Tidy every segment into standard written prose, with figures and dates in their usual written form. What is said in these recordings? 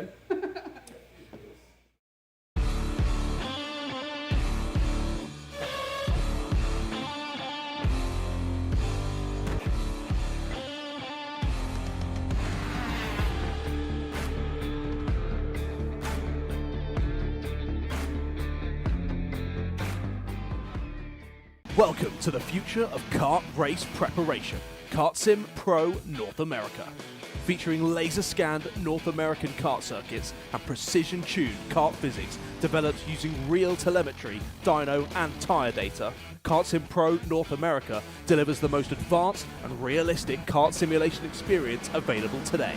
again. Welcome to the future of kart race preparation, Kart Sim Pro North America. Featuring laser-scanned North American kart circuits and precision-tuned kart physics developed using real telemetry, dyno and tyre data, Kart Sim Pro North America delivers the most advanced and realistic kart simulation experience available today.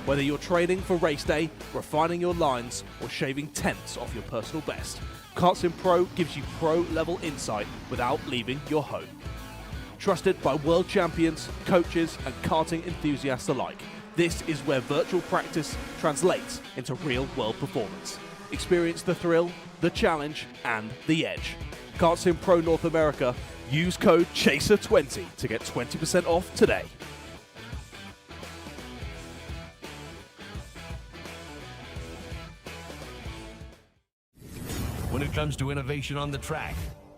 Whether you're training for race day, refining your lines, or shaving tenths off your personal best, Kart Sim Pro gives you pro-level insight without leaving your home. Trusted by world champions, coaches, and karting enthusiasts alike, this is where virtual practice translates into real-world performance. Experience the thrill, the challenge, and the edge. Kart Sim Pro North America, use code CHASER20 to get 20% off today. When it comes to innovation on the track,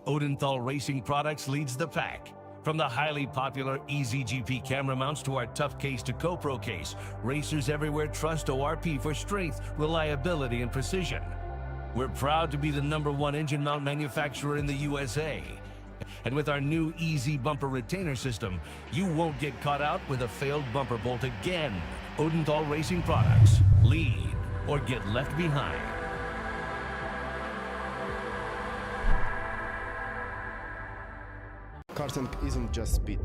Odenthal Racing Products leads the pack. From the highly popular EasyGP camera mounts to our tough case to GoPro case, racers everywhere trust ORP for strength, reliability, and precision. We're proud to be the #1 engine mount manufacturer in the USA. And with our new Easy Bumper Retainer System, you won't get caught out with a failed bumper bolt again. Odenthal Racing Products. Lead or get left behind. Karting isn't just speed.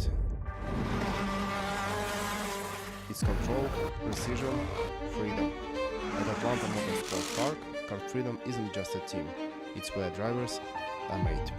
It's control, precision, freedom. At Atlanta Motorsports Park, Kart Freedom isn't just a team. It's where drivers are made.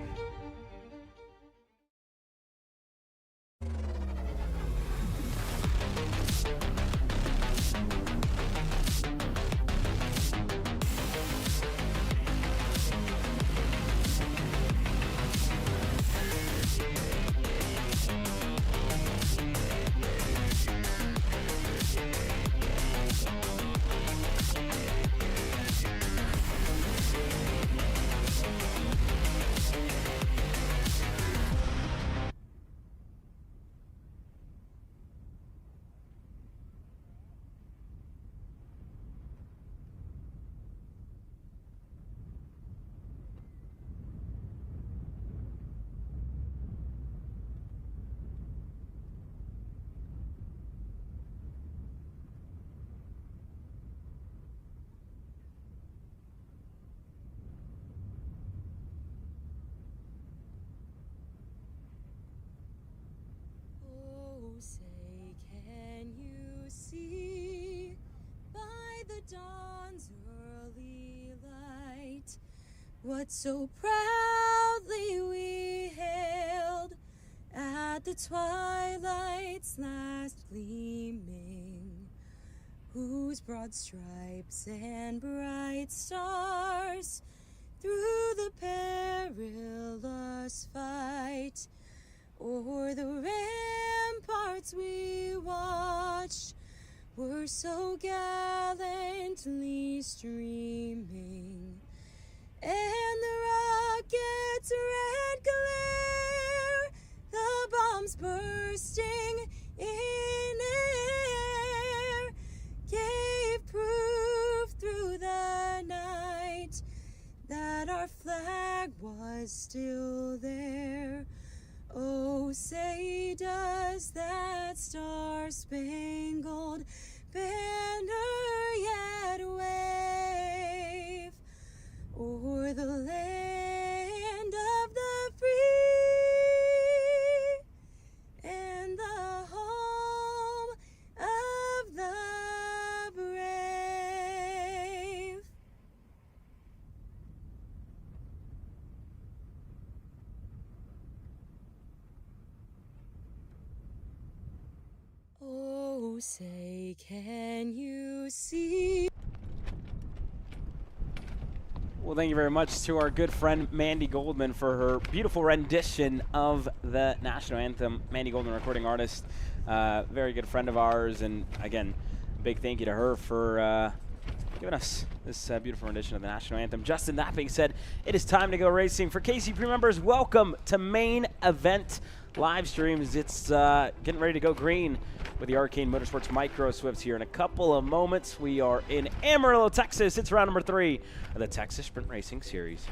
Say, can you see by the dawn's early light what so proudly we hailed at the twilight's last gleaming, whose broad stripes and bright stars through the perilous fight o'er the ramparts we watched were so gallantly streaming, and the rocket's red glare, the bombs bursting in air, gave proof through the night that our flag was still there. Oh, say does that star-spangled banner yet wave o'er the land of the free and the home of the brave? Oh, say, can you see? Well, thank you very much to our good friend Mandy Goldman for her beautiful rendition of the national anthem. Mandy Goldman, recording artist, very good friend of ours, and again, big thank you to her for giving us this beautiful rendition of the national anthem. Justin, that being said, it is time to go racing. For KCP members, welcome to main event live streams. It's getting ready to go green with the Arcane Motorsports Micro Swifts here in a couple of moments. We are in Amarillo, Texas. It's round number 3 of the Texas Sprint Racing Series.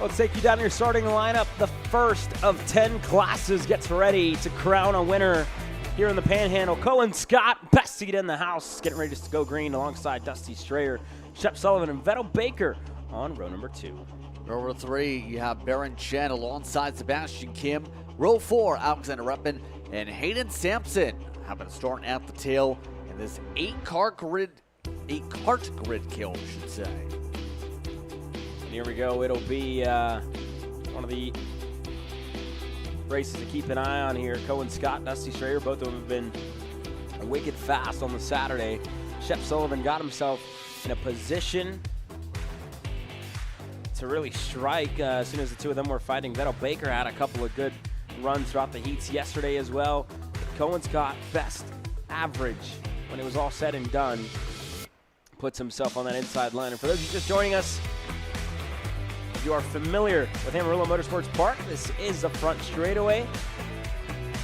Let's take you down to your starting lineup. The first of 10 classes gets ready to crown a winner here in the Panhandle. Cohen Scott, best seat in the house, getting ready to go green alongside Dusty Strayer, Shep Sullivan, and Vettel Baker on row number 2. Row number 3, you have Baron Chen alongside Sebastian Kim. Row 4, Alexander Reppin and Hayden Sampson having a start at the tail in this 8-cart grid kill, I should say. Here we go. It'll be one of the races to keep an eye on here. Cohen Scott, Dusty Strayer, both of them have been wicked fast on the Saturday. Shep Sullivan got himself in a position to really strike as soon as the two of them were fighting. Vettel Baker had a couple of good runs throughout the heats yesterday as well. Cohen Scott, best average when it was all said and done, puts himself on that inside line. And for those of you just joining us, you are familiar with Amarillo Motorsports Park. This is the front straightaway,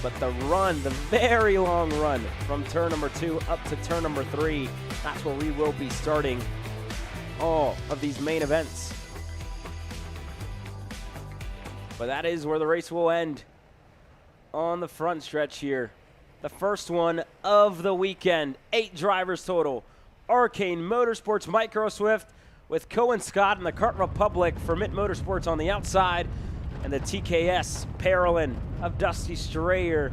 but the run, the very long run from turn number 2 up to turn number 3, that's where we will be starting all of these main events. But that is where the race will end on the front stretch here. The first one of the weekend, 8 drivers total. Arcane Motorsports Micro Swift with Cohen Scott and the Kart Republic for Mitt Motorsports on the outside, and the TKS Parolin of Dusty Strayer,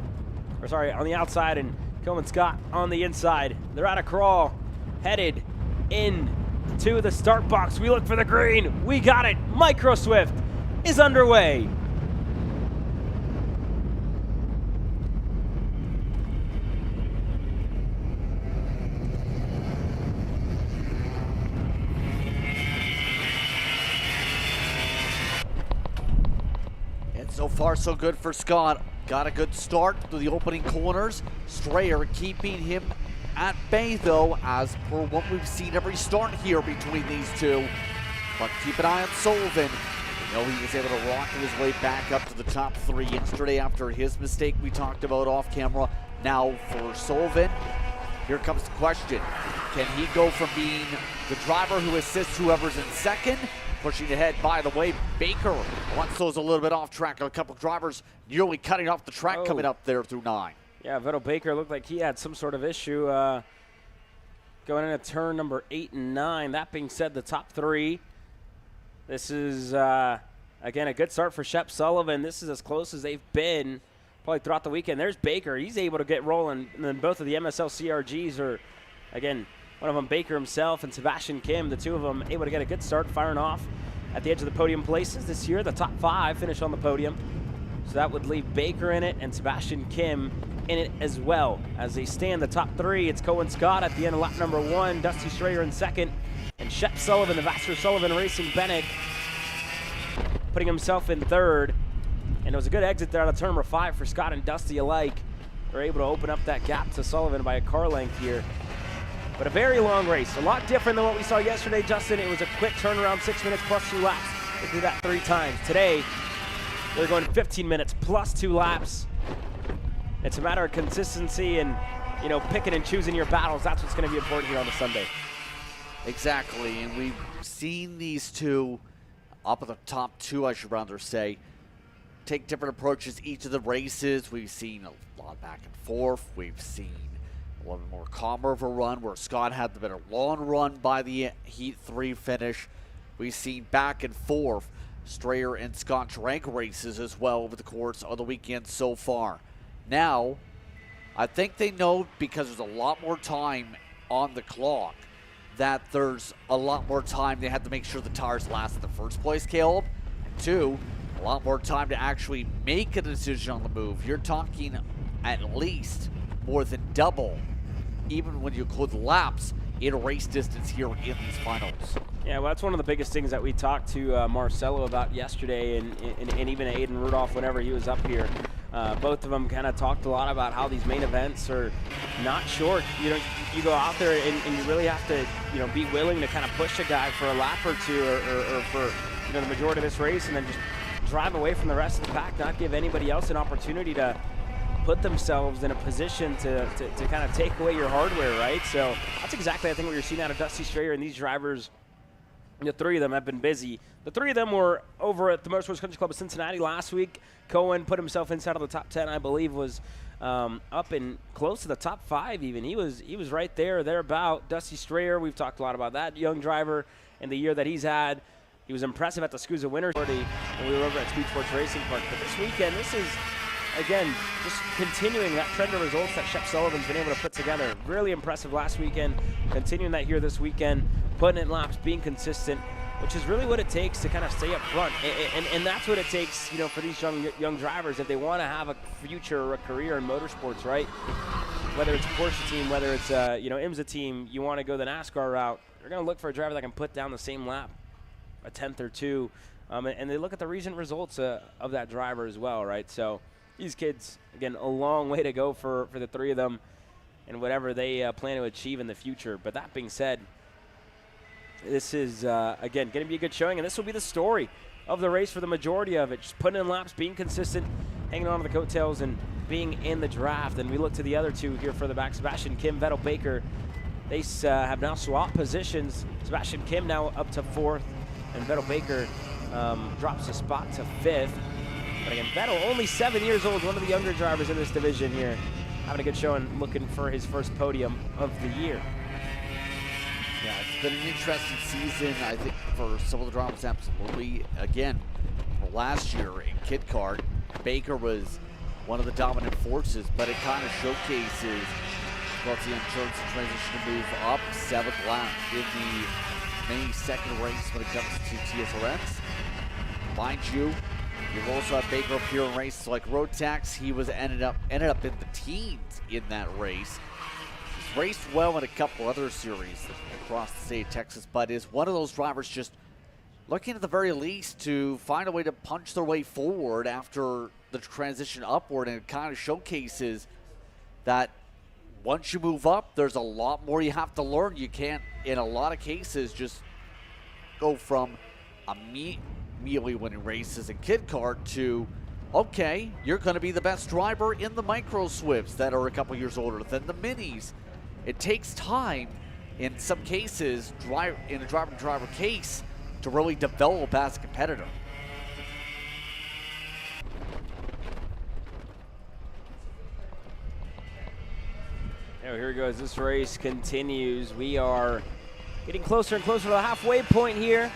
on the outside, and Cohen Scott on the inside. They're at a crawl, headed in to the start box. We look for the green. We got it. Micro Swift is underway. So far, so good for Scott. Got a good start through the opening corners. Strayer keeping him at bay, though, as per what we've seen every start here between these two. But keep an eye on Sullivan. We know he was able to rocket his way back up to the top 3 yesterday after his mistake we talked about off camera. Now for Sullivan, here comes the question. Can he go from being the driver who assists whoever's in second? Pushing ahead, by the way, Baker once those a little bit off track. A couple drivers nearly cutting off the track coming up there through 9. Yeah, Vettel Baker looked like he had some sort of issue going into turn number 8 and 9. That being said, the top 3. This is, again, a good start for Shep Sullivan. This is as close as they've been probably throughout the weekend. There's Baker. He's able to get rolling. And then both of the MSL CRGs are, again, one of them, Baker himself and Sebastian Kim, the two of them able to get a good start, firing off at the edge of the podium places this year. The top 5 finish on the podium. So that would leave Baker in it and Sebastian Kim in it as well. As they stand the top 3, it's Cohen Scott at the end of lap number 1, Dusty Strayer in second, and Shep Sullivan, the Vassar Sullivan Racing Bennett, putting himself in third. And it was a good exit there out of turn number 5 for Scott and Dusty alike. They're able to open up that gap to Sullivan by a car length here. But a very long race, a lot different than what we saw yesterday, Justin. It was a quick turnaround, 6 minutes plus 2 laps. They did that 3 times. Today, they're going 15 minutes plus 2 laps. It's a matter of consistency and, you know, picking and choosing your battles. That's what's going to be important here on the Sunday. Exactly, and we've seen these two, up at the top 2, I should rather say, take different approaches each of the races. We've seen a lot back and forth. We've seen a little bit more calmer of a run where Scott had the better long run by the Heat 3 finish. We've seen back and forth Strayer and Scott drank races as well over the course of the weekend so far. Now, I think they know, because there's a lot more time on the clock, that there's a lot more time. They have to make sure the tires last in the first place, Caleb. And two, a lot more time to actually make a decision on the move. You're talking at least more than double, even when you include the laps, in race distance here in these finals. Yeah, well, that's one of the biggest things that we talked to Marcelo about yesterday, and even Aiden Rudolph whenever he was up here. Both of them kind of talked a lot about how these main events are not short. You know, you go out there and you really have to, be willing to kind of push a guy for a lap or two, or for the majority of this race, and then just drive away from the rest of the pack, not give anybody else an opportunity to put themselves in a position to kind of take away your hardware, right? So that's exactly, I think, what you're seeing out of Dusty Strayer and these drivers. The three of them have been busy. The three of them were over at the Motorsports Country Club of Cincinnati last week. Cohen put himself inside of the top 10, I believe, was up and close to the top 5 even. He was right there, thereabout. Dusty Strayer, we've talked a lot about that young driver and the year that he's had. He was impressive at the SCUSA Winter Party when we were over at Speed Sports Racing Park. But this weekend, this is, again, just continuing that trend of results that Shep Sullivan's been able to put together. Really impressive last weekend, continuing that here this weekend, putting in laps, being consistent, which is really what it takes to kind of stay up front. And that's what it takes, for these young drivers if they want to have a future or a career in motorsports, right? Whether it's a Porsche team, whether it's a, IMSA team, you want to go the NASCAR route, they're going to look for a driver that can put down the same lap, a 10th or two, and they look at the recent results of that driver as well, right? So these kids, again, a long way to go for the three of them and whatever they plan to achieve in the future. But that being said, this is, again, going to be a good showing, and this will be the story of the race for the majority of it. Just putting in laps, being consistent, hanging on to the coattails, and being in the draft. And we look to the other two here further back, Sebastian Kim, Vettel Baker. They have now swapped positions. Sebastian Kim now up to 4th, and Vettel Baker drops a spot to 5th. But again, Vettel, only 7 years old, one of the younger drivers in this division here. Having a good showing, looking for his first podium of the year. Yeah, it's been an interesting season, I think, for some of the drivers, absolutely. Again, last year in Kit Kart, Baker was one of the dominant forces, but it kind of showcases both the insurance and transition to move up 7th lap in the May 2nd race when it comes to TSRX. Mind you, you've also had Baker up here in races like Road Tax. He was ended up in the teens in that race. He's raced well in a couple other series across the state of Texas, but is one of those drivers just looking at the very least to find a way to punch their way forward after the transition upward, and it kind of showcases that once you move up, there's a lot more you have to learn. You can't, in a lot of cases, just go from immediately winning races in Kit Kart to, okay, you're going to be the best driver in the micro Swifts that are a couple years older than the minis. It takes time, in some cases, in a driver-to-driver case, to really develop as a competitor. Oh, here we go as this race continues. We are getting closer and closer to the halfway point here.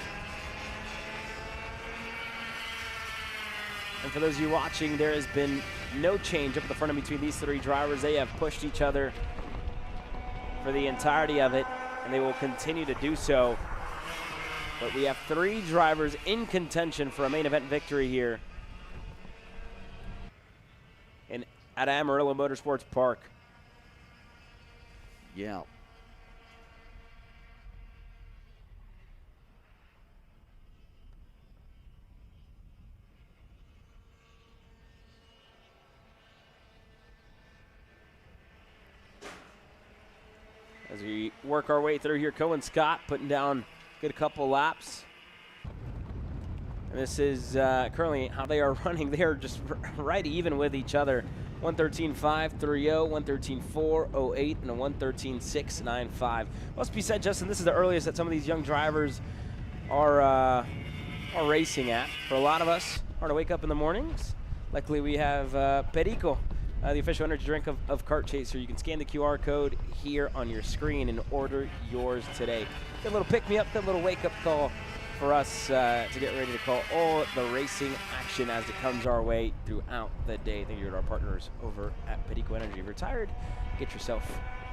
And for those of you watching, there has been no change up at the front and between these three drivers. They have pushed each other for the entirety of it, and they will continue to do so. But we have three drivers in contention for a main event victory here at Amarillo Motorsports Park. Yeah. As we work our way through here, Cohen Scott putting down a good couple laps. And this is currently how they are running. They are just right even with each other. 113.530, 113.408, and a 113.695. Must be said, Justin, this is the earliest that some of these young drivers are racing at. For a lot of us, hard to wake up in the mornings. Luckily, we have Perico, the official energy drink of Kart Chaser. You can scan the QR code here on your screen and order yours today. Good little pick-me-up, good little wake-up call for us to get ready to call all the racing action as it comes our way throughout the day. Thank you to our partners over at Perico Energy. If you're tired, get yourself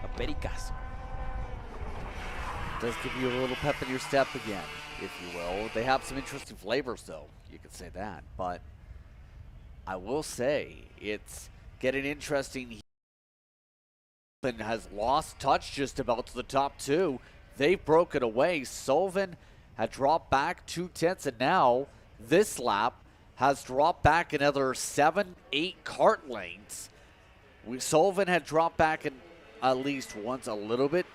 a Pericazo. Does give you a little pep in your step again, if you will. They have some interesting flavors, though. You could say that. But I will say it's getting interesting. And has lost touch just about to the top two. They've broken away. Sullivan had dropped back 2/10, and now this lap has dropped back another 7-8 kart lengths. Sullivan had dropped back in at least once a little bit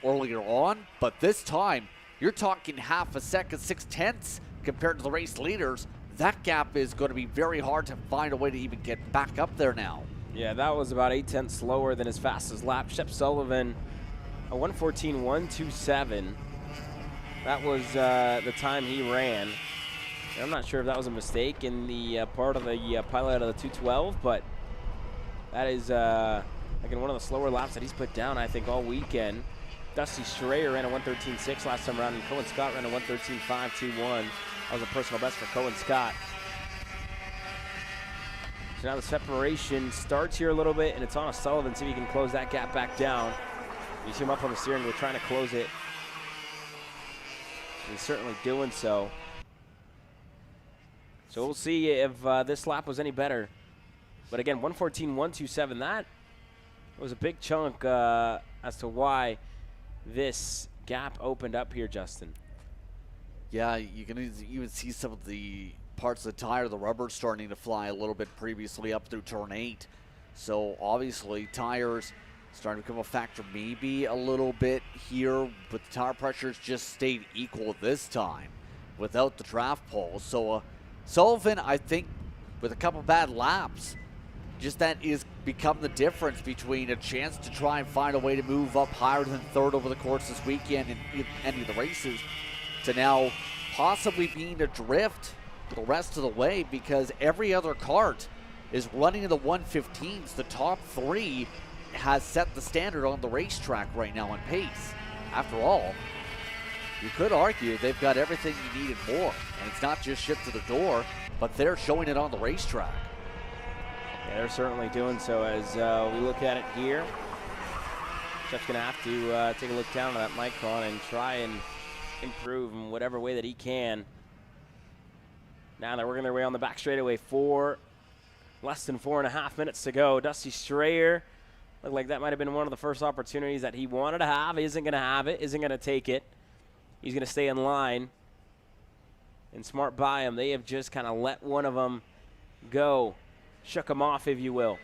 earlier on, but this time you're talking half a second, 6/10 compared to the race leaders. That gap is going to be very hard to find a way to even get back up there now. Yeah, that was about 8/10 slower than his fastest lap. Shep Sullivan, a 1:14.127. That was the time he ran. And I'm not sure if that was a mistake in the part of the pilot of the 212, but that is, again, one of the slower laps that he's put down, I think, all weekend. Dusty Schreier ran a 1:13.6 last time around, and Cohen Scott ran a 1:13.521. That was a personal best for Cohen Scott. So now the separation starts here a little bit, and it's on Sullivan. See if he can close that gap back down. You see him up on the steering wheel trying to close it. He's certainly doing so. So we'll see if this lap was any better. But again, 1:14.127, that was a big chunk as to why this gap opened up here, Justin. Yeah, you can even see some of the parts of the tire, the rubber starting to fly a little bit previously up through turn 8. So obviously tires starting to become a factor maybe a little bit here, but the tire pressures just stayed equal this time without the draft pulls. So Sullivan, I think, with a couple bad laps, just that is become the difference between a chance to try and find a way to move up higher than third over the course this weekend in any of the races, to now possibly being adrift the rest of the way, because every other kart is running in the 115s. The top three has set the standard on the racetrack right now on pace. After all, you could argue they've got everything you need and more, and it's not just shipped to the door, but they're showing it on the racetrack. Yeah, they're certainly doing so. As we look at it here, Jeff's going to have to take a look down at that micron and try and improve in whatever way that he can. Now they're working their way on the back straightaway for less than 4.5 minutes to go. Dusty Schreier, looked like that might have been one of the first opportunities that he wanted to have. He isn't going to have it, isn't going to take it. He's going to stay in line. And smart by him, they have just kind of let one of them go. Shook him off, if you will.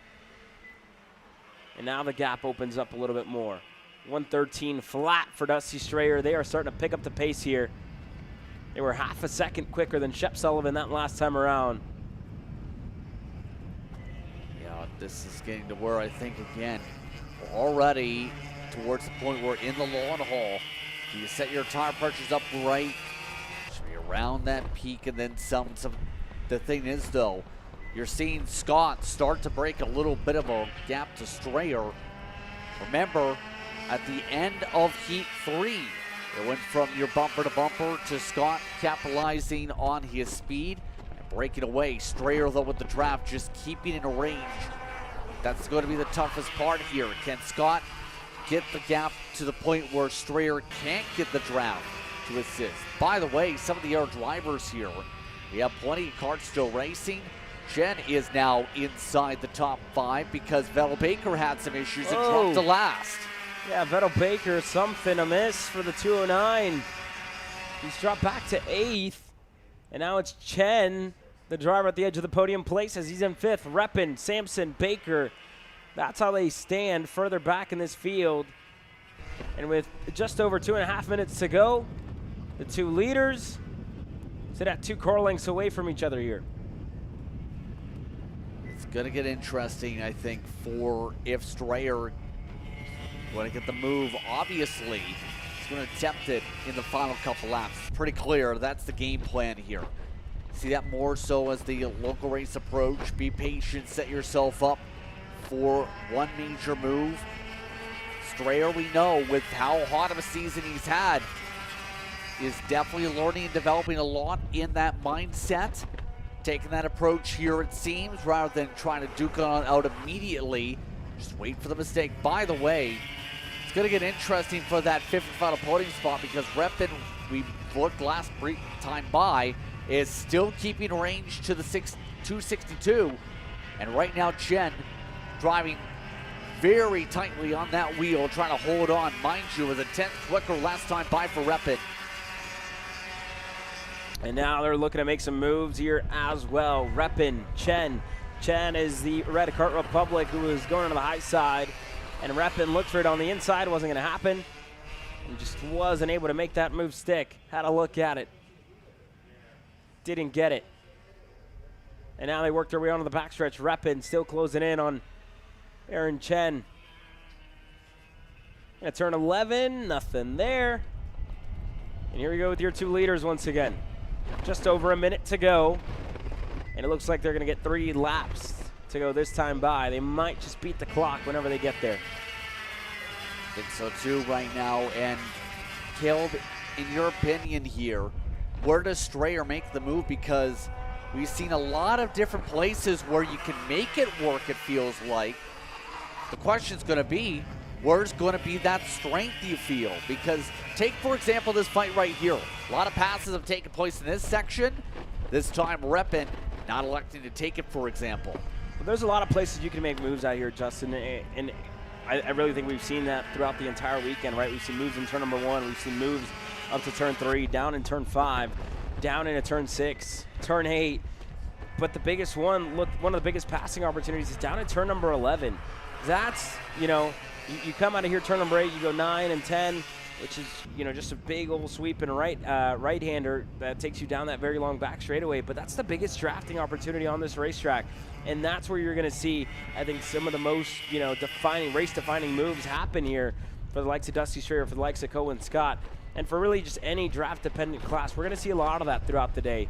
And now the gap opens up a little bit more. 1:13 flat for Dusty Schreier. They are starting to pick up the pace here. They were half a second quicker than Shep Sullivan that last time around. Yeah, this is getting to where I think, again, we're already towards the point where in the long haul, do you set your tire pressures up right? Should be around that peak and then some. The thing is, though, you're seeing Scott start to break a little bit of a gap to Schreier. Remember, at the end of Heat 3, it went from your bumper to bumper to Scott capitalizing on his speed and breaking away. Schreier, though, with the draft, just keeping in a range. That's going to be the toughest part here. Can Scott get the gap to the point where Schreier can't get the draft to assist? By the way, some of the other drivers here, we have plenty of karts still racing. Jen is now inside the top 5 because Vettel Baker had some issues and dropped to last. Yeah, Vettel Baker, something amiss for the 209. He's dropped back to 8th, and now it's Chen, the driver at the edge of the podium, places. He's in 5th. Reppin, Sampson, Baker. That's how they stand further back in this field. And with just over 2.5 minutes to go, the two leaders sit at 2 car lengths away from each other here. It's going to get interesting, I think, for if Schreier want to get the move. Obviously, he's going to attempt it in the final couple laps. It's pretty clear that's the game plan here. See that more so as the local race approach. Be patient, set yourself up for one major move. Schreier, we know, with how hot of a season he's had, is definitely learning and developing a lot in that mindset. Taking that approach here, it seems, rather than trying to duke it on out immediately. Just wait for the mistake. By the way, it's going to get interesting for that fifth and final podium spot because Repin, we looked last brief time by, is still keeping range to the 262. And right now, Chen driving very tightly on that wheel, trying to hold on. Mind you, it was a 10th quicker last time by for Repin. And now they're looking to make some moves here as well. Repin, Chen. Chen is the Red Kart Republic who was going to the high side. And Repin looked for it on the inside. Wasn't going to happen. And just wasn't able to make that move stick. Had a look at it. Didn't get it. And now they work their way onto the backstretch. Repin still closing in on Aaron Chen. Gonna turn 11. Nothing there. And here we go with your 2 leaders once again. Just over a minute to go. And it looks like they're going to get 3 laps to go this time by. They might just beat the clock whenever they get there. I think so too right now. And Caleb, in your opinion here, where does Strayer make the move? Because we've seen a lot of different places where you can make it work, it feels like. The question's going to be, where's going to be that strength you feel? Because take, for example, this fight right here. A lot of passes have taken place in this section. This time, Repin not electing to take it, for example. Well, there's a lot of places you can make moves out here, Justin, and I really think we've seen that throughout the entire weekend, right? We've seen moves in turn number 1. We've seen moves up to turn 3, down in turn 5, down into turn 6, turn 8. But the biggest one, look, one of the biggest passing opportunities is down at turn number 11. That's, you come out of here turn number 8, you go 9 and 10, which is, just a big old sweeping right-hander that takes you down that very long back straightaway. But that's the biggest drafting opportunity on this racetrack. And that's where you're going to see, I think, some of the most, race-defining moves happen here for the likes of Dusty Strayer, for the likes of Cohen Scott, and for really just any draft-dependent class. We're going to see a lot of that throughout the day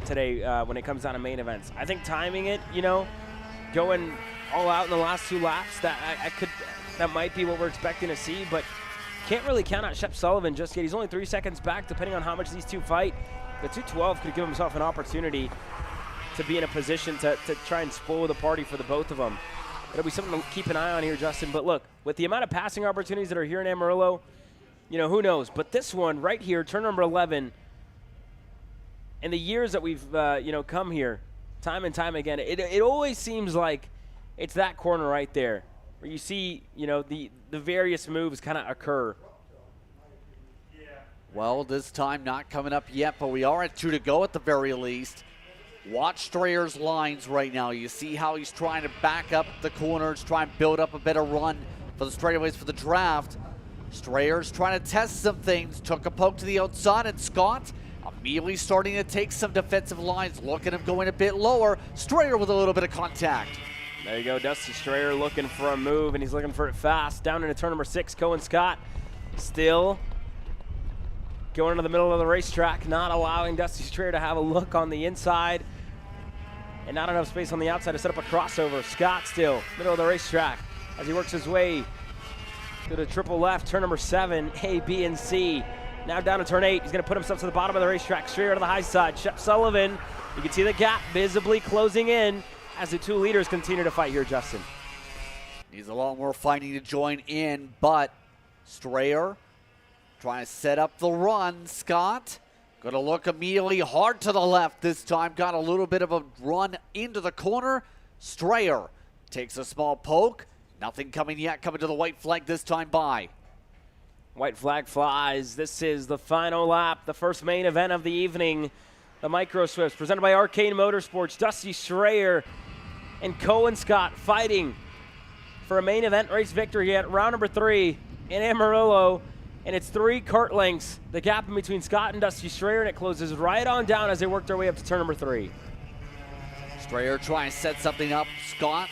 today when it comes down to main events. I think timing it, going all out in the last 2 laps, that might be what we're expecting to see, but can't really count out Shep Sullivan just yet. He's only 3 seconds back, depending on how much these 2 fight. The 212 could give himself an opportunity to be in a position to try and spoil the party for the both of them. It'll be something to keep an eye on here, Justin. But look, with the amount of passing opportunities that are here in Amarillo, who knows? But this one right here, turn number 11, in the years that we've, come here, time and time again, it always seems like it's that corner right there where you see, the various moves kind of occur. Well, this time not coming up yet, but we are at 2 to go at the very least. Watch Strayer's lines right now. You see how he's trying to back up the corners, try and build up a better run for the straightaways for the draft. Strayer's trying to test some things. Took a poke to the outside, and Scott immediately starting to take some defensive lines. Look at him going a bit lower. Strayer with a little bit of contact. There you go, Dusty Strayer looking for a move, and he's looking for it fast. Down into turn number 6, Cohen Scott still going into the middle of the racetrack, not allowing Dusty Strayer to have a look on the inside, and not enough space on the outside to set up a crossover. Scott still, middle of the racetrack, as he works his way to the triple left, turn number 7, A, B, and C. Now down to turn 8, he's going to put himself to the bottom of the racetrack, Strayer to the high side. Shep Sullivan, you can see the gap visibly closing in as the 2 leaders continue to fight here, Justin. Needs a lot more fighting to join in, but Strayer trying to set up the run. Scott going to look immediately hard to the left this time. Got a little bit of a run into the corner. Strayer takes a small poke. Nothing coming yet, coming to the white flag this time by. White flag flies. This is the final lap, the first main event of the evening. The Micro Swifts presented by Arcane Motorsports. Dusty Strayer and Cohen Scott fighting for a main event race victory at round number 3 in Amarillo. And it's 3 kart lengths, the gap in between Scott and Dusty Strayer, and it closes right on down as they work their way up to turn number 3. Strayer trying to set something up. Scott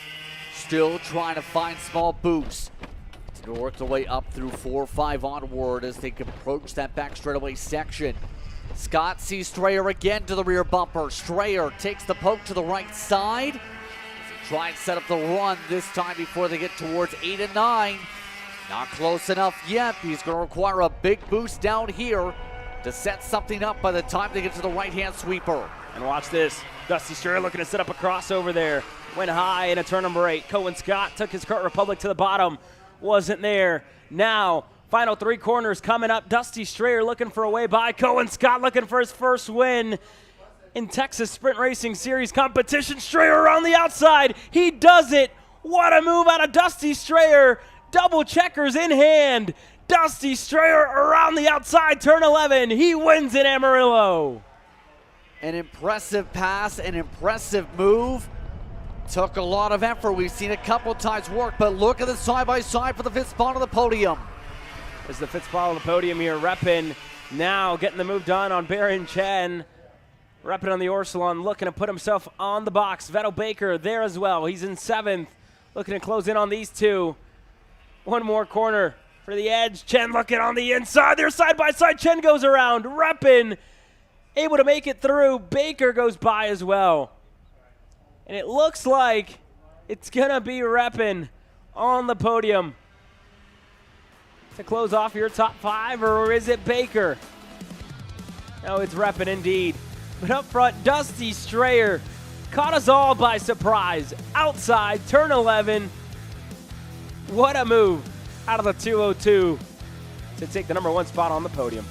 still trying to find small boosts to work their way up through 4 or 5 onward as they approach that back straightaway section. Scott sees Strayer again to the rear bumper. Strayer takes the poke to the right side. Try and set up the run this time before they get towards 8 and 9. Not close enough yet. He's going to require a big boost down here to set something up by the time they get to the right-hand sweeper. And watch this. Dusty Strayer looking to set up a crossover there. Went high into turn number 8. Cohen Scott took his Kart Republic to the bottom. Wasn't there. Now, final 3 corners coming up. Dusty Strayer looking for a way by. Cohen Scott looking for his first win in Texas Sprint Racing Series competition. Strayer around the outside. He does it. What a move out of Dusty Strayer. Double checkers in hand. Dusty Strayer around the outside, turn 11. He wins in Amarillo. An impressive pass, an impressive move. Took a lot of effort. We've seen a couple times work, but look at the side-by-side for the 5th spot on the podium. This is the 5th spot on the podium here. Reppin now getting the move done on Baron Chen. Reppin on the Orsilon, looking to put himself on the box. Vettel Baker there as well. He's in 7th, looking to close in on these two. One more corner for the edge. Chen looking on the inside. They're side-by-side. Chen goes around. Reppin able to make it through. Baker goes by as well. And it looks like it's going to be Reppin on the podium to close off your top 5, or is it Baker? No, it's Reppin indeed. But up front, Dusty Strayer caught us all by surprise. Outside, turn 11. What a move out of the 202 to take the number 1 spot on the podium.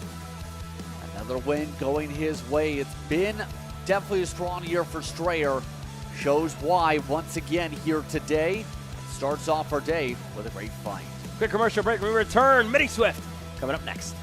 Another win going his way. It's been definitely a strong year for Strayer. Shows why once again here today. Starts off our day with a great fight. Quick commercial break. We return. Mini Swift coming up next.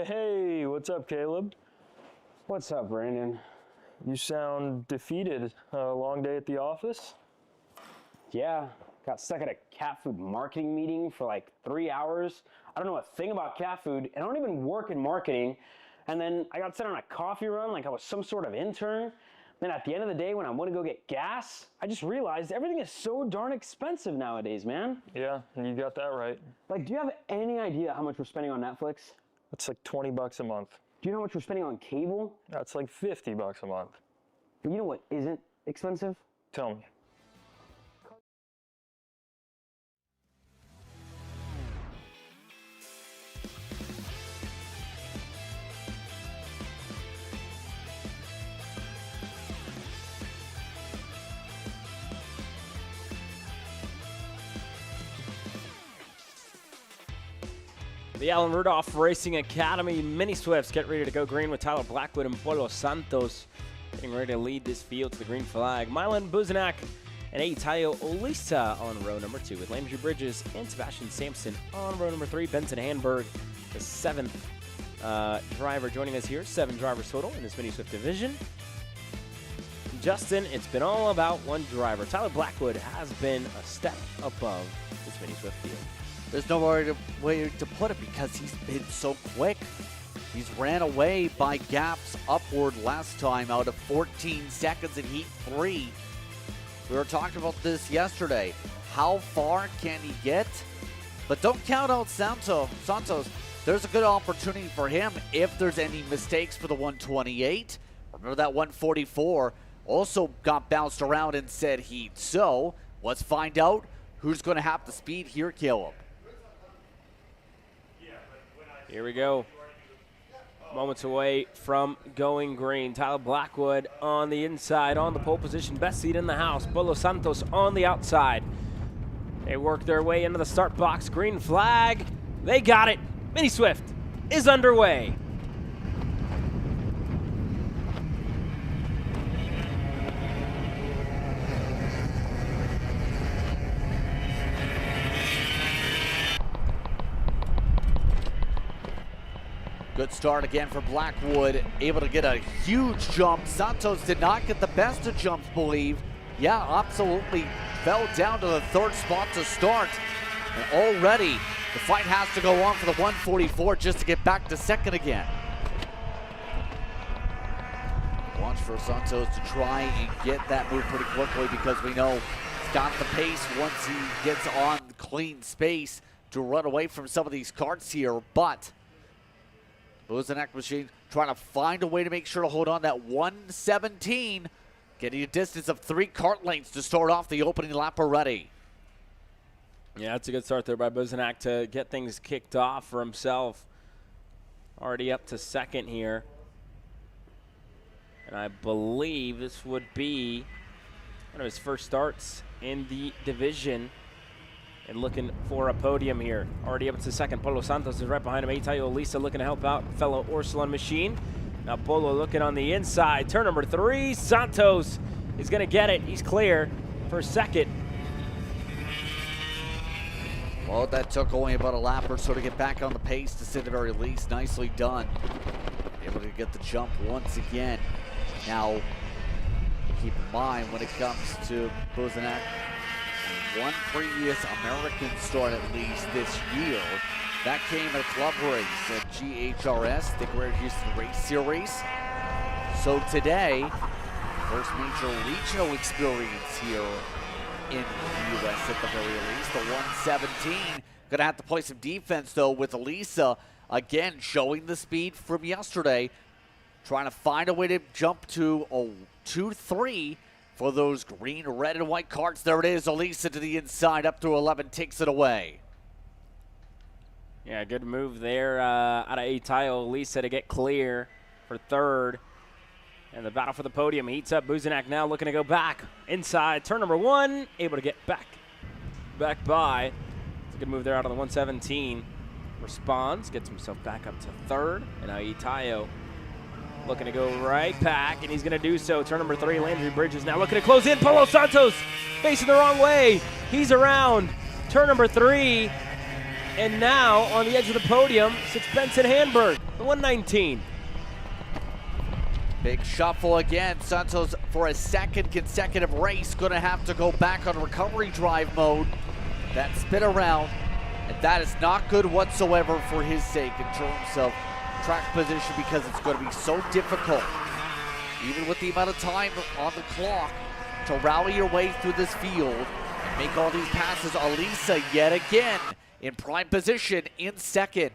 Hey, what's up, Caleb? What's up, Brandon? You sound defeated. A long day at the office? Yeah, got stuck at a cat food marketing meeting for like 3 hours. I don't know a thing about cat food, and I don't even work in marketing. And then I got sent on a coffee run like I was some sort of intern. Then at the end of the day, when I want to go get gas, I just realized everything is so darn expensive nowadays, man. Yeah, you got that right. Like, do you have any idea how much we're spending on Netflix? That's like 20 bucks a month. Do you know how much we're spending on cable? That's like 50 bucks a month. But you know what isn't expensive? Tell me. The Alan Rudolph Racing Academy Mini Swifts get ready to go green with Tyler Blackwood and Polo Santos getting ready to lead this field to the green flag. Milan Buzanak and Eitayo Olisa on row number 2 with Landry Bridges and Sebastian Sampson on row number 3. Benson Hanberg, the 7th driver joining us here. 7 drivers total in this Mini Swift division. Justin, it's been all about one driver. Tyler Blackwood has been a step above this Mini Swift field. There's no way to put it because he's been so quick. He's ran away by gaps upward last time out of 14 seconds in Heat 3. We were talking about this yesterday. How far can he get? But don't count out Santos. There's a good opportunity for him if there's any mistakes for the 128. Remember that 144 also got bounced around and said Heat. So let's find out who's going to have the speed here, Caleb. Here we go. Moments away from going green. Tyler Blackwood on the inside, on the pole position. Best seat in the house. Polo Santos on the outside. They work their way into the start box. Green flag. They got it. Mini Swift is underway. start again for Blackwood, able to get a huge jump. Santos did not get the best of jumps, believe. Yeah, absolutely fell down to the third spot to start. And already the fight has to go on for the 144 just to get back to second again. Watch for Santos to try and get that move pretty quickly, because we know he's got the pace once he gets on clean space to run away from some of these karts here. But Buzenak machine trying to find a way to make sure to hold on that 117, getting a distance of 3 kart lengths to start off the opening lap already. Yeah, that's a good start there by Buzenak to get things kicked off for himself. Already up to second here. And I believe this would be one of his first starts in the division. And looking for a podium here. Already up to second. Polo Santos is right behind him. Eitayo Lisa looking to help out fellow Orsilon machine. Now Polo looking on the inside. Turn number 3. Santos is going to get it. He's clear for second. Well, that took only about a lap or so to get back on the pace, to say the very least. Nicely done. Able to get the jump once again. Now, keep in mind when it comes to Buzenak, one previous American start at least this year. That came at a club race at GHRS, the Greater Houston Race Series. So today, first major regional experience here in the U.S. at the very least. The 117. Gonna have to play some defense though with Elisa, again showing the speed from yesterday. Trying to find a way to jump to a 2-3 for those green, red, and white karts. There it is. Elisa to the inside, up through 11, takes it away. Yeah, good move there out of Eitayo Elisa to get clear for third. And the battle for the podium heats up. Buzenak now looking to go back inside. Turn number 1, able to get back by. It's a good move there out of the 117. Responds, gets himself back up to third. And now Eitayo looking to go right back, and he's going to do so. Turn number 3, Landry Bridges now looking to close in. Polo Santos facing the wrong way. He's around turn number 3. And now on the edge of the podium sits Benson Handberg, the 119. Big shuffle again. Santos, for a second consecutive race, going to have to go back on recovery drive mode. That spin around, and that is not good whatsoever for his sake in terms of track position, because it's going to be so difficult, even with the amount of time on the clock, to rally your way through this field and make all these passes. Elisa yet again in prime position in second.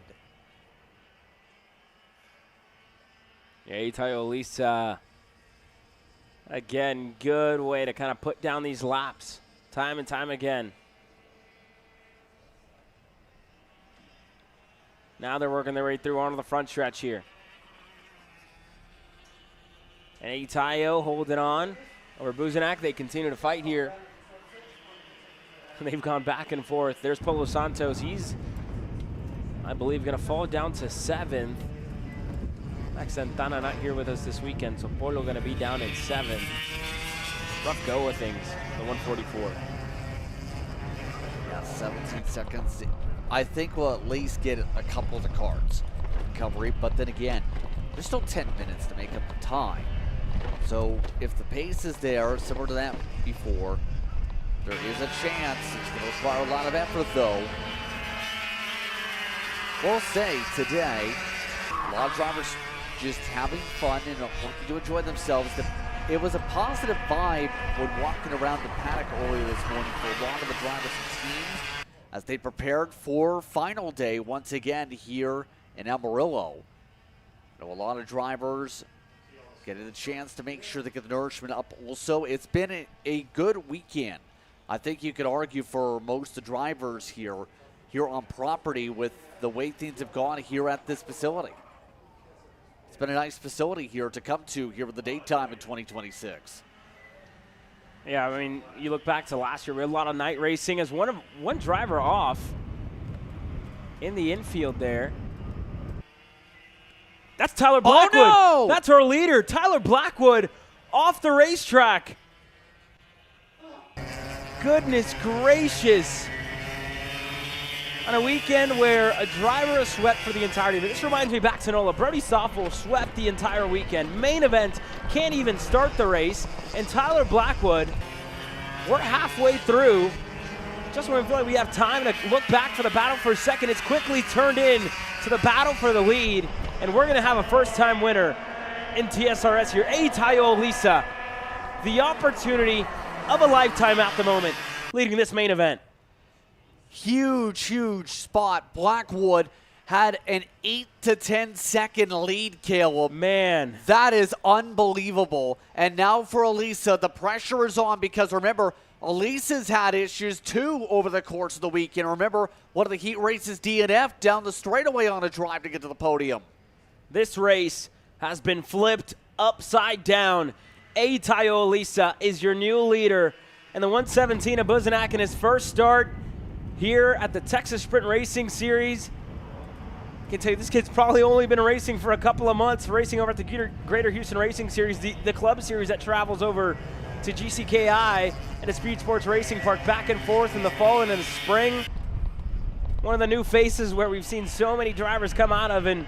Yeah, Eitayo Elisa, again, good way to kind of put down these laps time and time again. Now they're working their way through onto the front stretch here. And Eitayo holding on over Buzenak. They continue to fight here. They've gone back and forth. There's Polo Santos. He's, I believe, going to fall down to 7th. Max Santana not here with us this weekend, so Polo going to be down in 7th. Rough go with things, the 144. Yeah, 17 seconds. I think we'll at least get a couple of the cards recovery, but then again, there's still 10 minutes to make up the time. So if the pace is there, similar to that before, there is a chance. It's going to require a lot of effort, though. We'll say today, a lot of drivers just having fun and wanting to enjoy themselves. It was a positive vibe when walking around the paddock earlier this morning for a lot of the drivers and teams as they prepared for final day once again here in Amarillo. You know, a lot of drivers getting the chance to make sure they get the nourishment up. Also, it's been a good weekend. I think you could argue for most of the drivers here on property with the way things have gone here at this facility. It's been a nice facility here to come to here in the daytime in 2026. Yeah, I mean, you look back to last year, we had a lot of night racing as one driver off in the infield there. That's Tyler Blackwood. Oh, no! That's our leader, Tyler Blackwood, off the racetrack. Goodness gracious. on a weekend where a driver has swept for the entirety of it. This reminds me back to Nola. Brody Stoffel swept the entire weekend. Main event, can't even start the race. And Tyler Blackwood, we're halfway through. Just when we feel like we have time to look back for the battle for a second, it's quickly turned in to the battle for the lead. And we're going to have a first-time winner in TSRS here. Tayo Lisa, the opportunity of a lifetime at the moment, leading this main event. Huge spot. Blackwood had an 8 to 10 second lead, Caleb. Man. That is unbelievable. And now for Elisa, the pressure is on because remember, Elisa's had issues too over the course of the weekend. Remember, one of the heat races, DNF, down the straightaway on a drive to get to the podium. This race has been flipped upside down. Tayo Elisa is your new leader. And the 117 of Buzenak in his first start here at the Texas Sprint Racing Series. I can tell you this kid's probably only been racing for a couple of months, racing over at the Greater Houston Racing Series, the club series that travels over to GCKI and a Speed Sports Racing Park back and forth in the fall and in the spring. One of the new faces where we've seen so many drivers come out of and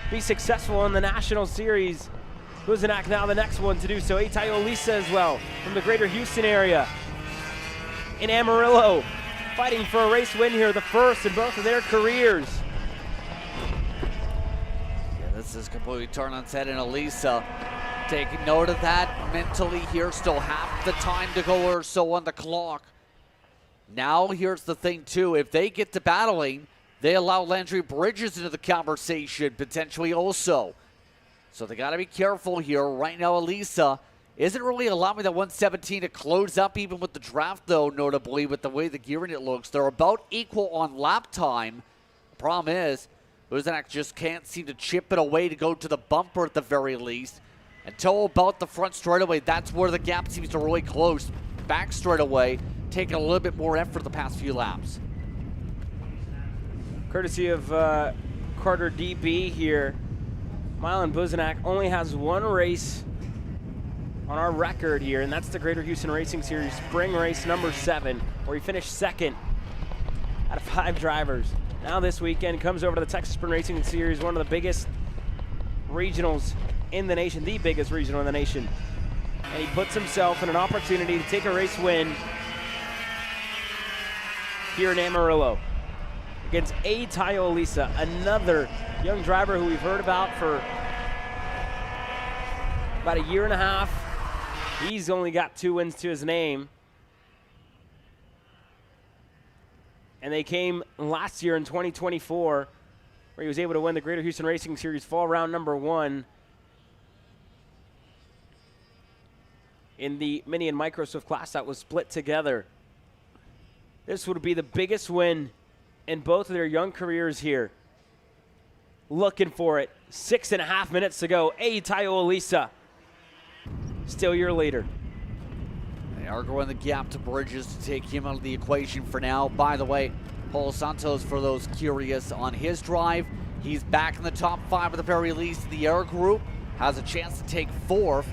be successful in the National Series. Buzenak now the next one to do so. Tayo Lisa as well from the Greater Houston area. In Amarillo, fighting for a race win here, the first in both of their careers. Yeah, this is completely turned on its head, and Elisa taking note of that mentally here. Still half the time to go or so on the clock. Now here's the thing too, if they get to battling, they allow Landry Bridges into the conversation, potentially also. So they got to be careful here. Right now, Elisa isn't really allowing the 117 to close up, even with the draft, though, notably, with the way the gearing it looks. They're about equal on lap time. The problem is, Buzenak just can't seem to chip it away to go to the bumper at the very least. Until about the front straightaway, that's where the gap seems to really close. Back straightaway, taking a little bit more effort the past few laps. Courtesy of Carter DB here. Milan Buzenak only has one race on our record here, and that's the Greater Houston Racing Series Spring Race number 7, where he finished second out of 5 drivers. Now this weekend comes over to the Texas Sprint Racing Series, one of the biggest regionals in the nation, the biggest regional in the nation. And he puts himself in an opportunity to take a race win here in Amarillo against Tayo Lisa, another young driver who we've heard about for about a year and a half. He's only got 2 wins to his name. And they came last year in 2024, where he was able to win the Greater Houston Racing Series fall round number 1 in the Mini and Microsoft class that was split together. This would be the biggest win in both of their young careers here. Looking for it. 6.5 minutes to go. Tayo Elisa, still your leader. They are growing the gap to Bridges to take him out of the equation for now. By the way, Paul Santos, for those curious on his drive, he's back in the top 5 at the very least in the air group. Has a chance to take 4th.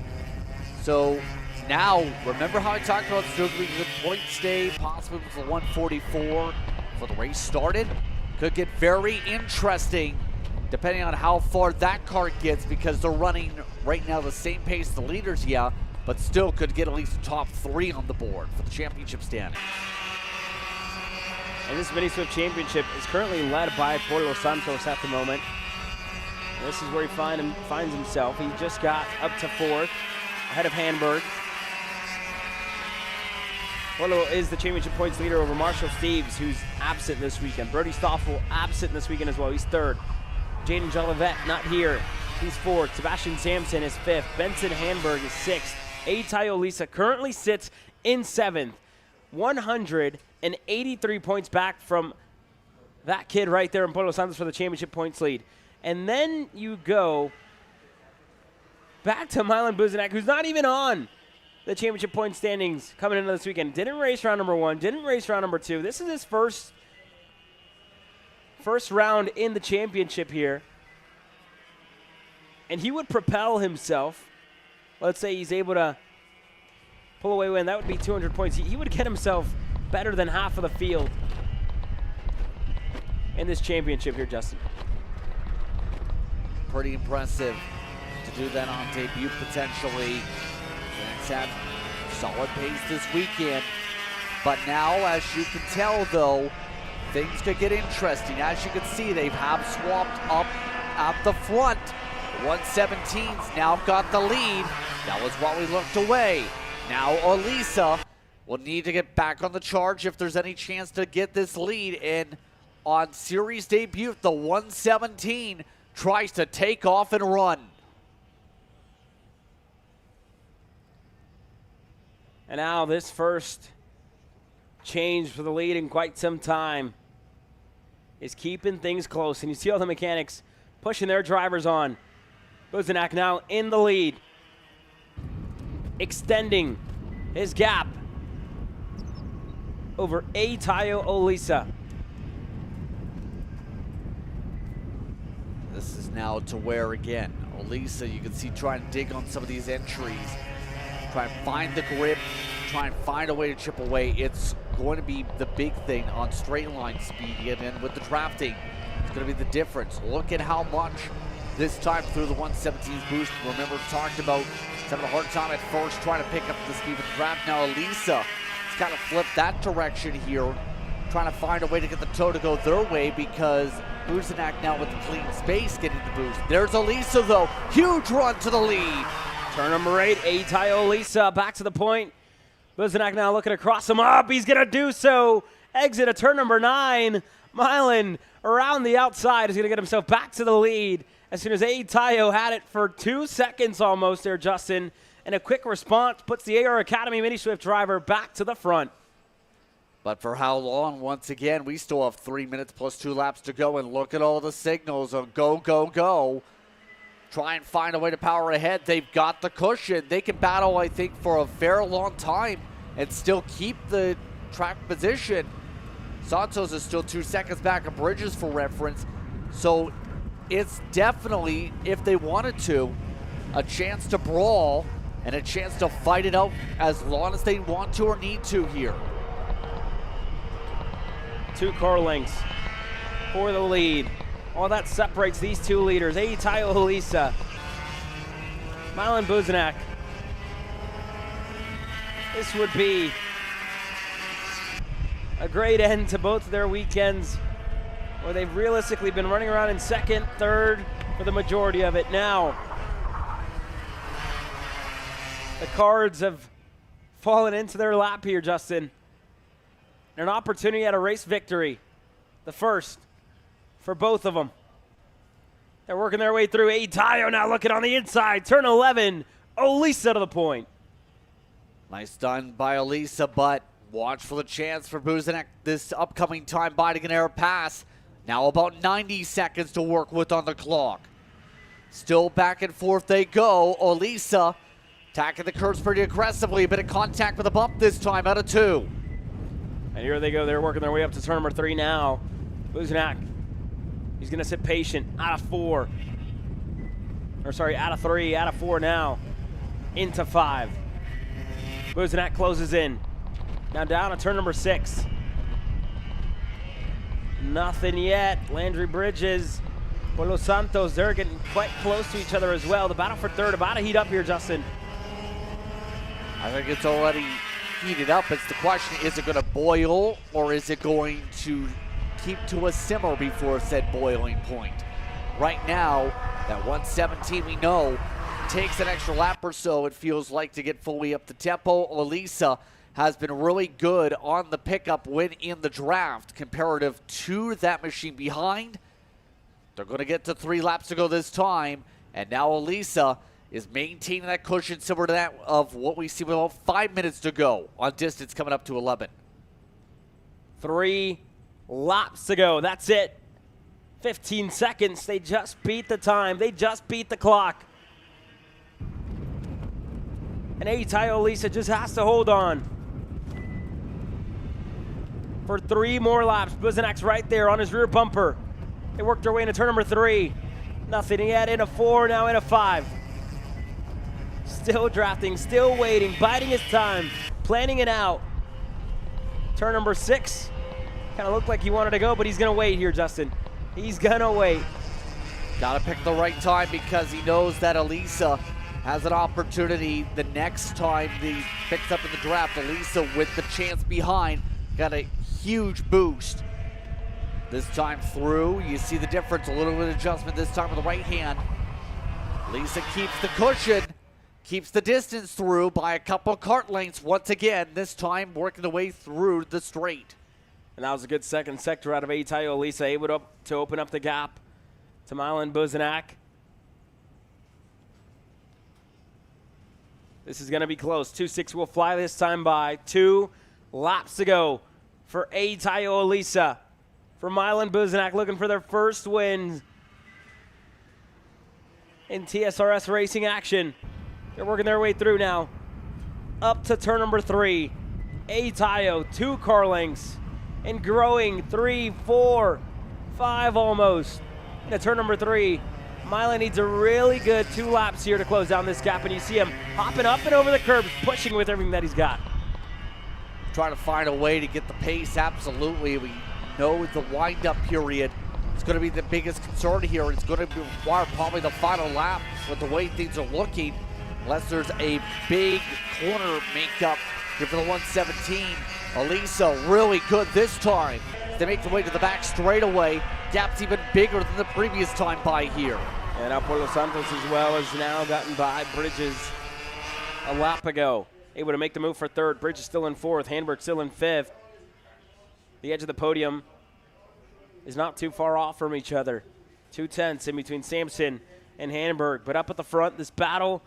So now, remember how I talked about still being a good point stay, possibly with the 144 before the race started? Could get very interesting depending on how far that cart gets, because they're running right now the same pace the leaders, yeah, but still could get at least the top 3 on the board for the championship standing. And this Mini Swift Championship is currently led by Paulo Santos at the moment. And this is where he finds himself. He just got up to 4th, ahead of Hamburg. Paulo is the championship points leader over Marshall Steves, who's absent this weekend. Brody Stoffel absent this weekend as well. He's 3rd. Jaden Jolivet not here. He's 4th. Sebastian Sampson is 5th. Benson Hamburg is 6th. Tayo Lisa currently sits in 7th. 183 points back from that kid right there in Paulo Santos for the championship points lead. And then you go back to Milan Buzenak, who's not even on the championship point standings coming into this weekend. Didn't race round number 1, didn't race round number 2. This is his first round in the championship here. And he would propel himself. Let's say he's able to pull away win. That would be 200 points. He would get himself better than half of the field. in this championship here, Justin. Pretty impressive to do that on debut potentially. Phoenix had solid pace this weekend. But now, as you can tell though, things could get interesting. As you can see, they have swapped up at the front. The 117's now got the lead. That was what we looked away. Now Elisa will need to get back on the charge if there's any chance to get this lead. And on series debut, the 117 tries to take off and run. And now this first change for the lead in quite some time is keeping things close. And you see all the mechanics pushing their drivers on. Buzenak now in the lead, extending his gap over Tayo Olisa. This is now to where, again, Olisa, you can see trying to dig on some of these entries, try and find the grip, try and find a way to chip away. It's going to be the big thing on straight line speed, and then with the drafting, it's going to be the difference. Look at how much this time through the 117's boost. Remember, talked about having a hard time at first trying to pick up the speed with the draft. Now Elisa has kind of flipped that direction here, trying to find a way to get the toe to go their way, because Buzenak now with the clean space getting the boost. There's Elisa though, huge run to the lead. Turn number 8, Tayo Olisa back to the point. Buzenak now looking to cross him up. He's going to do so. Exit at turn number 9. Milan around the outside is going to get himself back to the lead. As soon as Tayo had it for 2 seconds almost there, Justin. And a quick response puts the AR Academy Mini Swift driver back to the front. But for how long? Once again, we still have 3 minutes plus 2 laps to go, and look at all the signals of go, go, go. Try and find a way to power ahead. They've got the cushion. They can battle, I think, for a very long time and still keep the track position. Santos is still 2 seconds back of Bridges for reference. So it's definitely, if they wanted to, a chance to brawl and a chance to fight it out as long as they want to or need to here. 2 car lengths for the lead. All that separates these two leaders. Tayo Olisa, Milan Buzenak. This would be a great end to both of their weekends, where they've realistically been running around in second, third for the majority of it. Now, the cards have fallen into their lap here, Justin. And an opportunity at a race victory, the first for both of them. They're working their way through. Tayo now looking on the inside. Turn 11, Olisa to the point. Nice done by Elisa, but watch for the chance for Buzenak this upcoming time by to get an air pass. Now about 90 seconds to work with on the clock. Still back and forth they go. Olisa attacking the curves pretty aggressively. A bit of contact with a bump this time out of 2. And here they go. They're working their way up to turn number 3 now. Buzenak, he's going to sit patient out of 4. Or sorry, out of 3, out of 4 now. Into 5. Buzenak closes in. Now down to turn number 6. Nothing yet. Landry Bridges, Los Santos, they're getting quite close to each other as well. The battle for third about to heat up here, Justin. I think it's already heated up. It's the question, is it going to boil or is it going to keep to a simmer before said boiling point? Right now, that 117 we know takes an extra lap or so, it feels like, to get fully up to tempo. Elisa has been really good on the pickup when in the draft comparative to that machine behind. They're going to get to 3 laps to go this time, and now Elisa is maintaining that cushion similar to that of what we see with about 5 minutes to go on distance coming up to 11. 3 laps to go. That's it. 15 seconds. They just beat the time. They just beat the clock. And Tayo Olisa just has to hold on for 3 more laps. Buzenak's right there on his rear bumper. They worked their way into turn number 3. Nothing yet. Into 4, now into 5. Still drafting, still waiting, biding his time, planning it out. Turn number 6. Kind of looked like he wanted to go, but he's going to wait here, Justin. He's going to wait. Got to pick the right time because he knows that Elisa has an opportunity the next time he picks up in the draft. Elisa with the chance behind got a huge boost. This time through, you see the difference, a little bit of adjustment this time with the right hand. Elisa keeps the cushion, keeps the distance through by a couple kart lengths once again, this time working the way through the straight. And that was a good second sector out of Eitayo Elisa, able to open up the gap to Milan Buzenak. This is going to be close. 2.6 will fly this time by. 2 laps to go for Eitayo Elisa. For Milan Buzenak looking for their first win in TSRS racing action. They're working their way through now. Up to turn number 3. Eitayo, 2 car lengths. And growing 3, 4, 5 almost. Into turn number 3. Milan needs a really good 2 laps here to close down this gap, and you see him hopping up and over the curbs, pushing with everything that he's got. Trying to find a way to get the pace, absolutely. We know the wind-up period is going to be the biggest concern here. It's going to require probably the final lap with the way things are looking, unless there's a big corner makeup here for the 117. Elisa really good this time. They make the way to the back straightaway. Gap's even bigger than the previous time by here. And Apollo Santos as well has now gotten by Bridges a lap ago. Able to make the move for third. Bridges still in fourth. Handberg still in fifth. The edge of the podium is not too far off from each other. 2 tenths in between Sampson and Handberg. But up at the front, this battle,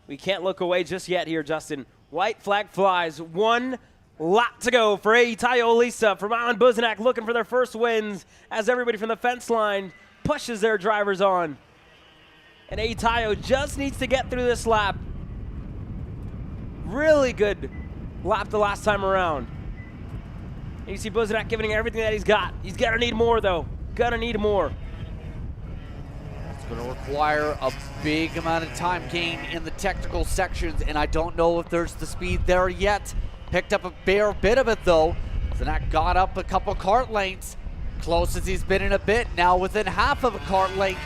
we can't look away just yet here, Justin. White flag flies. 1 lap to go for Eitayo Elisa. For Milan Buzenak looking for their first wins as everybody from the fence line pushes their drivers on. And Eitayo just needs to get through this lap. Really good lap the last time around. And you see Buzenak giving everything that he's got. He's gonna need more though. Gonna need more. It's going to require a big amount of time gain in the technical sections, and I don't know if there's the speed there yet. Picked up a fair bit of it though. Zanak got up a couple kart lengths. Close as he's been in a bit, now within half of a kart length.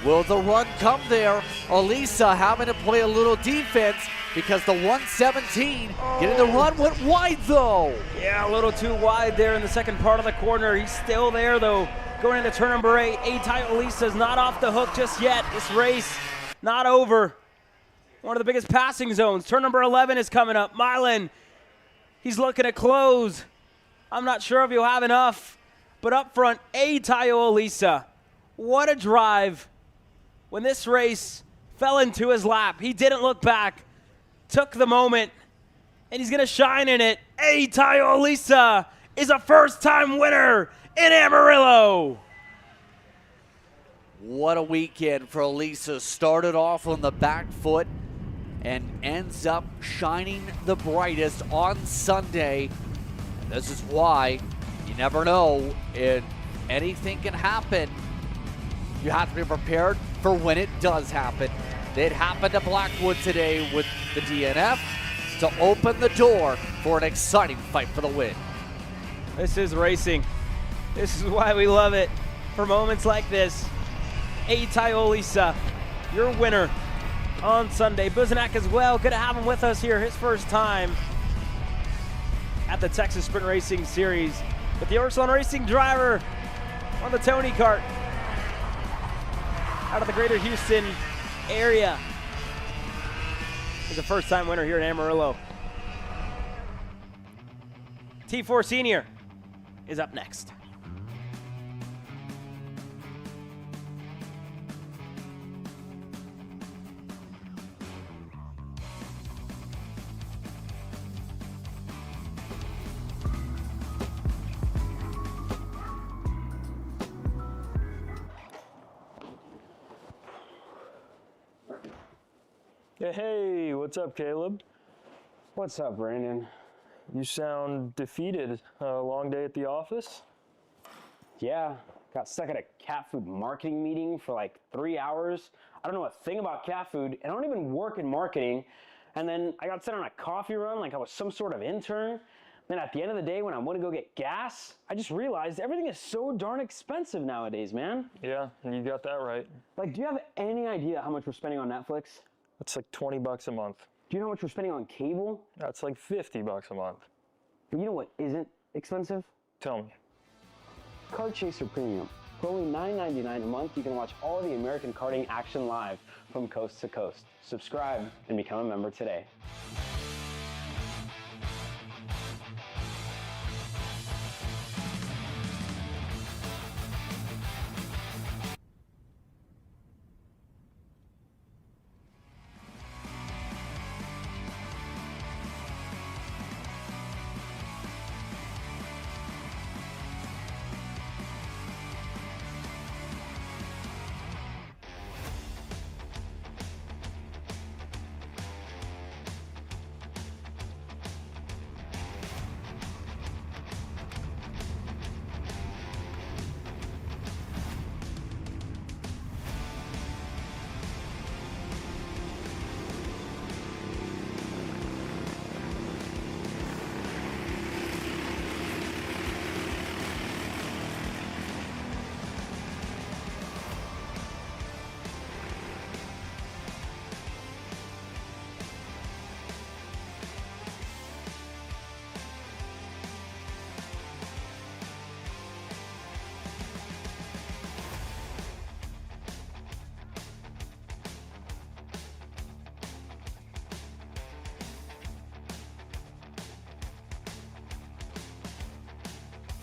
Will the run come there? Elisa having to play a little defense because the 117 getting the run went wide though. Yeah, a little too wide there in the second part of the corner. He's still there though. Going into turn number 8, Eitayo Elisa's not off the hook just yet. This race not over. One of the biggest passing zones. Turn number 11 is coming up. Milan, he's looking to close. I'm not sure if he'll have enough. But up front, Eitayo Elisa. What a drive. When this race fell into his lap, he didn't look back. Took the moment, and he's going to shine in it. Eitayo Elisa is a first-time winner in Amarillo. What a weekend for Elisa. Started off on the back foot and ends up shining the brightest on Sunday. And this is why you never know, and anything can happen. You have to be prepared for when it does happen. It happened to Blackwood today with the DNF to open the door for an exciting fight for the win. This is racing. This is why we love it. For moments like this, Eitayo Elisa, your winner on Sunday. Buzenak as well. Good to have him with us here. His first time at the Texas Sprint Racing Series. But the Orson Racing driver on the Tony Kart out of the greater Houston area is a first-time winner here in Amarillo. T4 Senior is up next. Hey, what's up, Caleb? What's up, Brandon? You sound defeated. Long day at the office? Yeah, got stuck at a cat food marketing meeting for like 3 hours. I don't know a thing about cat food, and I don't even work in marketing. And then I got sent on a coffee run like I was some sort of intern. Then at the end of the day, when I want to go get gas, I just realized everything is so darn expensive nowadays, man. Yeah, you got that right. Like, do you have any idea how much we're spending on Netflix? That's like 20 bucks a month. Do you know how much we're spending on cable? That's like 50 bucks a month. But you know what isn't expensive? Tell me. Kart Chaser Premium. For only $9.99 a month, you can watch all the American karting action live from coast to coast. Subscribe and become a member today.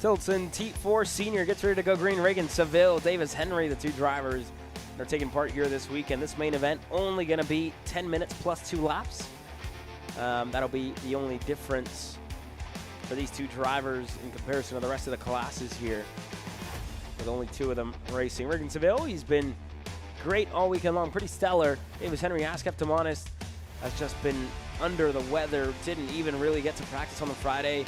Tillotson, T4 Senior gets ready to go green. Reagan Seville, Davis Henry, the two drivers that are taking part here this weekend. This main event only going to be 10 minutes plus 2 laps. That'll be the only difference for these two drivers in comparison to the rest of the classes here, with only 2 of them racing. Reagan Seville, he's been great all weekend long, pretty stellar. Davis Henry, has kept him honest, has just been under the weather, didn't even really get to practice on the Friday.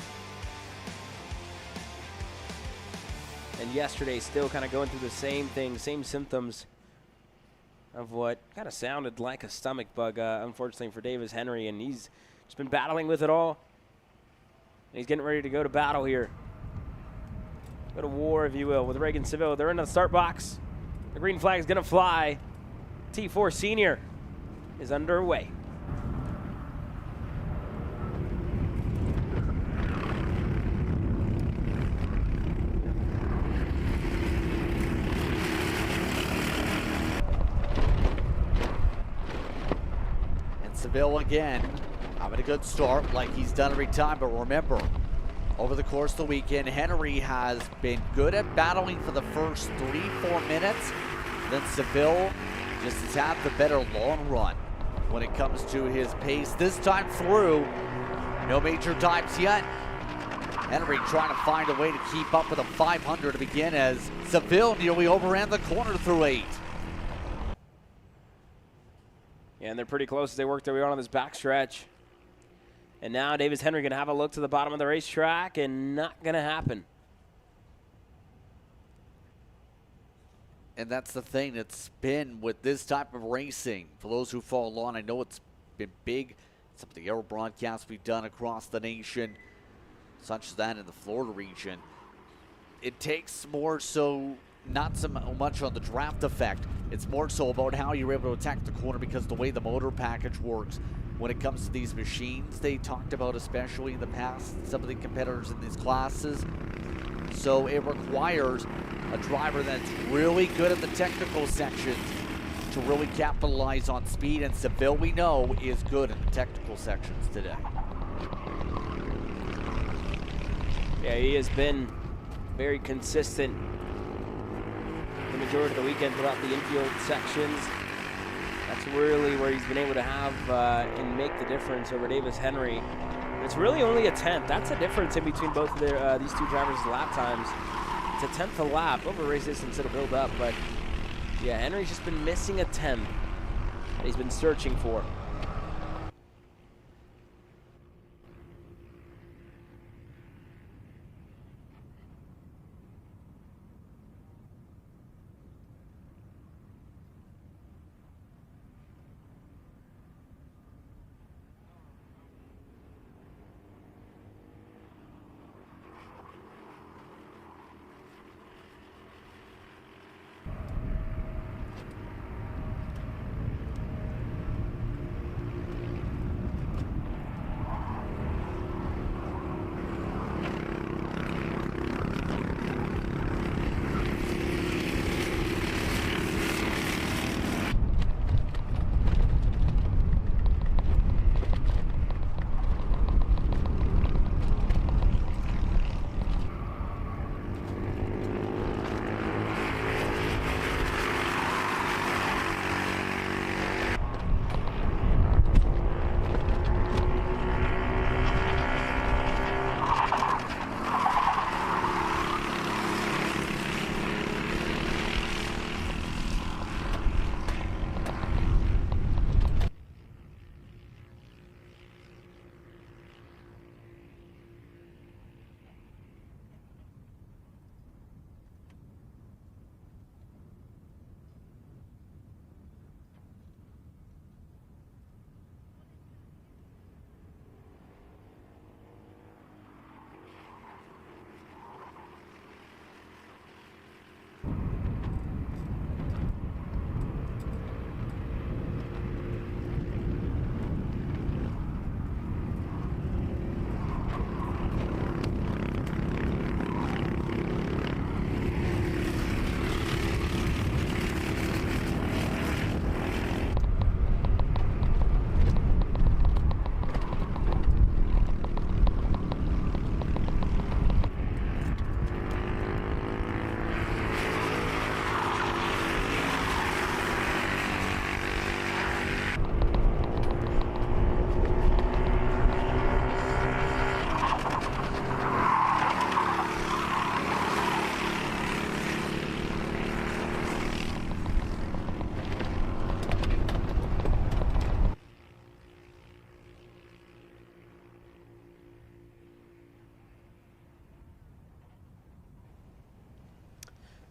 And yesterday, still kind of going through the same thing, same symptoms of what kind of sounded like a stomach bug, unfortunately for Davis Henry. And he's just been battling with it all. And he's getting ready to go to battle here. Go to war, if you will, with Reagan Seville. They're in the start box. The green flag is going to fly. T4 Senior is underway. Seville again, having a good start like he's done every time, but remember, over the course of the weekend, Henry has been good at battling for the first 3-4 minutes. Then Seville just has had the better long run when it comes to his pace. This time through, no major dives yet. Henry trying to find a way to keep up with a 500 to begin as Seville nearly overran the corner through 8. Yeah, and they're pretty close as they work their way on this backstretch. And now Davis Henry going to have a look to the bottom of the racetrack, and not going to happen. And that's the thing that's been with this type of racing. For those who follow along, I know it's been big. Some of the aero broadcasts we've done across the nation, such as that in the Florida region. It takes more so, not so much on the draft effect. It's more so about how you're able to attack the corner, because the way the motor package works when it comes to these machines, they talked about, especially in the past, some of the competitors in these classes. So it requires a driver that's really good at the technical sections to really capitalize on speed, and Seville, we know, is good in the technical sections today. Yeah, he has been very consistent the majority of the weekend throughout the infield sections. That's really where he's been able to have and make the difference over Davis Henry. It's really only a 10th. That's a difference in between both of their, these two drivers' lap times. It's a 10th a lap. Over race distance, it'll build up, but yeah, Henry's just been missing a 10 that he's been searching for.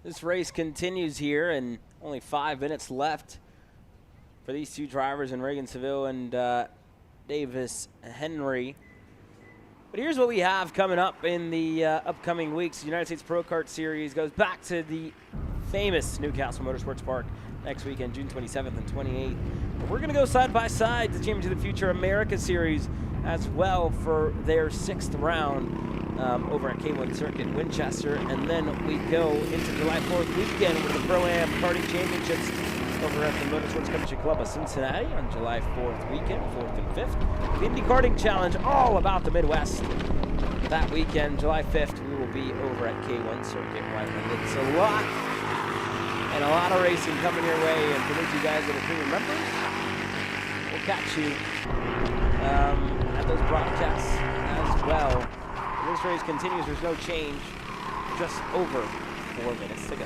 This race continues here, and only 5 minutes left for these two drivers in Reagan Seville and Davis Henry. But here's what we have coming up in the upcoming weeks. The United States Pro Kart Series goes back to the famous Newcastle Motorsports Park next weekend, June 27th and 28th. But we're going to go side by side to Championship of the Future America Series as well for their 6th round over at K1 Circuit Winchester. And then we go into July 4th weekend with the Pro-Am Karting Championships over at the Motorsports Country Club of Cincinnati on July 4th weekend, 4th and 5th. The Indy Karting Challenge, all about the Midwest. That weekend, July 5th, we will be over at K1 Circuit Whiteland. It's a lot, and a lot of racing coming your way. And for those of you guys that are premium members, we'll catch you at those broadcasts as well. This race continues, there's no change. Just over 4 minutes to go.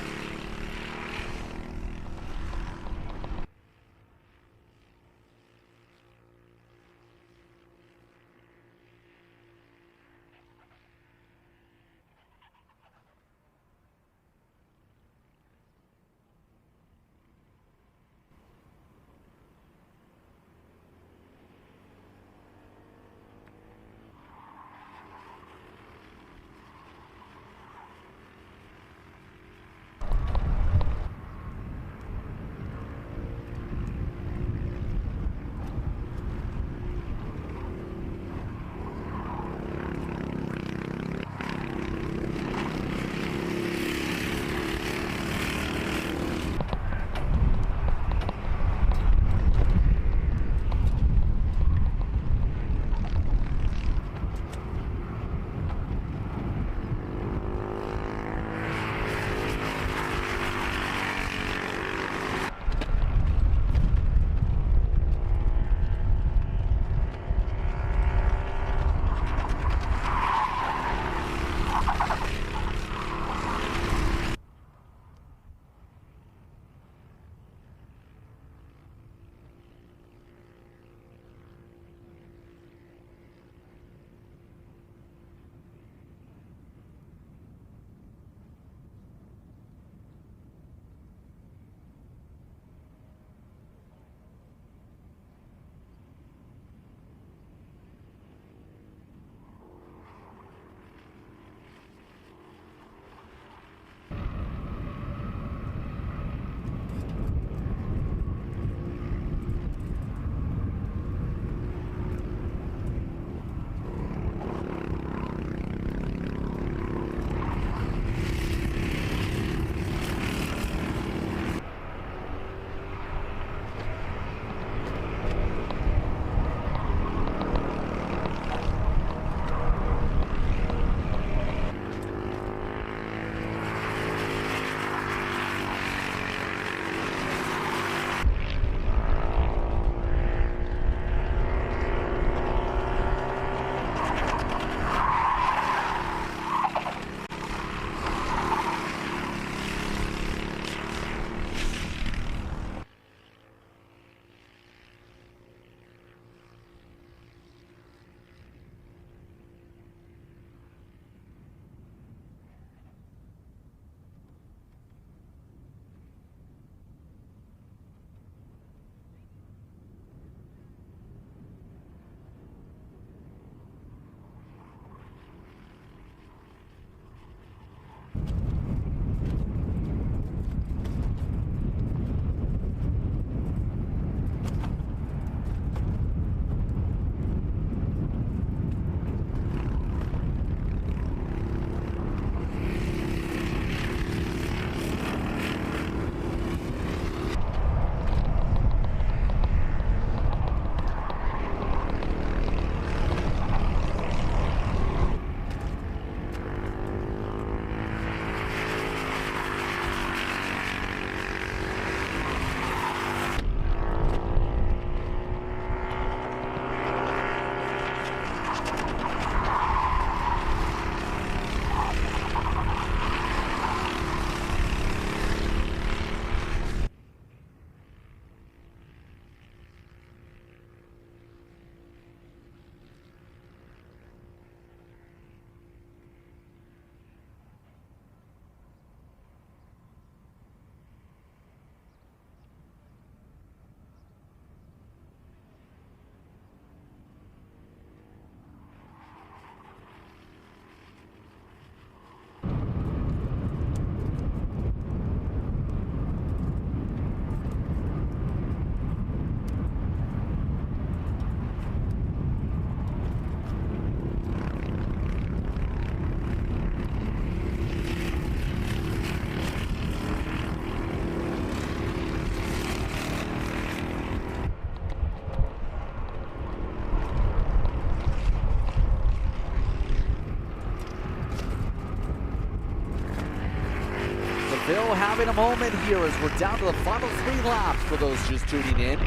Seville having a moment here as we're down to the final 3 laps for those just tuning in.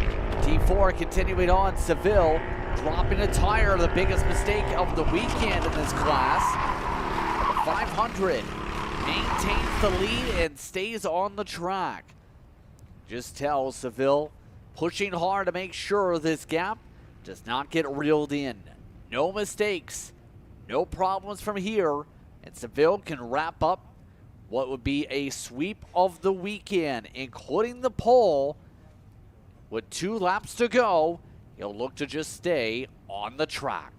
T4 continuing on. Seville dropping a tire, the biggest mistake of the weekend in this class. The 500 maintains the lead and stays on the track. Just tell Seville pushing hard to make sure this gap does not get reeled in. No mistakes, no problems from here, and Seville can wrap up what would be a sweep of the weekend, including the pole. With 2 laps to go, he'll look to just stay on the track.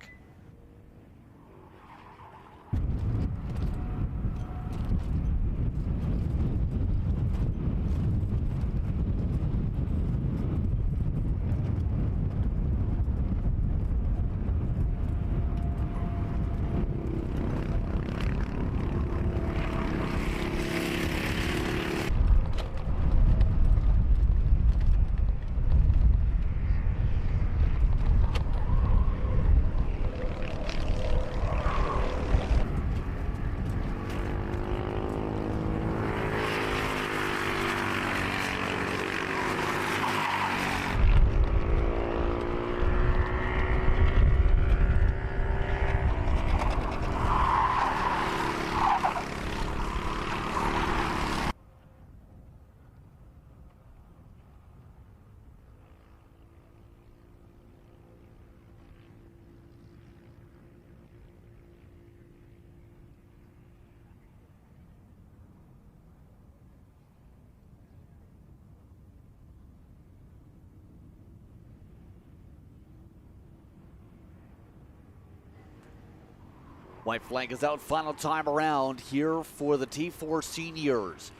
White flag is out, final time around here for the T4 seniors.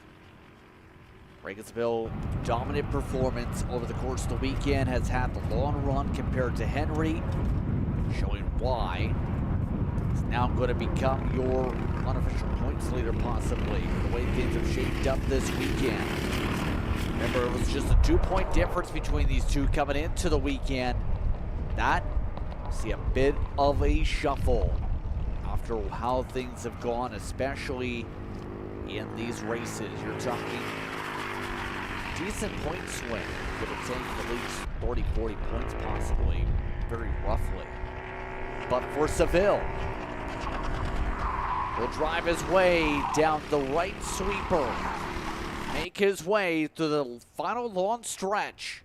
Regensville dominant performance over the course of the weekend, has had the long run compared to Henry, showing why he's now going to become your unofficial points leader possibly, the way things have shaped up this weekend. Remember, it was just a 2-point difference between these two coming into the weekend. That, see a bit of a shuffle after how things have gone, especially in these races. You're talking decent point swing, give or take at least 30, 40 points possibly, very roughly. But for Seville, will drive his way down the right sweeper, make his way to the final long stretch.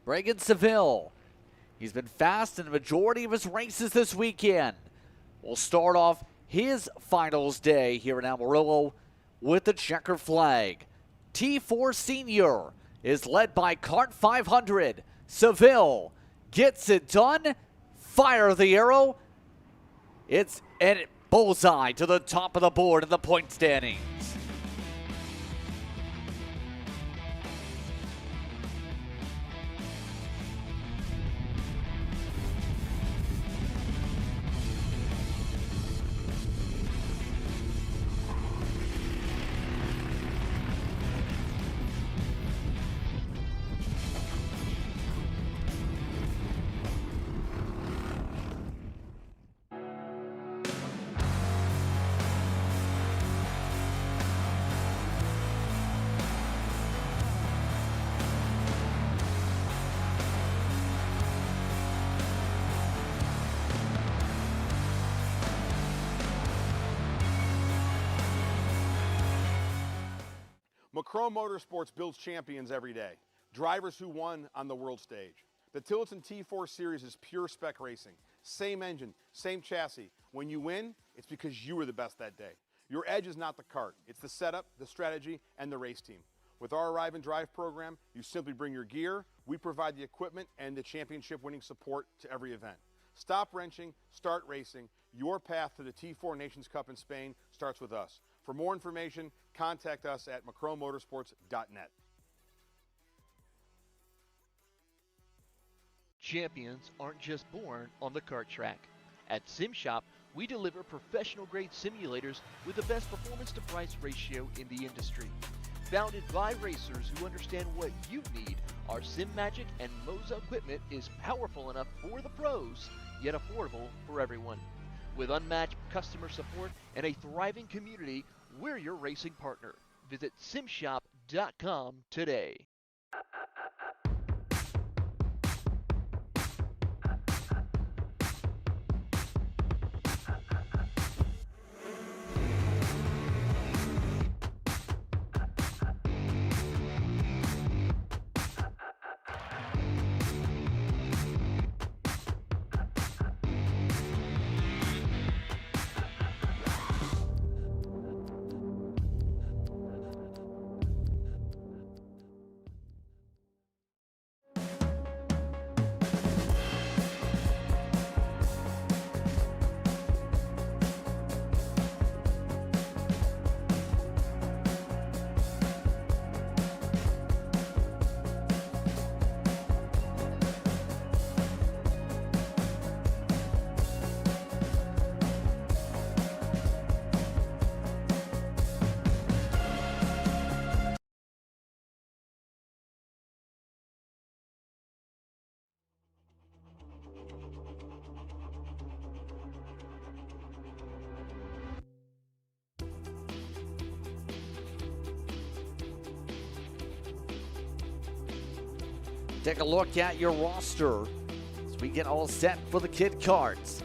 Bregan Seville, he's been fast in the majority of his races this weekend. We'll start off his finals day here in Amarillo with the checker flag. T4 Senior is led by Kart 500. Seville gets it done. Fire the arrow. It's a bullseye to the top of the board in the point standings. Macron Motorsports builds champions every day, drivers who won on the world stage. The Tillotson T4 Series is pure spec racing. Same engine, same chassis. When you win, it's because you were the best that day. Your edge is not the kart, it's the setup, the strategy, and the race team. With our Arrive and Drive program, you simply bring your gear, we provide the equipment and the championship winning support to every event. Stop wrenching, start racing. Your path to the T4 Nations Cup in Spain starts with us. For more information, contact us at macronmotorsports.net. Champions aren't just born on the kart track. At SimShop, we deliver professional-grade simulators with the best performance-to-price ratio in the industry. Founded by racers who understand what you need, our SimMagic and Moza equipment is powerful enough for the pros, yet affordable for everyone. With unmatched customer support and a thriving community, we're your racing partner. Visit simshop.com today. Take a look at your roster as we get all set for the Kid Karts.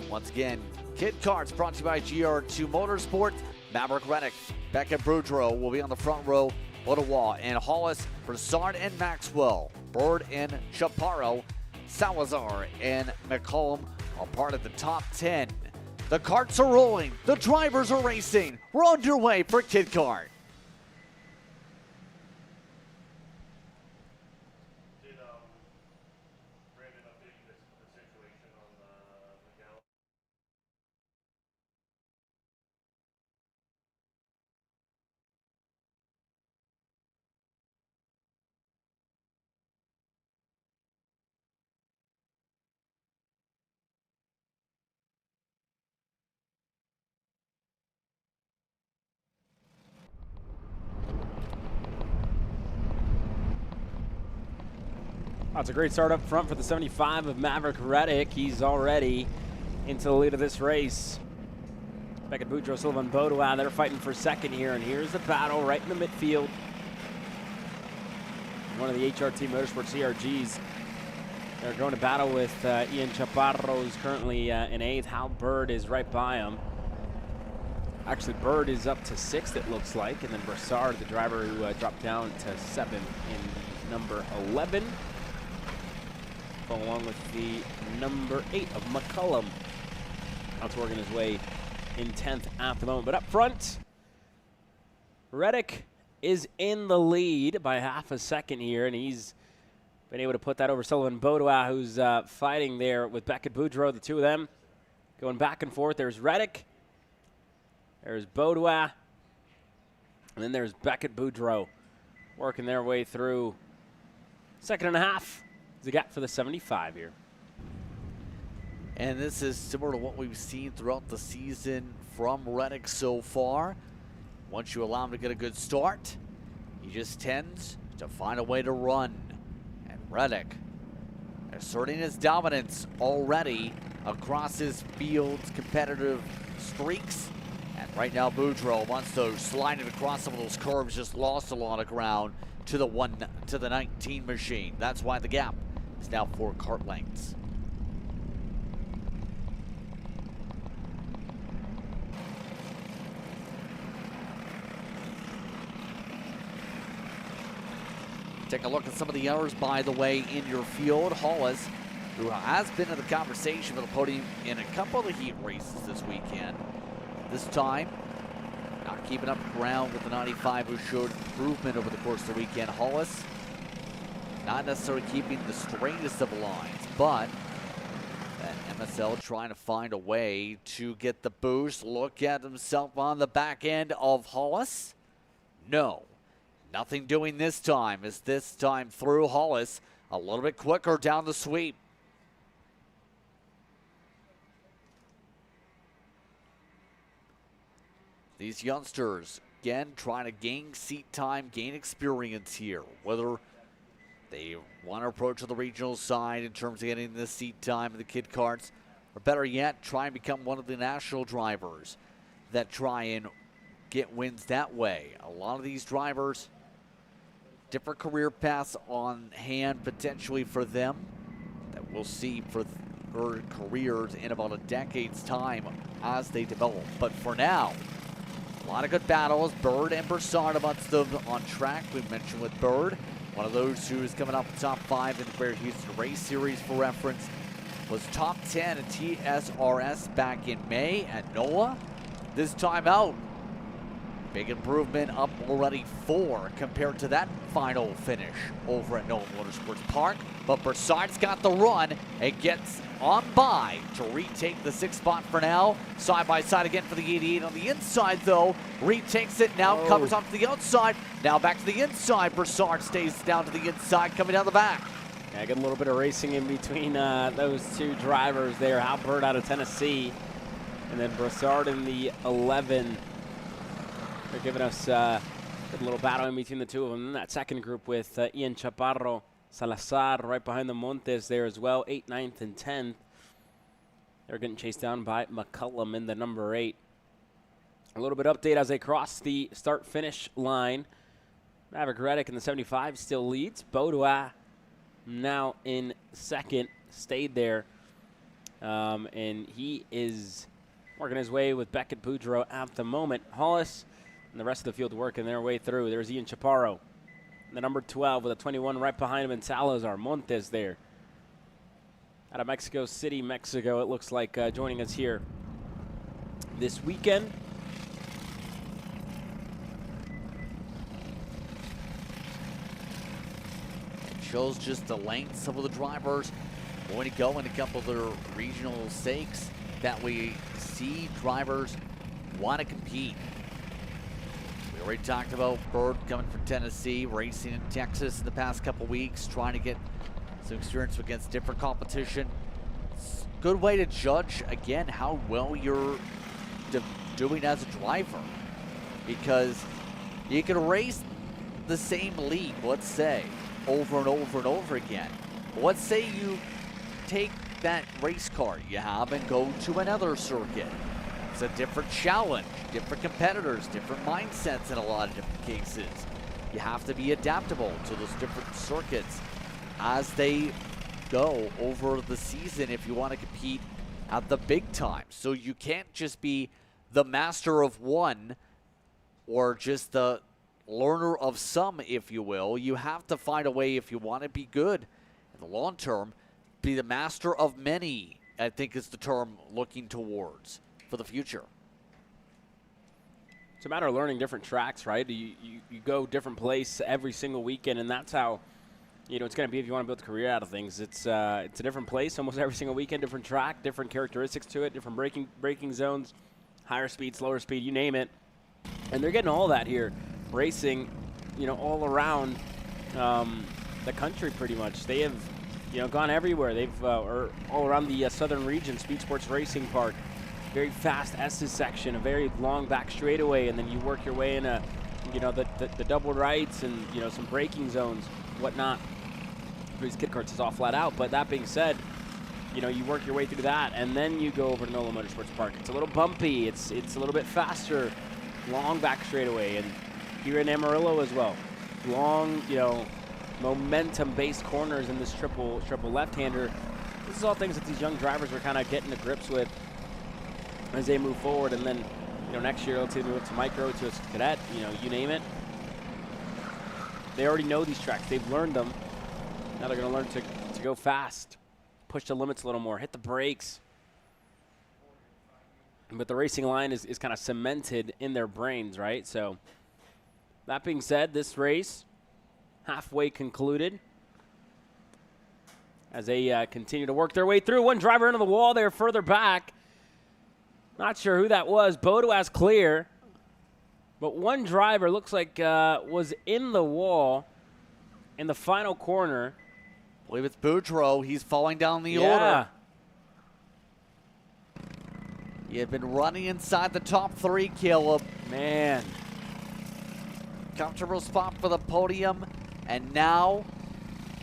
Once again, Kid Karts brought to you by GR2 Motorsports. Maverick Reddick, Beckett Boudreau will be on the front row. Ottawa and Hollis, Broussard and Maxwell, Bird and Chaparro, Salazar and McCollum are part of the top 10. The karts are rolling. The drivers are racing. We're underway for Kid Kart. That's a great start up front for the 75 of Maverick Reddick. He's already into the lead of this race. Beckett Boudreau, Sylvain Baudouin, they're fighting for second here, and here's the battle right in the midfield. One of the HRT Motorsports CRGs. They're going to battle with Ian Chaparro, who's currently in 8th. Hal Bird is right by him. Actually, Bird is up to 6th, it looks like, and then Broussard, the driver who dropped down to 7th in number 11. Along with the number 8 of McCullum. That's working his way in 10th at the moment. But up front, Reddick is in the lead by half a second here, and he's been able to put that over Sylvain Baudouin, who's fighting there with Beckett Boudreau, the two of them going back and forth. There's Reddick, there's Baudouin, and then there's Beckett Boudreau working their way through second and a half. The gap for the 75 here. And this is similar to what we've seen throughout the season from Reddick so far. Once you allow him to get a good start, he just tends to find a way to run. And Reddick asserting his dominance already across his field's competitive streaks. And right now Boudreau wants to slide it across some of those curves, just lost a lot of ground to the 19 machine. That's why the gap is now 4 kart lengths. Take a look at some of the others, by the way, in your field. Hollis, who has been in the conversation for the podium in a couple of the heat races this weekend. This time, not keeping up ground with the 95, who showed improvement over the course of the weekend. Hollis, not necessarily keeping the straightest of lines, but that MSL trying to find a way to get the boost. Look at himself on the back end of Hollis. No, nothing doing this time, as this time through Hollis a little bit quicker down the sweep. These youngsters, again, trying to gain seat time, gain experience here. Whether they want to approach on the regional side in terms of getting the seat time in the kid karts, or better yet, try and become one of the national drivers that try and get wins that way. A lot of these drivers, different career paths on hand potentially for them that we'll see for their careers in about a decade's time as they develop. But for now, a lot of good battles. Bird and Broussard amongst them on track. We mentioned with Bird, one of those who is coming up top 5 in the Greater Houston Race Series for reference. Was top 10 in TSRS back in May at NOLA. This time out, big improvement, up already 4 compared to that final finish over at NOLA Motorsports Park. But Broussard's got the run and gets on by to retake the 6th spot for now. Side by side again for the 88 on the inside though. Retakes it, now covers onto the outside. Now back to the inside. Broussard stays down to the inside, coming down the back. Yeah, get a little bit of racing in between those two drivers there. Hal Bird out of Tennessee, and then Broussard in the 11. They're giving us a little battle in between the two of them. And that second group with Ian Chaparro, Salazar right behind the Montes there as well, 8th, 9th, and 10th. They're getting chased down by McCullum in the number 8. A little bit update as they cross the start-finish line. Maverick Reddick in the 75 still leads. Baudouin now in second, stayed there. And he is working his way with Beckett Boudreaux at the moment. Hollis and the rest of the field working their way through. There's Ian Chaparro, the number 12 with a 21 right behind him, and Salazar. Montes there. Out of Mexico City, Mexico, it looks like joining us here this weekend. Shows just the length some of the drivers going to go in a couple of their regional stakes that we see drivers want to compete. We already talked about Bird coming from Tennessee, racing in Texas in the past couple weeks, trying to get some experience against different competition. It's a good way to judge, again, how well you're doing as a driver, because you can race the same lead, let's say, over and over and over again. Let's say you take that race car you have and go to another circuit. It's a different challenge, different competitors, different mindsets in a lot of different cases. You have to be adaptable to those different circuits as they go over the season if you want to compete at the big time. So you can't just be the master of one or just the learner of some, if you will. You have to find a way, if you want to be good in the long term, be the master of many, I think is the term looking towards for the future. It's a matter of learning different tracks, right? You go different place every single weekend, and that's how, you know, it's going to be if you want to build a career out of things. It's a different place almost every single weekend, different track, different characteristics to it, different braking zones, higher speed, slower speed, you name it. And they're getting all that here, racing, you know, all around the country pretty much. They have, you know, gone everywhere. They've or all around the southern region, Speed Sports Racing Park, very fast S's section, a very long back straightaway, and then you work your way in a, you know, the double rights and, you know, some braking zones, whatnot. These kid carts is all flat out. But that being said, you know, you work your way through that, and then you go over to NOLA Motorsports Park. It's a little bumpy. It's a little bit faster, long back straightaway, and here in Amarillo as well, long, you know, momentum-based corners in this triple left-hander. This is all things that these young drivers are kind of getting to grips with as they move forward, and then, you know, next year, let's say they move to micro, to a cadet, you know, you name it. They already know these tracks. They've learned them. Now they're going to learn to go fast, push the limits a little more, hit the brakes. But the racing line is kind of cemented in their brains, right? So that being said, this race halfway concluded as they continue to work their way through. One driver into the wall there further back. Not sure who that was. Baudouin's clear. But one driver looks like was in the wall in the final corner. I believe it's Boudreaux. He's falling down the order. He had been running inside the top 3, Caleb. Man. Comfortable spot for the podium. And now,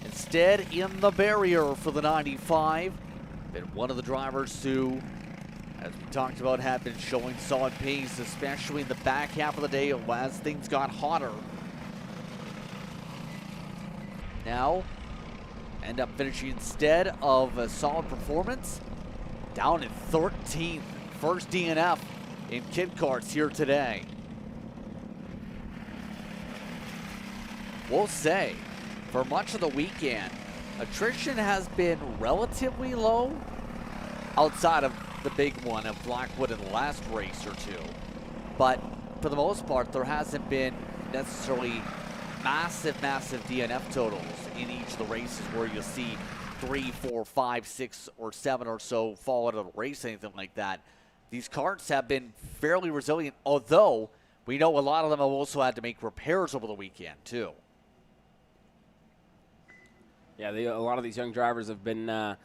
instead, in the barrier for the 95. Been one of the drivers who as we talked about, have been showing solid pace, especially in the back half of the day as things got hotter. Now, end up finishing instead of a solid performance, down in 13th. First DNF in kid karts here today. We'll say, for much of the weekend, attrition has been relatively low outside of the big one of Blackwood in the last race or two. But for the most part, there hasn't been necessarily massive DNF totals in each of the races where you'll see 3, 4, 5, 6, or 7 or so fall out of the race, anything like that. These karts have been fairly resilient, although we know a lot of them have also had to make repairs over the weekend too. Yeah, a lot of these young drivers have been, or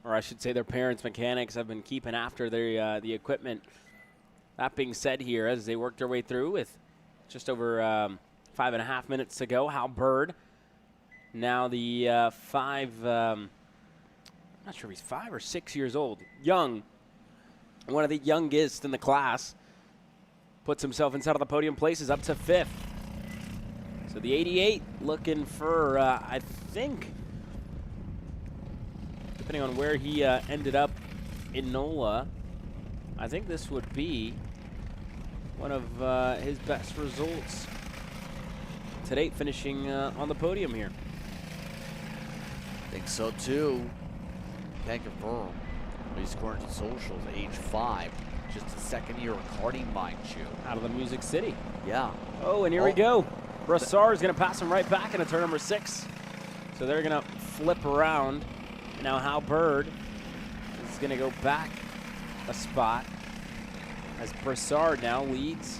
I should say their parents, mechanics, have been keeping after their the equipment. That being said here, as they work their way through with just over 5.5 minutes to go, Hal Bird, now the not sure if he's 5 or 6 years old, young, one of the youngest in the class, puts himself inside of the podium places, up to 5th. So the 88 looking for, I think, depending on where he ended up in NOLA, I think this would be one of his best results to date, finishing on the podium here. I think so too. Can't confirm. He's scoring to socials, age 5. Just a second year of karting, mind you. Out of the Music City. Yeah. Oh, and here we go. Brassard is going to pass him right back into turn number 6. So they're going to flip around. And now Hal Bird is going to go back a spot as Brassard now leads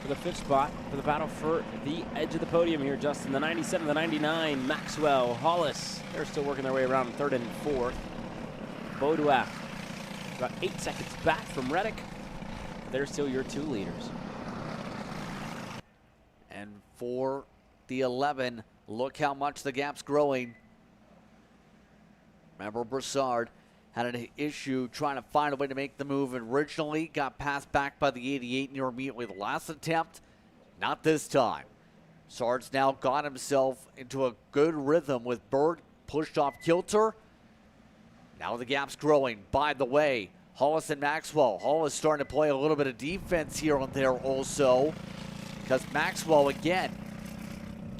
for the 5th spot for the battle for the edge of the podium here, Justin. The 97, the 99, Maxwell, Hollis, they're still working their way around 3rd and 4th. Baudouin, about 8 seconds back from Reddick. They're still your 2 leaders. And for the 11, look how much the gap's growing. Remember, Brassard had an issue trying to find a way to make the move originally. Got passed back by the 88 near immediately the last attempt. Not this time. Brassard's now got himself into a good rhythm with Bird pushed off kilter. Now the gap's growing. By the way, Hollis and Maxwell. Hollis starting to play a little bit of defense here and there also, because Maxwell, again,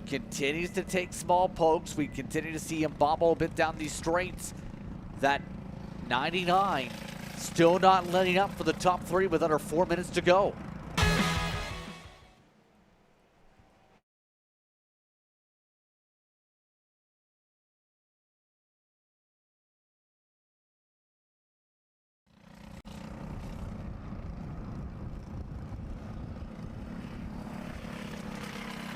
continues to take small pokes. We continue to see him bobble a bit down these straights. That 99 still not letting up for the top 3 with under 4 minutes to go.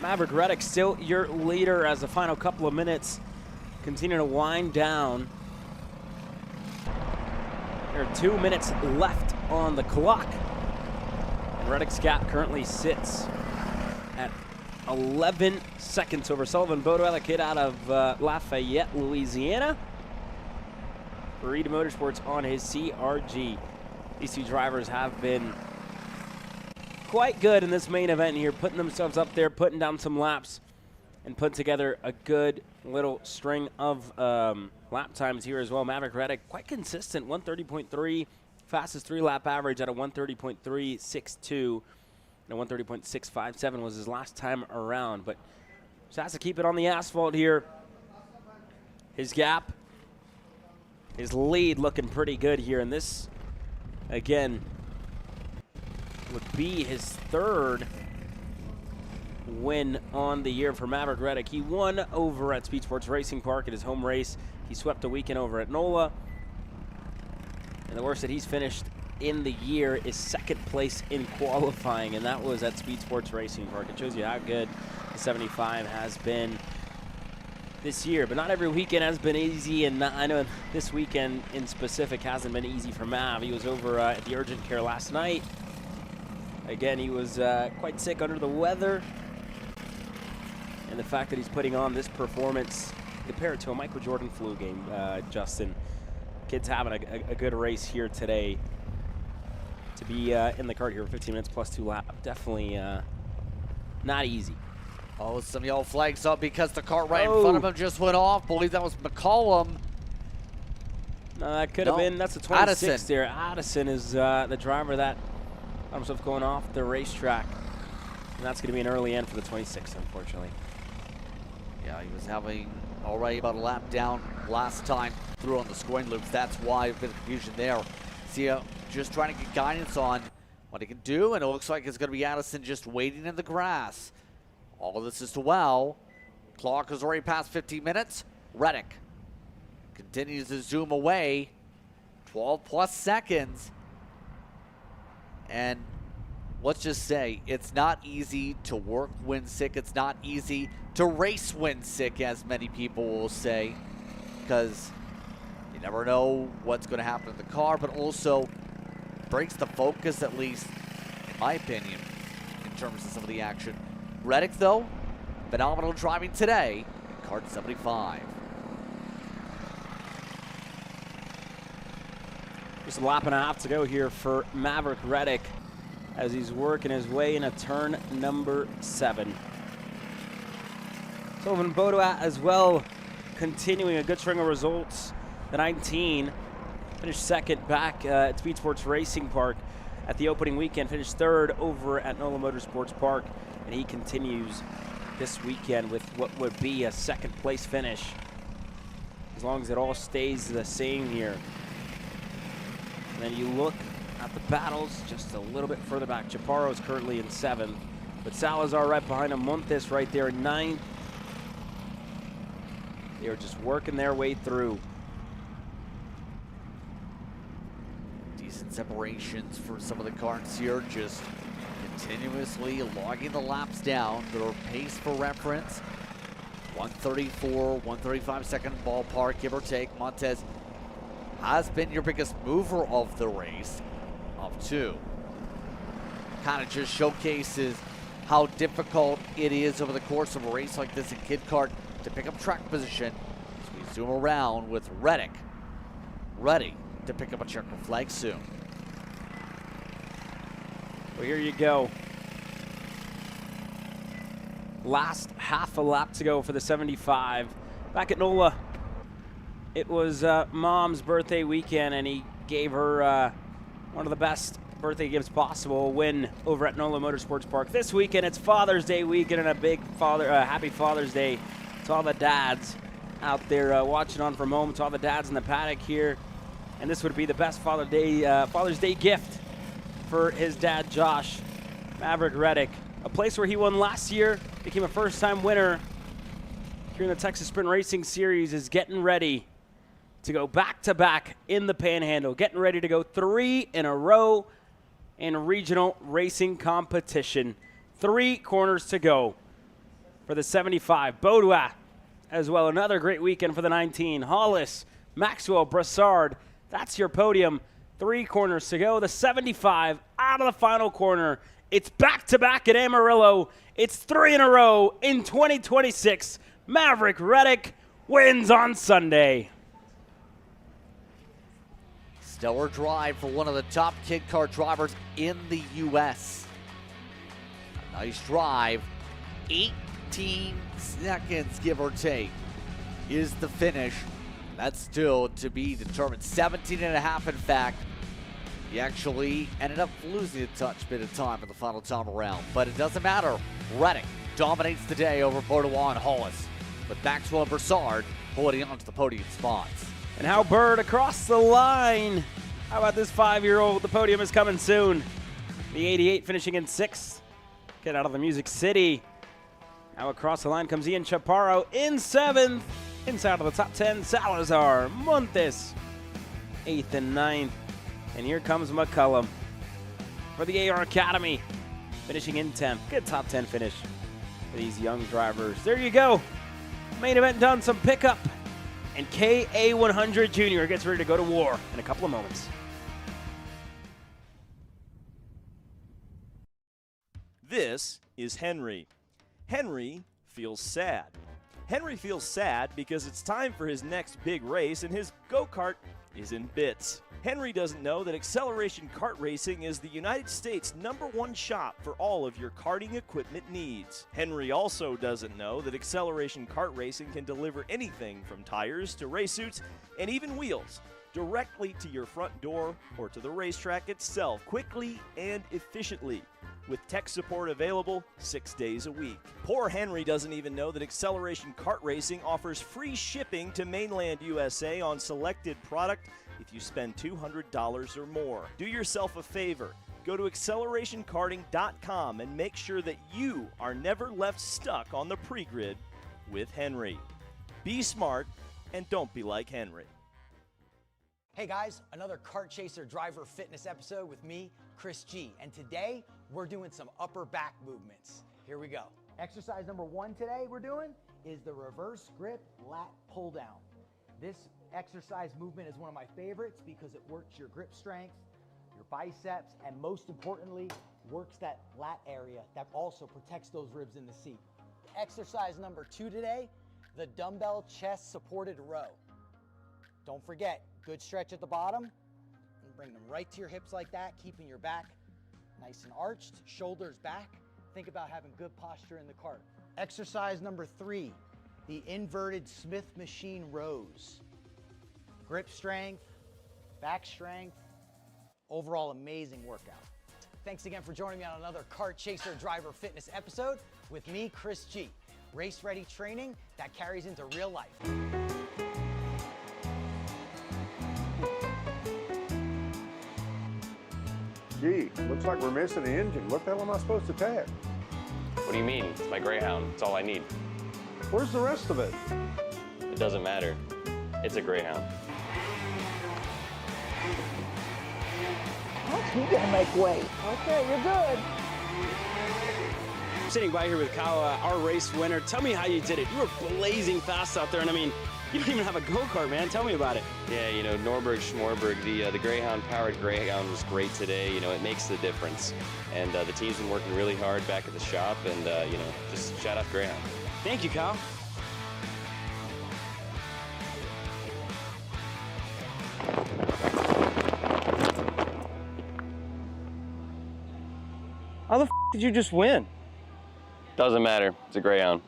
Maverick Reddick still your leader as the final couple of minutes continue to wind down. There are 2 minutes left on the clock. And Reddick's gap currently sits at 11 seconds over Sullivan Baudouin, the kid out of Lafayette, Louisiana. Reed Motorsports on his CRG. These 2 drivers have been quite good in this main event here, putting themselves up there, putting down some laps, and putting together a good little string of lap times here as well. Maverick Reddick, quite consistent, 130.3, fastest 3-lap average at a 130.362, and a 130.657 was his last time around, but just has to keep it on the asphalt here. His gap, his lead looking pretty good here, and this, again, would be his 3rd win on the year for Maverick Reddick. He won over at Speed Sports Racing Park at his home race. He swept a weekend over at NOLA. And the worst that he's finished in the year is 2nd place in qualifying, and that was at Speed Sports Racing Park. It shows you how good the 75 has been this year, but not every weekend has been easy, and I know this weekend in specific hasn't been easy for Mav. He was over at the urgent care last night. Again, he was quite sick, under the weather. And the fact that he's putting on this performance, compare it to a Michael Jordan flu game, Justin. Kid's having a good race here today. to be in the kart here for 15 minutes plus 2 laps. Definitely not easy. Oh, some yellow flags up because the cart right in front of him just went off. Believe that was McCollum. No, that could have been. That's the 26th Addison. there. Addison is the driver that got himself going off the racetrack. And that's going to be an early end for the 26th, unfortunately. Yeah, he was having already about a lap down last time through on the scoring loops. That's why a bit of confusion there. See, just trying to get guidance on what he can do, and it looks like it's going to be Addison just waiting in the grass. All of this is to well. Clock is already past 15 minutes. Reddick continues to zoom away. 12 plus seconds. And let's just say it's not easy to work win sick. It's not easy to race win sick, as many people will say, because you never know what's going to happen in the car, but also breaks the focus, at least in my opinion, in terms of some of the action. Reddick, though, phenomenal driving today in Kart 75. Just a lap and a half to go here for Maverick Reddick as he's working his way into turn number 7. Sylvain Baudouin as well, continuing a good string of results. The 19 finished second back at Speed Sports Racing Park at the opening weekend, finished third over at NOLA Motorsports Park, and he continues this weekend with what would be a second place finish, as long as it all stays the same here. And then you look at the battles just a little bit further back. Chaparro is currently in 7th, but Salazar right behind him. Montes right there in 9th. They are just working their way through. Decent separations for some of the karts here, just continuously logging the laps down. Their pace for reference, 134, 135 second ballpark, give or take. Montes has been your biggest mover of the race of 2. Kind of just showcases how difficult it is over the course of a race like this in Kid Kart to pick up track position. As we zoom around with Reddick ready to pick up a checkered flag soon. Well, here you go. Last half a lap to go for the 75. Back at NOLA, it was Mom's birthday weekend, and he gave her one of the best birthday gifts possible, a win over at NOLA Motorsports Park. This weekend, it's Father's Day weekend, and a big happy Father's Day to all the dads out there watching on from home, to all the dads in the paddock here. And this would be the best Father's Day gift for his dad, Josh. Maverick Reddick, a place where he won last year, became a first-time winner here in the Texas Sprint Racing Series, is getting ready to go back-to-back in the Panhandle, getting ready to go 3 in a row in regional racing competition. 3 corners to go for the 75. Baudouin as well, another great weekend for the 19. Hollis, Maxwell, Brassard, that's your podium. 3 corners to go. The 75 out of the final corner. It's back-to-back at Amarillo. It's 3 in a row in 2026. Maverick Reddick wins on Sunday. Stellar drive for one of the top Kid Kart drivers in the U.S. A nice drive. 18 seconds, give or take, is the finish. That's still to be determined. 17 and a half, in fact. He actually ended up losing a touch bit of time in the final time around, but it doesn't matter. Reddick dominates the day over Baudouin and Hollis, with Maxwell and Brassard holding on to the podium spots. And Hal Bird across the line. How about this 5-year-old? The podium is coming soon. The 88 finishing in 6th. Get out of the Music City. Now across the line comes Ian Chaparro in 7th. Inside of the top 10, Salazar, Montes, 8th and 9th. And here comes McCullum for the AR Academy, finishing in 10th. Good top 10 finish for these young drivers. There you go. Main event done, some pickup. And KA100 Jr. gets ready to go to war in a couple of moments. This is Henry. Henry feels sad. Henry feels sad because it's time for his next big race, and his go-kart is in bits. Henry doesn't know that Acceleration Kart Racing is the United States' #1 shop for all of your karting equipment needs. Henry also doesn't know that Acceleration Kart Racing can deliver anything from tires to race suits and even wheels directly to your front door or to the racetrack itself, quickly and efficiently, with tech support available 6 days a week. Poor Henry doesn't even know that Acceleration Kart Racing offers free shipping to mainland USA on selected product if you spend $200 or more. Do yourself a favor. Go to accelerationkarting.com and make sure that you are never left stuck on the pre-grid with Henry. Be smart and don't be like Henry. Hey guys, another Kart Chaser Driver Fitness episode with me, Chris G. And today we're doing some upper back movements. Here we go. Exercise number 1 today we're doing is the reverse grip lat pull down. This exercise movement is one of my favorites because it works your grip strength, your biceps, and most importantly, works that lat area that also protects those ribs in the seat. Exercise number 2 today, the dumbbell chest supported row. Don't forget, good stretch at the bottom, and bring them right to your hips like that, keeping your back nice and arched, shoulders back. Think about having good posture in the cart. Exercise number 3, the inverted Smith machine rows. Grip strength, back strength, overall amazing workout. Thanks again for joining me on another Kart Chaser Driver Fitness episode with me, Chris G. Race ready training that carries into real life. Gee, looks like we're missing the engine. What the hell am I supposed to tag? What do you mean? It's my Greyhound. It's all I need. Where's the rest of it? It doesn't matter. It's a Greyhound. You gotta make weight. Okay, you're good. I'm sitting by here with Kyle, our race winner. Tell me how you did it. You were blazing fast out there, and I mean, you don't even have a go-kart, man. Tell me about it. Yeah, you know, Norberg, Schmorberg, the Greyhound-powered Greyhound was great today. You know, it makes the difference. And the team's been working really hard back at the shop, and, you know, just shout out Greyhound. Thank you, Kyle. How the f did you just win? Doesn't matter. It's a Greyhound.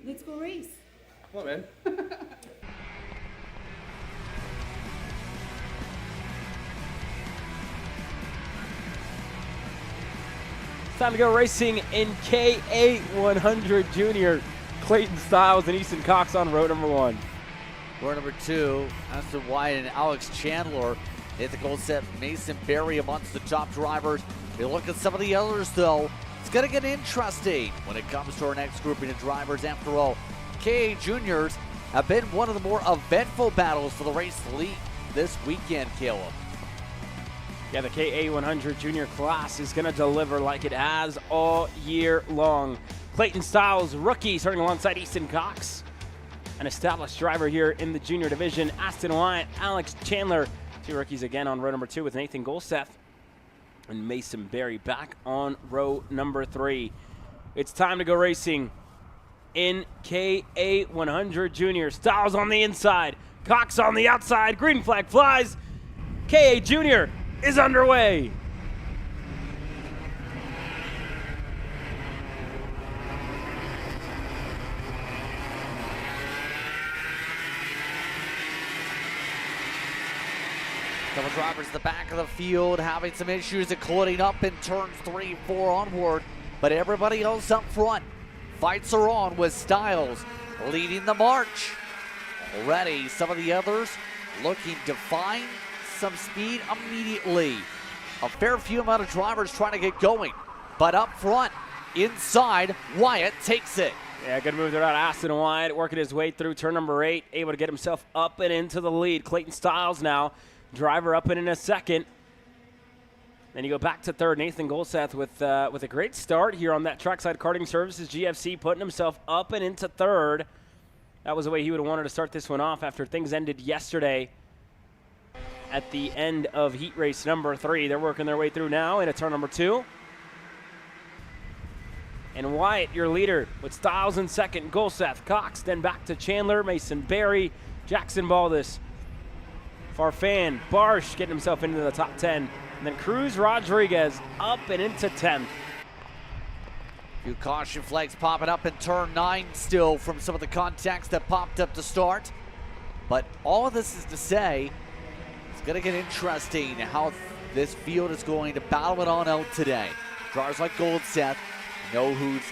Let's go race. Come on, man. Time to go racing in K8 100 Junior. Clayton Stiles and Easton Cox on row number 1. Row number 2, Aston White and Alex Chandler hit the goal set. Mason Berry amongst the top drivers. You look at some of the others, though. It's going to get interesting when it comes to our next grouping of drivers. After all, K8 Juniors have been one of the more eventful battles for the race lead this weekend, Caleb. Yeah, the K8 100 Junior class is going to deliver like it has all year long. Clayton Stiles, rookie, starting alongside Easton Cox. An established driver here in the junior division. Aston White, Alex Chandler, 2 rookies again on row number 2 with Nathan Golseth and Mason Berry back on row number 3. It's time to go racing in K8 100 Junior. Stiles on the inside, Cox on the outside, green flag flies. K8 Junior is underway. Couple drivers at the back of the field having some issues including up in turns 3, 4 onward, but everybody else up front. Fights are on with Stiles leading the march. Already some of the others looking to find some speed immediately. A fair few amount of drivers trying to get going. But up front, inside, Wyatt takes it. Yeah, good move there out. Aston Wyatt working his way through turn number 8, able to get himself up and into the lead. Clayton Stiles now, driver up and in a second. Then you go back to third. Nathan Golseth with a great start here on that Trackside Karting Services GFC, putting himself up and into third. That was the way he would have wanted to start this one off after things ended yesterday at the end of heat race number 3. They're working their way through now into turn number 2. And Wyatt, your leader, with Stiles in second, Golseth, Cox, then back to Chandler, Mason Berry, Jackson Baldus, Farfan, Barsh getting himself into the top 10, and then Cruz Rodriguez up and into 10th. Few caution flags popping up in turn 9 still from some of the contacts that popped up to start. But all of this is to say, it's going to get interesting how this field is going to battle it on out today. Drivers like Goldseth know who's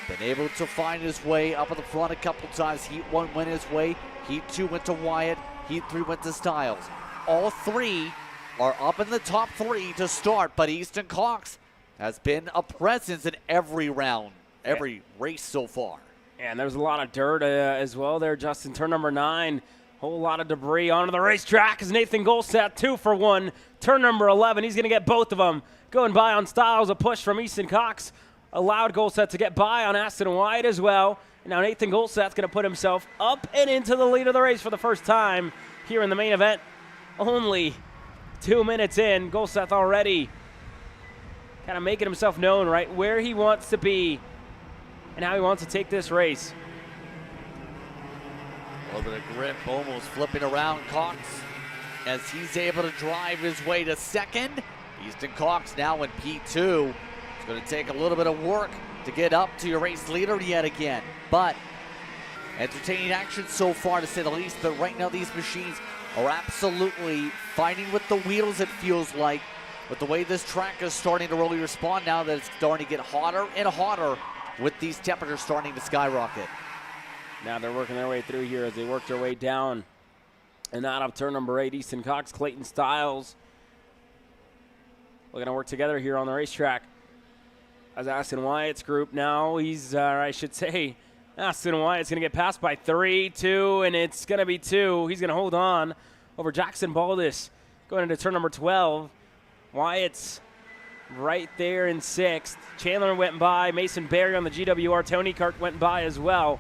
been able to find his way up at the front a couple times. Heat 1 went his way, Heat 2 went to Wyatt, Heat 3 went to Stiles. All 3 are up in the top 3 to start, but Easton Cox has been a presence in every round, every race so far. And there's a lot of dirt as well there, Justin. Turn number 9, whole lot of debris onto the racetrack as Nathan Golseth 2 for 1. Turn number 11, he's going to get both of them. Going by on Stiles, a push from Easton Cox allowed Golseth to get by on Aston Wyatt as well. And now Nathan Golseth's going to put himself up and into the lead of the race for the first time here in the main event. Only 2 minutes in, Golseth already kind of making himself known, right, where he wants to be and how he wants to take this race. A little bit of grip, almost flipping around Cox as he's able to drive his way to second. Easton Cox now in P2. It's going to take a little bit of work to get up to your race leader yet again. But entertaining action so far, to say the least. But right now these machines are absolutely fighting with the wheels, it feels like. But the way this track is starting to really respond now that it's starting to get hotter and hotter with these temperatures starting to skyrocket. Now they're working their way through here as they work their way down and out of turn number 8. Easton Cox, Clayton Stiles looking to work together here on the racetrack. As Aston Wyatt's group now, Aston Wyatt's going to get passed by 3, 2, and it's going to be 2. He's going to hold on over Jackson Baldus going into turn number 12. Wyatt's right there in 6th. Chandler went by. Mason Berry on the GWR. Tony Kart went by as well.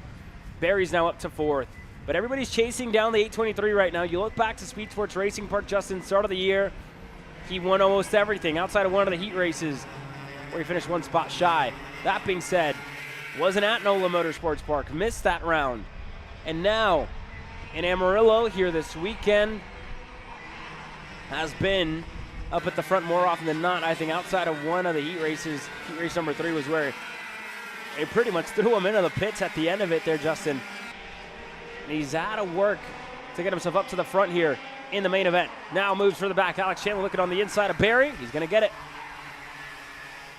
Berry's now up to 4th. But everybody's chasing down the 823 right now. You look back to Speed Sports Racing Park, Justin, start of the year. He won almost everything outside of one of the heat races where he finished 1 spot shy. That being said, wasn't at NOLA Motorsports Park, missed that round. And now in Amarillo here this weekend has been up at the front more often than not. I think outside of one of the heat races, heat race number 3 was where they pretty much threw him into the pits at the end of it there, Justin. And he's out of work to get himself up to the front here in the main event. Now moves for the back. Alex Chandler looking on the inside of Barry. He's going to get it.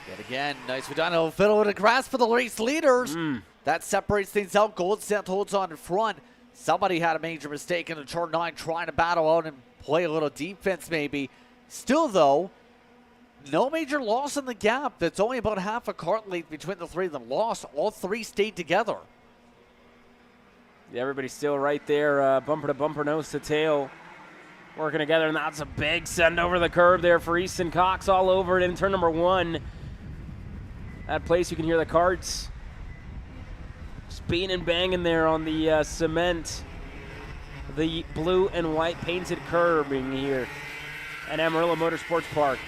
Yet again, nice Vidano fiddle with a grasp for the race leaders. That separates things out. Goldseth holds on in front. Somebody had a major mistake in the turn 9 trying to battle out and play a little defense maybe. Still though, no major loss in the gap. It's only about half a cart length between the 3 of them. Lost. All 3 stayed together. Yeah, everybody's still right there, bumper to bumper, nose to tail, working together, and that's a big send over the curb there for Easton Cox all over it in turn number 1. That place you can hear the carts spinning and banging there on the cement, the blue and white painted curbing here at Amarillo Motorsports Park.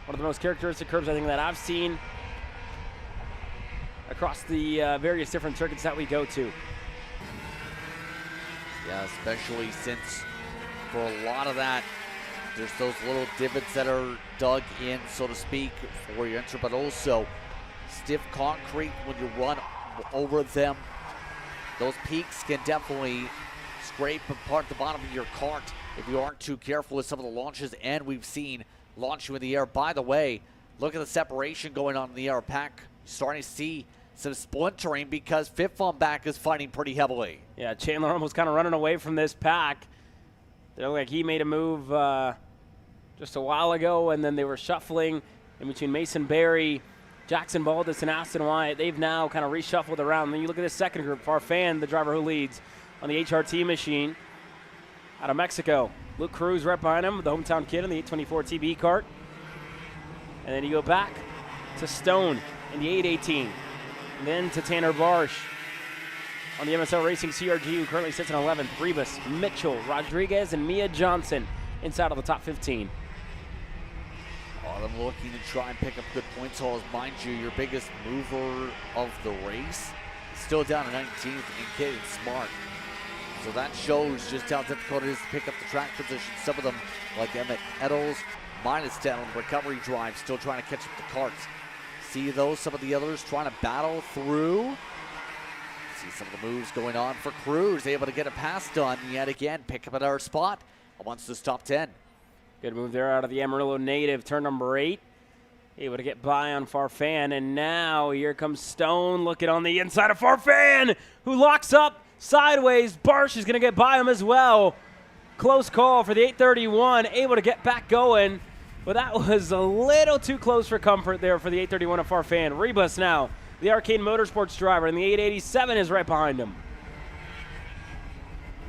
One of the most characteristic curbs I think that I've seen across the various different circuits that we go to. Yeah, especially since for a lot of that, there's those little divots that are dug in, so to speak, for your enter, but also stiff concrete when you run over them. Those peaks can definitely scrape apart the bottom of your cart if you aren't too careful with some of the launches, and we've seen launch you in the air. By the way, look at the separation going on in the air. Pack starting to see some splintering because Fifth on back is fighting pretty heavily. Yeah, Chandler almost kind of running away from this pack. They're like he made a move just a while ago, and then they were shuffling in between Mason Berry, Jackson Baldus, and Aston Wyatt. They've now kind of reshuffled around. Then you look at this second group. Farfan, the driver who leads on the HRT machine out of Mexico. Luke Cruz right behind him, the hometown kid in the 824 TB kart. And then you go back to Stone in the 818. And then to Tanner Barsh on the MSL Racing CRG, who currently sits in 11th. Rebus, Mitchell, Rodriguez, and Mia Johnson inside of the top 15. All of them looking to try and pick up good points hauls. Mind you, your biggest mover of the race is still down to 19th in Caden Smart. So that shows just how difficult it is to pick up the track position. Some of them, like Emmett Eddles, -10 on the recovery drive, still trying to catch up the carts. See those, some of the others trying to battle through. See some of the moves going on for Cruz, able to get a pass done yet again, pick up another spot amongst this top 10. Good move there out of the Amarillo native, turn number 8. Able to get by on Farfan, and now here comes Stone looking on the inside of Farfan, who locks up sideways. Barsh is going to get by him as well. Close call for the 831, able to get back going, but that was a little too close for comfort there for the 831 of Farfan. Rebus now, the Arcade Motorsports driver, and the 887 is right behind him.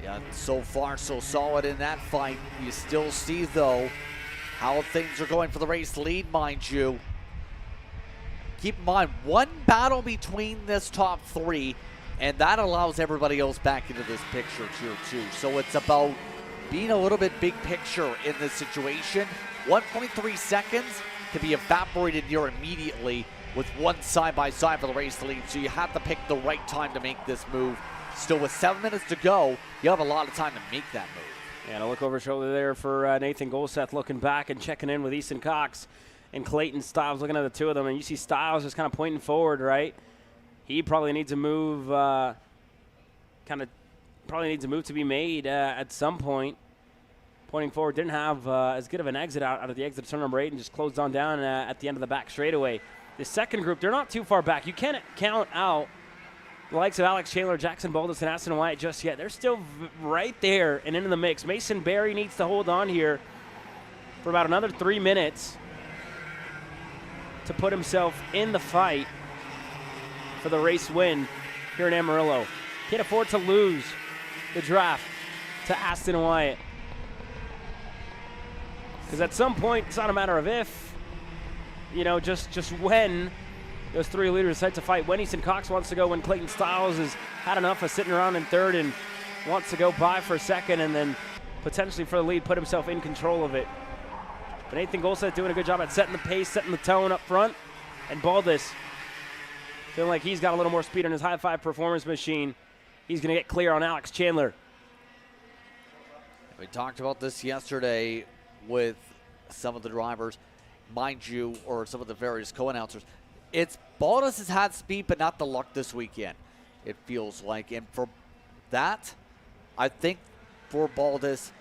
Yeah, so far so solid in that fight. You still see, though, how things are going for the race lead, mind you. Keep in mind, one battle between this top 3, and that allows everybody else back into this picture here, too. So it's about being a little bit big picture in this situation. 1.3 seconds can be evaporated near immediately with one side-by-side for the race lead, so you have to pick the right time to make this move. Still with 7 minutes to go, you have a lot of time to make that move. Yeah, and a look over shoulder there for Nathan Golseth, looking back and checking in with Easton Cox and Clayton Stiles, looking at the two of them. And you see Stiles just kind of pointing forward, right? He probably needs a move, probably needs a move to be made at some point. Pointing forward, didn't have as good of an exit out of the exit of turn number 8 and just closed on down at the end of the back straightaway. The second group, they're not too far back. You can't count out the likes of Alex Chandler, Jackson Baldus, and Aston Wyatt just yet. They're still right there and into the mix. Mason Berry needs to hold on here for about another 3 minutes to put himself in the fight for the race win here in Amarillo. Can't afford to lose the draft to Aston Wyatt. Because at some point, it's not a matter of if, just when those 3 leaders decide to fight. When Easton Cox wants to go, when Clayton Stiles has had enough of sitting around in third and wants to go by for a second and then potentially for the lead, put himself in control of it. But Nathan Golseth doing a good job at setting the pace, setting the tone up front. And Baldus feeling like he's got a little more speed on his high 5 performance machine. He's going to get clear on Alex Chandler. We talked about this yesterday with some of the drivers, mind you, or some of the various co-announcers. It's Baldus has had speed, but not the luck this weekend, it feels like. And for that, I think for Baldus,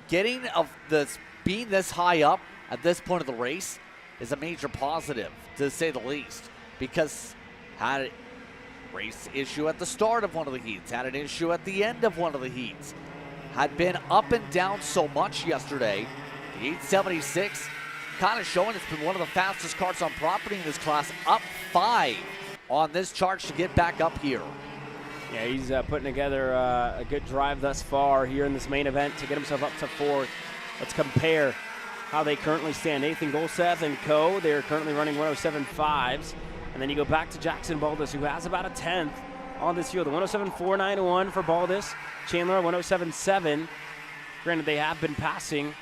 getting of this being this high up at this point of the race is a major positive, to say the least, because had a race issue at the start of one of the heats, had an issue at the end of one of the heats, had been up and down so much yesterday. The 876 kind of showing it's been one of the fastest carts on property in this class, up 5 on this charge to get back up here. Yeah, he's putting together a good drive thus far here in this main event to get himself up to 4th. Let's compare how they currently stand. Nathan Golseth and co, they're currently running 107.5s. And then you go back to Jackson Baldus, who has about a 10th on this field. The 107.491 for Baldus. Chandler 107.7. Granted, they have been passing,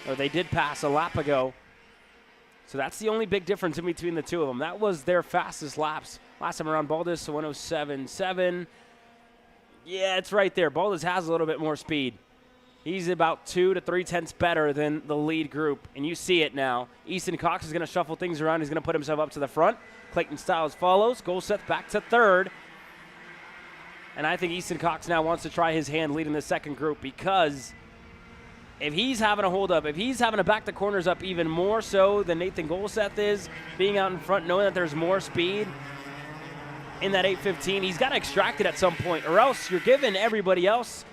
or they did pass a lap ago. So that's the only big difference in between the two of them. That was their fastest laps last time around. Baldus, 107.7. Yeah, it's right there. Baldus has a little bit more speed. He's about 2 to 3 tenths better than the lead group, and you see it now. Easton Cox is going to shuffle things around. He's going to put himself up to the front. Clayton Stiles follows. Golseth back to 3rd. And I think Easton Cox now wants to try his hand leading the second group, because if he's having a hold up, if he's having to back the corners up even more so than Nathan Golseth is, being out in front, knowing that there's more speed in that 815, he's got to extract it at some point, or else you're giving everybody else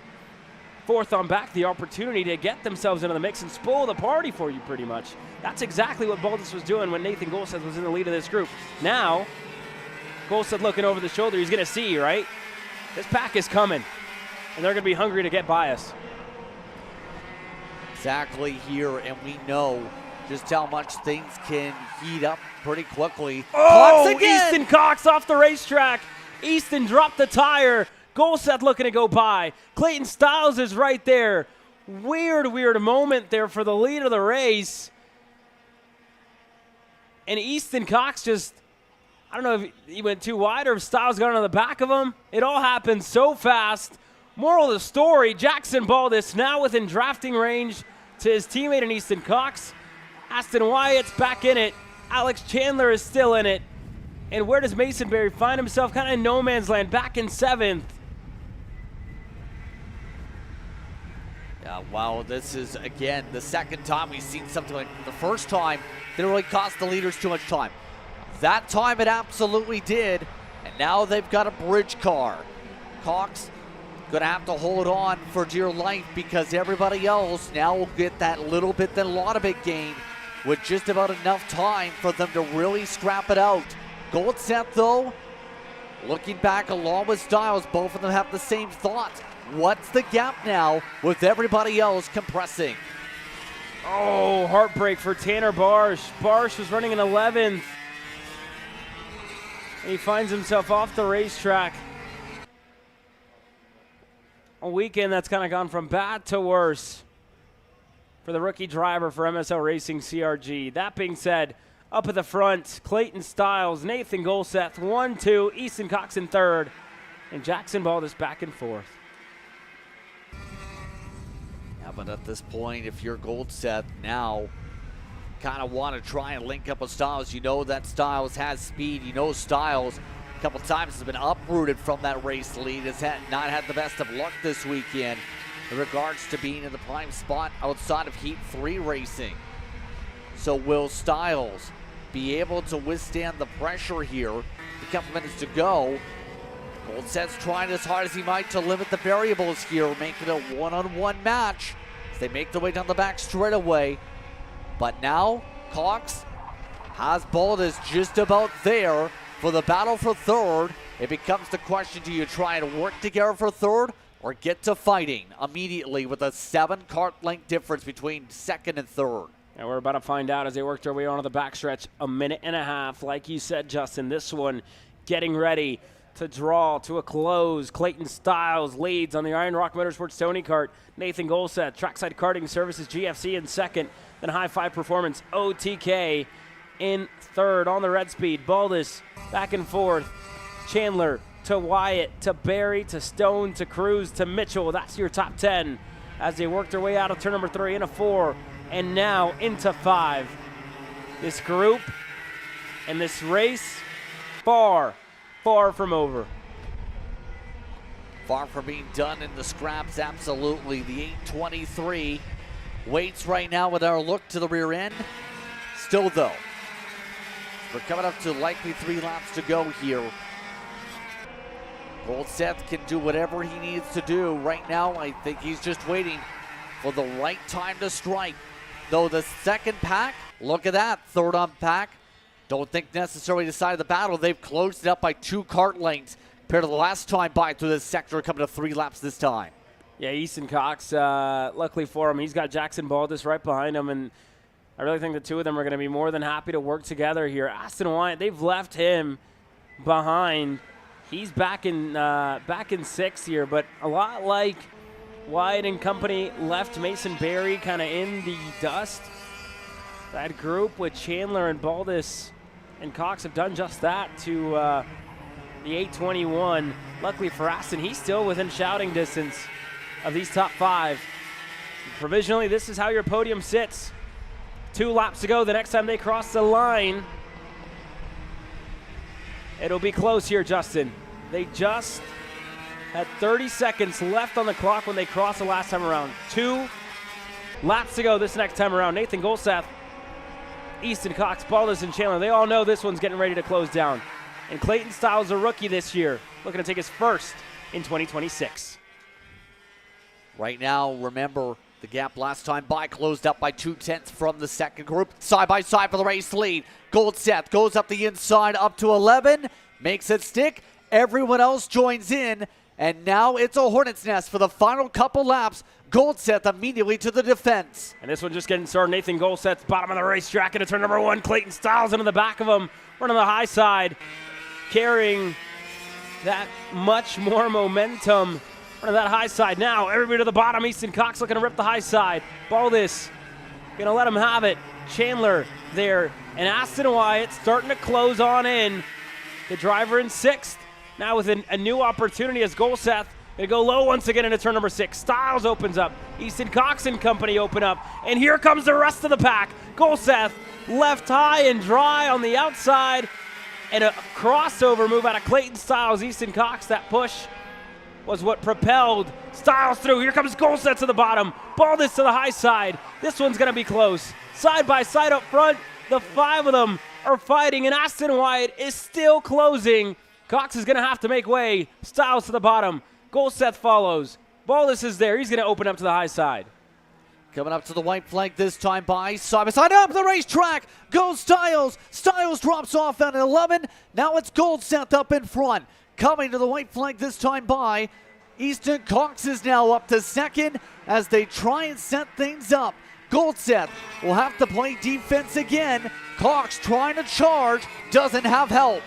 fourth on back the opportunity to get themselves into the mix and spoil the party for you pretty much. That's exactly what Baldus was doing when Nathan Golseth was in the lead of this group. Now, Golseth looking over the shoulder, he's going to see, right? This pack is coming, and they're going to be hungry to get by us. Exactly here, and we know just how much things can heat up pretty quickly. Oh, Cox again! Easton Cox off the racetrack. Easton dropped the tire. Golseth looking to go by. Clayton Stiles is right there. Weird moment there for the lead of the race. And Easton Cox just, I don't know if he went too wide or if Stiles got on the back of him. It all happened so fast. Moral of the story, Jackson Baldus now within drafting range to his teammate in Easton Cox. Aston Wyatt's back in it. Alex Chandler is still in it. And where does Mason Berry find himself? Kind of in no man's land, back in 7th. Yeah, wow, this is, again, the second time we've seen something like the first time didn't really cost the leaders too much time. That time it absolutely did, and now they've got a bridge car. Cox going to have to hold on for dear life because everybody else now will get that little bit, then a lot of it gain with just about enough time for them to really scrap it out. Goldseth, though, looking back along with Stiles, both of them have the same thought. What's the gap now with everybody else compressing? Oh, heartbreak for Tanner Barsh. Barsh was running in 11th. And he finds himself off the racetrack. A weekend that's kind of gone from bad to worse for the rookie driver for MSL Racing CRG. That being said, up at the front, Clayton Stiles, Nathan Golseth, 1-2, Easton Cox in 3rd, and Jackson Baldus back in 4th. Yeah, but at this point, if you're Goldseth now, kind of want to try and link up with Stiles. You know that Stiles has speed. You know Stiles a couple times has been uprooted from that race lead. Has not had the best of luck this weekend in regards to being in the prime spot outside of Heat 3 racing. So will Stiles be able to withstand the pressure here? A couple minutes to go. Goldseth's trying as hard as he might to limit the variables here, make it a one-on-one match as they make their way down the back straightaway. But now, Cox has Baldus just about there for the battle for 3rd. It becomes the question, do you try and work together for 3rd or get to fighting immediately with a 7-kart length difference between 2nd and 3rd? And we're about to find out as they work their way onto the backstretch. A minute and a half, like you said, Justin. This one getting ready to draw to a close. Clayton Stiles leads on the Iron Rock Motorsports Tony Kart. Nathan Golseth, Trackside Karting Services GFC in 2nd. Then High Five Performance OTK in 3rd on the red speed. Baldus back and forth. Chandler to Wyatt to Barry to Stone to Cruz to Mitchell. That's your top 10 as they work their way out of turn number 3 into 4 and now into 5. This group and this race far from over. Far from being done in the scraps, absolutely. The 823 waits right now with our look to the rear end. Still, though, we're coming up to likely 3 laps to go here. Goldseth can do whatever he needs to do. Right now, I think he's just waiting for the right time to strike. Though the 2nd pack, look at that, 3rd on pack. Don't think necessarily decided the battle. They've closed it up by 2 kart lengths compared to the last time by through this sector, coming to 3 laps this time. Yeah, Easton Cox, luckily for him, he's got Jackson Baldus right behind him, and I really think the two of them are going to be more than happy to work together here. Aston Wyatt, they've left him behind. He's back in 6th here, but a lot like Wyatt and company left Mason Berry kind of in the dust. That group with Chandler and Baldus and Cox have done just that to the 821. Luckily for Aston, he's still within shouting distance of these top 5. Provisionally, this is how your podium sits. 2 laps to go the next time they cross the line. It'll be close here, Justin. They just had 30 seconds left on the clock when they crossed the last time around. 2 laps to go this next time around. Nathan Golseth, Easton Cox, Baldus, and Chandler, they all know this one's getting ready to close down. And Clayton Stiles, a rookie this year, looking to take his first in 2026. Right now, remember, the gap last time by closed up by 2/10 from the second group. Side by side for the race lead. Goldseth goes up the inside up to 11, makes it stick. Everyone else joins in, and now it's a hornet's nest for the final couple laps. Goldseth immediately to the defense. And this one just getting started. Nathan Goldseth, bottom of the racetrack into turn number 1. Clayton Stiles into the back of him, running the high side, carrying that much more momentum. Running that high side now. Everybody to the bottom. Easton Cox looking to rip the high side. Baldus gonna let him have it. Chandler there. And Aston Wyatt starting to close on in. The driver in 6th. Now with a new opportunity as Goldseth gonna go low once again into turn number 6. Stiles opens up. Easton Cox and company open up. And here comes the rest of the pack. Goldseth left high and dry on the outside. And a crossover move out of Clayton Stiles. Easton Cox, that push was what propelled Stiles through. Here comes Goldseth to the bottom. Baldus to the high side. This one's going to be close. Side by side up front, the 5 of them are fighting, and Aston Wyatt is still closing. Cox is going to have to make way. Stiles to the bottom. Goldseth follows. Baldus is there. He's going to open up to the high side. Coming up to the white flag this time by side up the racetrack. Goes Stiles. Stiles drops off at 11. Now it's Goldseth up in front. Coming to the white flag this time by Easton Cox is now up to second as they try and set things up. Goldseth will have to play defense again. Cox trying to charge, doesn't have help.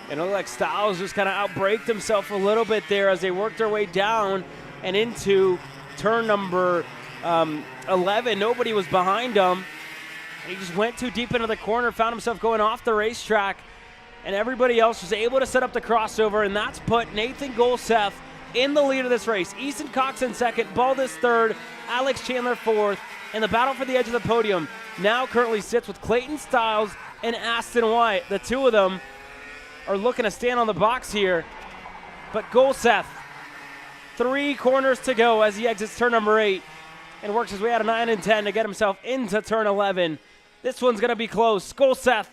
It looked like Stiles just kind of outbraked himself a little bit there as they worked their way down and into turn number 11. Nobody was behind him. He just went too deep into the corner, found himself going off the racetrack, and everybody else was able to set up the crossover, and that's put Nathan Goldseth in the lead of this race. Easton Cox in second, Baldus third, Alex Chandler fourth, and the battle for the edge of the podium now currently sits with Clayton Stiles and Aston Wyatt. The two of them are looking to stand on the box here, but Goldseth, 3 corners to go as he exits turn number 8 and works his way out of 9 and 10 to get himself into turn 11. This one's going to be close. Goldseth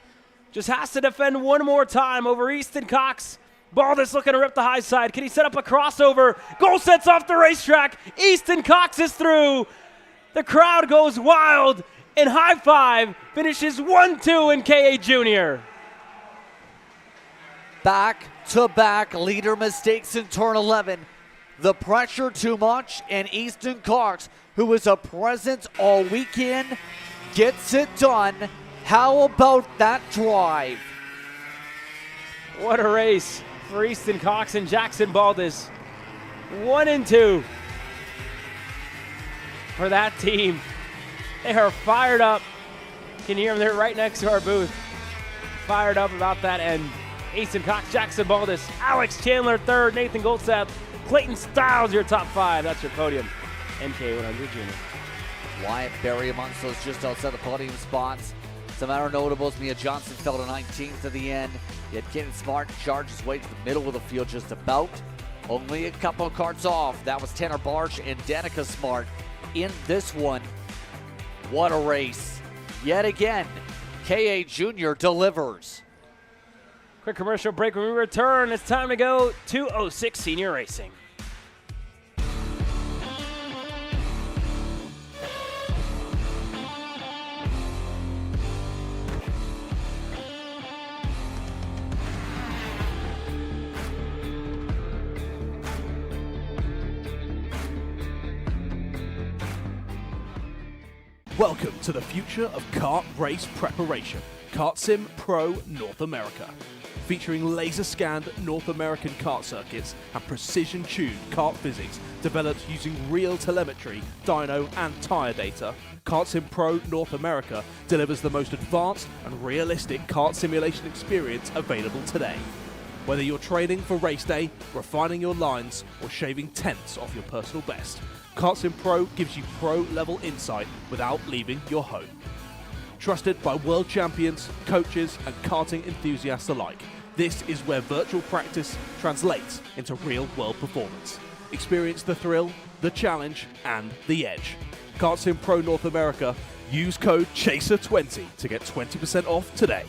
just has to defend one more time over Easton Cox. Baldus looking to rip the high side. Can he set up a crossover? Goldseth's off the racetrack. Easton Cox is through. The crowd goes wild, and high five finishes 1-2 in KA Junior. Back-to-back leader mistakes in turn 11. The pressure too much, and Easton Cox, who was a presence all weekend, gets it done. How about that drive? What a race for Easton Cox and Jackson Baldus. 1 and 2 for that team. They are fired up. You can hear them there right next to our booth. Fired up about that end. Easton Cox, Jackson Baldus, Alex Chandler third, Nathan Goldseth, Clayton Stiles your top 5. That's your podium. MK100 Junior. Wyatt Berry amongst those just outside the podium spots. Some other notables, Mia Johnson fell to 19th to the end. Yet Kenan Smart charged his way to the middle of the field just about. Only a couple of carts off. That was Tanner Barsh and Danica Smart in this one. What a race. Yet again, KA Junior delivers. Quick commercial break. When we return, it's time to go to 06 Senior Racing. Welcome to the future of kart race preparation, Kart Sim Pro North America. Featuring laser-scanned North American kart circuits and precision-tuned kart physics developed using real telemetry, dyno and tyre data, Kart Sim Pro North America delivers the most advanced and realistic kart simulation experience available today. Whether you're training for race day, refining your lines, or shaving tenths off your personal best, Kart Sim Pro gives you pro-level insight without leaving your home. Trusted by world champions, coaches, and karting enthusiasts alike, this is where virtual practice translates into real-world performance. Experience the thrill, the challenge, and the edge. Kart Sim Pro North America. Use code CHASER20 to get 20% off today.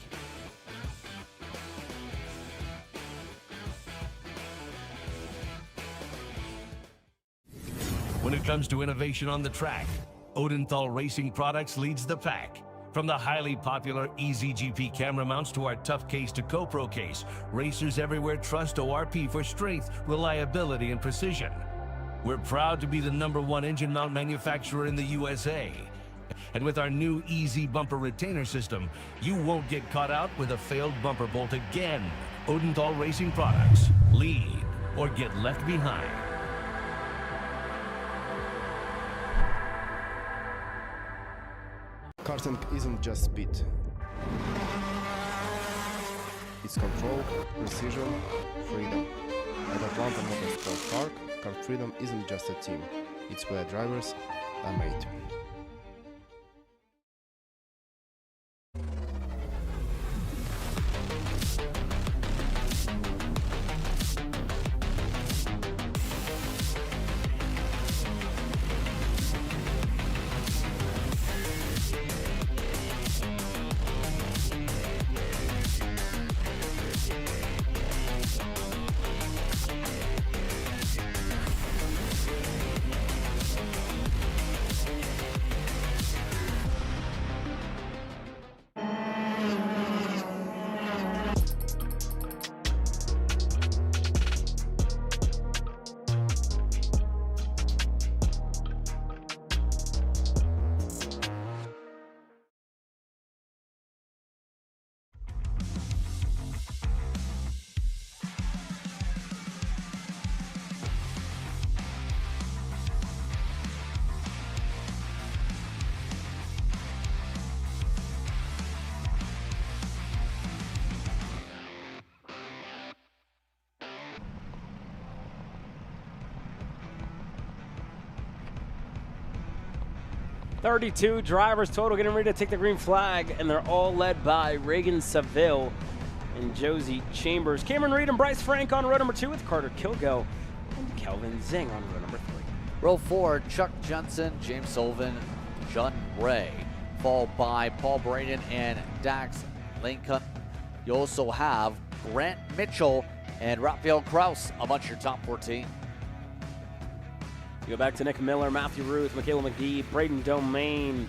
When it it comes to innovation on the track, Odenthal Racing Products leads the pack. From the highly popular EasyGP camera mounts to our tough case to GoPro case, racers everywhere trust ORP for strength, reliability, and precision. We're proud to be the #1 engine mount manufacturer in the USA. And with our new Easy Bumper Retainer System, you won't get caught out with a failed bumper bolt again. Odenthal Racing Products. Lead or get left behind. Karting isn't just speed. It's control, precision, freedom. At Atlanta Motorsports Park, Kart Freedom isn't just a team. It's where drivers are made. "32 drivers total getting ready to take the green flag, and they're all led by Reagan Seville and Josie Chambers. Cameron Reed and Bryce Frank on row number 2 with Carter Kilgo and Kelvin Zing on row number 3. Row 4, Chuck Jensen, James Sullivan, John Ray, followed by Paul Braden and Dax Lincoln. You also have Grant Mitchell and Raphael Kraus amongst your top 14. You go back to Nick Miller, Matthew Ruth, Michaela McGee, Braden Domain,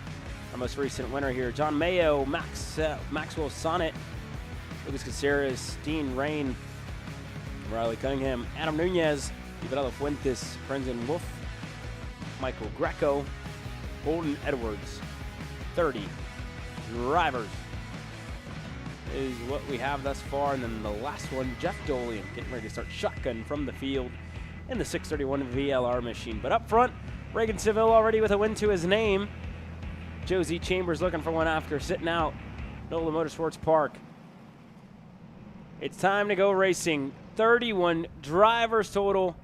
our most recent winner here. John Mayo, Maxwell Sonnet, Lucas Caceres, Dean Rain, Riley Cunningham, Adam Nunez, Ibarella Fuentes, Brendan Wolf, Michael Greco, Bolden Edwards. 30 drivers is what we have thus far. And then the last one, Jeff Dolian, getting ready to start shotgun from the field in the 631 VLR machine. But up front, Reagan Seville already with a win to his name. Josie Chambers looking for one after sitting out NOLA Motorsports Park. It's time to go racing. 31 drivers total.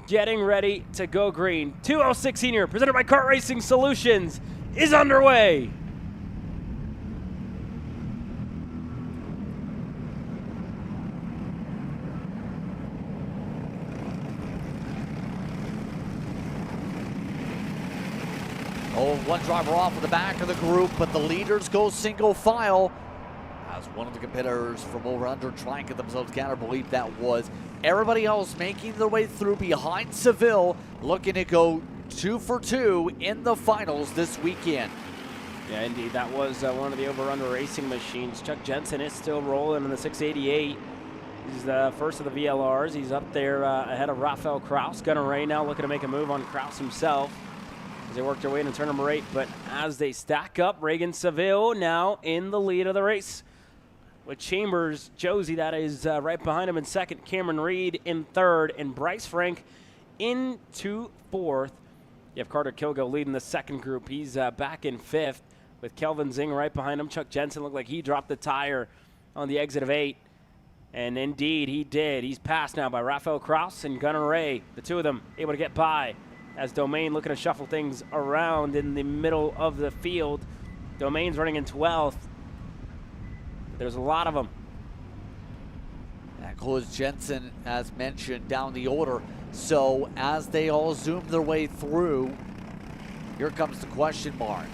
Getting ready to go green. 206 here, presented by Kart Racing Solutions, is underway. Oh, one driver off in the back of the group, but the leaders go single file as one of the competitors from over under trying to get themselves together. I believe that was everybody else making their way through behind Seville, looking to go 2 for 2 in the finals this weekend. Yeah, indeed. That was one of the over-under racing machines. Chuck Jensen is still rolling in the 688. He's the first of the VLRs. He's up there ahead of Raphael Kraus. Gunnar Ray now looking to make a move on Kraus himself as they work their way into turn number 8. But as they stack up, Reagan Seville now in the lead of the race, with Chambers, Josie, that is right behind him in second, Cameron Reed in third, and Bryce Frank into fourth. You have Carter Kilgo leading the second group. He's back in fifth with Kelvin Zing right behind him. Chuck Jensen looked like he dropped the tire on the exit of 8. And indeed, he did. He's passed now by Raphael Kraus and Gunnar Ray. The two of them able to get by as Domain looking to shuffle things around in the middle of the field. Domain's running in 12th. There's a lot of them. That goes Jensen, as mentioned, down the order. So as they all zoom their way through, here comes the question mark.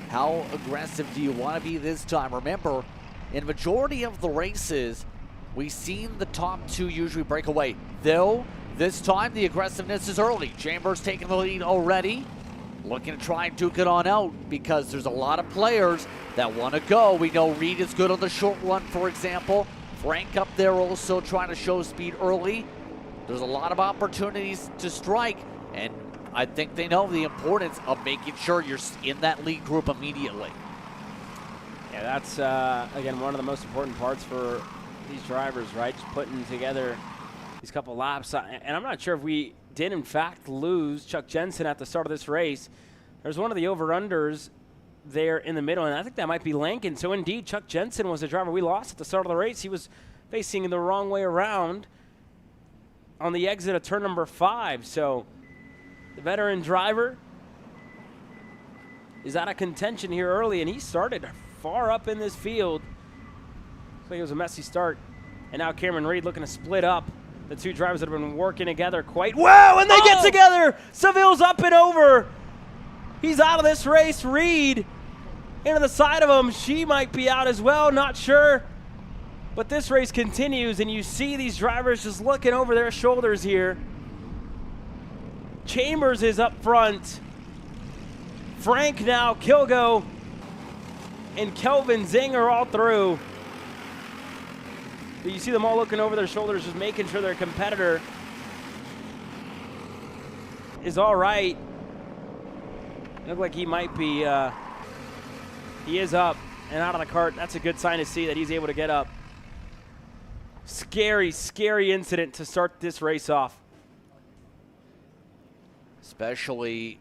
How aggressive do you want to be this time? Remember, in majority of the races, we've seen the top two usually break away. Though, This time, the aggressiveness is early. Chambers taking the lead already. Looking to try and duke it on out because there's a lot of players that want to go. We know Reed is good on the short run, for example. Frank up there also trying to show speed early. There's a lot of opportunities to strike, and I think they know the importance of making sure you're in that lead group immediately. Yeah, that's, again, one of the most important parts for these drivers, right? Just putting together these couple laps. And I'm not sure if we did, in fact, lose Chuck Jensen at the start of this race. There's one of the over-unders there in the middle, and I think that might be Lankin. So, indeed, Chuck Jensen was the driver we lost at the start of the race. He was facing the wrong way around on the exit of turn number 5. So, the veteran driver is out of contention here early, and he started far up in this field. Looks like it was a messy start. And now Cameron Reed looking to split up the two drivers that have been working together quite well, and they get together. Seville's up and over. He's out of this race. Reed into the side of him. She might be out as well, not sure. But this race continues, and you see these drivers just looking over their shoulders here. Chambers is up front. Frank now, Kilgo, and Kelvin Zing are all through. But you see them all looking over their shoulders, just making sure their competitor is all right. It looks like he might be, he is up and out of the cart. That's a good sign to see that he's able to get up. Scary, scary incident to start this race off. Especially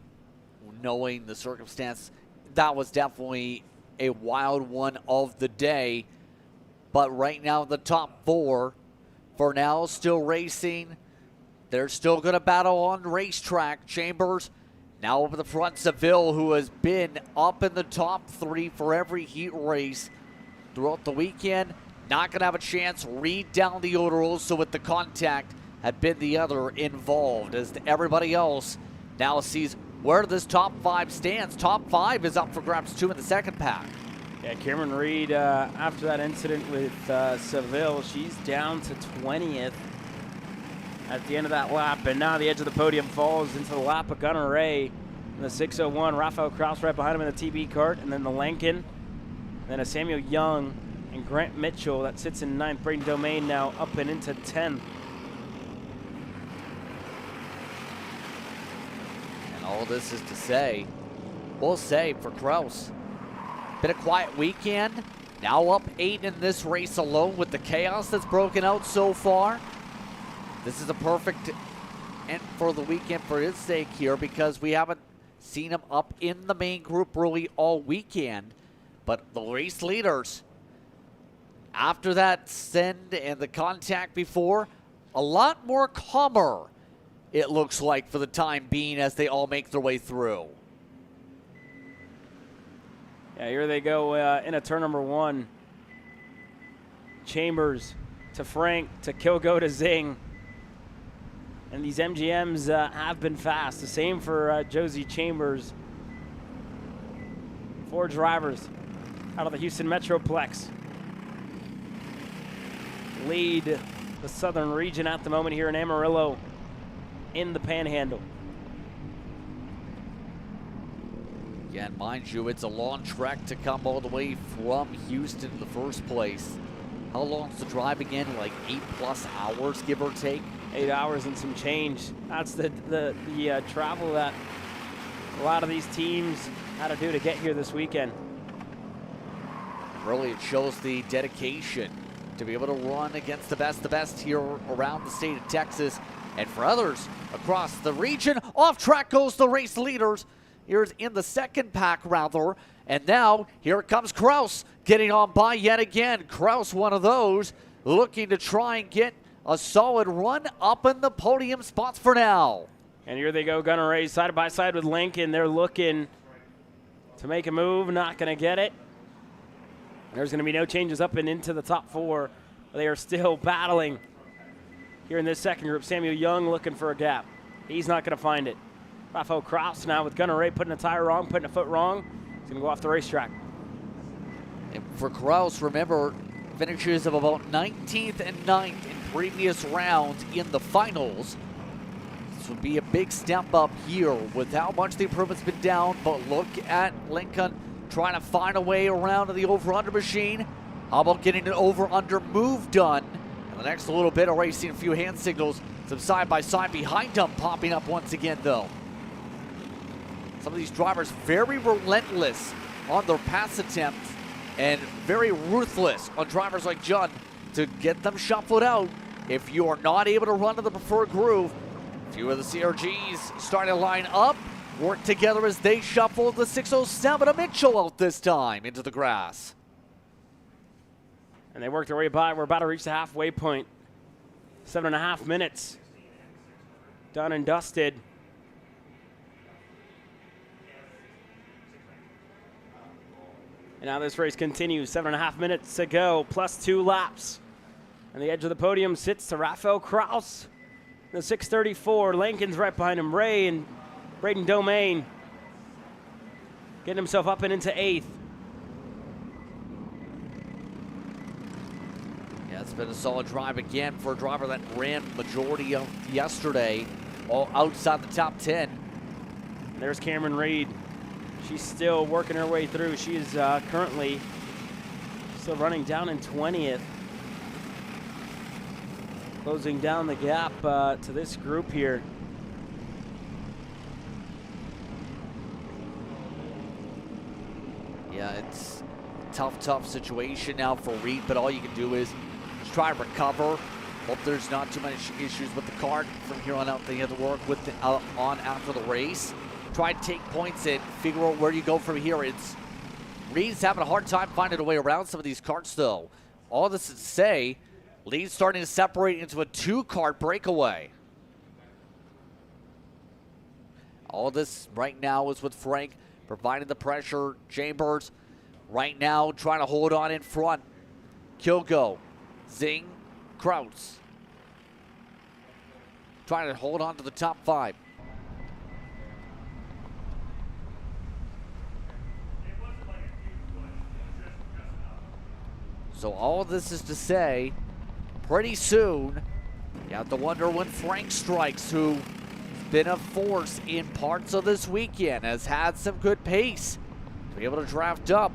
knowing the circumstance. That was definitely a wild one of the day. But right now, the top 4, Fernell still racing. They're still going to battle on the racetrack. Chambers now over the front. Seville, who has been up in the top 3 for every heat race throughout the weekend, not going to have a chance. Reed down the order also with the contact had been the other involved, as everybody else now sees where this top 5 stands. Top 5 is up for grabs too in the second pack. Yeah, Cameron Reed, after that incident with Seville, she's down to 20th at the end of that lap. And now the edge of the podium falls into the lap of Gunnar Ray in the 601. Rafael Kraus right behind him in the TB cart. And then the Lankin. Then a Samuel Young and Grant Mitchell that sits in 9th. Braden Domain now up and into 10th. And all this is to say, we'll say for Kraus, been a quiet weekend. Now up 8 in this race alone with the chaos that's broken out so far. This is a perfect end for the weekend for his sake here, because we haven't seen him up in the main group really all weekend. But the race leaders, after that send and the contact before, a lot more calmer, it looks like, for the time being as they all make their way through. Yeah, here they go into turn number 1. Chambers to Frank to Kilgo to Zing. And these MGMs have been fast. The same for Josie Chambers. 4 drivers out of the Houston Metroplex lead the southern region at the moment here in Amarillo in the Panhandle. Again, mind you, it's a long trek to come all the way from Houston in the first place. How long's the drive again? Like 8+ hours, give or take? 8 hours and some change. That's the travel that a lot of these teams had to do to get here this weekend. Really, it shows the dedication to be able to run against the best here around the state of Texas. And for others across the region, off track goes the race leaders. Here's in the second pack, rather. And now, here comes Kraus getting on by yet again. Kraus, one of those, looking to try and get a solid run up in the podium spots for now. And here they go, Gunnar Ray side by side with Lincoln. They're looking to make a move, not going to get it. There's going to be no changes up and into the top 4. They are still battling here in this second group. Samuel Young looking for a gap. He's not going to find it. Rafael Kraus now with Gunnar Ray putting a tire wrong, putting a foot wrong. He's going to go off the racetrack. And for Kraus, remember, finishes of about 19th and 9th in previous rounds in the finals. would be a big step up here with how much the improvement's been down. But look at Lincoln trying to find a way around to the over-under machine. How about getting an over-under move done? And the next little bit of racing, a few hand signals, some side-by-side behind them popping up once again, though. Some of these drivers very relentless on their pass attempts and very ruthless on drivers like Judd to get them shuffled out. If you are not able to run to the preferred groove, a few of the CRGs starting to line up, work together as they shuffle the 607 of Mitchell out this time into the grass. And they work their way by. We're about to reach the halfway point. 7.5 minutes. Done and dusted. And now this race continues. 7.5 minutes to go, plus 2 laps. And the edge of the podium sits to Rafael Kraus. The 634. Lincoln's right behind him. Ray and Braden Domain getting himself up and into 8th. Yeah, it's been a solid drive again for a driver that ran majority of yesterday, all outside the top 10. There's Cameron Reed. She's still working her way through. She is currently still running down in 20th. Closing down the gap to this group here. Yeah, it's a tough situation now for Reed, but all you can do is just try to recover. Hope there's not too many issues with the kart from here on out. They have to work with on after the race. Try to take points and figure out where you go from here. It's Reed's having a hard time finding a way around some of these karts, though. All this is to say, lead's starting to separate into a 2-kart breakaway. All this right now is with Frank providing the pressure. Chambers right now trying to hold on in front. Kilgo, Zing, Kraus trying to hold on to the top 5. So all this is to say, pretty soon, you have to wonder when Frank strikes, who's been a force in parts of this weekend, has had some good pace to be able to draft up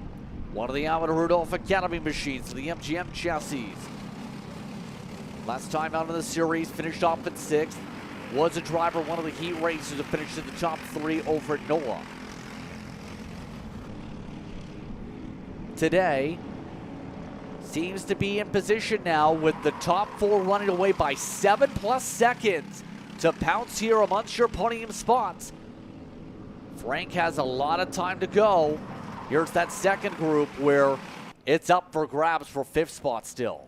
one of the Alvin Rudolph Academy machines for the MGM chassis. Last time out of the series, finished off in 6th, was a driver, one of the heat racers that finished in the top 3 over at NOLA. Today, seems to be in position now with the top 4 running away by 7+ seconds to pounce here amongst your podium spots. Frank has a lot of time to go. Here's that second group where it's up for grabs for 5th spot still.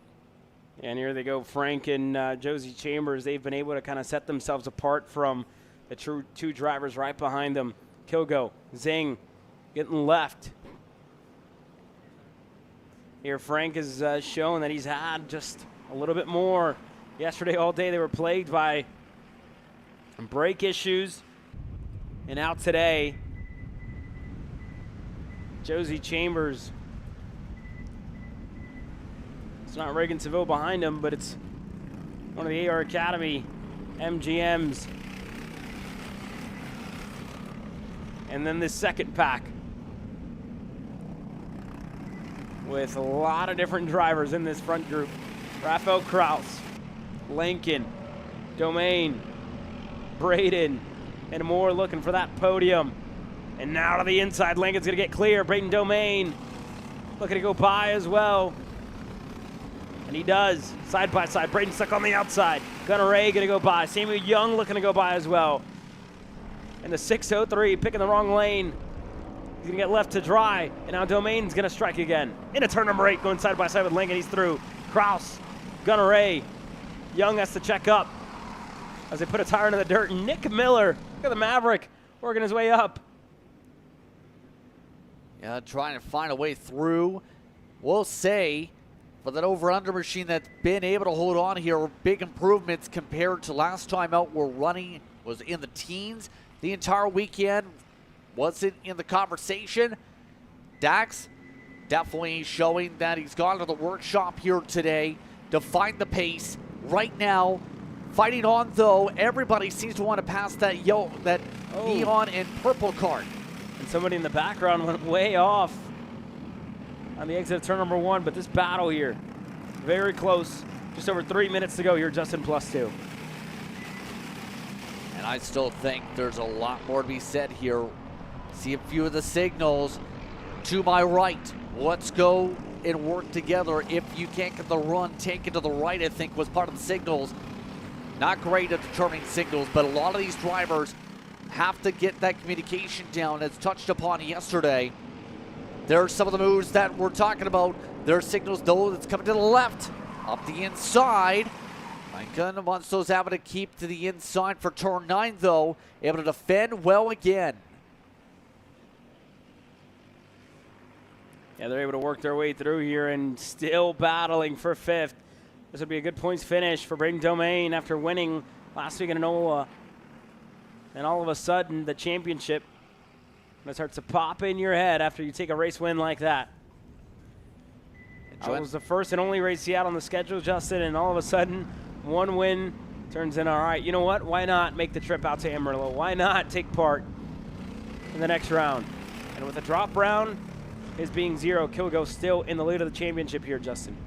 And here they go, Frank and Josie Chambers. They've been able to kind of set themselves apart from the two drivers right behind them. Kilgo, Zing, getting left. Here, Frank has shown that he's had just a little bit more. Yesterday all day they were plagued by brake issues. And now today, Josie Chambers. It's not Reagan Seville behind him, but it's one of the AR Academy MGMs. And then this second pack with a lot of different drivers in this front group. Rafael Kraus, Lincoln, Domain, Braden, and more looking for that podium. And now to the inside, Lincoln's gonna get clear. Braden Domain looking to go by as well. And he does, side by side. Braden stuck on the outside. Gunnar Ray gonna go by. Samuel Young looking to go by as well. And the 603 picking the wrong lane. He's gonna get left to dry, and now Domain's gonna strike again. Into turn number 8, going side by side with Lincoln. He's through. Kraus, Gunnar Ray. Young has to check up as they put a tire into the dirt. And Nick Miller, look at the Maverick, working his way up. Yeah, trying to find a way through. We'll say for that over-under machine that's been able to hold on here, big improvements compared to last time out. We're running, was in the teens the entire weekend. Wasn't in the conversation. Dax definitely showing that he's gone to the workshop here today to find the pace. Right now, Fighting on, though. Everybody seems to want to pass that neon and purple cart. And somebody in the background went way off on the exit of turn number 1, but this battle here, very close. Just over 3 minutes to go here, Justin, +2. And I still think there's a lot more to be said here. See a few of the signals to my right. Let's go and work together. If you can't get the run, take it to the right, I think was part of the signals. Not great at determining signals, but a lot of these drivers have to get that communication down, as touched upon yesterday. There are some of the moves that we're talking about. There are signals, though, that's coming to the left, up the inside. Lincoln wants those able to keep to the inside for turn 9, though. Able to defend well again. Yeah, they're able to work their way through here and still battling for 5th. This would be a good points finish for Braden Domain after winning last week in Enola. And all of a sudden, the championship starts to pop in your head after you take a race win like that. That was the first and only race he had on the schedule, Justin, and all of a sudden, one win turns in, all right, you know what? Why not make the trip out to Amarillo? Why not take part in the next round? And with a drop round, his being 0, Kilgo still in the lead of the championship here, Justin.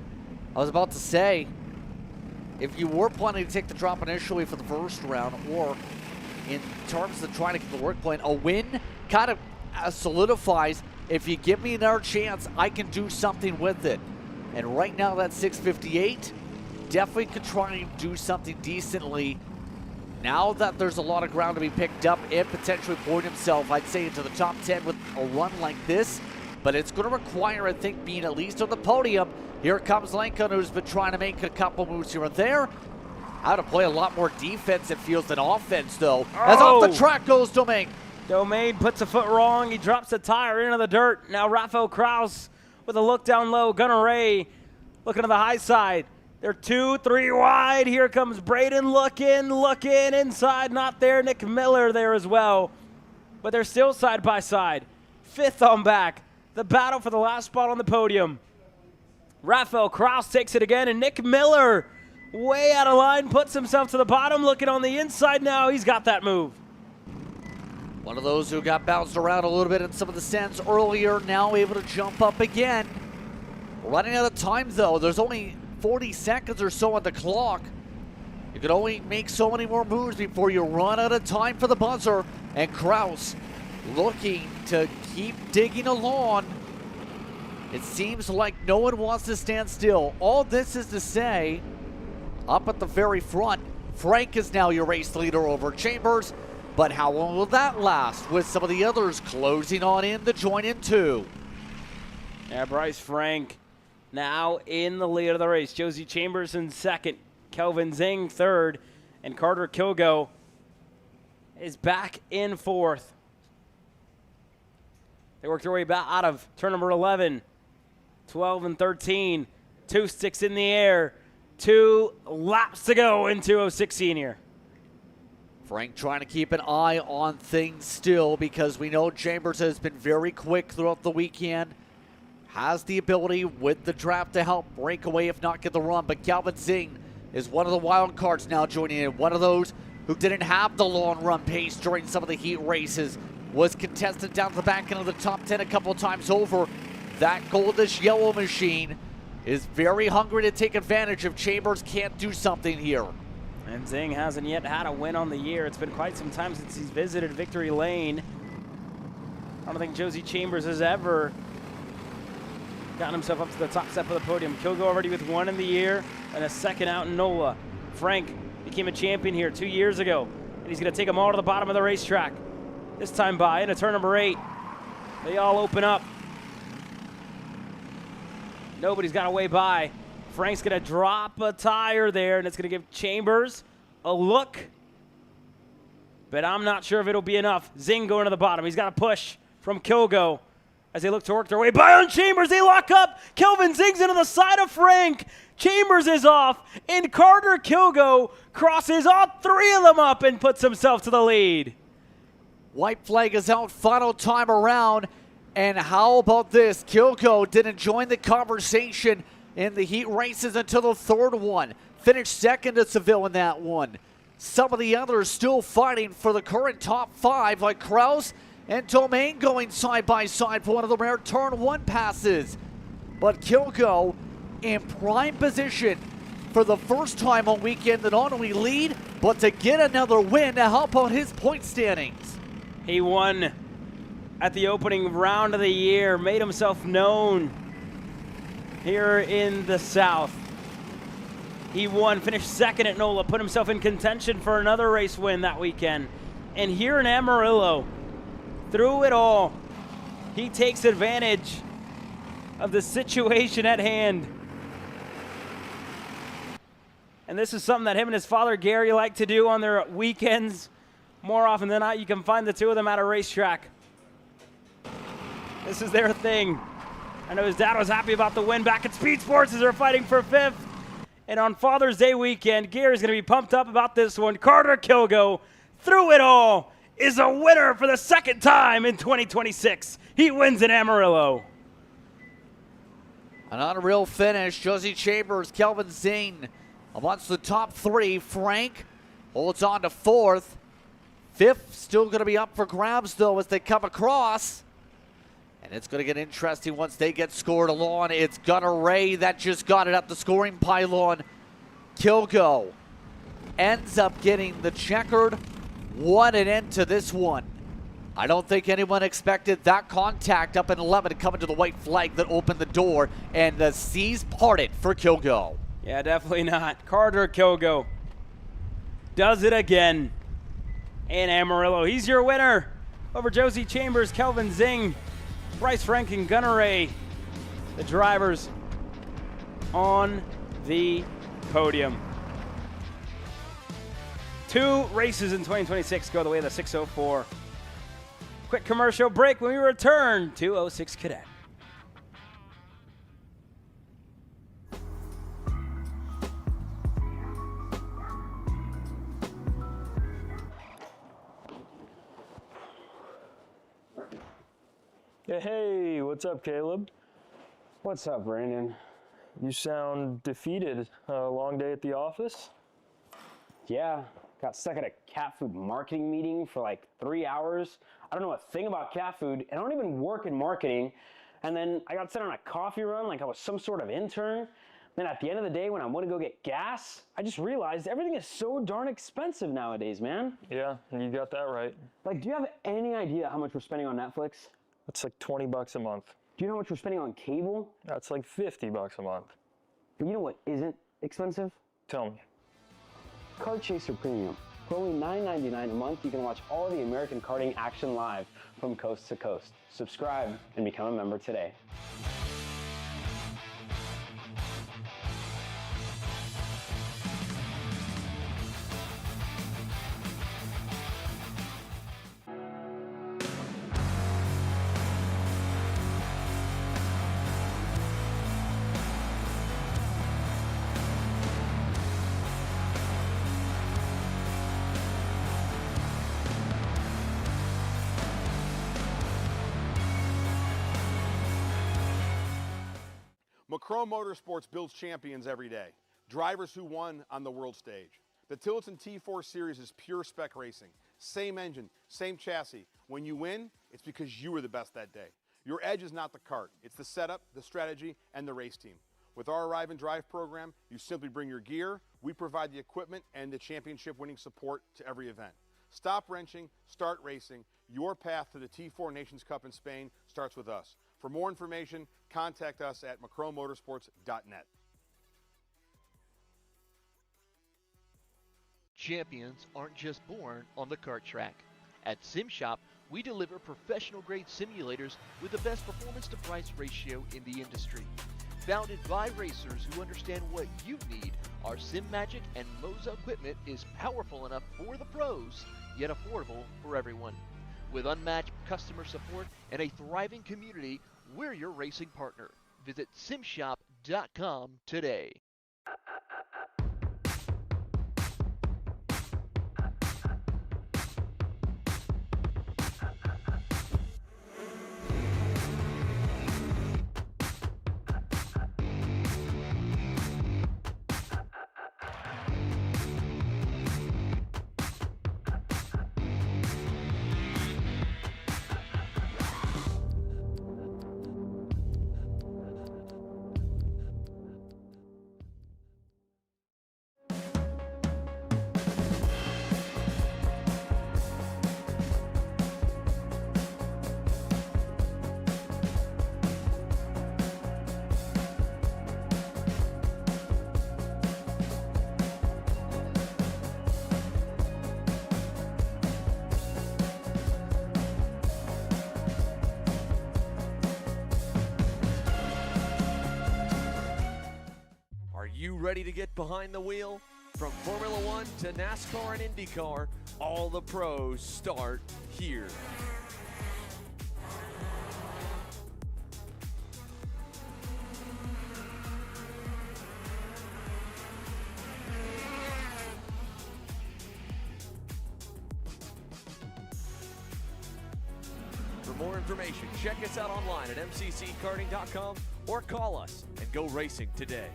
I was about to say, if you were planning to take the drop initially for the first round, or in terms of trying to get the work plan, a win kind of solidifies, if you give me another chance, I can do something with it. And right now, that 658 definitely could try and do something decently. Now that there's a lot of ground to be picked up and potentially point himself, I'd say, into the top 10 with a run like this. But it's going to require, I think, being at least on the podium. Here comes Lincoln, who's been trying to make a couple moves here and there. How to play a lot more defense, it feels, than offense, though. As off the track goes Domain. Domain puts a foot wrong. He drops the tire into the dirt. Now Rafael Kraus with a look down low. Gunnar Ray looking to the high side. They're 2, 3 wide. Here comes Braden looking inside. Not there. Nick Miller there as well. But they're still side by side. 5th on back. The battle for the last spot on the podium. Rafael Kraus takes it again, and Nick Miller, way out of line, puts himself to the bottom, looking on the inside now. He's got that move. One of those who got bounced around a little bit in some of the sends earlier, now able to jump up again. Running out of time, though. There's only 40 seconds or so on the clock. You can only make so many more moves before you run out of time for the buzzer. And Kraus looking to keep digging along. It seems like no one wants to stand still. All this is to say, up at the very front, Frank is now your race leader over Chambers. But how long will that last with some of the others closing on in to join in too? Yeah, Bryce Frank now in the lead of the race. Josie Chambers in 2nd, Kelvin Zing 3rd, and Carter Kilgo is back in 4th. They work their way back out of turn number 11, 12 and 13. 2 sticks in the air. 2 laps to go in 2:06 here. Frank trying to keep an eye on things still, because we know Chambers has been very quick throughout the weekend. Has the ability with the draft to help break away, if not get the run. But Calvin Zing is one of the wild cards now joining in. One of those who didn't have the long run pace during some of the heat races. Was contested down to the back end of the top 10 a couple times over. That goldish yellow machine is very hungry to take advantage if Chambers can't do something here. And Zing hasn't yet had a win on the year. It's been quite some time since he's visited Victory Lane. I don't think Josie Chambers has ever gotten himself up to the top step of the podium. Kilgo already with 1 in the year and a 2nd out in NOLA. Frank became a champion here 2 years ago, and he's going to take them all to the bottom of the racetrack. This time by into turn number 8. They all open up. Nobody's got a way by. Frank's going to drop a tire there, and it's going to give Chambers a look. But I'm not sure if it'll be enough. Zing going to the bottom. He's got a push from Kilgo as they look to work their way by on Chambers. They lock up. Kelvin Zing's into the side of Frank. Chambers is off, and Carter Kilgo crosses all 3 of them up and puts himself to the lead. White flag is out, final time around. And how about this? Kilgo didn't join the conversation in the heat races until the 3rd one. finished second to Seville in that one. Some of the others still fighting for the current top 5, like Kraus and Domain going side by side for one of the rare turn 1 passes. But Kilgo in prime position for the first time all weekend to not only lead, but to get another win to help out his point standings. He won at the opening round of the year, made himself known here in the South. He won, finished second at NOLA, put himself in contention for another race win that weekend. And here in Amarillo, through it all, he takes advantage of the situation at hand. And this is something that him and his father Gary like to do on their weekends. More often than not, you can find the two of them at a racetrack. This is their thing. I know his dad was happy about the win back at Speed Sports as they're fighting for 5th. And on Father's Day weekend, Gary's going to be pumped up about this one. Carter Kilgo, through it all, is a winner for the second time in 2026. He wins in Amarillo. An unreal finish. Josie Chambers, Kelvin Zane amongst the top 3. Frank holds on to 4th. 5th still going to be up for grabs, though, as they come across. And it's going to get interesting once they get scored along. It's Gunnar Ray that just got it up the scoring pylon. Kilgo ends up getting the checkered. What an end to this one. I don't think anyone expected that contact up in 11 coming to the white flag that opened the door, and the seas parted for Kilgo. Yeah, definitely not. Carter Kilgo does it again in Amarillo. He's your winner over Josie Chambers, Kelvin Zing, Bryce Frank, and Gunnar Ray, the drivers on the podium. 2 races in 2026 go the way of the 604. Quick commercial break when we return to 06 Cadet. Hey, what's up, Caleb? What's up, Brandon? You sound defeated. Long day at the office? Yeah, got stuck at a cat food marketing meeting for like 3 hours. I don't know a thing about cat food, and I don't even work in marketing. And then I got sent on a coffee run like I was some sort of intern. Then at the end of the day, when I want to go get gas, I just realized everything is so darn expensive nowadays, man. Yeah, you got that right. Like, do you have any idea how much we're spending on Netflix? That's like $20 a month. Do you know how much we're spending on cable? That's like $50 a month. But you know what isn't expensive? Tell me. Kart Chaser Premium. For only $9.99 a month, you can watch all of the American karting action live from coast to coast. Subscribe and become a member today. Chrome Motorsports builds champions every day, drivers who won on the world stage. The Tillotson T4 Series is pure spec racing. Same engine, same chassis. When you win, it's because you were the best that day. Your edge is not the kart, it's the setup, the strategy, and the race team. With our Arrive and Drive program, you simply bring your gear, we provide the equipment and the championship-winning support to every event. Stop wrenching, start racing. Your path to the T4 Nations Cup in Spain starts with us. For more information, contact us at macromotorsports.net. Champions aren't just born on the kart track. At SimShop, we deliver professional-grade simulators with the best performance-to-price ratio in the industry. Founded by racers who understand what you need, our SimMagic and Moza equipment is powerful enough for the pros, yet affordable for everyone. With unmatched customer support and a thriving community, we're your racing partner. Visit simshop.com today. you ready to get behind the wheel? From Formula One to NASCAR and IndyCar, all the pros start here. For more information, check us out online at mcckarting.com or call us and go racing today.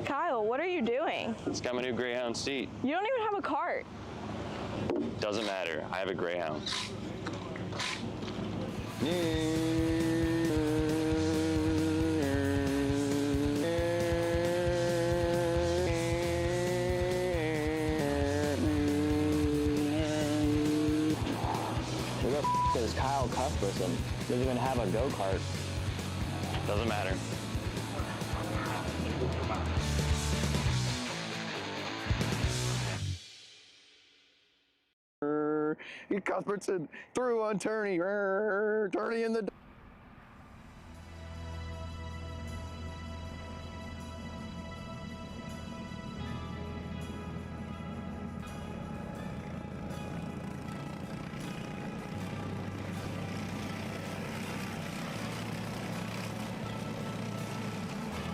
Kyle, what are you doing? It's got my new Greyhound seat. You don't even have a cart. Doesn't matter. I have a Greyhound. Who the f is Kyle Cuthbertson? Doesn't even have a go-kart. Doesn't matter. Cuthbertson through on Turney. Turney in the...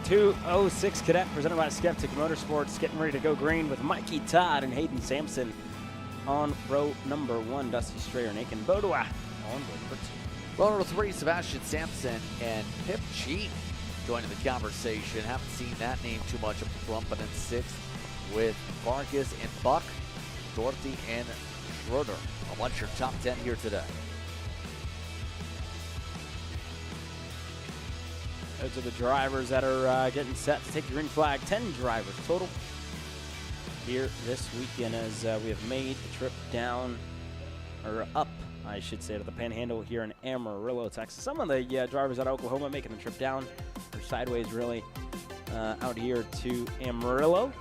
.206 Cadet presented by Skeptic Motorsports, getting ready to go green with Mikey Todd and Hayden Sampson on row number 1. Dusty Strayer and Aiken Bodua on row number 2. Row number 3, Sebastian Sampson and Pip Cheek joining the conversation. Haven't seen that name too much up front, but in 6th with Vargas and Buck, Dorothy and Schroeder. What's your top 10 here today? Those are the drivers that are getting set to take the green flag. 10 drivers total here this weekend as we have made the trip down, or up, I should say, to the Panhandle here in Amarillo, Texas. Some of the drivers out of Oklahoma making the trip down, or sideways really, out here to Amarillo.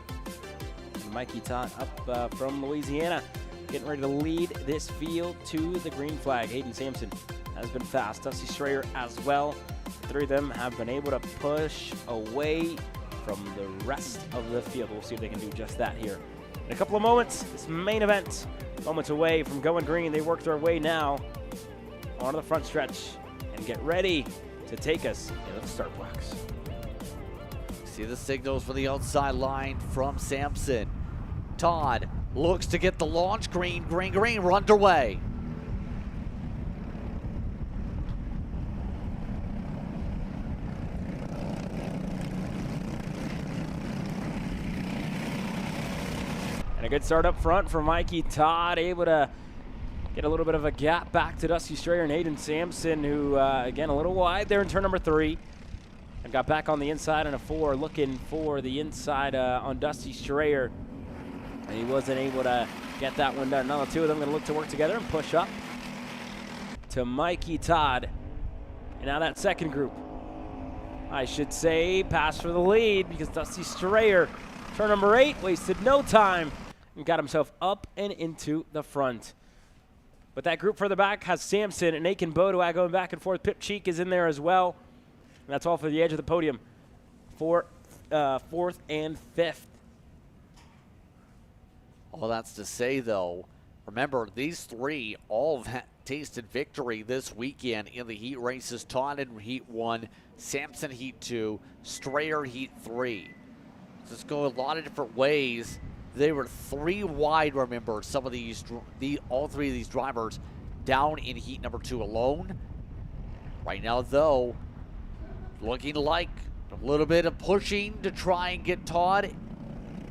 And Mikey Todd up from Louisiana, getting ready to lead this field to the green flag. Hayden Sampson has been fast. Dusty Strayer as well. The three of them have been able to push away from the rest of the field. We'll see if they can do just that here. In a couple of moments, this main event, moments away from going green. They work their way now onto the front stretch and get ready to take us into the start blocks. See the signals for the outside line from Sampson. Todd looks to get the launch. Green, green, green. We're underway. And a good start up front for Mikey Todd, able to get a little bit of a gap back to Dusty Strayer and Hayden Sampson, who, again, a little wide there in turn number 3. And got back on the inside in a 4, looking for the inside on Dusty Strayer. And he wasn't able to get that one done. Now the two of them going to look to work together and push up to Mikey Todd. And now that second group, I should say, passed for the lead because Dusty Strayer, turn number 8, wasted no time and got himself up and into the front. But that group further back has Sampson and Aiken Bodua going back and forth. Pip Cheek is in there as well. And that's all for the edge of the podium for 4th and 5th. All that's to say, though, remember, these three all have tasted victory this weekend in the heat races. Todd in Heat 1, Sampson Heat 2, Strayer Heat 3. Let's go a lot of different ways. They were 3 wide, remember, some of these, all 3 of these drivers down in Heat number 2 alone. Right now, though, looking like a little bit of pushing to try and get Todd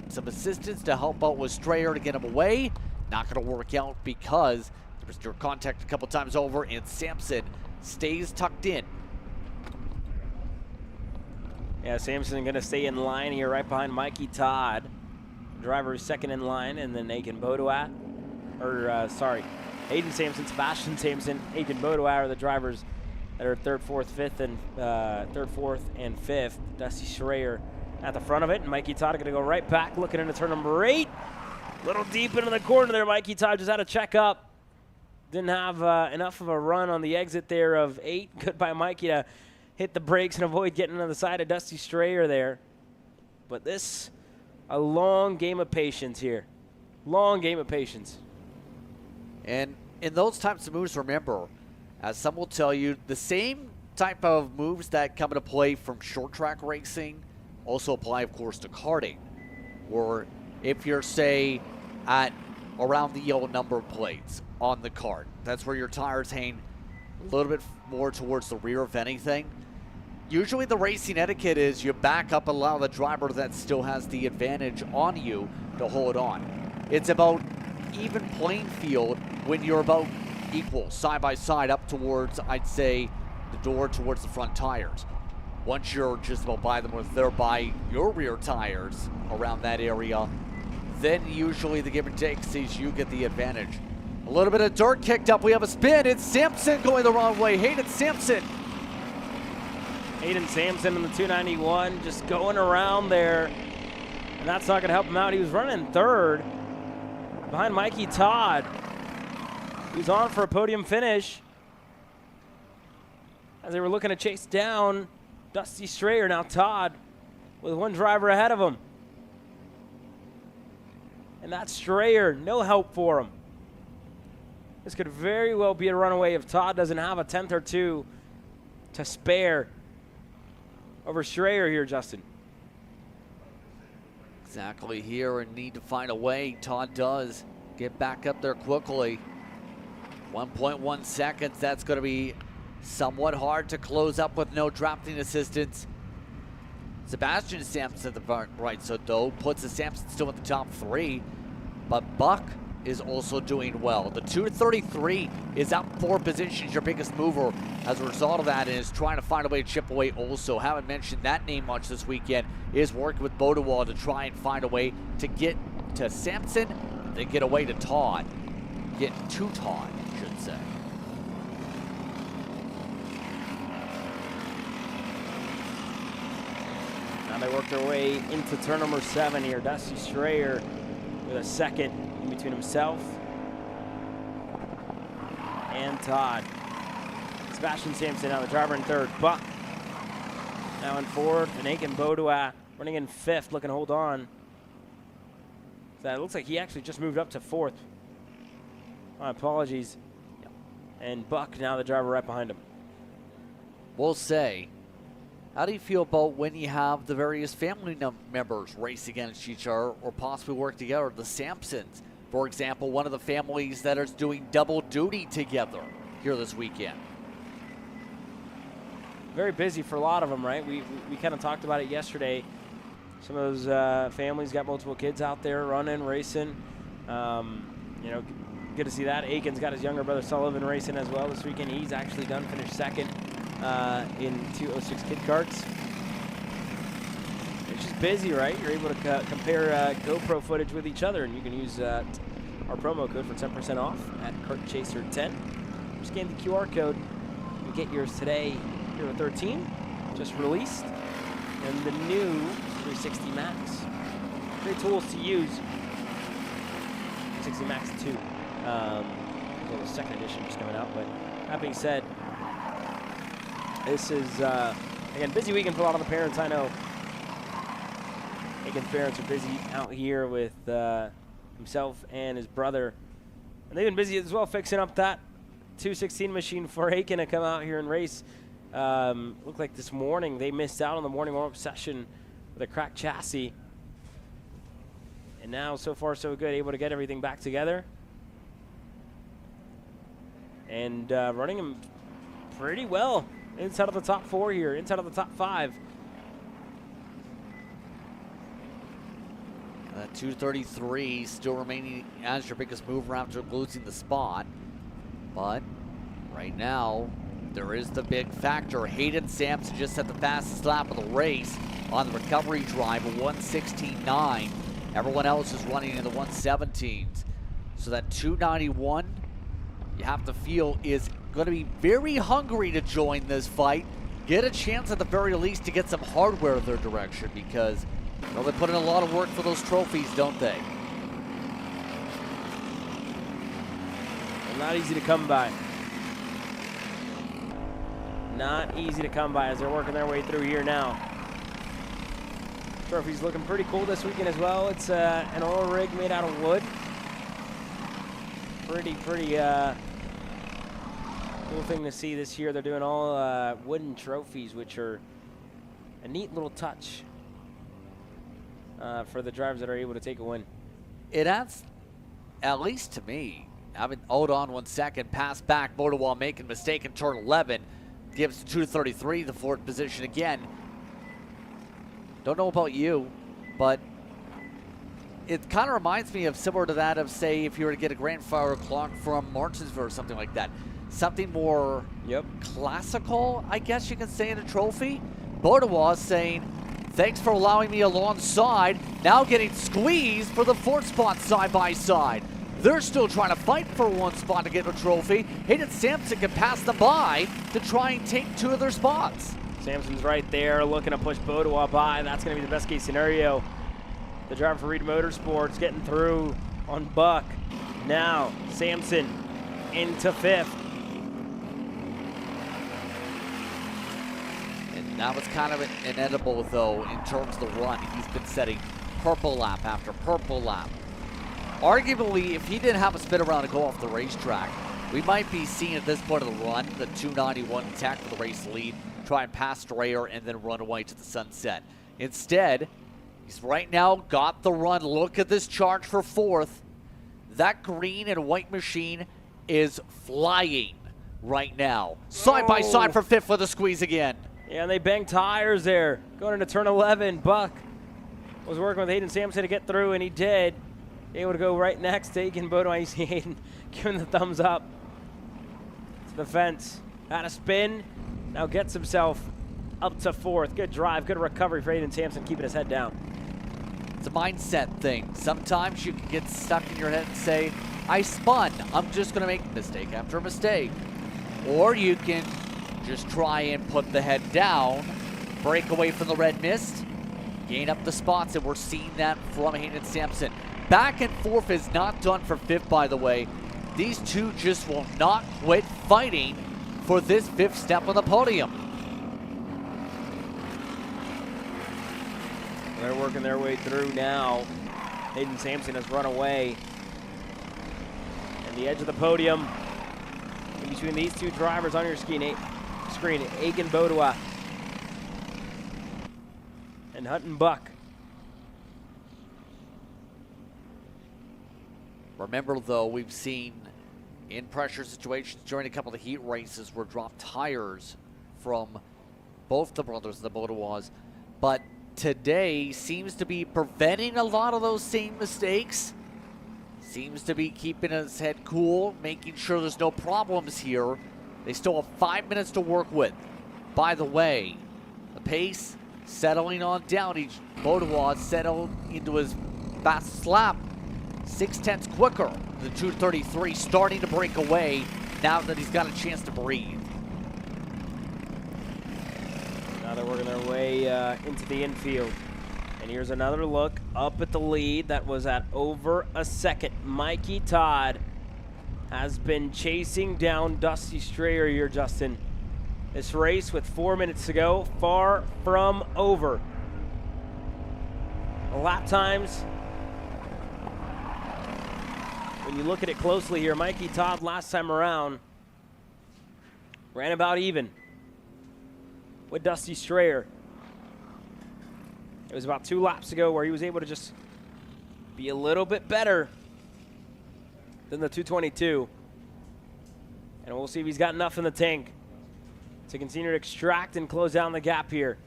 some assistance to help out with Strayer to get him away. Not going to work out because there was your contact a couple times over, and Sampson stays tucked in. Yeah, Sampson going to stay in line here right behind Mikey Todd. Driver is second in line, and then Aiken Bodua, Hayden Sampson, Sebastian Sampson, Aiken Bodoa are the drivers that are third, fourth, and fifth. Dusty Schreier at the front of it, and Mikey Todd going to go right back, looking into turn number 8. Little deep into the corner there. Mikey Todd just had a check up. Didn't have enough of a run on the exit there of 8. Good by Mikey to hit the brakes and avoid getting on the side of Dusty Schreier there. But this, a long game of patience here. Long game of patience. And in those types of moves, remember, as some will tell you, the same type of moves that come into play from short track racing also apply, of course, to karting. Or if you're, say, at around the yellow number plates on the kart, that's where your tires hang a little bit more towards the rear, if anything. Usually the racing etiquette is you back up and allow the driver that still has the advantage on you to hold on. It's about even playing field when you're about equal, side by side, up towards, I'd say, the door towards the front tires. Once you're just about by them, or they're by your rear tires around that area, then usually the give and take sees you get the advantage. A little bit of dirt kicked up. We have a spin. It's Sampson going the wrong way. Hayden Sampson. Hayden Sampson in the 291 just going around there, and that's not going to help him out. He was running third behind Mikey Todd. He's on for a podium finish as they were looking to chase down Dusty Schreier. Now Todd with one driver ahead of him. And that's Schreier. No help for him. This could very well be a runaway if Todd doesn't have a tenth or two to spare over Schreier here, Justin. Exactly here, and need to find a way. Todd does get back up there quickly. 1.1 seconds. That's going to be somewhat hard to close up with no drafting assistance. Sebastian Sampson at the right side, though, puts the Sampson still in the top 3. But Buck is also doing well. The 233 is up 4 positions, your biggest mover as a result of that, and is trying to find a way to chip away also. Haven't mentioned that name much this weekend. Is working with Bodewall to try and find a way to get to Sampson, then get away to Todd. Get to Todd, I should say. Now they work their way into turn number 7 here. Dusty Schreier with a second in between himself and Todd. Sebastian Sampson now the driver in third. Buck now in fourth, and Aiken Bodoa running in 5th, looking to hold on. So it looks like he actually just moved up to 4th. My apologies. And Buck now the driver right behind him. We'll say, how do you feel about when you have the various family members race against each other or possibly work together? The Sampsons, for example, one of the families that is doing double duty together here this weekend. Very busy for a lot of them, right? We kind of talked about it yesterday. Some of those families got multiple kids out there running, racing. You know, good to see that. Aiken's got his younger brother Sullivan racing as well this weekend. He's actually done finished second in 206 kid karts. It's just busy, right? You're able to compare GoPro footage with each other, and you can use our promo code for 10% off at KartChaser10. Scan the QR code and get yours today. Hero 13 just released, and the new 360 Max. Great tools to use. 360 Max 2. The second edition just coming out, but that being said, this is, again, busy weekend for a lot of the parents. I know Aiken's parents are busy out here with himself and his brother. And they've been busy as well fixing up that 216 machine for Aiken to come out here and race. Looked like this morning they missed out on the morning warm-up session with a cracked chassis. And now, so far, so good, able to get everything back together. And running him pretty well inside of the top 4 here, inside of the top 5. 233 still remaining as your biggest mover after losing the spot. But right now, there is the big factor. Hayden Sampson just set the fastest lap of the race on the recovery drive, a 1:16.9. Everyone else is running in the 1:17s. So that 291 you have to feel is going to be very hungry to join this fight, get a chance at the very least to get some hardware in their direction, because they put in a lot of work for those trophies, don't they? They're not easy to come by. Not easy to come by as they're working their way through here now. Trophy's looking pretty cool this weekend as well. It's an oil rig made out of wood. Pretty cool thing to see this year. They're doing all wooden trophies, which are a neat little touch for the drivers that are able to take a win. It adds, at least to me, hold on 1 second, pass back, Motorwall making a mistake in turn 11, gives 233 the fourth position again. Don't know about you, but it kind of reminds me of similar to that of, say, if you were to get a grandfather clock from Martinsville or something like that. Something more classical, I guess you can say, in a trophy. Motorwall saying, thanks for allowing me alongside, now getting squeezed for the fourth spot side by side. They're still trying to fight for one spot to get a trophy. Hayden Sampson can pass them by to try and take 2 of their spots. Sampson's right there looking to push Bodowa by. That's going to be the best case scenario. The driver for Reed Motorsports getting through on Buck. Now Sampson into 5th. And that was kind of inedible, though, in terms of the run. He's been setting purple lap after purple lap. Arguably, if he didn't have a spin around to go off the racetrack, we might be seeing at this point of the run the 291 attack for the race lead, try and pass Strayer and then run away to the sunset. Instead, he's right now got the run. Look at this charge for 4th. That green and white machine is flying right now. Side by side for 5th for the squeeze again. Yeah, and they banged tires there. Going into turn 11, Buck was working with Hayden Sampson to get through, and he did. Able to go right next to Aiken Bodo. You see Hayden giving the thumbs up to the fence. Had a spin. Now gets himself up to 4th. Good drive, good recovery for Hayden Sampson, keeping his head down. It's a mindset thing. Sometimes you can get stuck in your head and say, I spun. I'm just going to make mistake after mistake. Or you can just try and put the head down, break away from the red mist, gain up the spots, and we're seeing that from Hayden Sampson. Back and forth is not done for 5th, by the way. These two just will not quit fighting for this 5th step on the podium. They're working their way through now. Hayden Sampson has run away. And the edge of the podium, in between these two drivers on your screen, Aiken Bodowa and Hutton Buck. Remember, though, we've seen in pressure situations during a couple of heat races where dropped tires from both the brothers, the Bodowas, but today seems to be preventing a lot of those same mistakes. Seems to be keeping his head cool, making sure there's no problems here. They still have 5 minutes to work with. By the way, the pace settling on down. Each Bodowa settled into his fastest lap. 6/10 quicker. The 233 starting to break away now that he's got a chance to breathe. Now they're working their way into the infield. And here's another look up at the lead that was at over a second. Mikey Todd has been chasing down Dusty Strayer here, Justin. This race with 4 minutes to go, far from over. Lap times, when you look at it closely here, Mikey Todd last time around ran about even with Dusty Strayer. It was about 2 laps ago where he was able to just be a little bit better than the 222. And we'll see if he's got enough in the tank to continue to extract and close down the gap here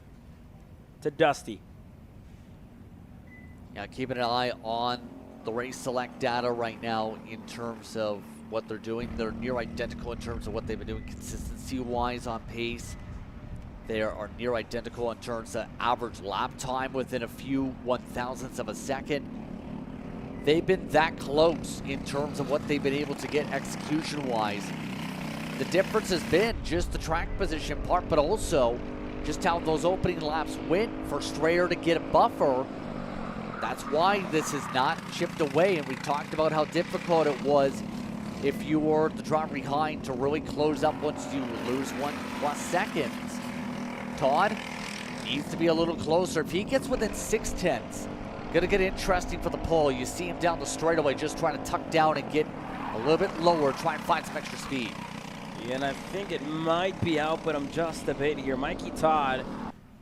to Dusty. Yeah, keeping an eye on the race select data right now in terms of what they're doing. They're near identical in terms of what they've been doing consistency-wise on pace. They are near identical in terms of average lap time within a few 1,000ths of a second. they've been that close in terms of what they've been able to get execution-wise. The difference has been just the track position part, but also just how those opening laps went for Strayer to get a buffer. That's why this has not chipped away, and we talked about how difficult it was if you were the driver behind to really close up once you lose 1+ seconds. Todd needs to be a little closer. If he gets within 0.6, gonna get interesting for the pole. You see him down the straightaway just trying to tuck down and get a little bit lower, try and find some extra speed. Yeah, and I think it might be out, but I'm just a bit here. Mikey Todd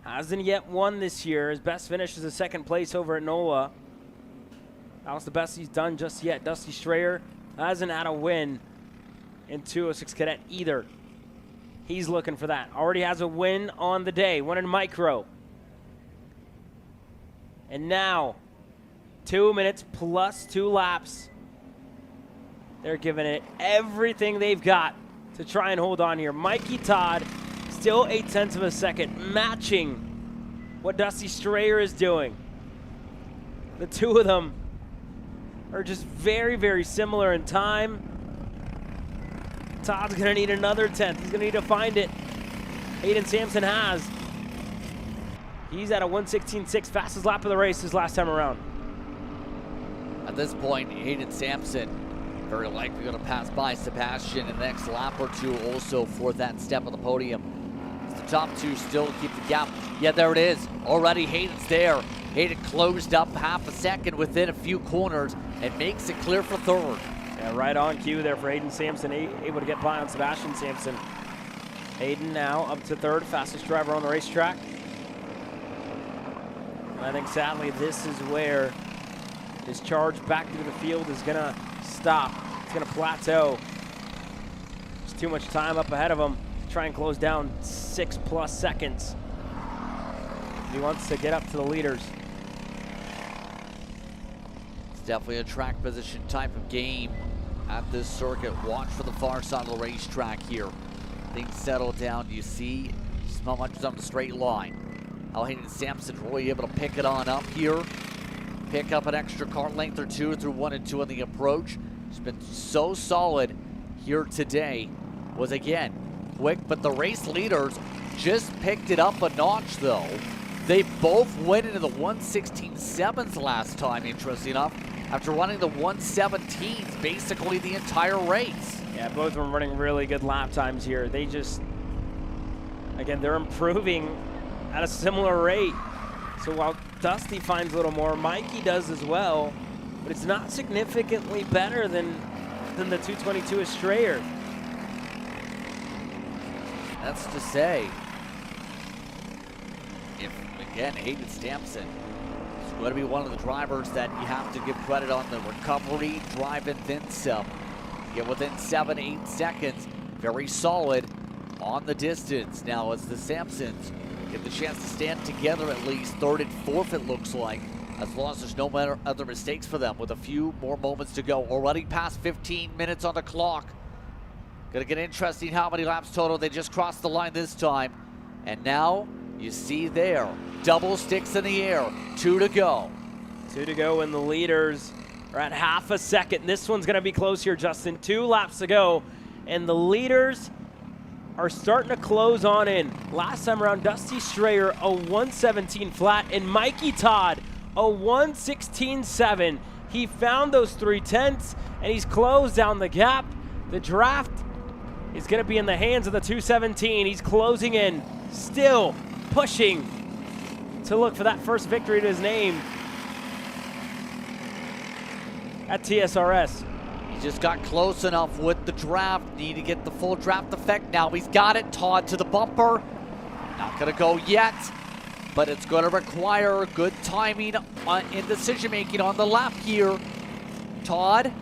hasn't yet won this year. His best finish is a 2nd place over at NOLA. That was the best he's done just yet. Dusty Strayer hasn't had a win in 206 Cadet either. He's looking for that. Already has a win on the day, one in micro. And now, 2 minutes plus 2 laps. They're giving it everything they've got to try and hold on here. Mikey Todd, still 0.8 of a second, matching what Dusty Strayer is doing. The two of them are just very, very similar in time. Todd's gonna need another 10th. He's gonna need to find it. Hayden Sampson has. He's at a 1:16.6, fastest lap of the race his last time around. At this point, Hayden Sampson very likely going to pass by Sebastian in the next lap or two also for that step on the podium. It's the top two still keep the gap. Yeah, there it is. Already Hayden's there. Hayden closed up 0.5 second within a few corners and makes it clear for 3rd. Yeah, right on cue there for Hayden Sampson, able to get by on Sebastian Sampson. Hayden now up to 3rd, fastest driver on the racetrack. And I think sadly this is where his charge back through the field is gonna stop. It's gonna plateau. There's too much time up ahead of him to try and close down 6+ seconds. He wants to get up to the leaders. It's definitely a track position type of game at this circuit. Watch for the far side of the racetrack here. Things settle down. You see how much is on the straight line. How Hayden Sampson really able to pick it on up here. Pick up an extra kart length or two through 1 and 2 on the approach. It's been so solid here today. Was again quick, but the race leaders just picked it up a notch though. They both went into the 1:16.7s last time, interesting enough, after running the 1:17s basically the entire race. Yeah, both of them running really good lap times here. They just, again, they're improving at a similar rate. So while Dusty finds a little more, Mikey does as well, but it's not significantly better than the 222 of Strayer. That's to say, if, again, Hayden Sampson is going to be one of the drivers that you have to give credit on the recovery, drive, and then some. Get within 7-8 seconds, very solid on the distance. Now, as the Sampsons get the chance to stand together at least 3rd and 4th, it looks like, as long as there's no other mistakes for them with a few more moments to go. Already past 15 minutes on the clock. Gonna get interesting how many laps total. They just crossed the line this time. And now you see there, double sticks in the air, 2 to go. 2 to go, and the leaders are at 0.5 second. This one's gonna be close here, Justin. 2 laps to go, and the leaders are starting to close on in. Last time around, Dusty Strayer, a 1:17 flat, and Mikey Todd, a 1:16.7. He found those 3/10, and he's closed down the gap. The draft is gonna be in the hands of the 217. He's closing in, still pushing to look for that first victory to his name at TSRS. He just got close enough with the draft. Need to get the full draft effect now. He's got it. Todd to the bumper. Not gonna go yet, but it's gonna require good timing in decision making on the lap here. Todd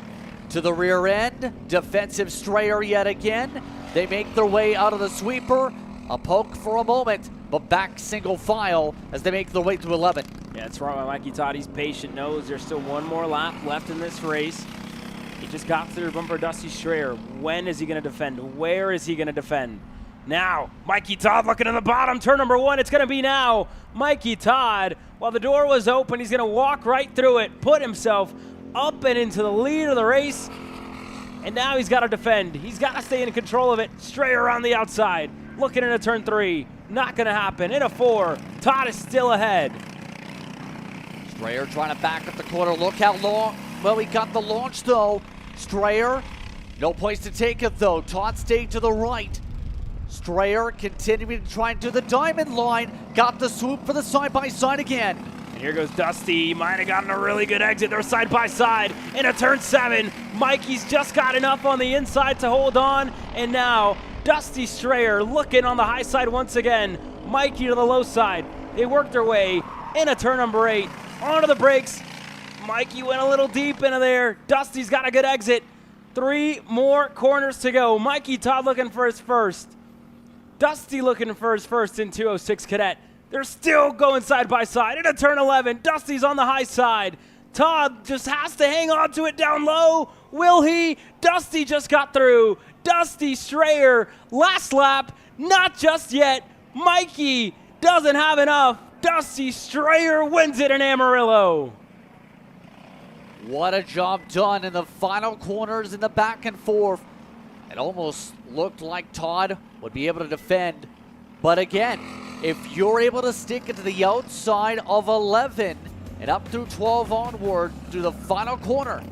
to the rear end. Defensive Strayer yet again. They make their way out of the sweeper. A poke for a moment, but back single file as they make their way to 11. Yeah, that's right. Mikey Todd, he's patient, knows there's still one more lap left in this race. He just got through bumper Dusty Strayer. When is he going to defend? Where is he going to defend? Now, Mikey Todd looking in the bottom, turn number 1. It's going to be now. Mikey Todd, while the door was open, he's going to walk right through it, put himself up and into the lead of the race. And now he's got to defend. He's got to stay in control of it. Strayer around the outside. Looking into turn 3. Not going to happen. In a 4. Todd is still ahead. Strayer trying to back up the corner. Look how long. Well, he got the launch, though. Strayer, no place to take it, though. Todd stayed to the right. Strayer continuing to try and do the diamond line. Got the swoop for the side-by-side again. And here goes Dusty. He might have gotten a really good exit. They're side by side into turn 7. Mikey's just got enough on the inside to hold on. And now Dusty Strayer looking on the high side once again. Mikey to the low side. They work their way into turn number 8. Onto the brakes. Mikey went a little deep into there. Dusty's got a good exit. 3 more corners to go. Mikey Todd looking for his first. Dusty looking for his first in 206 Cadet. They're still going side by side into turn 11. Dusty's on the high side. Todd just has to hang on to it down low. Will he? Dusty just got through. Dusty Strayer, last lap, not just yet. Mikey doesn't have enough. Dusty Strayer wins it in Amarillo. What a job done in the final corners in the back and forth. It almost looked like Todd would be able to defend. But again, if you're able to stick it to the outside of 11 and up through 12 onward through the final corner,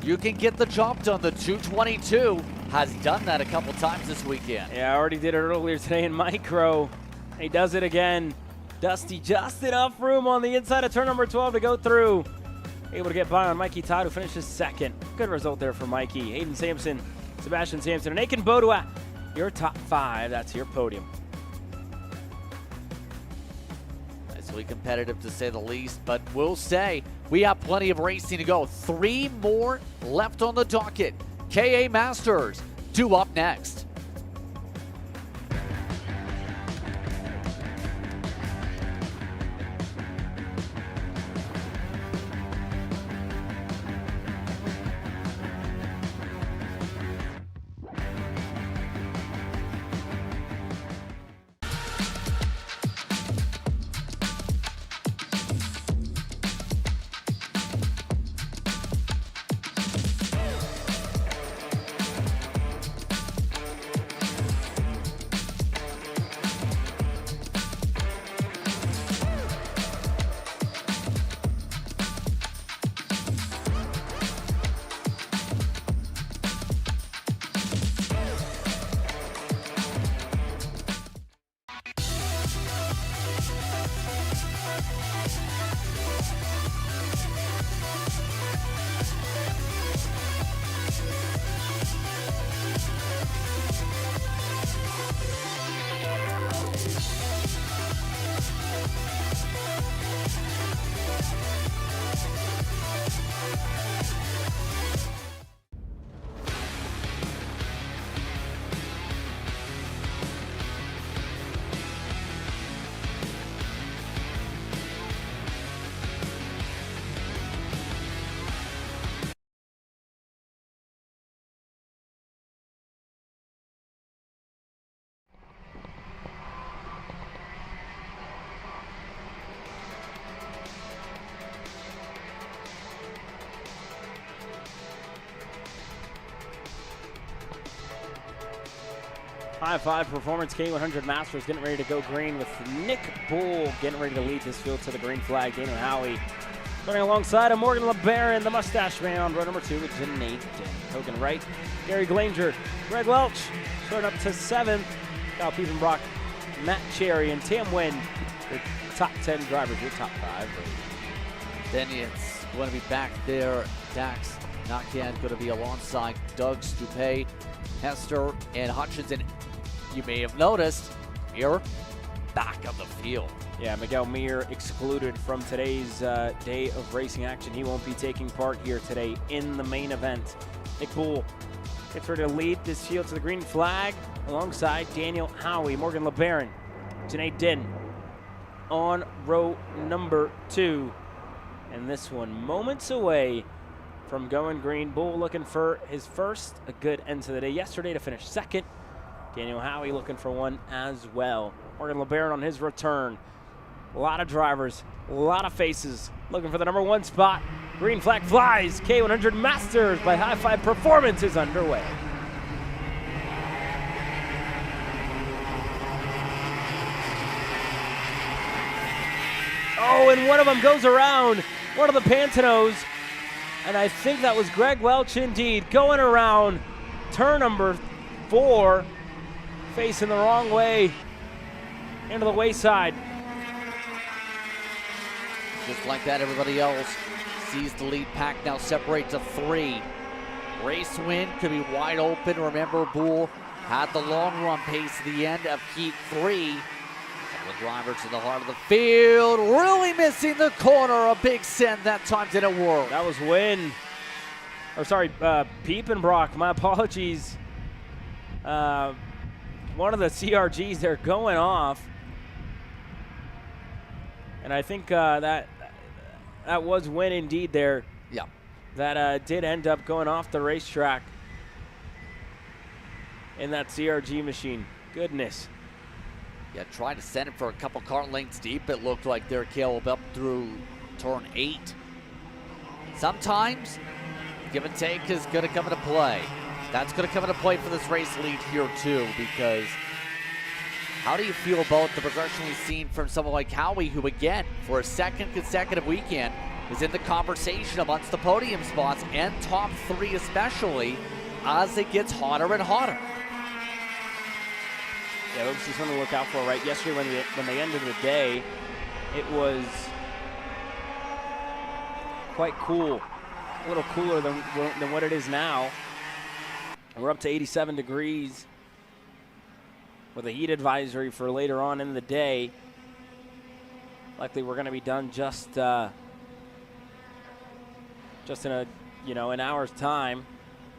you can get the job done. The 222 has done that a couple times this weekend. Yeah, I already did it earlier today in micro. He does it again. Dusty just enough room on the inside of turn number 12 to go through. Able to get by on Mikey Todd, who finishes second. Good result there for Mikey. Hayden Sampson, Sebastian Sampson, and Aiken Bodua. Your top 5, that's your podium. Nicely competitive to say the least, but we'll say we have plenty of racing to go. 3 more left on the docket. KA Masters, 2 up next. High 5 Performance K100 Masters getting ready to go green with Nick Bull getting ready to lead this field to the green flag. Daniel Howie running alongside of Morgan LeBaron, the mustache man on row number 2 with Janae Hogan right. Gary Glanger, Greg Welch showing up to 7th. Kyle Piepenbrock, Matt Cherry, and Tam Nguyen, your top 10 drivers, your top 5. Then it's going to be back there. Dax Nakhan going to be alongside Doug Stupé, Hester, and Hutchinson. You may have noticed, Mir back of the field. Yeah, Miguel Mir excluded from today's day of racing action. He won't be taking part here today in the main event. Nick Bull gets ready to lead this field to the green flag alongside Daniel Howie, Morgan LeBaron, Janae Din on row number 2. And this one moments away from going green. Bull looking for his first, a good end to the day yesterday to finish second. Daniel Howie looking for one as well. Morgan LeBaron on his return. A lot of drivers, a lot of faces looking for the number 1 spot Green flag flies. K100 Masters by High Five Performance is underway. Oh, and one of them goes around one of the Pantanos. And I think that was Greg Welch indeed, going around turn number 4, facing the wrong way into the wayside. Just like that, everybody else sees the lead pack now separate to 3. Race win could be wide open. Remember, Bull had the long run pace at the end of heat 3. The driver to the heart of the field, really missing the corner. A big send that time, didn't work. That was Wynn. Or sorry, Piepenbrock, my apologies. One of the CRGs, they're going off. And I think that was Wynn indeed there. Yeah. That did end up going off the racetrack in that CRG machine. Goodness. Yeah, trying to send it for a couple kart lengths deep. It looked like they're Caleb up through turn 8. Sometimes give and take is going to come into play. That's going to come into play for this race lead here too, because how do you feel about the progression we've seen from someone like Howie, who again, for a second consecutive weekend, is in the conversation amongst the podium spots and top 3 especially, as it gets hotter and hotter. Yeah, that was just something to look out for, right? Yesterday when they ended the day, it was quite cool. A little cooler than what it is now. We're up to 87 degrees with a heat advisory for later on in the day. Likely we're going to be done just in an hour's time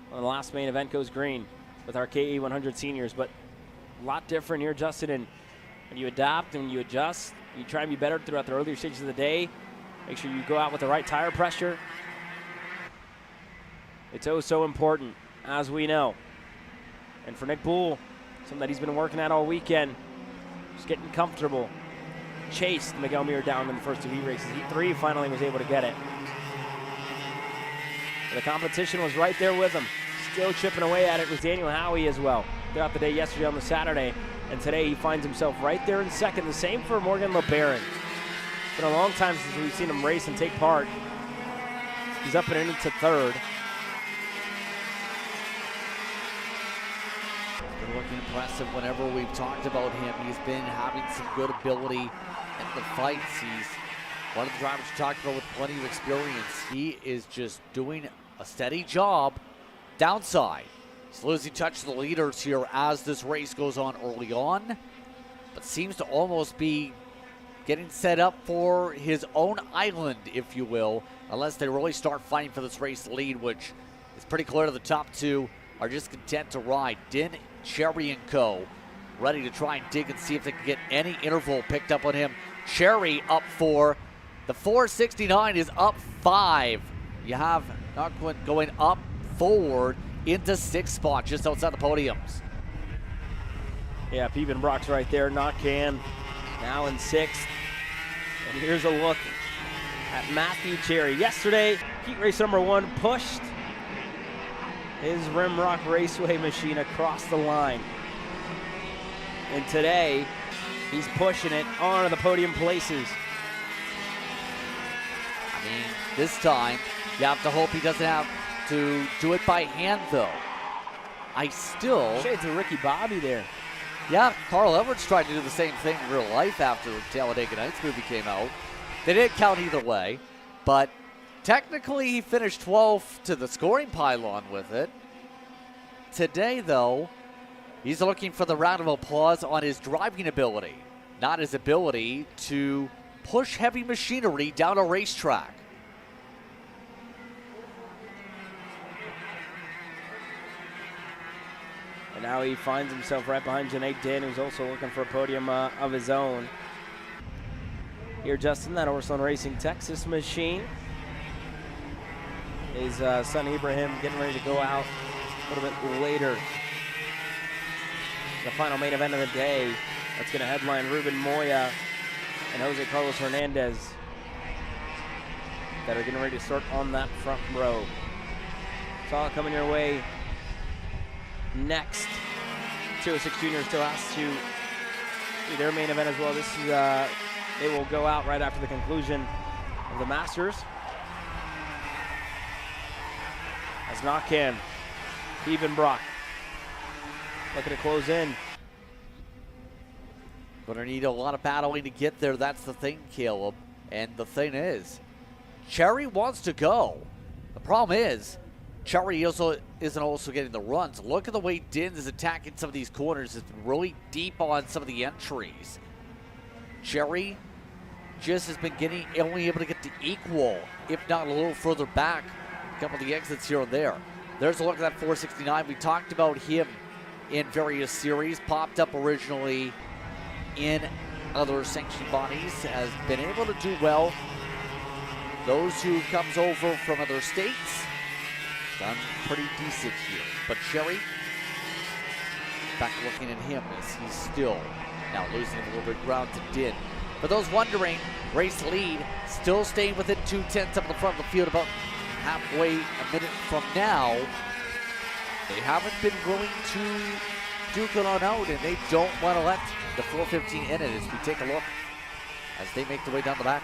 when the last main event goes green with our KE100 seniors. But a lot different here, Justin, and when you adapt and you adjust, you try and be better throughout the earlier stages of the day. Make sure you go out with the right tire pressure. It's oh so important, as we know. And for Nick Bull, something that he's been working at all weekend, just getting comfortable. Chased Miguel Mir down in the first 2 heat races. Heat 3 finally was able to get it. But the competition was right there with him. Still chipping away at it was Daniel Howie as well throughout the day yesterday on the Saturday. And today he finds himself right there in second. The same for Morgan LeBaron. It's been a long time since we've seen him race and take part. He's up and into third. Been looking impressive whenever we've talked about him. He's been having some good ability in the fights. He's one of the drivers you talked about with plenty of experience. He is just doing a steady job downside. He's losing touch of the leaders here as this race goes on early on, but seems to almost be getting set up for his own island, if you will, unless they really start fighting for this race lead, which is pretty clear to the top 2 are just content to ride. Din, Cherry, and Co. ready to try and dig and see if they can get any interval picked up on him. Cherry up 4. The 469 is up 5. You have Narquin going up forward into 6th spot, just outside the podiums. Yeah, Piepenbrock's right there. Narquin now in 6th. And here's a look at Matthew Cherry. Yesterday, heat race number 1 pushed his Rimrock Raceway machine across the line. And today, he's pushing it onto the podium places. I mean, this time, you have to hope he doesn't have to do it by hand, though. Shades of Ricky Bobby there. Yeah, Carl Edwards tried to do the same thing in real life after the Talladega Nights movie came out. They didn't count either way, but technically he finished 12th to the scoring pylon with it. Today, though, he's looking for the round of applause on his driving ability, not his ability to push heavy machinery down a racetrack. And now he finds himself right behind Janae Din, who's also looking for a podium of his own. Here, Justin, that Orson Racing Texas machine. His son Ibrahim getting ready to go out a little bit later. The final main event of the day. That's going to headline Ruben Moya and Jose Carlos Hernandez. that are getting ready to start on that front row. It's all coming your way next. 206 Junior still has to do their main event as well. This is they will go out right after the conclusion of the Masters. As Knockham, Brock looking to close in. Gonna need a lot of battling to get there. That's the thing, Caleb. And the thing is, Cherry wants to go. The problem is, Cherry isn't also getting the runs. Look at the way Dins is attacking some of these corners. It's been really deep on some of the entries. Cherry just has been only able to get to equal, if not a little further back, a couple of the exits here and there. There's a look at that 469. We talked about him in various series. Popped up originally in other sanctioned bodies. Has been able to do well. Those who comes over from other states, done pretty decent here. But Cherry, back looking at him as he's still now losing a little bit of ground to Din. For those wondering, race lead still staying within 2/10 up in the front of the field, about halfway a minute from now. They haven't been willing to duke it on out, and they don't want to let the 415 in it as we take a look as they make their way down the back.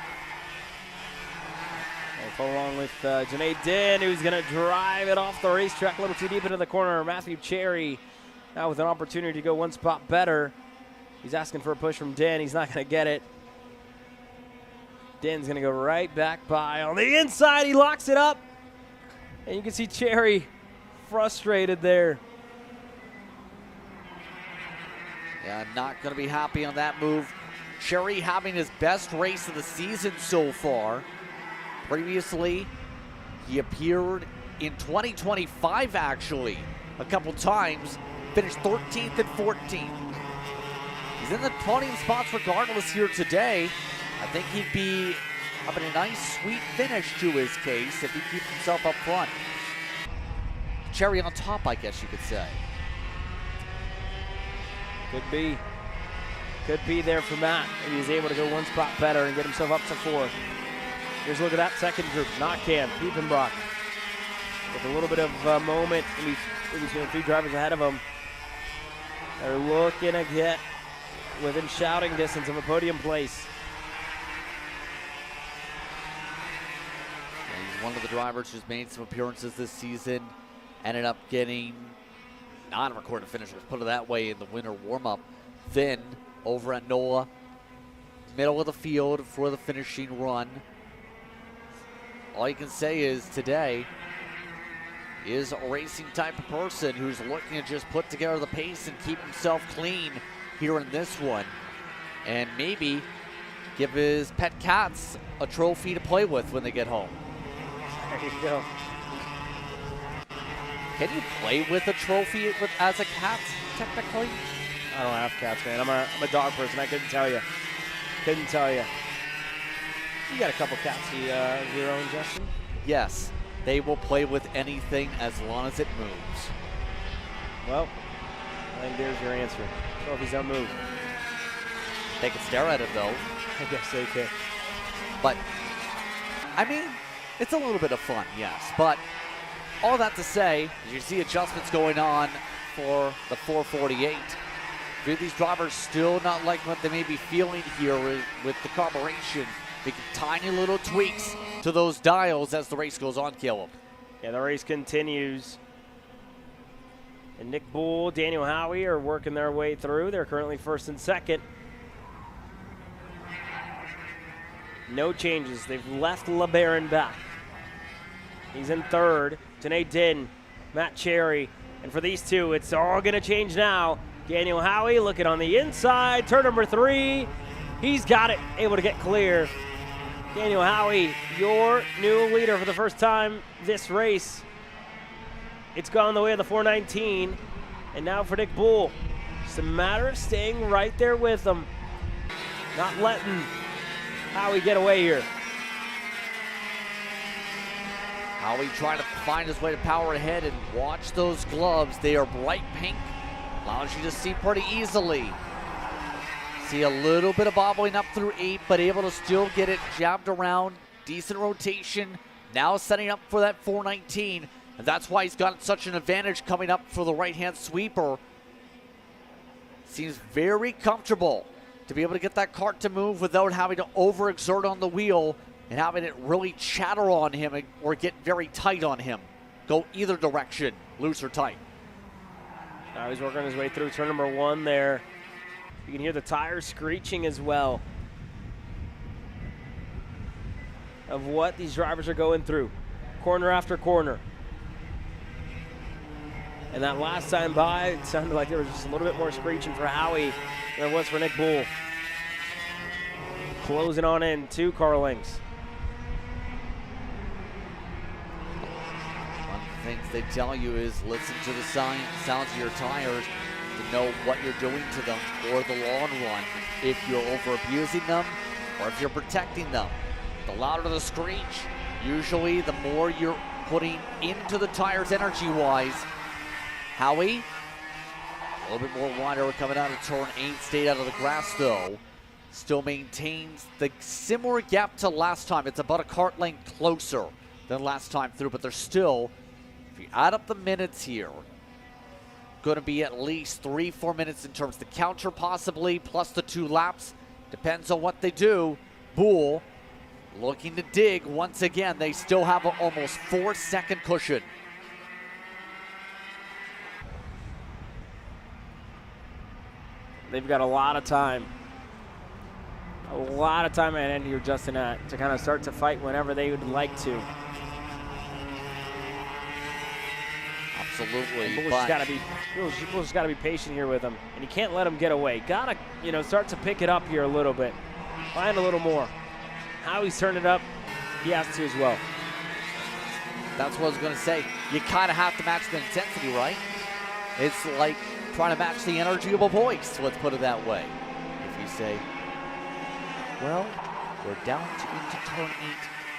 We'll follow along with Janae Din, who's going to drive it off the racetrack a little too deep into the corner. Matthew Cherry now with an opportunity to go one spot better. He's asking for a push from Din. He's not going to get it. Din's going to go right back by on the inside. He locks it up. And you can see Cherry frustrated there. Yeah, not going to be happy on that move. Cherry having his best race of the season so far. Previously, he appeared in 2025 actually a couple times. Finished 13th and 14th. He's in the podium spots regardless here today. I think he'd be having a nice, sweet finish to his case if he keeps himself up front. Cherry on top, I guess you could say. Could be. Could be there for Matt if he's able to go one spot better and get himself up to 4th. Here's a look at that second group. Knockham, Piepenbrock with a little bit of moment in between the 3 drivers ahead of him. They're looking to get within shouting distance of a podium place. He's one of the drivers who's made some appearances this season. Ended up getting not a recorded finish, let's put it that way, in the winter warm-up. Then over at NOLA, middle of the field for the finishing run. All you can say is today is a racing type of person who's looking to just put together the pace and keep himself clean here in this one. And maybe give his pet cats a trophy to play with when they get home. There you go. Can you play with a trophy as a cat, technically? I don't have cats, man. I'm a dog person. I couldn't tell you. Couldn't tell you. You got a couple cats of your own, Justin? Yes. They will play with anything as long as it moves. Well, I think there's your answer. Trophies don't move. They can stare at it, though. I guess they can. But, I mean, it's a little bit of fun, yes. But all that to say, you see adjustments going on for the 448. Do these drivers still not like what they may be feeling here with the carburation, making tiny little tweaks to those dials as the race goes on, Caleb? Yeah, the race continues. And Nick Bull, Daniel Howie are working their way through. They're currently 1st and 2nd. No changes. They've left LeBaron back. He's in 3rd. Janae Din, Matt Cherry. And for these two, it's all going to change now. Daniel Howie looking on the inside. Turn number 3. He's got it. Able to get clear. Daniel Howie, your new leader for the first time this race. It's gone the way of the 419. And now for Nick Bull. Just a matter of staying right there with them. Not letting Howie get away here. Howie trying to find his way to power ahead, and watch those gloves. They are bright pink. Allows you to see pretty easily. See a little bit of bobbling up through 8, but able to still get it jabbed around decent rotation, now setting up for that 419, and that's why he's got such an advantage coming up for the right-hand sweeper. Seems very comfortable to be able to get that cart to move without having to overexert on the wheel and having it really chatter on him or get very tight on him. Go either direction, loose or tight. Now he's working his way through turn number 1 there. You can hear the tires screeching as well of what these drivers are going through, corner after corner. And that last time by, it sounded like there was just a little bit more screeching for Howie than it was for Nick Bull. Closing on in 2 car lengths. One of the things they tell you is listen to the sounds of your tires to know what you're doing to them for the long run. If you're over abusing them or if you're protecting them. The louder the screech, usually the more you're putting into the tires energy-wise. Howie, a little bit more wider coming out of turn 8, stayed out of the grass though. Still maintains the similar gap to last time. It's about a cart length closer than last time through, but there's still, if you add up the minutes here, going to be at least 3-4 minutes in terms of the counter possibly, plus the 2 laps. Depends on what they do. Bull looking to dig once again. They still have an almost 4-second cushion. They've got a lot of time. A lot of time at end here, Justin, to kind of start to fight whenever they would like to. Absolutely. Bull's just got to be patient here with him, and you can't let him get away. Got to, start to pick it up here a little bit. Find a little more. How he's turned it up, he has to as well. That's what I was going to say. You kind of have to match the intensity, right? It's like trying to match the energy of a voice, let's put it that way. If you say, well, we're down into turn 8,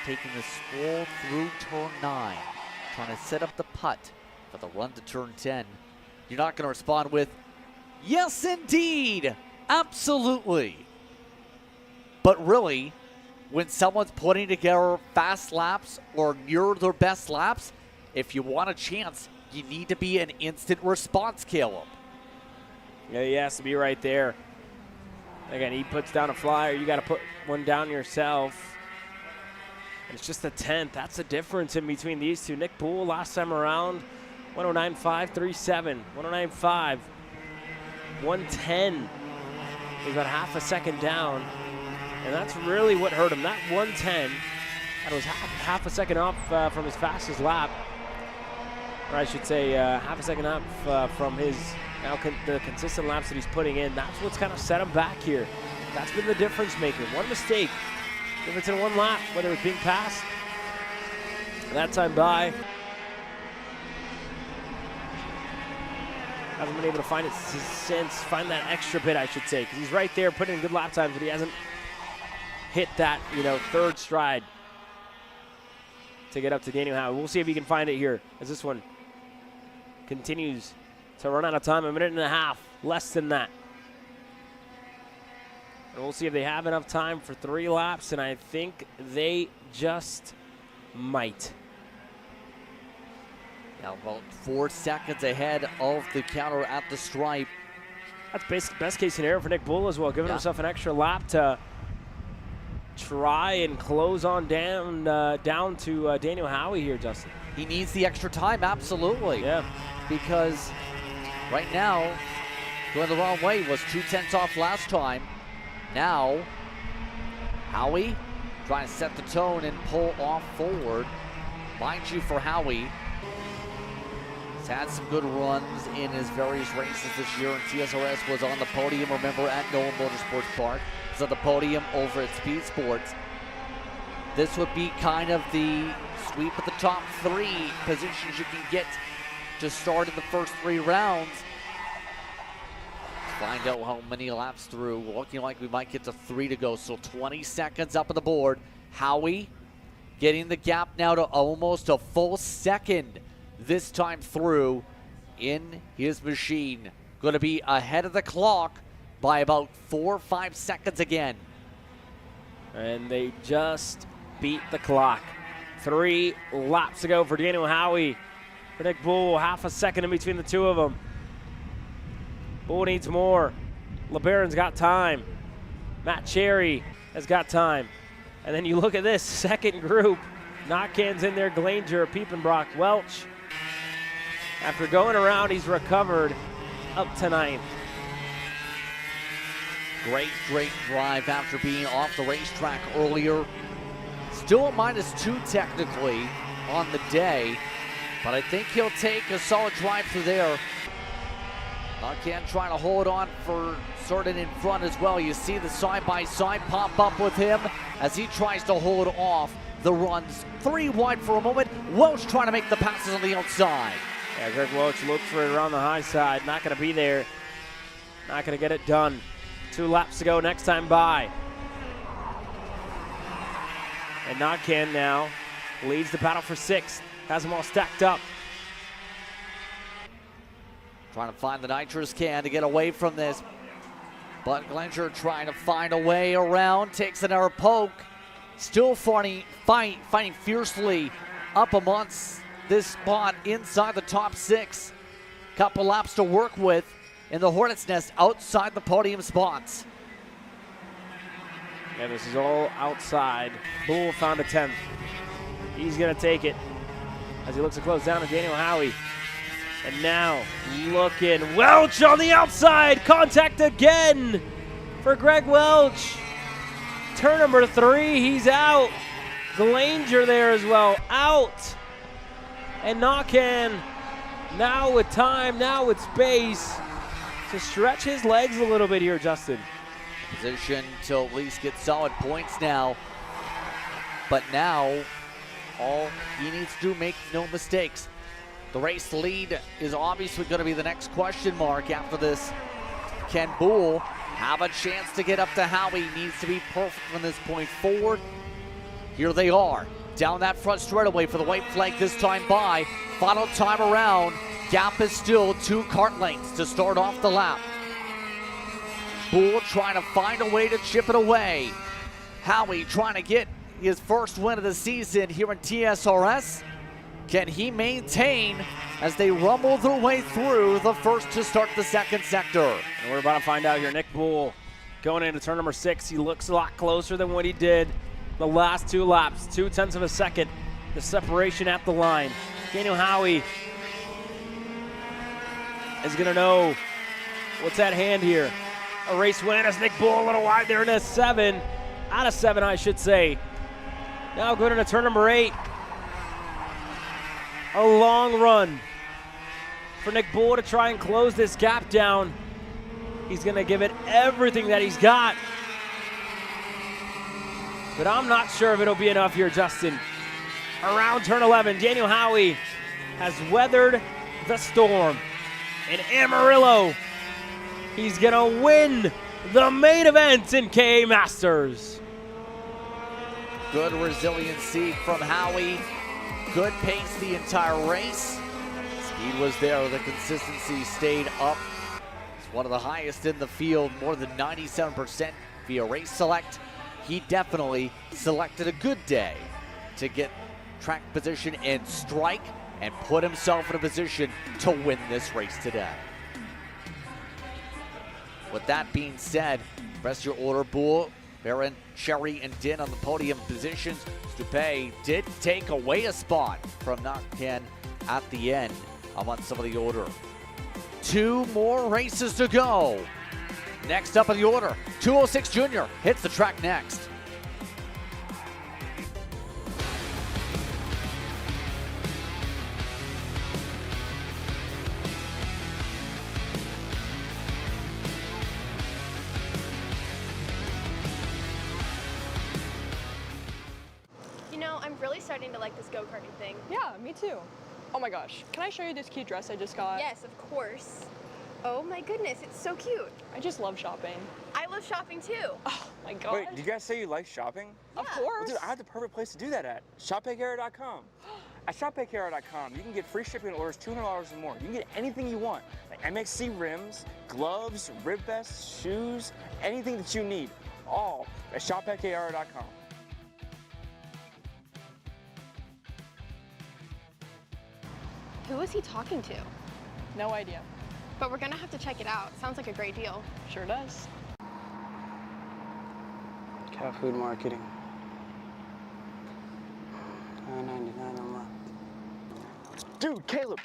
taking the stroll through turn 9, trying to set up the putt for the run to turn 10. You're not going to respond with, yes, indeed, absolutely. But really, when someone's putting together fast laps or near their best laps, if you want a chance, you need to be an instant response, Caleb. Yeah, he has to be right there. Again, he puts down a flyer. You got to put one down yourself. And it's just a 10th. That's the difference in between these two. Nick Bull last time around, 109.537, 109.5, 110. He's about half a second down. And that's really what hurt him. That 110, that was half a second off from his fastest lap. Or I should say half a second off from his the consistent laps that he's putting in. That's what's kind of set him back here. That's been the difference maker. One mistake, difference in one lap, whether it's being passed. That time by. Hasn't been able to find it since, find that extra bit, I should say, because he's right there putting in good lap times, but he hasn't hit that, third stride to get up to Daniel Howe. We'll see if he can find it here as this one continues to run out of time. 1.5 minutes, less than that. And we'll see if they have enough time for 3 laps, and I think they just might. Now about 4 seconds ahead of the counter at the stripe. That's best case scenario for Nick Bull as well, giving himself an extra lap to try and close on down to Daniel Howie here, Justin. He needs the extra time, absolutely. Yeah. Because right now, going the wrong way, was 2/10 off last time. Now, Howie trying to set the tone and pull off forward. Mind you, for Howie, he's had some good runs in his various races this year, and TSRS was on the podium, remember, at Noah Motorsports Park. He's on the podium over at Speed Sports. This would be kind of the sweep of the top 3 positions you can get to start in the first 3 rounds. Find out how many laps through. Looking like we might get to 3 to go, so 20 seconds up on the board. Howie getting the gap now to almost a full second this time through in his machine. Going to be ahead of the clock by about 4 or 5 seconds again. And they just beat the clock. 3 laps to go for Daniel Howie. For Nick Bull, half a second in between the two of them. Bull needs more. LeBaron's got time. Matt Cherry has got time. And then you look at this second group. Notcan's in there, Glanger, Piepenbrock, Welch. After going around, he's recovered up to 9th. Great straight drive after being off the racetrack earlier. Still a -2 technically on the day, but I think he'll take a solid drive through there. Notcan trying to hold on for certain in front as well. You see the side-by-side pop up with him as he tries to hold off the runs. 3 wide for a moment. Welch trying to make the passes on the outside. Yeah, Greg Welch looked for it around the high side. Not going to be there. Not going to get it done. 2 laps to go next time by. And Notcan now leads the battle for 6th. Has them all stacked up. Trying to find the nitrous can to get away from this. But Glanger trying to find a way around. Takes another poke. Still fighting fiercely up amongst this spot inside the top 6. Couple laps to work with in the Hornet's Nest outside the podium spots. Yeah, this is all outside. Bull found a 10th. He's going to take it as he looks to close down to Daniel Howie. And now looking, Welch on the outside. Contact again for Greg Welch. Turn number 3, he's out. Glanger there as well, out. And Notcan now with time, now with space to stretch his legs a little bit here, Justin. Position to at least get solid points now. But now, all he needs to do, make no mistakes. The race lead is obviously going to be the next question mark after this. Can Bull have a chance to get up to Howie? Needs to be perfect from this point forward. Here they are, down that front straightaway for the white flag this time by. Final time around, gap is still 2 kart lengths to start off the lap. Bull trying to find a way to chip it away. Howie trying to get his first win of the season here in TSRS. Can he maintain as they rumble their way through the first to start the second sector? And we're about to find out here. Nick Bull going into turn number 6. He looks a lot closer than what he did the last 2 laps. 0.2 of a second. The separation at the line. Daniel Howie is going to know what's at hand here. A race win as Nick Bull a little wide there in a 7. Out of 7, I should say. Now going into turn number 8. A long run for Nick Bull to try and close this gap down. He's going to give it everything that he's got. But I'm not sure if it'll be enough here, Justin. Around turn 11, Daniel Howie has weathered the storm. In Amarillo, he's going to win the main event in K Masters. Good resiliency from Howie. Good pace the entire race. Speed was there, the consistency stayed up. It's one of the highest in the field, more than 97% via race select. He definitely selected a good day to get track position and strike and put himself in a position to win this race today. With that being said, rest your order, Bull, Barron, Cherry, and Din on the podium positions. Stupé did take away a spot from Notcan at the end among some of the order. 2 more races to go. Next up in the order, 206 Junior hits the track next. I'm really starting to like this go-karting thing. Yeah, me too. Oh my gosh, can I show you this cute dress I just got? Yes, of course. Oh my goodness, it's so cute. I just love shopping. I love shopping too. Oh my gosh. Wait, did you guys say you like shopping? Yeah. Of course. Well, dude, I have the perfect place to do that at. ShopPayCara.com. At ShopPayCara.com, you can get free shipping on orders $200 or more. You can get anything you want, like MXC rims, gloves, rib vests, shoes, anything that you need, all at ShopPayCara.com. Who is he talking to? No idea. But we're gonna have to check it out. Sounds like a great deal. Sure does. Cat food marketing. $9.99 a month. Dude, Caleb,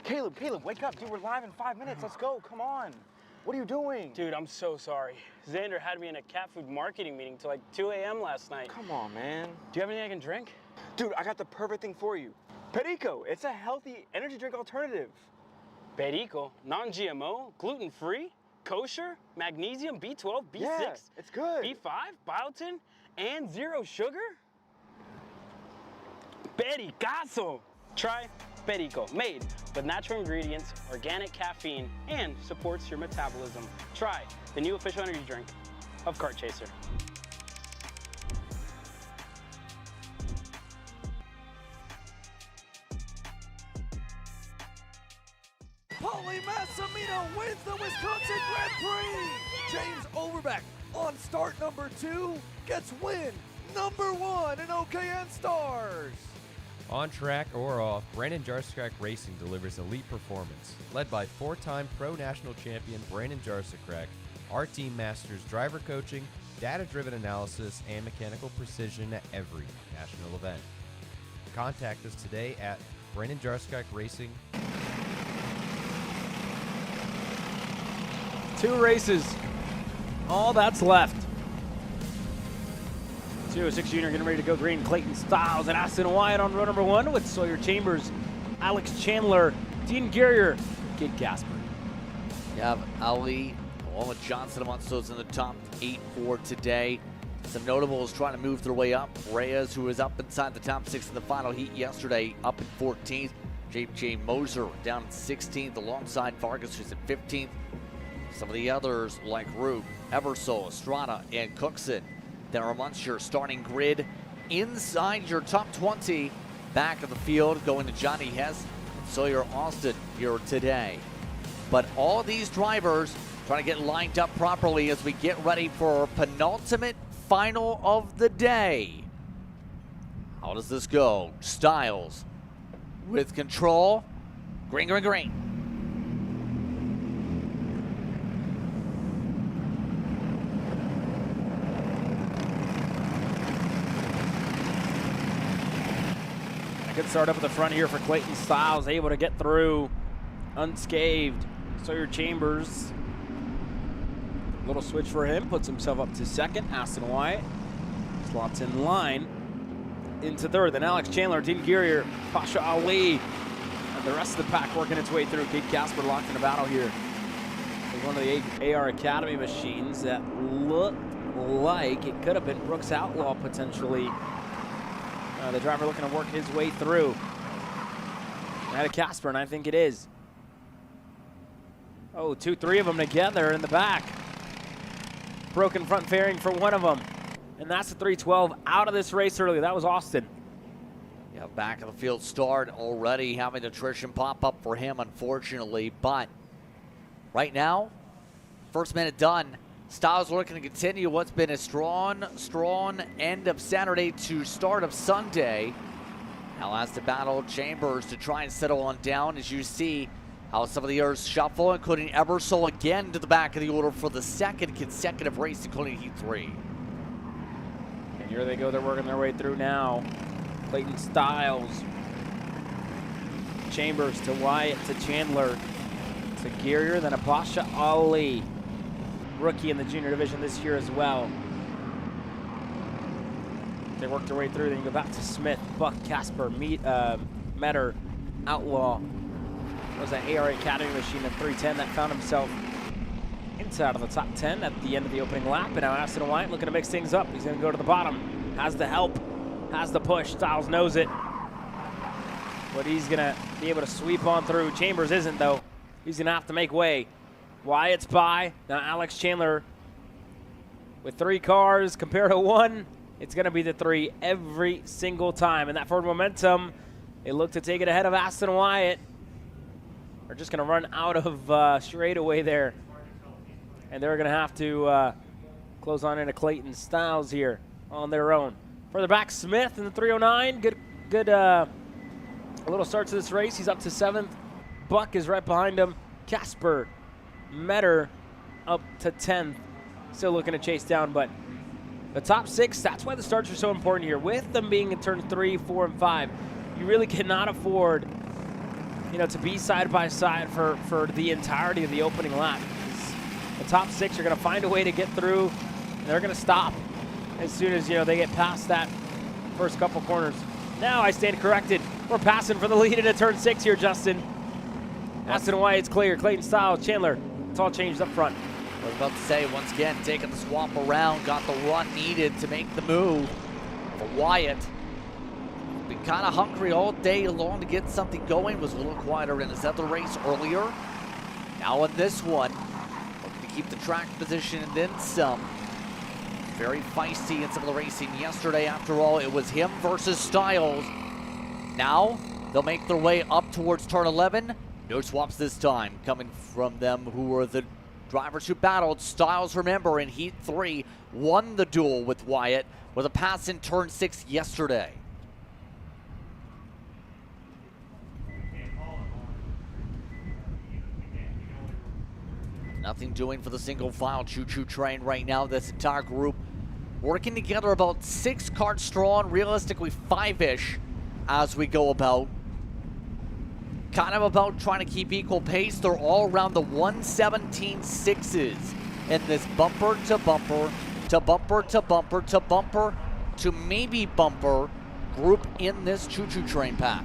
wake up. Dude, we're live in 5 minutes. Let's go. Come on. What are you doing? Dude, I'm so sorry. Xander had me in a cat food marketing meeting till like 2 a.m. last night. Come on, man. Do you have anything I can drink? Dude, I got the perfect thing for you. Perico. It's a healthy energy drink alternative. Perico? Non-GMO? Gluten-free? Kosher? Magnesium? B12? B6? Yeah, it's good. B5? Biotin? And 0 sugar? Pericazo! Try Perico, made with natural ingredients, organic caffeine, and supports your metabolism. Try the new official energy drink of Kart Chaser. Paulie Massimino wins the Wisconsin Grand Prix! James Overbeck on start number 2 gets win number 1 in OKN Stars! On track or off, Brandon Jarsekrak Racing delivers elite performance. Led by 4-time Pro National Champion Brandon Jarsekrak, our team masters driver coaching, data-driven analysis, and mechanical precision at every national event. Contact us today at Brandon Jarsekrak Racing. 2 races. All that's left. 206 Jr. getting ready to go green. Clayton Stiles and Aston Wyatt on row number 1 with Sawyer Chambers, Alex Chandler, Dean Guerrier, Kid Casper. You have Ali along with Johnson amongst those in the top 8 for today. Some notables trying to move their way up. Reyes, who was up inside the top 6 in the final heat yesterday, up in 14th. J.J. Moser down in 16th alongside Vargas, who's in 15th. Some of the others like Root, Eversole, Estrada, and Cookson that are amongst your starting grid inside your top 20. Back of the field going to Johnny Hess and Sawyer Austin here today. But all these drivers trying to get lined up properly as we get ready for our penultimate final of the day. How does this go? Stiles with control. Green, green, green. Good start up at the front here for Clayton Stiles, able to get through unscathed. Sawyer Chambers, little switch for him, puts himself up to second. Aston Wyatt slots in line into third. Then Alex Chandler, Dean Guerrier, Pasha Ali, and the rest of the pack working its way through. Kid Casper locked in a battle here. There's one of the AR Academy machines that looked like it could have been Brooks Outlaw potentially. The driver looking to work his way through. Ahead of Casper, and I think it is. Oh, 2, 3 of them together in the back. Broken front fairing for one of them. And that's the 312 out of this race early. That was Austin. Yeah, back of the field start already having attrition pop up for him, unfortunately. But right now, first minute done. Stiles looking to continue what's been a strong end of Saturday to start of Sunday. Now has to battle Chambers to try and settle on down, as you see how some of the others shuffle, including Eversole again to the back of the order for the second consecutive race, including Heat 3. And here they go, they're working their way through now. Clayton Stiles, Chambers to Wyatt to Chandler to Guerrier, then Apasha Ali. Rookie in the junior division this year as well. They work their way through, then you go back to Smith, Buck, Casper, Metter, Outlaw. That was an ARA Academy machine at 310 that found himself inside of the top 10 at the end of the opening lap. And now Aston Wyatt looking to mix things up. He's going to go to the bottom. Has the help, has the push. Stiles knows it. But he's going to be able to sweep on through. Chambers isn't, though. He's going to have to make way. Wyatt's by. Now Alex Chandler with 3 cars compared to 1. It's going to be the 3 every single time. And that forward momentum, they look to take it ahead of Aston Wyatt. They're just going to run out of straightaway there. And they're going to have to close on into Clayton Stiles here on their own. Further back, Smith in the 309. Good little start to this race. He's up to 7th. Buck is right behind him. Casper Metter up to 10th. Still looking to chase down, but the top 6, that's why the starts are so important here. With them being in turn 3, 4, and 5, you really cannot afford, to be side by side for the entirety of the opening lap. The top 6 are going to find a way to get through, and they're going to stop as soon as, they get past that first couple corners. Now I stand corrected. We're passing for the lead into turn 6 here, Justin. Aston Wyatt's clear. Clayton Stiles, Chandler, it's all changed up front. I was about to say, once again, taking the swap around, got the run needed to make the move for Wyatt. Been kind of hungry all day long to get something going. Was a little quieter in his other race earlier. Now in this one, looking to keep the track position and then some. Very feisty in some of the racing yesterday. After all, it was him versus Stiles. Now they'll make their way up towards turn 11. No swaps this time coming from them, who were the drivers who battled. Stiles, remember, in Heat 3, won the duel with Wyatt with a pass in turn 6 yesterday. Nothing doing for the single file choo-choo train right now. This entire group working together, about 6 carts strong, realistically 5-ish as we go about. Kind of about trying to keep equal pace. They're all around the 117.6s in this bumper to bumper to bumper to bumper to bumper to maybe bumper group in this choo-choo train pack.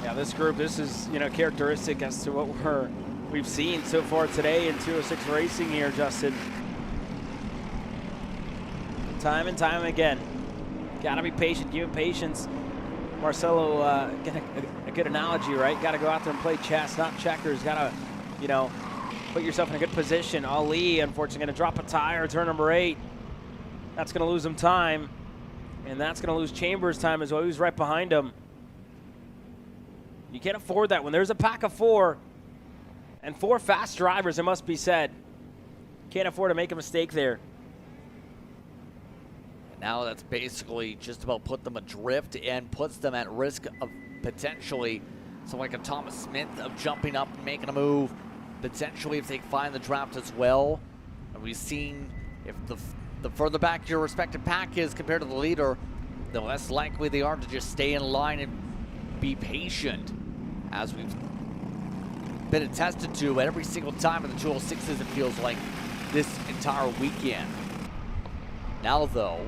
Yeah, this group, this is, characteristic as to what we've seen so far today in 206 racing here, Justin. Time and time again. Gotta be patient, give it patience. Marcelo, get a good analogy, right? Gotta go out there and play chess, not checkers. Gotta, put yourself in a good position. Ali, unfortunately, gonna drop a tire, turn number 8. That's gonna lose him time. And that's gonna lose Chambers time as well. He was right behind him. You can't afford that. When there's a pack of 4, and 4 fast drivers, it must be said, can't afford to make a mistake there. Now that's basically just about put them adrift and puts them at risk of potentially someone like a Thomas Smith of jumping up and making a move. Potentially if they find the draft as well. And we've seen if the further back your respective pack is compared to the leader, the less likely they are to just stay in line and be patient, as we've been attested to every single time in the 206s, it feels like, this entire weekend. Now though,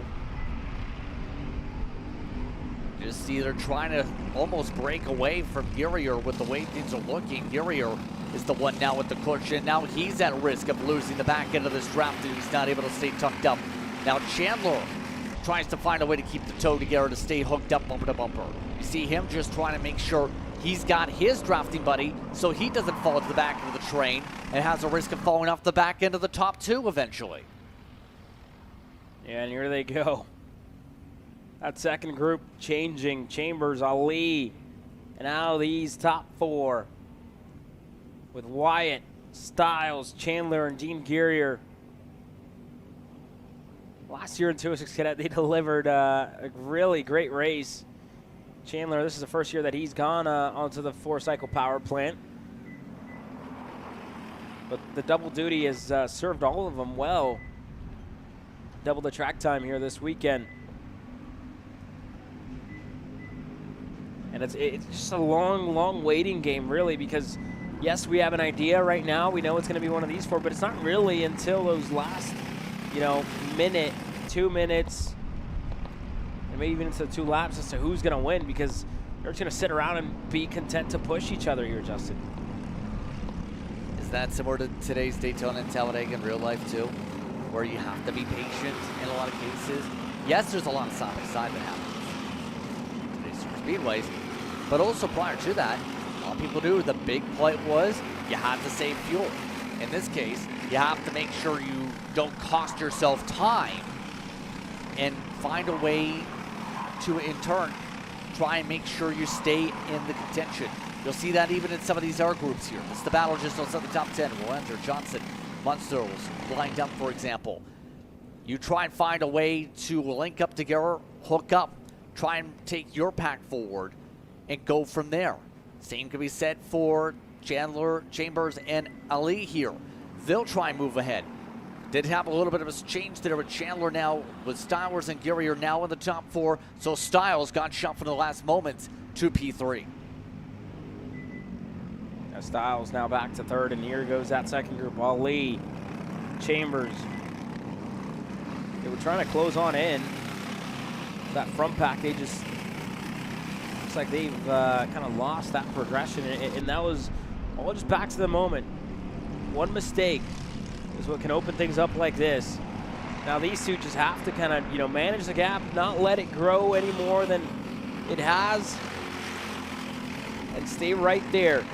just either trying to almost break away from Guerrier with the way things are looking. Guerrier is the one now with the cushion. Now he's at risk of losing the back end of this draft and he's not able to stay tucked up. Now Chandler tries to find a way to keep the toe together to stay hooked up bumper to bumper. You see him just trying to make sure he's got his drafting buddy so he doesn't fall to the back of the train and has a risk of falling off the back end of the top 2 eventually. Yeah, and here they go. That second group changing. Chambers, Ali, and now these top 4 with Wyatt, Stiles, Chandler, and Dean Guerrier. Last year in 206 Cadet, they delivered a really great race. Chandler, this is the first year that he's gone onto the 4-cycle power plant. But the double duty has served all of them well. Double the track time here this weekend. And it's just a long waiting game, really, because, yes, we have an idea right now. We know it's going to be one of these 4, but it's not really until those last, minute, 2 minutes, and maybe even into 2 laps as to who's going to win, because they're just going to sit around and be content to push each other here, Justin. Is that similar to today's Daytona and Talladega in real life, too, where you have to be patient in a lot of cases? Yes, there's a lot of side-by-side that happens in today's super speedways, but also prior to that, a lot of people knew the big play was you have to save fuel. In this case, you have to make sure you don't cost yourself time and find a way to, in turn, try and make sure you stay in the contention. You'll see that even in some of these R groups here. It's the battle just outside the top 10. Will enter Johnson, Munster lined up, for example. You try and find a way to link up together, hook up, try and take your pack forward and go from there. Same can be said for Chandler, Chambers, and Ali here. They'll try and move ahead. Did have a little bit of a change there with Chandler now, with Styles and Gary are now in the top 4. So Styles got shuffled in the last moments to P3. Now Styles now back to 3rd, and here goes that second group. Ali, Chambers. They were trying to close on in. That front pack, they just, looks like they've kind of lost that progression, and that was all just back to the moment. One mistake is what can open things up like this. Now these two just have to kind of, manage the gap, not let it grow any more than it has, and stay right there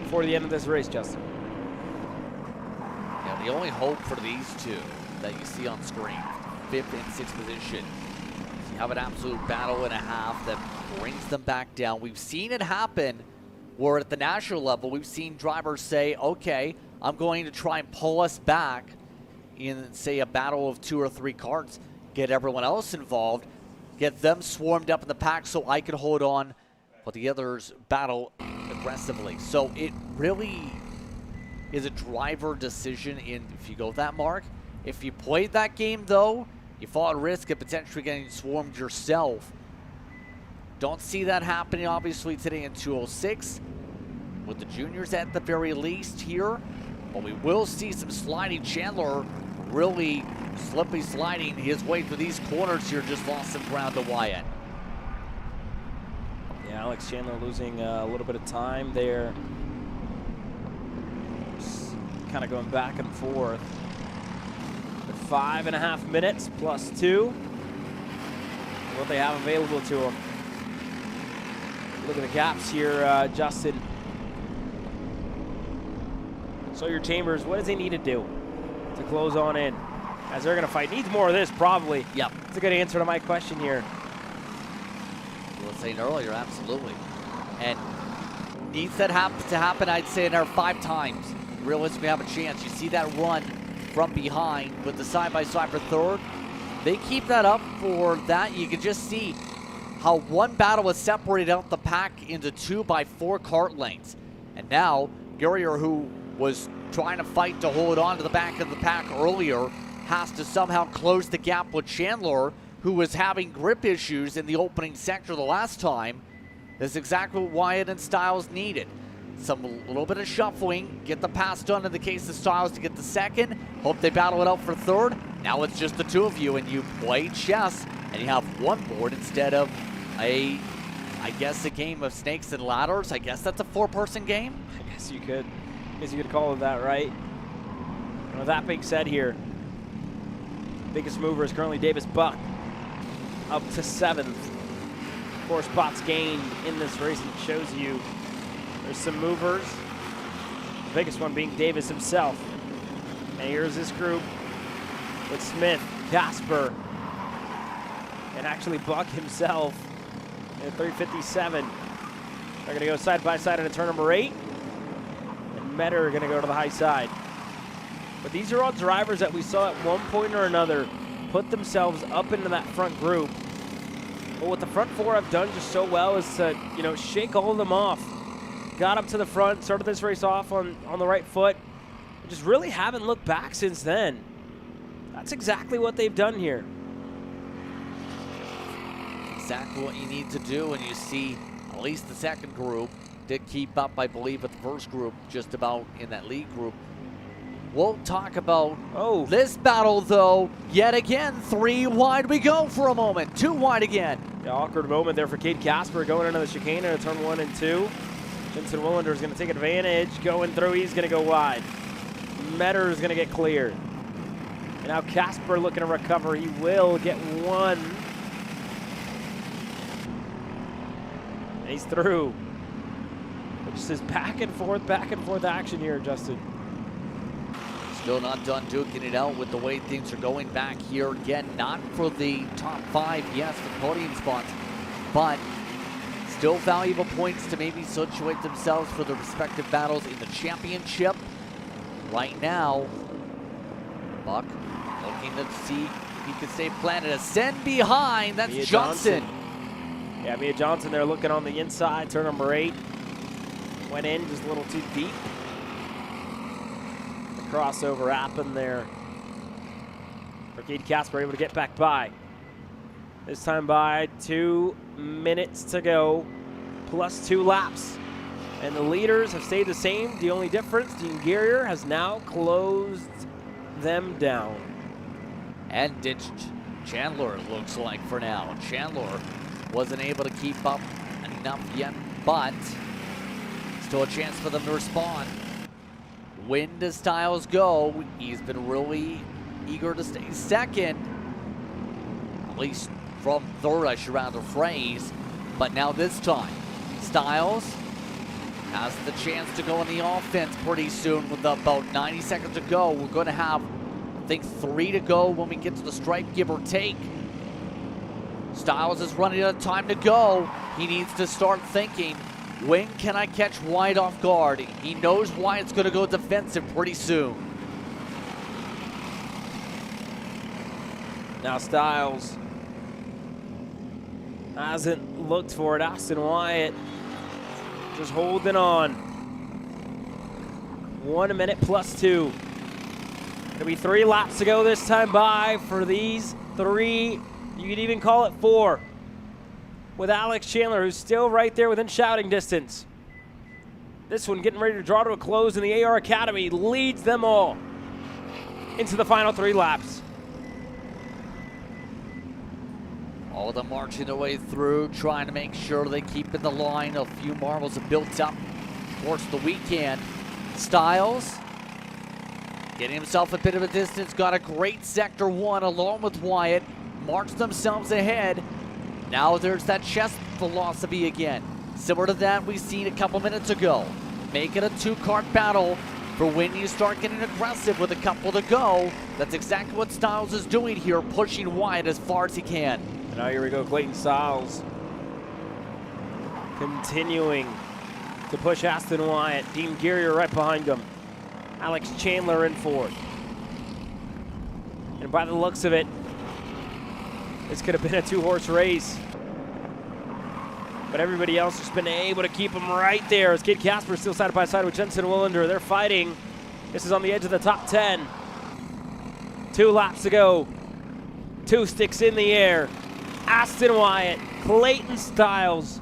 before the end of this race, Justin. Yeah, the only hope for these two that you see on screen, 5th and 6th position, you have an absolute battle and a half that brings them back down. We've seen it happen where at the national level, we've seen drivers say, okay, I'm going to try and pull us back in, say, a battle of 2 or 3 karts, get everyone else involved, get them swarmed up in the pack so I can hold on, but the others battle aggressively. So it really is a driver decision if you go that mark. If you played that game, though, you fall at risk of potentially getting swarmed yourself. Don't see that happening, obviously, today in 206 with the juniors at the very least here. But we will see some sliding. Chandler really slippy sliding his way through these corners here. Just lost some ground to Wyatt. Yeah, Alex Chandler losing a little bit of time there. Kind of going back and forth. 5.5 minutes plus 2. What they have available to them. Look at the gaps here, Justin. Sawyer Chambers, what does he need to do to close on in? As they're going to fight. Needs more of this, probably. Yep. That's a good answer to my question here. You were saying earlier, absolutely. And needs that to happen, I'd say, another 5 times. Realistically have a chance. You see that run from behind with the side-by-side for 3rd. They keep that up for that. You can just see how one battle was separated out the pack into 2 by 4 kart lengths. And now, Gurrier, who was trying to fight to hold on to the back of the pack earlier, has to somehow close the gap with Chandler, who was having grip issues in the opening sector the last time. That's exactly what Wyatt and Styles needed. A little bit of shuffling, get the pass done in the case of Styles to get the 2nd. Hope they battle it out for 3rd. Now it's just the 2 of you, and you play chess, and you have one board instead of I guess a game of snakes and ladders. I guess that's a 4-person game. I guess you could call it that, right? And with that being said here, biggest mover is currently Davis Buck, up to 7th. 4 spots gained in this race, and it shows you there's some movers. The biggest one being Davis himself. And here's this group with Smith, Casper, and actually Buck himself at 357. They're going to go side by side into turn number 8. And Metter are going to go to the high side. But these are all drivers that we saw at one point or another put themselves up into that front group. But what the front 4 have done just so well is to, shake all of them off. Got up to the front, started this race off on the right foot. Just really haven't looked back since then. That's exactly what they've done here. Exactly what you need to do, and you see at least the 2nd group did keep up, I believe, with the 1st group, just about in that lead group. We'll talk about this battle, though. Yet again, 3 wide we go for a moment. 2 wide again. The awkward moment there for Cade Casper going into the chicane into turn 1 and 2. Jensen Willander is going to take advantage. Going through, he's going to go wide. Metter is going to get cleared. And now Casper looking to recover. He will get 1. And he's through. It just is back and forth action here, Justin. Still not done duking it out with the way things are going back here. Again, not for the top 5, yes, for podium spots, but still valuable points to maybe situate themselves for their respective battles in the championship. Right now, Buck looking to see if he can stay planted. Ascend behind, that's Mia Johnson. Yeah, Mia Johnson there looking on the inside, turn number 8. Went in just a little too deep. The crossover happened there. For Katie Casper able to get back by. This time by 2 minutes to go, plus 2 laps. And the leaders have stayed the same. The only difference, Dean Guerrier has now closed them down. And ditched Chandler, it looks like, for now. Chandler wasn't able to keep up enough yet, but still a chance for them to respond. When does Styles go? He's been really eager to stay second, at least from third, I should rather phrase. But now this time, Styles has the chance to go on the offense pretty soon with about 90 seconds to go. We're going to have, I think, 3 to go when we get to the stripe, give or take. Styles is running out of time to go. He needs to start thinking, when can I catch Wyatt off guard? He knows Wyatt's going to go defensive pretty soon. Now Styles hasn't looked for it. Austin Wyatt just holding on. 1 minute plus 2. Gonna be 3 laps to go this time by for these 3. You could even call it 4. With Alex Chandler, who's still right there within shouting distance. This one getting ready to draw to a close, and the AR Academy leads them all into the final 3 laps. All of them marching their way through, trying to make sure they keep in the line. A few marbles have built up towards the weekend. Styles getting himself a bit of a distance, got a great sector 1 along with Wyatt, marched themselves ahead. Now there's that chest philosophy again, similar to that we've seen a couple minutes ago. Make it a 2-kart battle for when you start getting aggressive with a couple to go. That's exactly what Styles is doing here, pushing Wyatt as far as he can. And now here we go, Clayton Styles continuing to push Aston Wyatt. Dean Guerrier right behind him. Alex Chandler in fourth. And by the looks of it, this could have been a 2-horse race. But everybody else has been able to keep him right there. As Kid Casper still side by side with Jensen Willander. They're fighting. This is on the edge of the top 10. 2 laps to go. 2 sticks in the air. Aston Wyatt, Clayton Styles.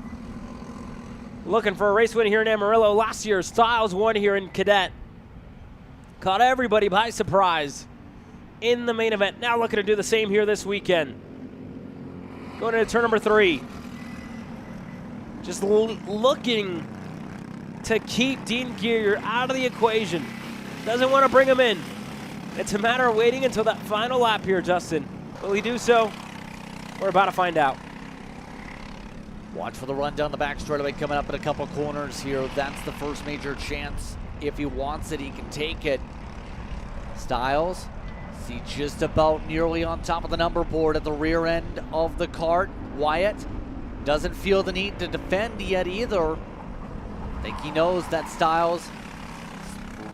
Looking for a race win here in Amarillo. Last year, Styles won here in Cadet. Caught everybody by surprise in the main event. Now looking to do the same here this weekend. Going into turn number 3. Just looking to keep Dean Guerrier out of the equation. Doesn't want to bring him in. It's a matter of waiting until that final lap here, Justin. Will he do so? We're about to find out. Watch for the run down the back straightaway coming up in a couple corners here. That's the first major chance. If he wants it, he can take it. Styles, see just about nearly on top of the number board at the rear end of the kart. Wyatt doesn't feel the need to defend yet either. I think he knows that Styles,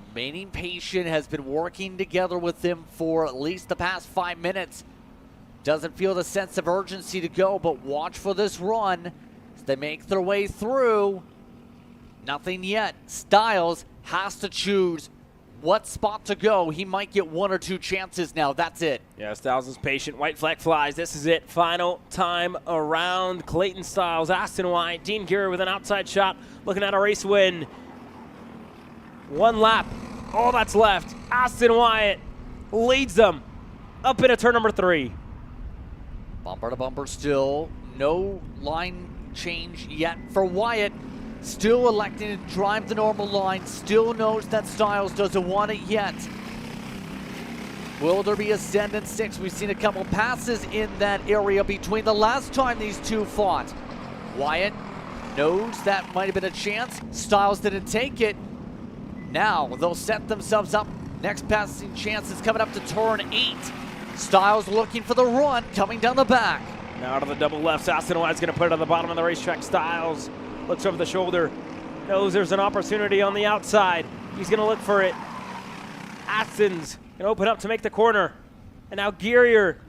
remaining patient, has been working together with him for at least the past 5 minutes. Doesn't feel the sense of urgency to go, but watch for this run as they make their way through. Nothing yet. Styles has to choose what spot to go. He might get 1 or 2 chances now. That's it. Yeah, Styles is patient. White flag flies. This is it. Final time around. Clayton Styles, Aston Wyatt, Dean Guerrier with an outside shot. Looking at a race win. 1 lap. All that's left. Aston Wyatt leads them up into turn number 3. Bumper to bumper still. No line change yet for Wyatt. Still electing to drive the normal line. Still knows that Styles doesn't want it yet. Will there be ascendant 6? We've seen a couple passes in that area between the last time these two fought. Wyatt knows that might have been a chance. Styles didn't take it. Now they'll set themselves up. Next passing chance is coming up to turn 8. Styles looking for the run coming down the back. Now to the double left. Aston Wyatt's going to put it on the bottom of the racetrack. Styles looks over the shoulder. Knows there's an opportunity on the outside. He's going to look for it. Aston's going to open up to make the corner. And now Guerrier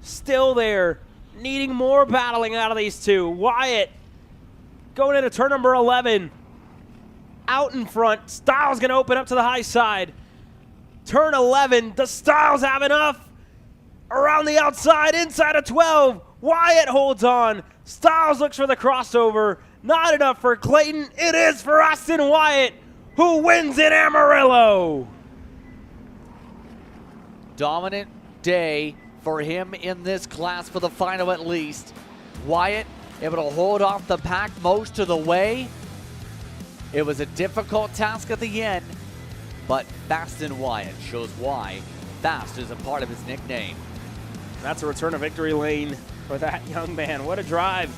still there, needing more battling out of these two. Wyatt going into turn number 11. Out in front. Styles going to open up to the high side. Turn 11. Does Styles have enough? Around the outside, inside of 12. Wyatt holds on. Styles looks for the crossover. Not enough for Clayton. It is for Austin Wyatt, who wins in Amarillo. Dominant day for him in this class for the final at least. Wyatt able to hold off the pack most of the way. It was a difficult task at the end, but Fast and Wyatt shows why Fast is a part of his nickname. That's a return to victory lane for that young man. What a drive.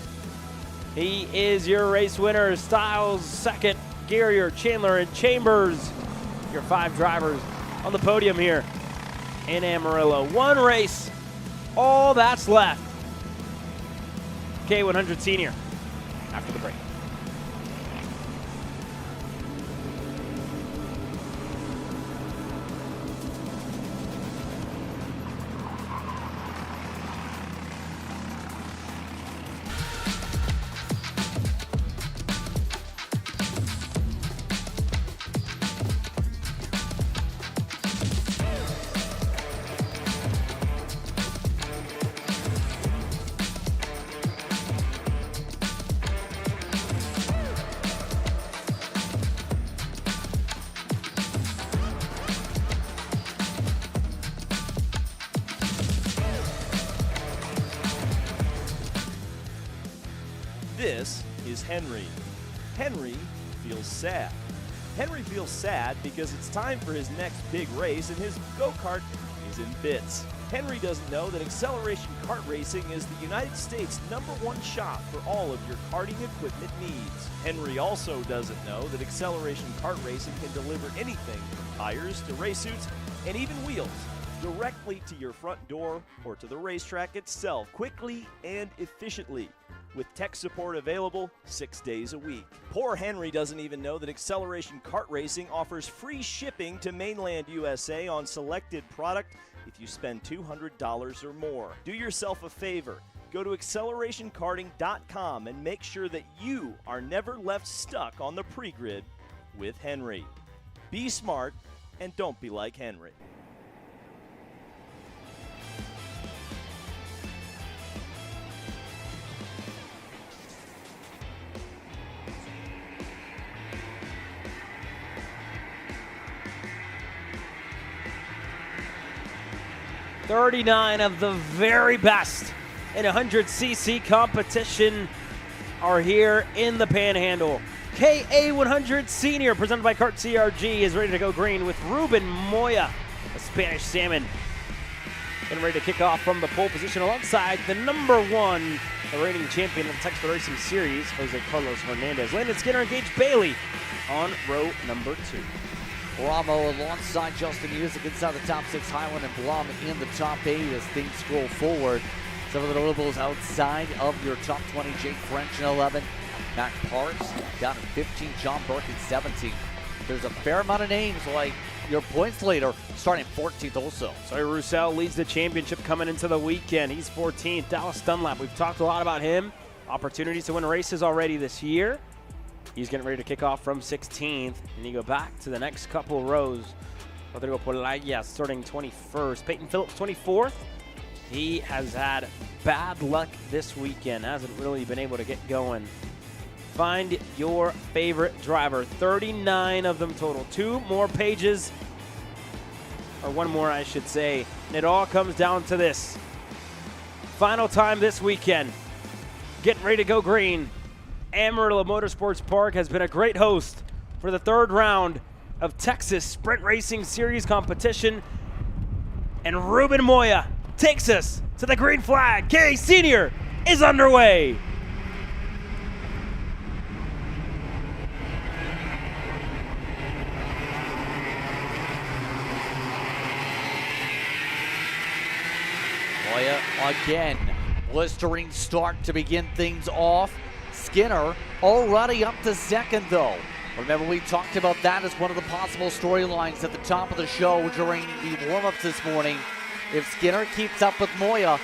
He is your race winner. Styles second, Garrier, Chandler, and Chambers, your 5 drivers on the podium here in Amarillo. One race, all that's left. K100 Senior after the break. This is Henry. Henry feels sad. Henry feels sad because it's time for his next big race and his go-kart is in bits. Henry doesn't know that Acceleration Kart Racing is the United States #1 shop for all of your karting equipment needs. Henry also doesn't know that Acceleration Kart Racing can deliver anything from tires to race suits and even wheels directly to your front door or to the racetrack itself quickly and efficiently, with tech support available 6 days a week. Poor Henry doesn't even know that Acceleration Kart Racing offers free shipping to mainland USA on selected product if you spend $200 or more. Do yourself a favor. Go to accelerationkarting.com and make sure that you are never left stuck on the pre-grid with Henry. Be smart and don't be like Henry. .39 of the very best in 100cc competition are here in the Panhandle. KA100 Senior, presented by Kart CRG, is ready to go green with Ruben Moya, the Spanish Salmon, getting ready to kick off from the pole position alongside the #1, the reigning champion of the Texas Racing Series, Jose Carlos Hernandez. Landon Skinner and Gage Bailey on row number 2. Ramo alongside Justin Music inside the top 6, Highland and Blum in the top 8 as things scroll forward. Some of the notables outside of your top 20, Jake French in 11, Matt Parks down at 15, John Burke at 17. There's a fair amount of names like your points leader starting 14th also. Sawyer Roussel leads the championship coming into the weekend. He's 14th. Dallas Dunlap, we've talked a lot about him. Opportunities to win races already this year. He's getting ready to kick off from 16th. And you go back to the next couple rows. Rodrigo Polaya starting 21st. Peyton Phillips 24th. He has had bad luck this weekend. Hasn't really been able to get going. Find your favorite driver. 39 of them total. 2 more pages. Or 1 more, I should say. And it all comes down to this. Final time this weekend. Getting ready to go green. Amarillo Motorsports Park has been a great host for the 3rd round of Texas Sprint Racing Series competition. And Ruben Moya takes us to the green flag. K Senior is underway. Moya again, blistering start to begin things off. Skinner already up to 2nd though. Remember, we talked about that as one of the possible storylines at the top of the show during the warm-ups this morning. If Skinner keeps up with Moya,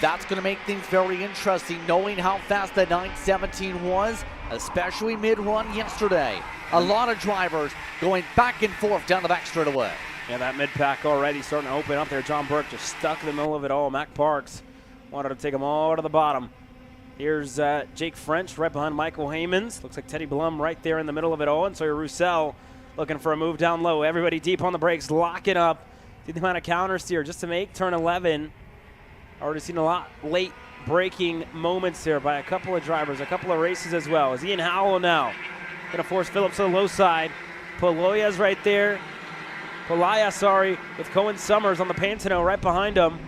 That's going to make things very interesting, knowing how fast the 917 was, especially mid-run yesterday. A lot of drivers going back and forth down the back straightaway. Yeah, that mid-pack already starting to open up there. John Burke just stuck in the middle of it all. Mac Parks wanted to take them all to the bottom. Here's Jake French right behind Michael Haymans. Looks like Teddy Blum right there in the middle of it all. And Sawyer Roussel looking for a move down low. Everybody deep on the brakes, locking up. See the amount of counter steer just to make turn 11. Already seen a lot late braking moments there by a couple of drivers, a couple of races as well. Is Ian Howell now going to force Phillips to the low side. Polaya's right there. With Cohen Summers on the Pantano right behind him.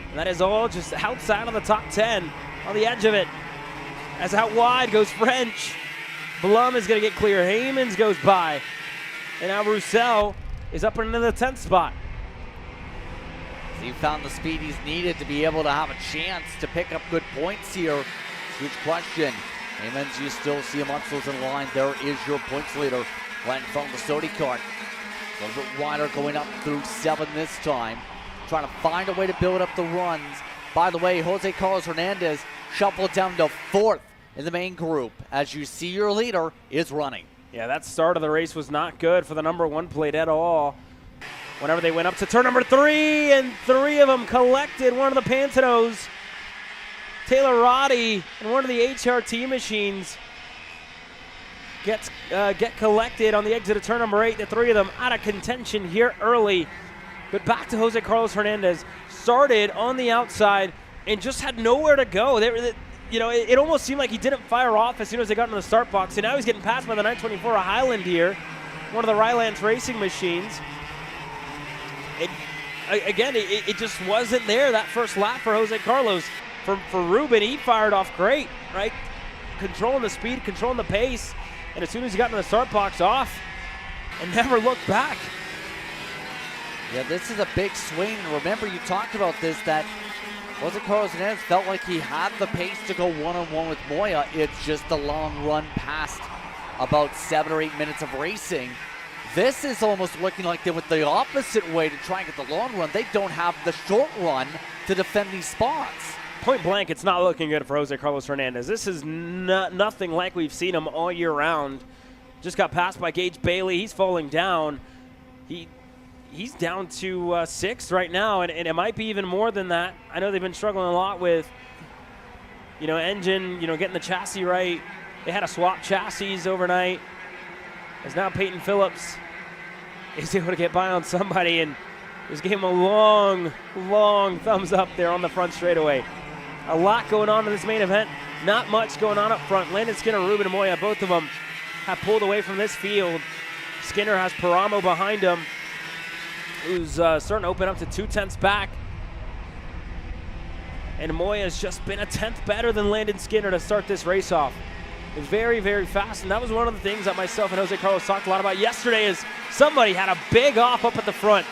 And that is all just outside of the top 10, on the edge of it. As out wide goes French. Blum is going to get clear. Haymans goes by. And now Roussel is up into the 10th spot. He found the speed he's needed to be able to have a chance to pick up good points here. Huge question. Haymans, you still see muscles in line. There is your points leader, Glenn from the Sody Kart. A little bit wider going up through 7 this time. Trying to find a way to build up the runs. By the way, Jose Carlos Hernandez shuffled down to 4th in the main group. As you see, your leader is running. Yeah, that start of the race was not good for the number 1 plate at all. Whenever they went up to turn number 3, and 3 of them collected one of the Pantanos. Taylor Roddy and one of the HRT machines get collected on the exit of turn number 8. The 3 of them out of contention here early. But back to Jose Carlos Hernandez. Started on the outside and just had nowhere to go. It almost seemed like he didn't fire off as soon as they got into the start box. And now he's getting passed by the 924 Highland here, one of the Rylance Racing machines. It just wasn't there that first lap for Jose Carlos. For Ruben, he fired off great, right? Controlling the speed, controlling the pace. And as soon as he got in the start box, off and never looked back. Yeah, this is a big swing. Remember, you talked about this, that Jose Carlos Hernandez felt like he had the pace to go one-on-one with Moya. It's just the long run past about 7 or 8 minutes of racing. This is almost looking like they went the opposite way to try and get the long run. They don't have the short run to defend these spots. Point blank, it's not looking good for Jose Carlos Hernandez. This is nothing like we've seen him all year round. Just got passed by Gage Bailey. He's falling down. He's down to 6th right now, and it might be even more than that. I know they've been struggling a lot with, engine, getting the chassis right. They had to swap chassis overnight. As now Peyton Phillips is able to get by on somebody, and just gave him a long, long thumbs up there on the front straightaway. A lot going on in this main event. Not much going on up front. Landon Skinner, Ruben Moya, both of them have pulled away from this field. Skinner has Paramo behind him, who's starting to open up to 2/10 back. And Moya's just been a 10th better than Landon Skinner to start this race off. It's very, very fast, and that was one of the things that myself and Jose Carlos talked a lot about yesterday is somebody had a big off up at the front.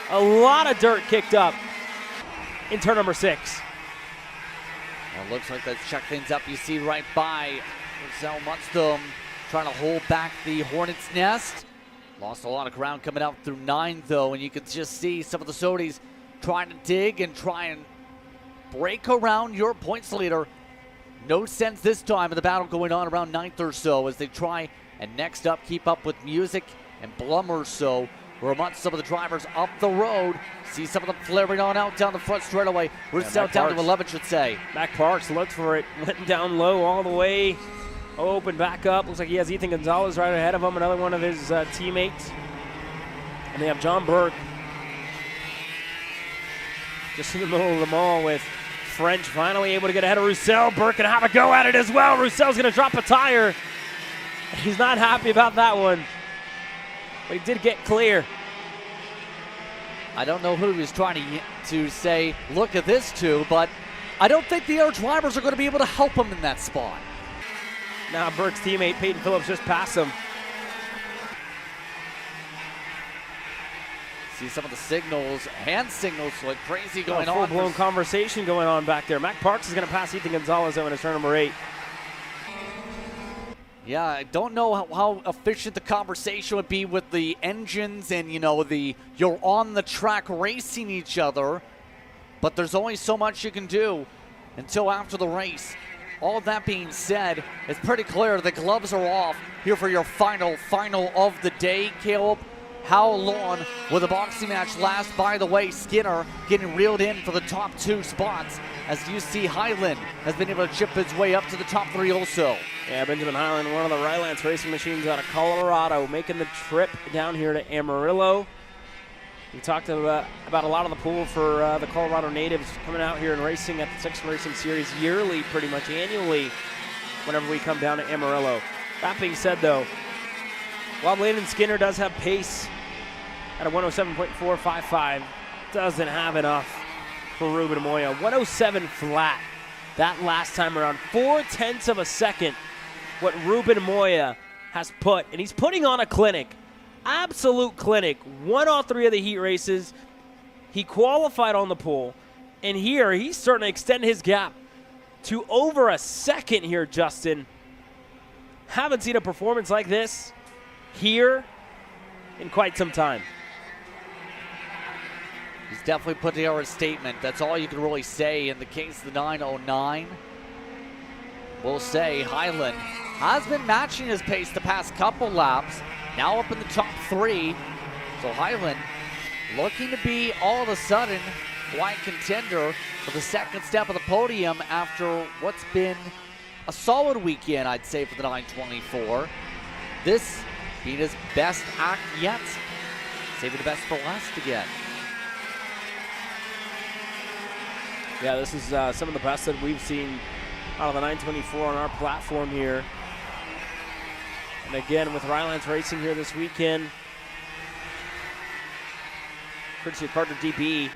A lot of dirt kicked up in turn number 6. Well, it looks like they check things up. You see right by Giselle Munstrom trying to hold back the Hornet's Nest. Lost a lot of ground coming out through 9, though, and you can just see some of the Sodis trying to dig and try and break around your points leader. No sense this time of the battle going on around 9th or so as they try and next up keep up with Music and Blum or so. We're amongst some of the drivers up the road. See some of them flaring on out down the front straightaway. We're down to 11, should say. Mac Parks looked for it, went down low all the way. Open back up. Looks like he has Ethan Gonzalez right ahead of him, another one of his teammates. And they have John Burke just in the middle of the mall with French finally able to get ahead of Roussel. Burke can have a go at it as well. Roussel's going to drop a tire. He's not happy about that one, but he did get clear. I don't know who he was trying to say, look at this to, but I don't think the air drivers are going to be able to help him in that spot. Now Burke's teammate Peyton Phillips just passed him. See some of the signals, hand signals like crazy going on. Full-blown conversation going on back there. Mac Parks is going to pass Ethan Gonzalez over in turn number 8. Yeah, I don't know how efficient the conversation would be with the engines and, you're on the track racing each other. but there's only so much you can do until after the race. All of that being said, it's pretty clear the gloves are off here for your final of the day, Caleb. How long will the boxing match last? By the way, Skinner getting reeled in for the top 2 spots, as you see Highland has been able to chip his way up to the top 3 also. Yeah, Benjamin Highland, one of the Rylance racing machines out of Colorado, making the trip down here to Amarillo. We talked about a lot of the pool for the Colorado natives coming out here and racing at the Six Racing Series yearly, pretty much annually, whenever we come down to Amarillo. That being said, though, while Landon Skinner does have pace at a 107.455, doesn't have enough for Ruben Moya. 107 flat that last time around. 0.4 of a second what Ruben Moya has put, and he's putting on a clinic. Absolute clinic. Won all 3 of the heat races. He qualified on the pole. And here, he's starting to extend his gap to over a second here, Justin. Haven't seen a performance like this here in quite some time. He's definitely put together a statement. That's all you can really say in the case of the 909. We'll say Highland has been matching his pace the past couple laps. Now up in the top 3. So Highland looking to be all of a sudden wide contender for the second step of the podium after what's been a solid weekend, I'd say, for the 924. This being his best act yet. Saving the best for last again. Yeah, this is some of the best that we've seen out of the 924 on our platform here. And again, with Rylance Racing here this weekend, courtesy of Carter DB,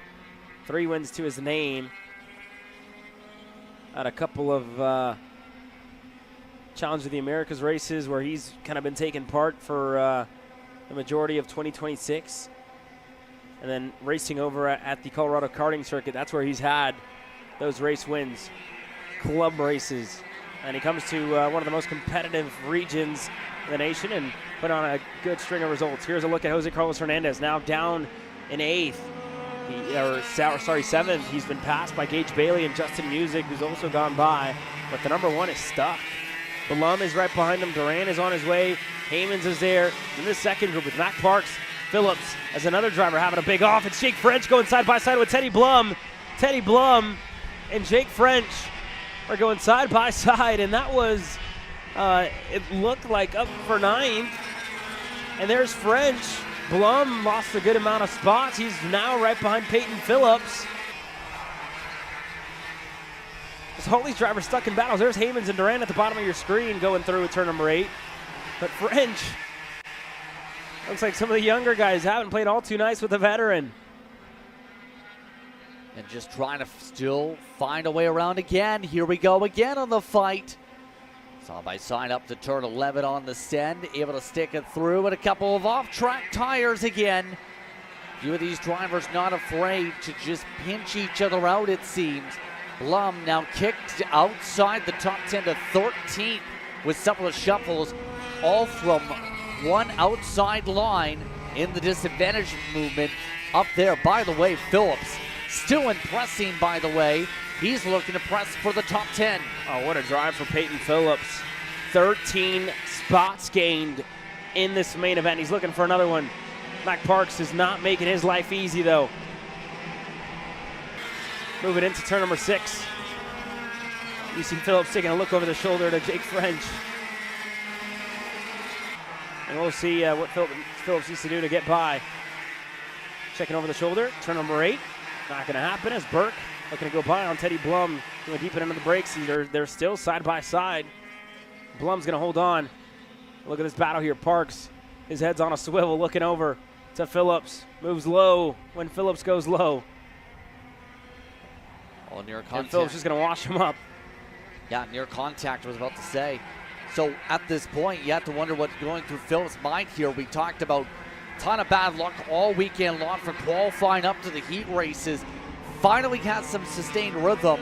3 wins to his name at a couple of Challenge of the Americas races where he's kind of been taking part for the majority of 2026. And then racing over at the Colorado Karting Circuit, that's where he's had those race wins, club races. And he comes to one of the most competitive regions in the nation and put on a good string of results. Here's a look at Jose Carlos Hernandez, now down in 8th. 7th. He's been passed by Gage Bailey and Justin Music, who's also gone by, but the number 1 is stuck. Blum is right behind him. Duran is on his way. Haymans is there. In this second group with Mac Parks, Phillips as another driver having a big off. It's Jake French going side by side with Teddy Blum. Teddy Blum and Jake French are going side by side, and that was, it looked like up for 9th. And there's French. Blum lost a good amount of spots. He's now right behind Peyton Phillips. There's all these drivers stuck in battles. There's Haymans and Duran at the bottom of your screen going through with turn number 8. But French, looks like some of the younger guys haven't played all too nice with the veteran. And just trying to still find a way around again. Here we go again on the fight. Side by side up to turn 11 on the send. Able to stick it through with a couple of off-track tires again. A few of these drivers not afraid to just pinch each other out, it seems. Blum now kicked outside the top 10 to 13th with some of the shuffles, all from one outside line in the disadvantage movement up there. By the way, Phillips still impressing, by the way. He's looking to press for the top 10. Oh, what a drive for Peyton Phillips. 13 spots gained in this main event. He's looking for another one. Mac Parks is not making his life easy, though. Moving into turn number 6. You see Phillips taking a look over the shoulder to Jake French. And we'll see what Phillips needs to do to get by. Checking over the shoulder, turn number 8. Not going to happen as Burke looking to go by on Teddy Blum. Going deep into the brakes. They're still side by side. Blum's going to hold on. Look at this battle here. Parks, his head's on a swivel looking over to Phillips. Moves low when Phillips goes low. Oh, near contact. And Phillips is going to wash him up. Yeah, near contact, I was about to say. So at this point, you have to wonder what's going through Phillips' mind here. We talked about a ton of bad luck all weekend long for qualifying up to the heat races. Finally has some sustained rhythm.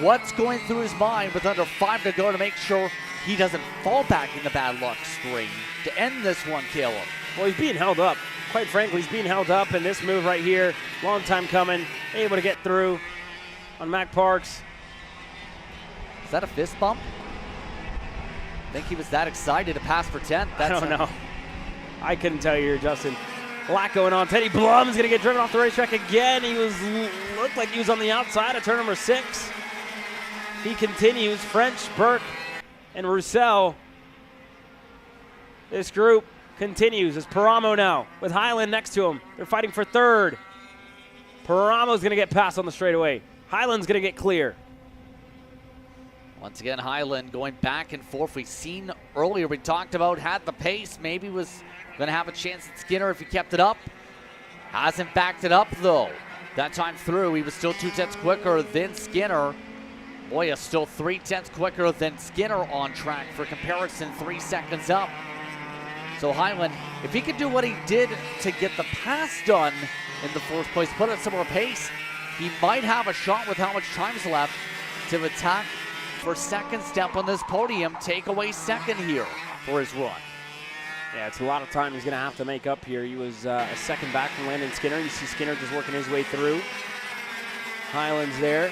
What's going through his mind with under 5 to go to make sure he doesn't fall back in the bad luck string to end this one, Caleb? Well, he's being held up quite frankly, he's being held up, and this move right here, long time coming, able to get through on Mac Parks. Is that a fist bump? I think he was that excited to pass for 10th. I don't know. I couldn't tell you here, Justin. A lot going on. Teddy Blum is going to get driven off the racetrack again. He looked like he was on the outside of turn number 6. He continues. French, Burke, and Roussel. This group continues. It's Paramo now with Highland next to him. They're fighting for 3rd. Paramo's going to get past on the straightaway. Highland's going to get clear. Once again, Highland going back and forth. We've seen earlier, we talked about, had the pace, maybe was going to have a chance at Skinner if he kept it up. Hasn't backed it up, though. That time through, he was still 2/10 quicker than Skinner. Moya still 3/10 quicker than Skinner on track. For comparison, 3 seconds up. So Highland, if he could do what he did to get the pass done in the 4th place, put at similar pace, he might have a shot with how much time's left to attack for 2nd step on this podium, take away 2nd here for his run. Yeah, it's a lot of time he's going to have to make up here. He was a 2nd back from Landon Skinner. You see Skinner just working his way through. Highland's there.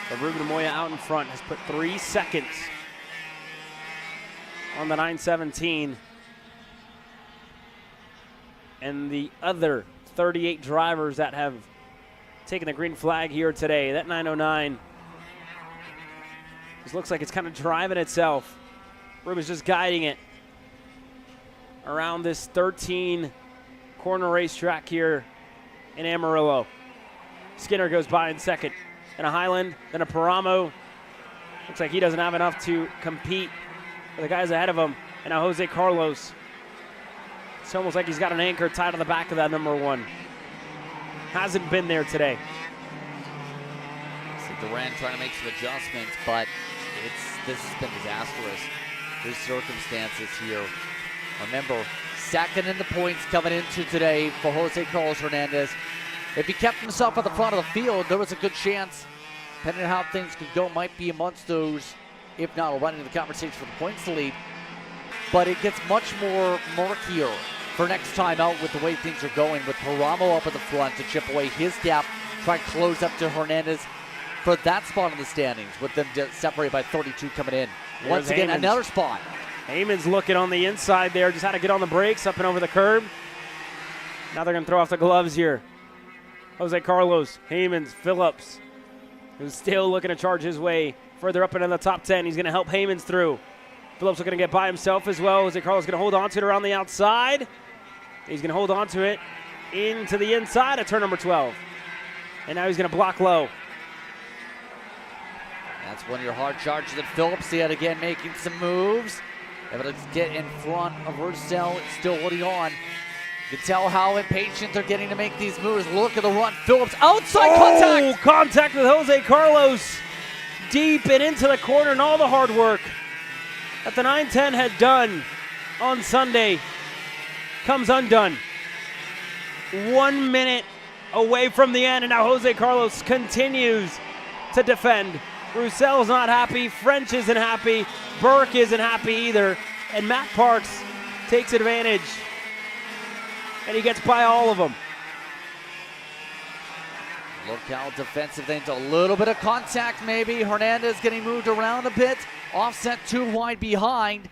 But Ruben Moya out in front has put 3 seconds on the 917. And the other 38 drivers that have taken the green flag here today, that 909 just looks like it's kind of driving itself. Ruben's just guiding it around this 13 corner racetrack here in Amarillo. Skinner goes by in 2nd. Then a Highland, then a Paramo. Looks like he doesn't have enough to compete with the guys ahead of him. And now Jose Carlos. It's almost like he's got an anchor tied to the back of that number 1. Hasn't been there today. So Duran trying to make some adjustments, but this has been disastrous. There's circumstances here. Remember, 2nd in the points coming into today for Jose Carlos Hernandez. If he kept himself at the front of the field, there was a good chance, depending on how things could go, might be amongst those, if not already in the conversation for the points lead. But it gets much more murkier for next time out with the way things are going, with Paramo up at the front to chip away his gap, try to close up to Hernandez for that spot in the standings, with them separated by 32 coming in. Once again, another spot. Heyman's looking on the inside there, just had to get on the brakes up and over the curb. Now they're going to throw off the gloves here. Jose Carlos, Heymans, Phillips, who's still looking to charge his way further up into the top 10. He's going to help Heymans through. Phillips looking to get by himself as well. Jose Carlos going to hold on to it around the outside. He's going to hold on to it into the inside of turn number 12. And now he's going to block low. That's one of your hard charges at Phillips. Yet again making some moves. Able to get in front of Roussel. Still holding on. You can tell how impatient they're getting to make these moves. Look at the run. Phillips outside contact. Contact with Jose Carlos. Deep and into the corner, and all the hard work that the 910 had done on Sunday comes undone. 1 minute away from the end, and now Jose Carlos continues to defend. Roussel's not happy. French isn't happy. Burke isn't happy either. And Matt Parks takes advantage. And he gets by all of them. Look how defensive they need. A little bit of contact maybe. Hernandez getting moved around a bit. Offset too wide behind.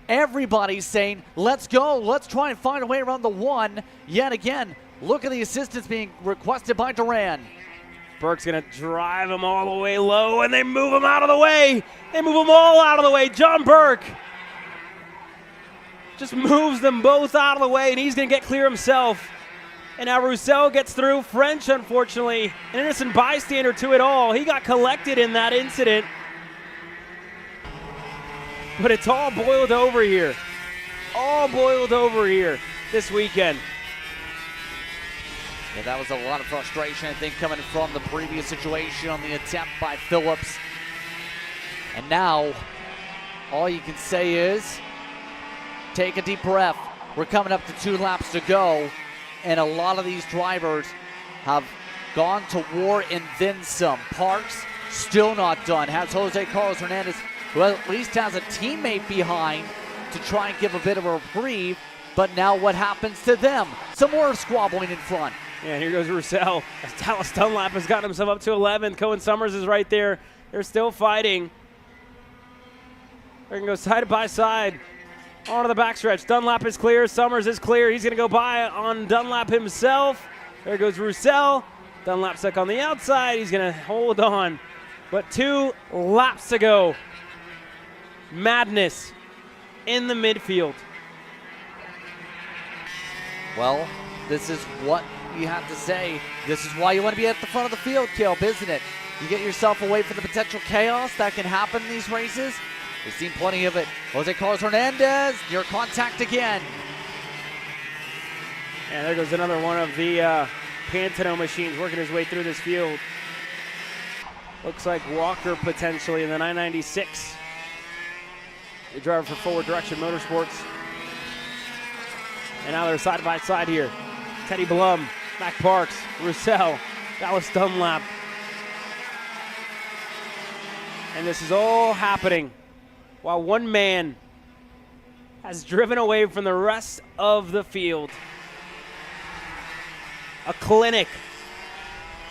Everybody's saying, let's go. Let's try and find a way around the 1. Yet again, look at the assistance being requested by Duran. Burke's going to drive him all the way low, and they move him out of the way. They move them all out of the way. John Burke just moves them both out of the way, and he's going to get clear himself. And now Roussel gets through. French, unfortunately, an innocent bystander to it all. He got collected in that incident. But it's all boiled over here. All boiled over here this weekend. Yeah, that was a lot of frustration, I think, coming from the previous situation on the attempt by Phillips. And now, all you can say is, take a deep breath. We're coming up to 2 laps to go, and a lot of these drivers have gone to war and then some. Parks, still not done. Has Jose Carlos Hernandez, who at least has a teammate behind to try and give a bit of a reprieve. But now what happens to them? Some more squabbling in front. Yeah, here goes Roussel. As Dallas Dunlap has gotten himself up to 11th. Cohen Summers is right there. They're still fighting. They're going to go side by side onto the backstretch. Dunlap is clear. Summers is clear. He's going to go by on Dunlap himself. There goes Roussel. Dunlap stuck on the outside. He's going to hold on. But 2 laps to go. Madness in the midfield. Well, this is what you have to say. This is why you want to be at the front of the field, Caleb, isn't it? You get yourself away from the potential chaos that can happen in these races. We've seen plenty of it. Jose Carlos Hernandez, near contact again. And there goes another one of the Pantano machines working his way through this field. Looks like Walker potentially in the 996. The driver for Forward Direction Motorsports. And now they're side by side here. Teddy Blum, Mac Parks, Roussel, Dallas Dunlap. And this is all happening while one man has driven away from the rest of the field. A clinic,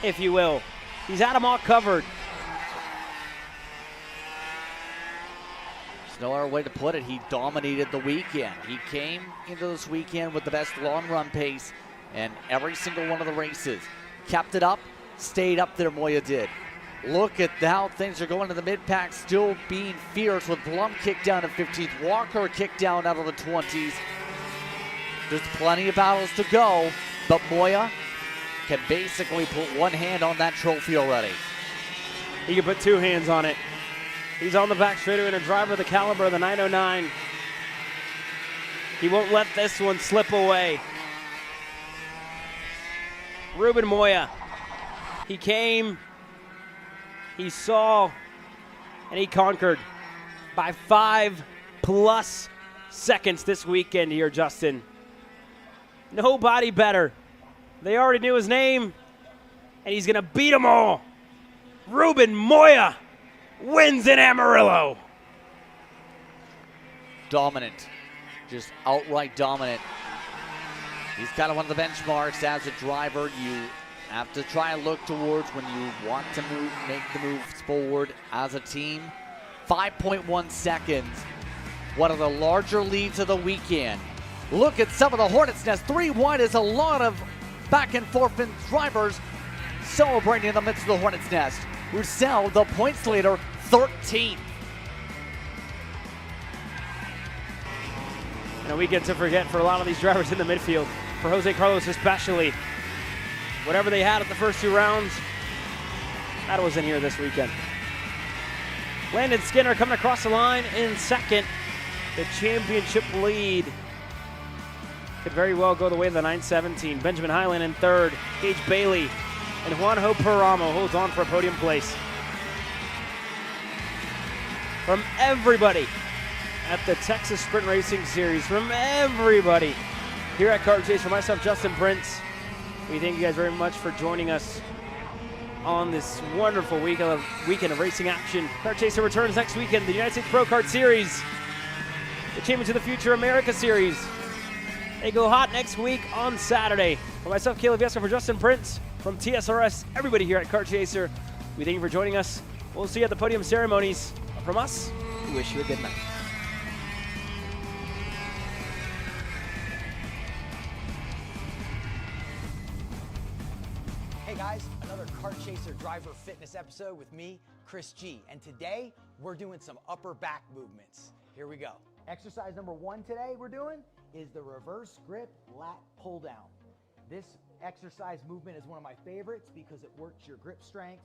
if you will. He's had them all covered. There's no other way to put it. He dominated the weekend. He came into this weekend with the best long run pace and every single one of the races. Kept it up, stayed up there, Moya did. Look at how things are going to the mid-pack, still being fierce with Blum kicked down at 15th, Walker kicked down out of the 20s. There's plenty of battles to go, but Moya can basically put one hand on that trophy already. He can put 2 hands on it. He's on the back straighter and a driver of the caliber of the 909. He won't let this one slip away. Ruben Moya. He came, he saw, and he conquered by 5+ seconds this weekend here, Justin. Nobody better. They already knew his name, and he's going to beat them all. Ruben Moya wins in Amarillo. Dominant, just outright dominant. He's kind of one of the benchmarks as a driver. You have to try and look towards when you want to make the moves forward as a team. 5.1 seconds, one of the larger leads of the weekend. Look at some of the Hornets' Nest. 3 wide is a lot of back and forth in drivers celebrating in the midst of the Hornets' Nest. Roussel, the points leader, 13th. And a weekend to forget for a lot of these drivers in the midfield. For Jose Carlos especially. Whatever they had at the first 2 rounds, that was in here this weekend. Landon Skinner coming across the line in second. The championship lead could very well go the way of the 917. Benjamin Highland in third. Gage Bailey and Juanjo Paramo holds on for a podium place. From everybody at the Texas Sprint Racing Series, from everybody here at Kart Chaser, myself, Justin Prince, we thank you guys very much for joining us on this wonderful weekend of racing action. Kart Chaser returns next weekend, the United States Pro Kart Series, the Champions of the Future America Series. They go hot next week on Saturday. For myself, Caleb Yesker, for Justin Prince, from TSRS, everybody here at Kart Chaser, we thank you for joining us. We'll see you at the podium ceremonies. From us, we wish you a good night. Hey guys, another Kart Chaser driver fitness episode with me, Chris G. And today, we're doing some upper back movements. Here we go. Exercise number 1 today we're doing is the reverse grip lat pull down. This exercise movement is one of my favorites because it works your grip strength,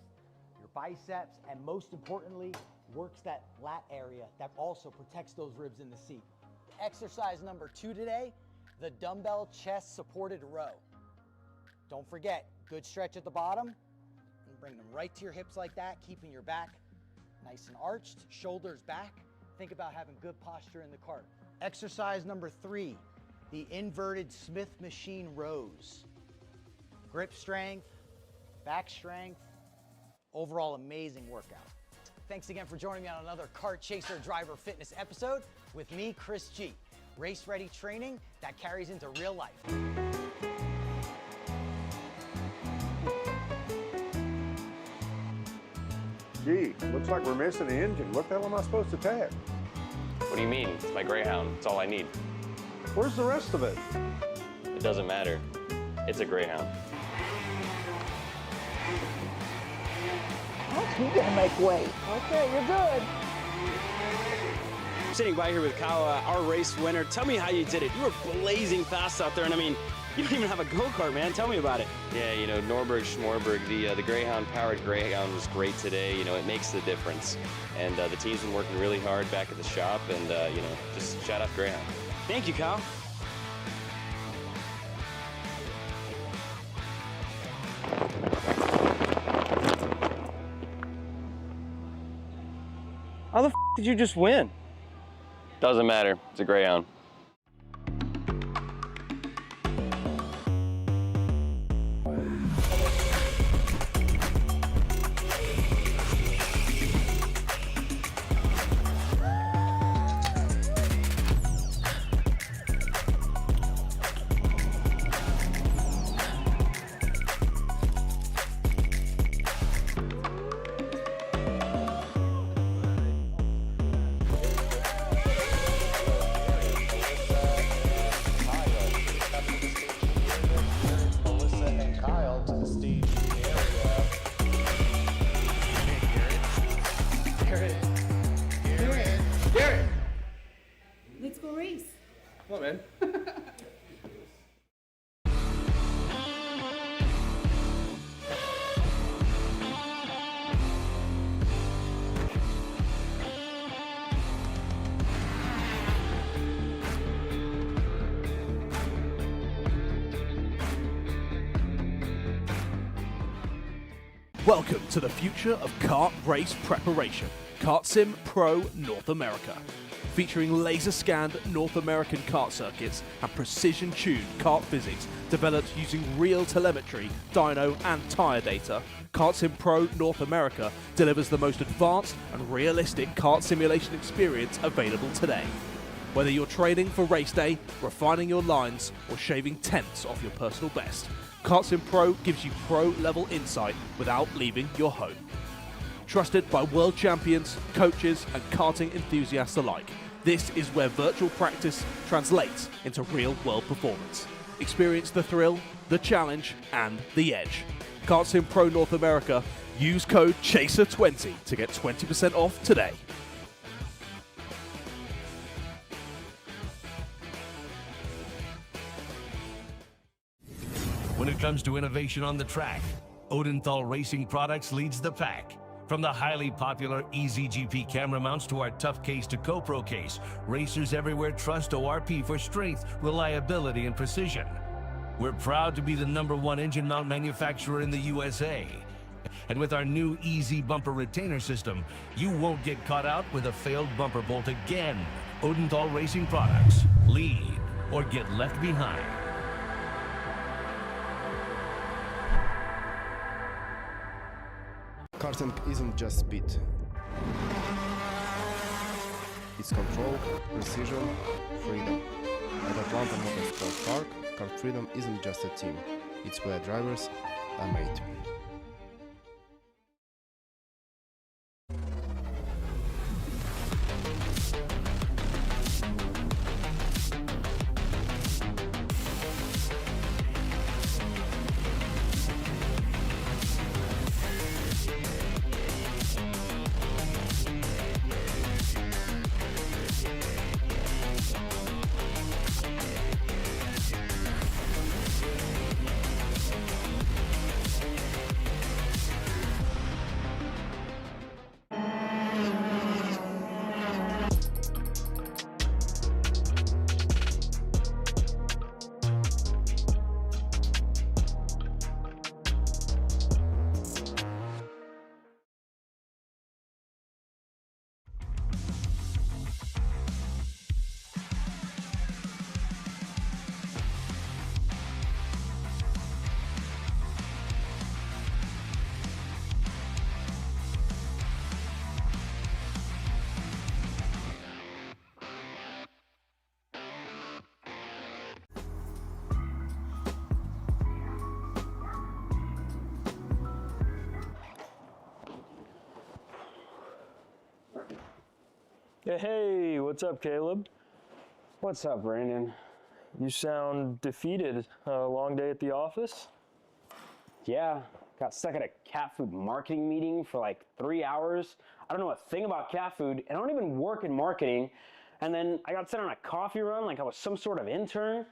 your biceps, and most importantly, works that lat area that also protects those ribs in the seat. Exercise number 2 today, the dumbbell chest supported row. Don't forget, good stretch at the bottom, and bring them right to your hips like that, keeping your back nice and arched, shoulders back. Think about having good posture in the cart. Exercise number 3, the inverted Smith machine rows. Grip strength, back strength, overall amazing workout. Thanks again for joining me on another Kart Chaser driver fitness episode with me, Chris G. race-ready training that carries into real life. Gee, looks like we're missing the engine. What the hell am I supposed to tag? What do you mean? It's my Greyhound. It's all I need. Where's the rest of it? It doesn't matter. It's a Greyhound. You gotta make way. Okay, you're good. Sitting by here with Kyle, our race winner. Tell me how you did it. You were blazing fast out there, and I mean, you don't even have a go-kart, man. Tell me about it. Yeah, you know, Norberg, Schmorberg, the Greyhound-powered Greyhound was great today. You know, it makes the difference. And the team's been working really hard back at the shop, and, you know, just shout out Greyhound. Thank you, Kyle. How the f did you just win? Doesn't matter. It's a Greyhound. Let's go race. Come on, man. Welcome to the future of kart race preparation, Kart Sim Pro North America. Featuring laser-scanned North American kart circuits and precision-tuned kart physics developed using real telemetry, dyno and tyre data, Kart Sim Pro North America delivers the most advanced and realistic kart simulation experience available today. Whether you're training for race day, refining your lines, or shaving tenths off your personal best, Kart Sim Pro gives you pro-level insight without leaving your home. Trusted by world champions, coaches, and karting enthusiasts alike, this is where virtual practice translates into real-world performance. Experience the thrill, the challenge, and the edge. Kart Sim Pro North America. Use code CHASER20 to get 20% off today. When it comes to innovation on the track, Odenthal Racing Products leads the pack. From the highly popular EasyGP camera mounts to our tough case to GoPro case, racers everywhere trust ORP for strength, reliability, and precision. We're proud to be the #1 engine mount manufacturer in the USA. And with our new Easy Bumper Retainer System, you won't get caught out with a failed bumper bolt again. Odenthal Racing Products. Lead or get left behind. Karting isn't just speed. It's control, precision, freedom. At Atlanta Motorsports Park, Kart Freedom isn't just a team. It's where drivers are made. Hey, what's up, Caleb? What's up, Brandon? You sound defeated. A long day at the office? Yeah, got stuck at a cat food marketing meeting for like 3 hours. I don't know a thing about cat food, and I don't even work in marketing. And then I got sent on a coffee run like I was some sort of intern.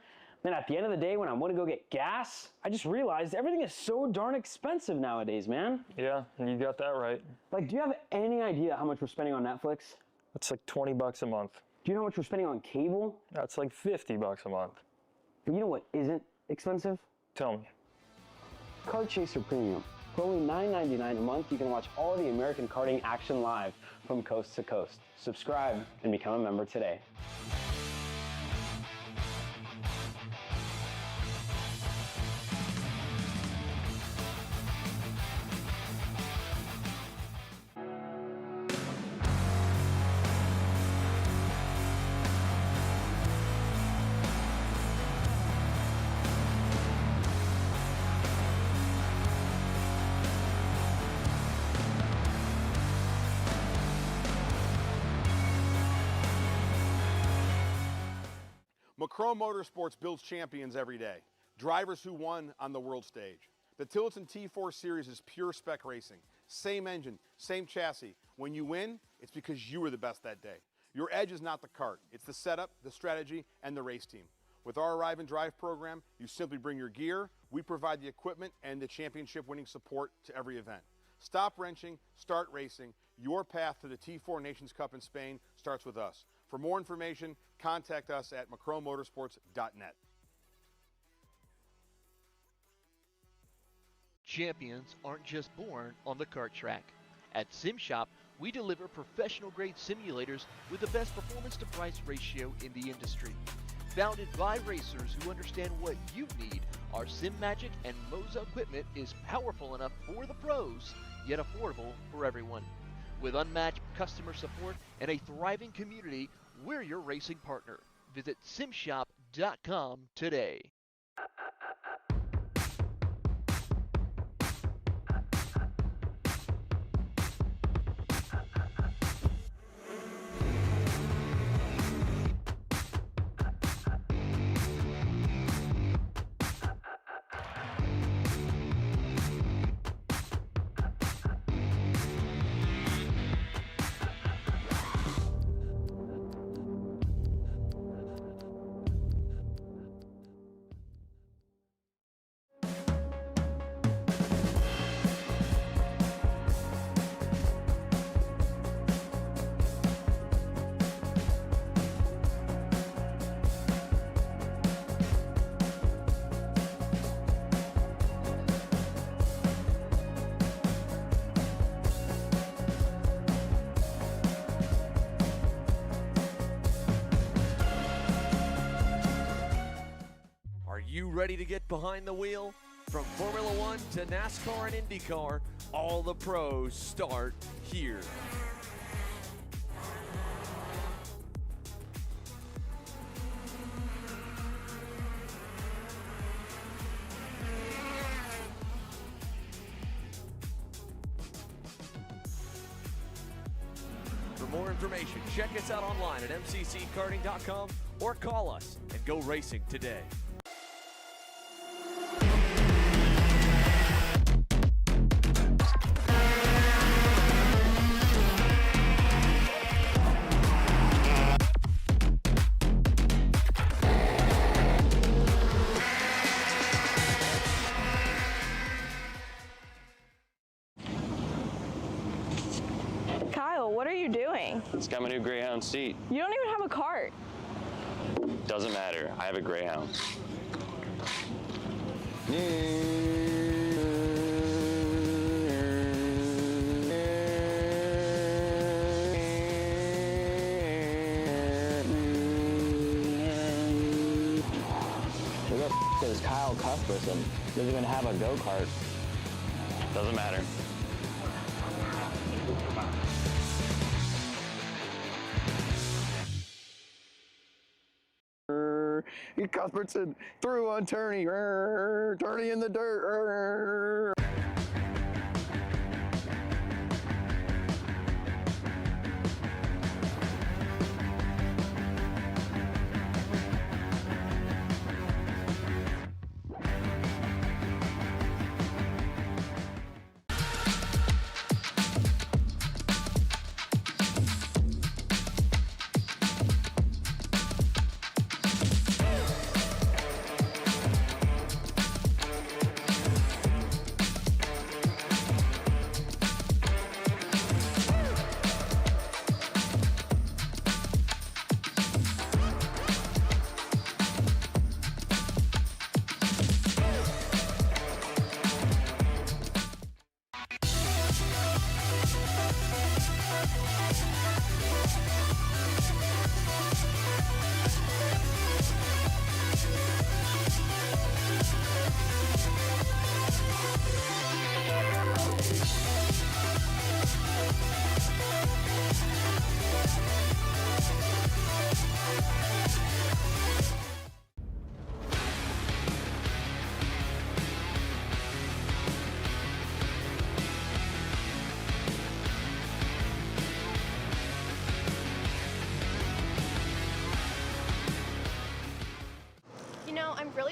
Then at the end of the day, when I went to go get gas, I just realized everything is so darn expensive nowadays, man. Yeah, you got that right. Like, do you have any idea how much we're spending on Netflix? That's like 20 bucks a month. Do you know how much we're spending on cable? That's like 50 bucks a month. But you know what isn't expensive? Tell me. Kart Chaser Premium. For only $9.99 a month, you can watch all the American karting action live from coast to coast. Subscribe and become a member today. Chrome Motorsports builds champions every day, drivers who won on the world stage. The Tillotson T4 Series is pure spec racing. Same engine, same chassis. When you win, it's because you were the best that day. Your edge is not the kart, it's the setup, the strategy, and the race team. With our Arrive and Drive program, you simply bring your gear, we provide the equipment and the championship-winning support to every event. Stop wrenching, start racing. Your path to the T4 Nations Cup in Spain starts with us. For more information, contact us at macromotorsports.net. Champions aren't just born on the kart track. At SimShop, we deliver professional-grade simulators with the best performance-to-price ratio in the industry. Founded by racers who understand what you need, our SimMagic and Moza equipment is powerful enough for the pros, yet affordable for everyone. With unmatched customer support and a thriving community, we're your racing partner. Visit simshop.com today. Are you ready to get behind the wheel? From Formula One to NASCAR and IndyCar, all the pros start here. For more information, check us out online at mcckarting.com or call us and go racing today. Kyle, what are you doing? It's got my new Greyhound seat. You don't even have a cart. Doesn't matter. I have a Greyhound. Who the f is Kyle Cuthbertson? Doesn't even have a go-kart. Doesn't matter. Cuthbertson through on Turney. Turney in the dirt.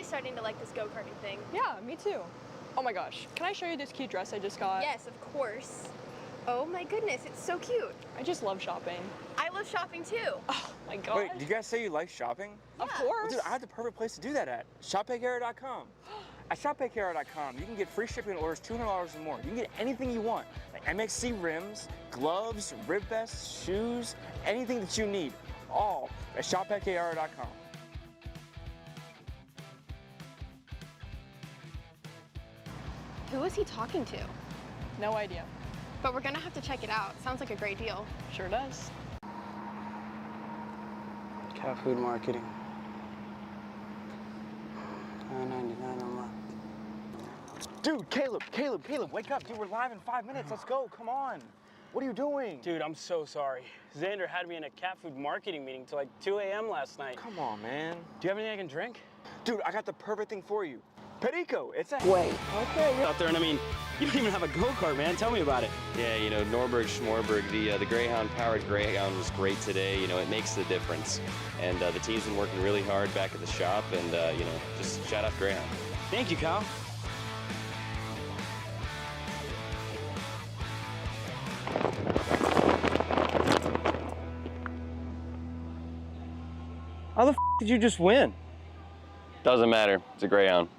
starting to like this go-karting thing. Yeah, me too. Oh my gosh, can I show you this cute dress I just got? Yes, of course. Oh my goodness, it's so cute. I just love shopping. I love shopping too. Oh my god. Wait, did you guys say you like shopping? Of Yeah. course. Well, dude, I have the perfect place to do that at. ShopPayCara.com. At ShopPayCara.com, you can get free shipping on orders $200 or more. You can get anything you want, like MXC rims, gloves, rib vests, shoes, anything that you need, all at ShopPayCara.com. Who is he talking to? No idea. But we're gonna have to check it out. Sounds like a great deal. Sure does. Cat food marketing. $9.99 a month. Dude, Caleb, wake up. Dude, we're live in 5 minutes. Let's go. Come on. What are you doing? Dude, I'm so sorry. Xander had me in a cat food marketing meeting till like 2 a.m. last night. Come on, man. Do you have anything I can drink? Dude, I got the perfect thing for you. Perico, it's a... Wait, okay, you're out there, and I mean, you don't even have a go-kart, man. Tell me about it. Yeah, you know, Norberg, Schmorberg, the Greyhound-powered Greyhound was great today. You know, it makes the difference. And the team's been working really hard back at the shop, and, you know, just shout out Greyhound. Thank you, Kyle. How the f did you just win? Doesn't matter. It's a Greyhound.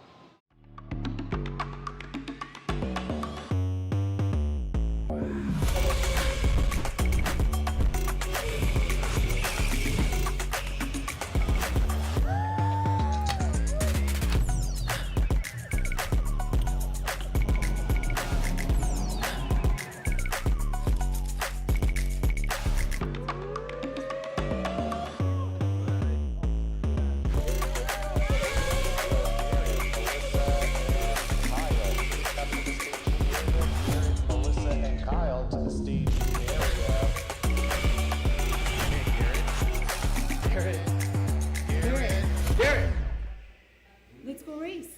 Let's go race.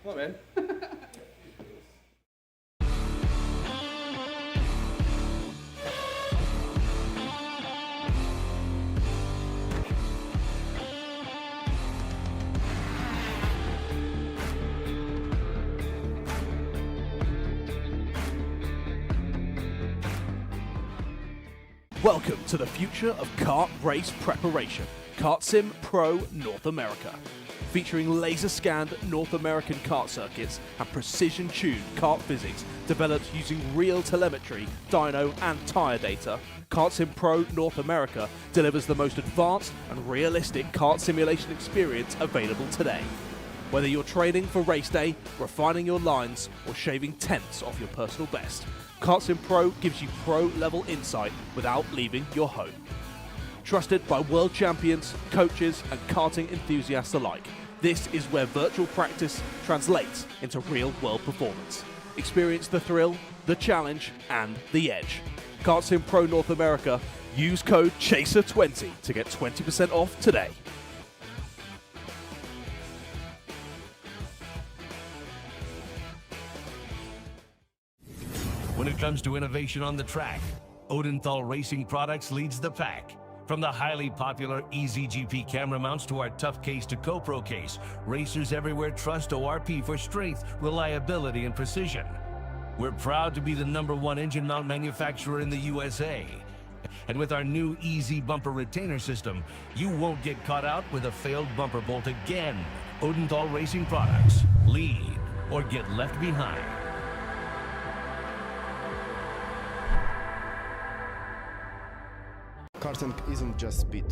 Come on, man. Welcome to the future of kart race preparation, Kart Sim Pro North America. Featuring laser-scanned North American kart circuits and precision-tuned kart physics developed using real telemetry, dyno and tyre data, Kart Sim Pro North America delivers the most advanced and realistic kart simulation experience available today. Whether you're training for race day, refining your lines, or shaving tenths off your personal best, Kart Sim Pro gives you pro-level insight without leaving your home. Trusted by world champions, coaches, and karting enthusiasts alike, this is where virtual practice translates into real-world performance. Experience the thrill, the challenge, and the edge. Kart Sim Pro North America, use code CHASER20 to get 20% off today. When it comes to innovation on the track, Odenthal Racing Products leads the pack. From the highly popular EasyGP camera mounts to our tough case to GoPro case, racers everywhere trust ORP for strength, reliability, and precision. We're proud to be the #1 engine mount manufacturer in the USA. And with our new Easy Bumper Retainer System, you won't get caught out with a failed bumper bolt again. Odenthal Racing Products. Lead or get left behind. Karting isn't just speed.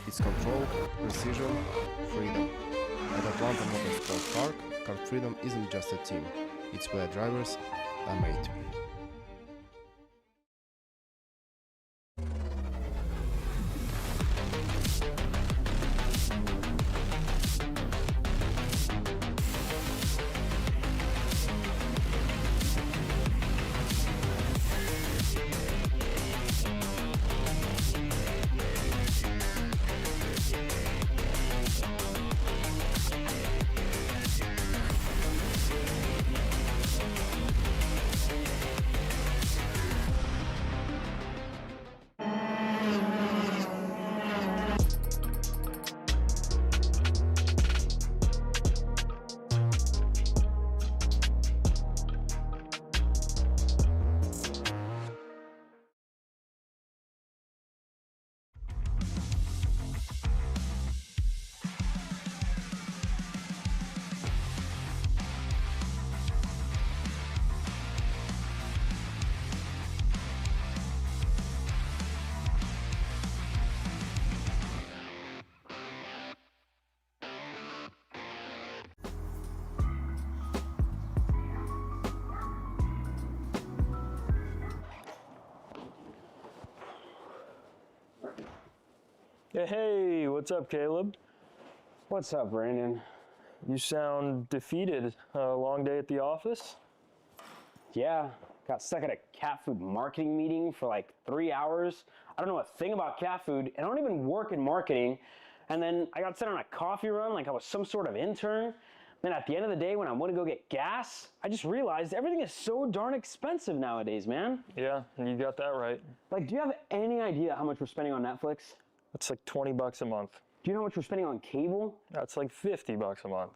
It's control, precision, freedom. At Atlanta Motorsports Park, Kart Freedom isn't just a team. It's where drivers are made. Hey, what's up, Caleb? What's up, Brandon? You sound defeated. A long day at the office? Yeah, got stuck at a cat food marketing meeting for like 3 hours. I don't know a thing about cat food, and I don't even work in marketing. And then I got sent on a coffee run like I was some sort of intern. Then at the end of the day, when I want to go get gas, I just realized everything is so darn expensive nowadays, man. Yeah, you got that right. Like, do you have any idea how much we're spending on Netflix? That's like 20 bucks a month. Do you know how much we're spending on cable? That's like 50 bucks a month.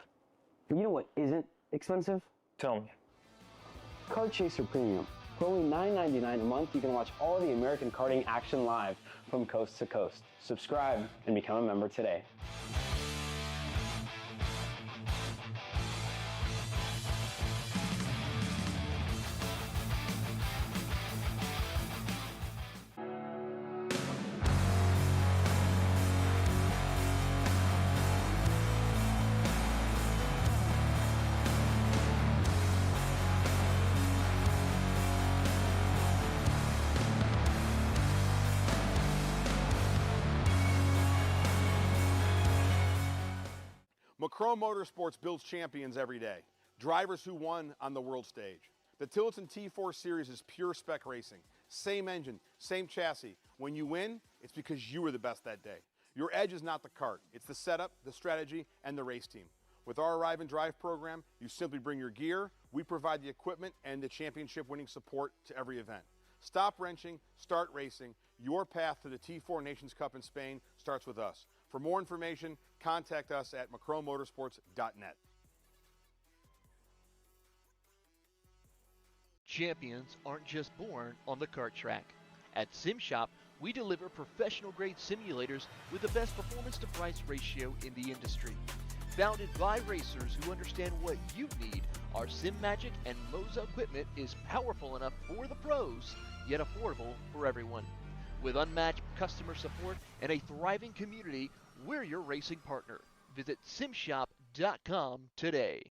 But you know what isn't expensive? Tell me. Kart Chaser Premium. For only $9.99 a month, you can watch all of the American karting action live from coast to coast. Subscribe and become a member today. Macron Motorsports builds champions every day, drivers who won on the world stage. The Tillotson T4 Series is pure spec racing. Same engine, same chassis. When you win, it's because you were the best that day. Your edge is not the kart, it's the setup, the strategy, and the race team. With our Arrive and Drive program, you simply bring your gear, we provide the equipment and the championship-winning support to every event. Stop wrenching, start racing. Your path to the T4 Nations Cup in Spain starts with us. For more information, contact us at macronmotorsports.net. Champions aren't just born on the kart track. At SimShop, we deliver professional-grade simulators with the best performance-to-price ratio in the industry. Founded by racers who understand what you need, our SimMagic and Moza equipment is powerful enough for the pros, yet affordable for everyone. With unmatched customer support and a thriving community, we're your racing partner. Visit simshop.com today.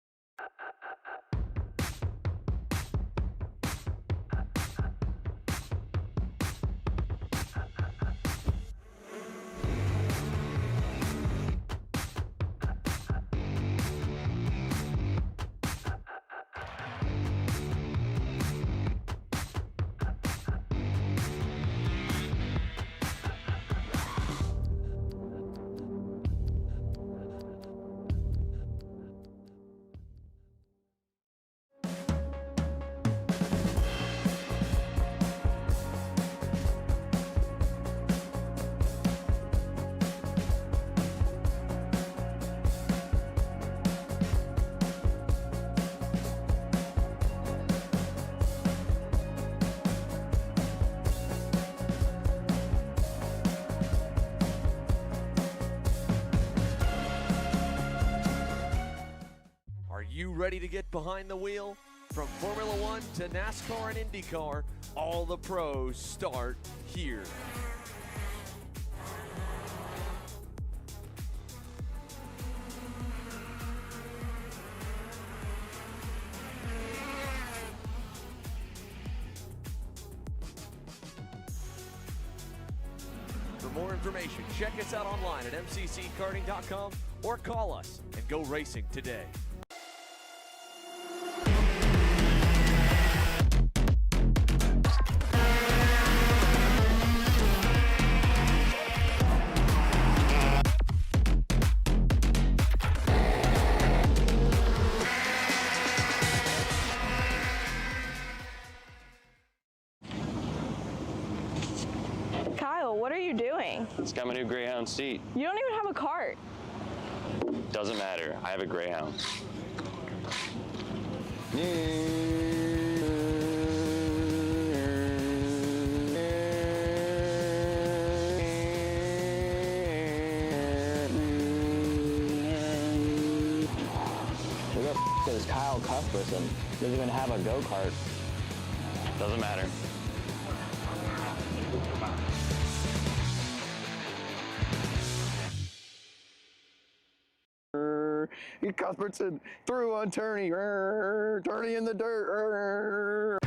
Are you ready to get behind the wheel? From Formula One to NASCAR and IndyCar, all the pros start here. For more information, check us out online at mcckarting.com or call us and go racing today. Kyle, what are you doing? It's got my new Greyhound seat. You don't even have a cart. Doesn't matter. I have a Greyhound. Who the f is Kyle Cuthbertson? Doesn't even have a go-kart. Doesn't matter. Cuthbertson through on Turney. Turney in the dirt.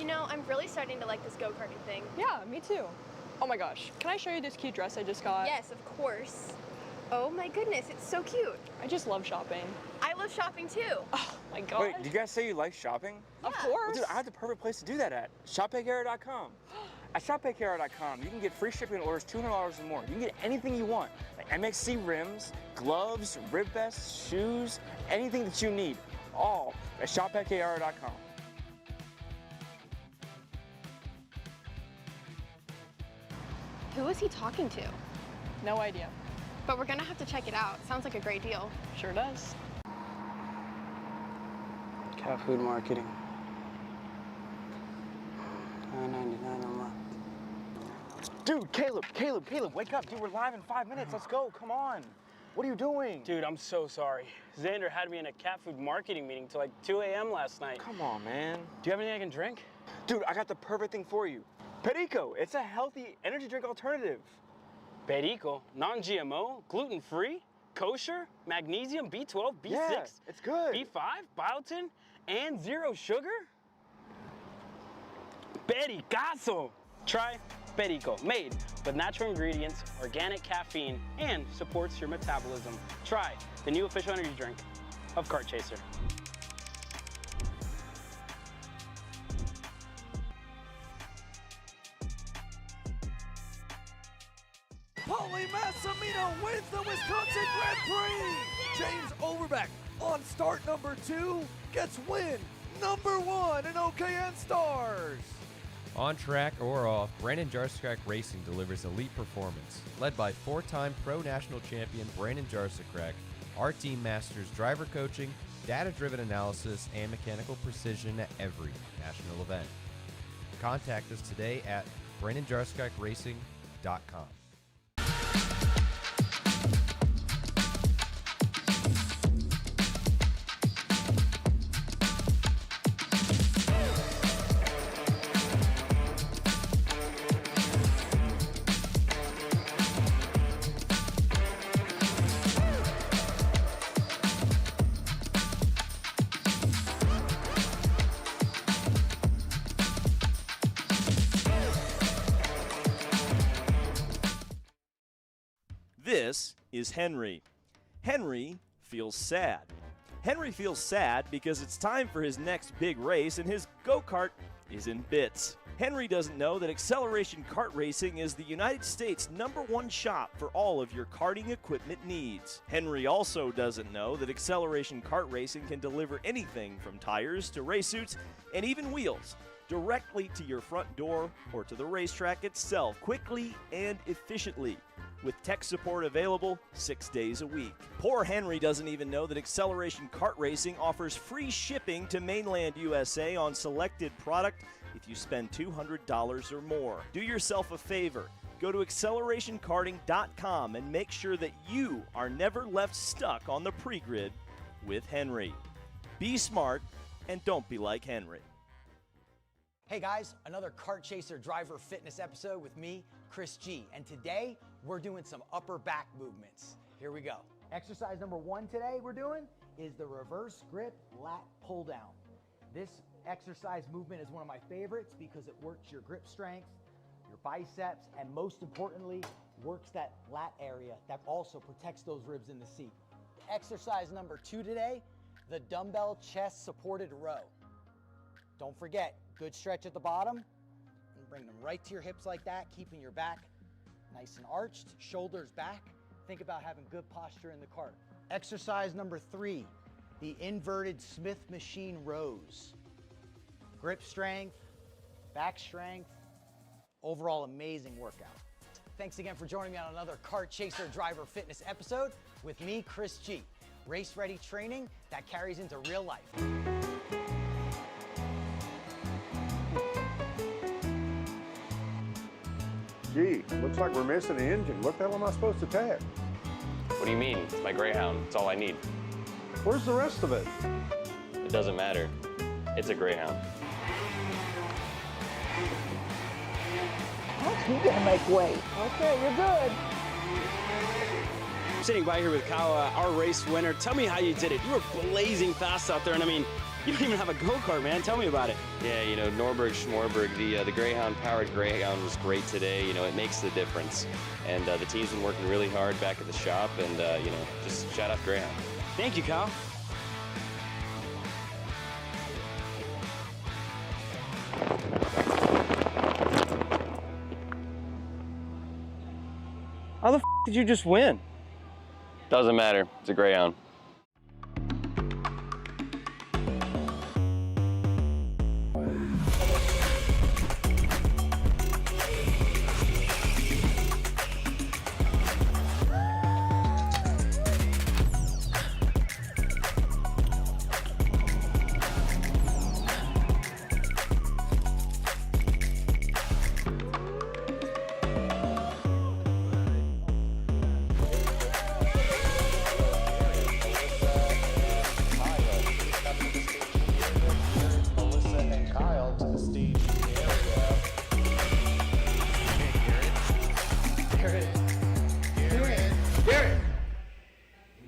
You know, I'm really starting to like this go-karting thing. Yeah, me too. Oh my gosh, can I show you this cute dress I just got? Yes, of course. Oh my goodness, it's so cute. I just love shopping. I love shopping too. Oh my god. Wait, did you guys say you like shopping? Of Yeah. course. Well, dude, I have the perfect place to do that at. ShopPayCara.com. At ShopPayCara.com, you can get free shipping on orders $200 or more. You can get anything you want, like MXC rims, gloves, rib vests, shoes, anything that you need, all at ShopPayCara.com. Who is he talking to? No idea. But we're gonna have to check it out. Sounds like a great deal. Sure does. Cat food marketing. $9.99 a month. Dude, Caleb, wake up. Dude, we're live in 5 minutes. Let's go. Come on. What are you doing? Dude, I'm so sorry. Xander had me in a cat food marketing meeting till like 2 a.m. last night. Come on, man. Do you have anything I can drink? Dude, I got the perfect thing for you. Perico. It's a healthy energy drink alternative. Perico, non-GMO, gluten-free, kosher, magnesium, B12, B6, Yeah, it's good. B5, biotin, and 0 sugar? Pericazo! Try Perico, made with natural ingredients, organic caffeine, and supports your metabolism. Try the new official energy drink of Kart Chaser. Paulie Massimino wins the Wisconsin Grand Prix! James Overbeck on start number 2 gets win number 1 in OKN Stars! On track or off, Brandon Jarsekrak Racing delivers elite performance. Led by 4-time Pro National Champion Brandon Jarsekrak, our team masters driver coaching, data-driven analysis, and mechanical precision at every national event. Contact us today at BrandonJarsekrakracing.com. This is Henry. Henry feels sad. Henry feels sad because it's time for his next big race and his go-kart is in bits. Henry doesn't know that Acceleration Kart Racing is the United States' #1 shop for all of your karting equipment needs. Henry also doesn't know that Acceleration Kart Racing can deliver anything from tires to race suits and even wheels directly to your front door or to the racetrack itself quickly and efficiently, with tech support available 6 days a week. Poor Henry doesn't even know that Acceleration Kart Racing offers free shipping to mainland USA on selected product if you spend $200 or more. Do yourself a favor. Go to accelerationkarting.com and make sure that you are never left stuck on the pre-grid with Henry. Be smart and don't be like Henry. Hey guys, another Kart Chaser driver fitness episode with me, Chris G. And today, we're doing some upper back movements. Here we go. Exercise number 1 today we're doing is the reverse grip lat pull down. This exercise movement is one of my favorites because it works your grip strength, your biceps, and most importantly, works that lat area that also protects those ribs in the seat. Exercise number 2 today, the dumbbell chest supported row. Don't forget, good stretch at the bottom, and bring them right to your hips like that, keeping your back nice and arched, shoulders back. Think about having good posture in the cart. Exercise number 3, the inverted Smith machine rows. Grip strength, back strength, overall amazing workout. Thanks again for joining me on another Kart Chaser driver fitness episode with me, Chris G. Race ready training that carries into real life. Gee, looks like we're missing an engine. What the hell am I supposed to tap? What do you mean? It's my Greyhound. It's all I need. Where's the rest of it? It doesn't matter. It's a Greyhound. You gotta make weight. Okay, you're good. I'm sitting by here with Kyle, our race winner. Tell me how you did it. You were blazing fast out there, and I mean, You don't even have a go-kart, man. Tell me about it. Yeah, you know, Norberg Schmorberg, the Greyhound-powered Greyhound was great today. You know, it makes the difference. And the team's been working really hard back at the shop, and, you know, just shout out Greyhound. Thank you, Kyle. How the f did you just win? Doesn't matter. It's a Greyhound.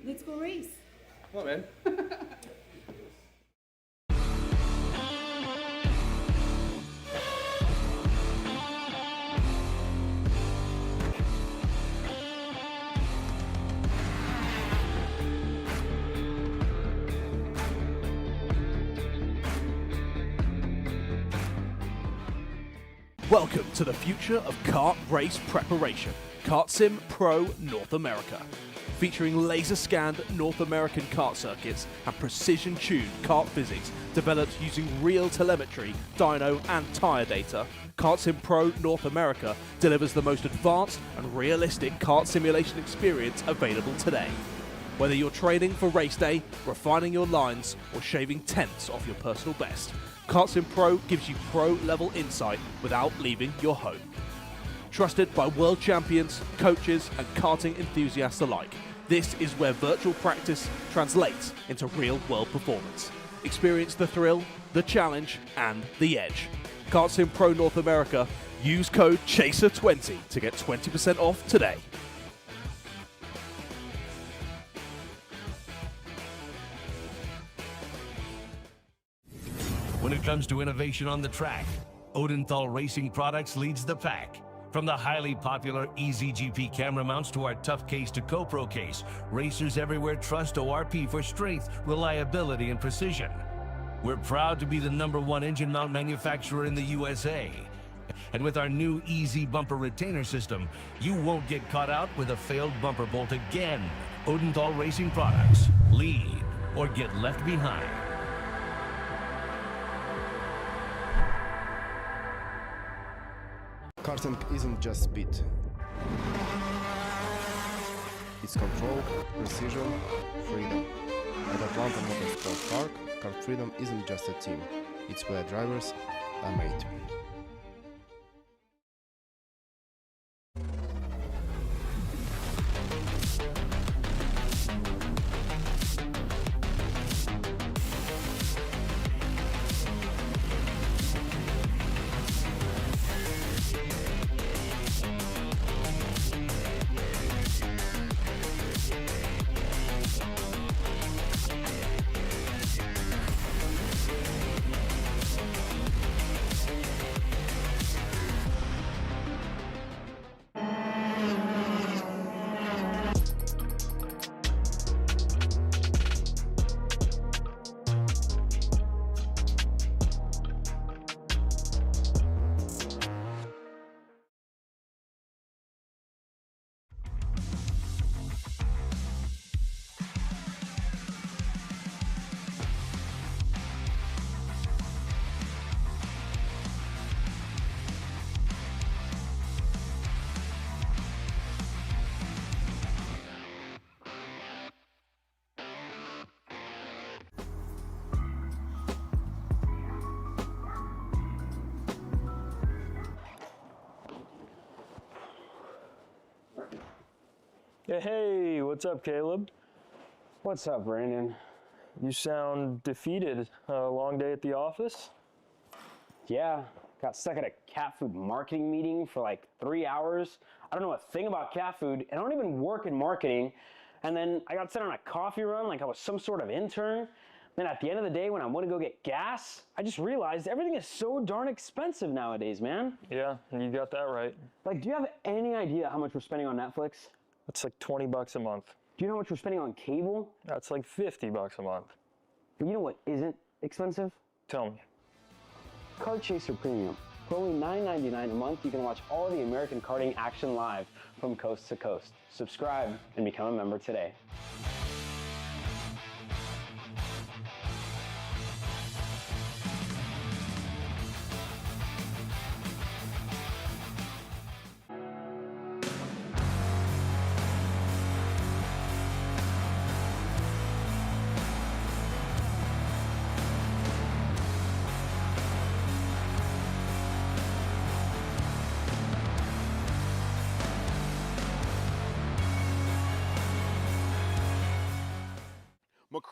Let's go race. Come on, man. Welcome to the future of kart race preparation, Kart Sim Pro North America. Featuring laser-scanned North American kart circuits and precision-tuned kart physics developed using real telemetry, dyno and tyre data, Kart Sim Pro North America delivers the most advanced and realistic kart simulation experience available today. Whether you're training for race day, refining your lines, or shaving tenths off your personal best, Kart Sim Pro gives you pro-level insight without leaving your home. Trusted by world champions, coaches, and karting enthusiasts alike, this is where virtual practice translates into real-world performance. Experience the thrill, the challenge, and the edge. Kart Sim Pro North America. Use code CHASER20 to get 20% off today. When it comes to innovation on the track, Odenthal Racing Products leads the pack. From the highly popular EasyGP camera mounts to our tough case to GoPro case, racers everywhere trust ORP for strength, reliability, and precision. We're proud to be the #1 engine mount manufacturer in the USA. And with our new Easy Bumper Retainer System, you won't get caught out with a failed bumper bolt again. Odenthal Racing Products. Lead or get left behind. Karting isn't just speed. It's control, precision, freedom. At Atlanta Motorsports Park, Kart Freedom isn't just a team. It's where drivers are made. Hey, what's up, Caleb? What's up, Brandon? You sound defeated. A long day at the office? Yeah, got stuck at a cat food marketing meeting for like 3 hours. I don't know a thing about cat food, and I don't even work in marketing. And then I got sent on a coffee run like I was some sort of intern. Then at the end of the day, when I want to go get gas, I just realized everything is so darn expensive nowadays, man. Yeah, you got that right. Like, do you have any idea how much we're spending on Netflix? That's like 20 bucks a month. Do you know how much we're spending on cable? That's like 50 bucks a month. But you know what isn't expensive? Tell me. Kart Chaser Premium. For only $9.99 a month, you can watch all the American karting action live from coast to coast. Subscribe and become a member today.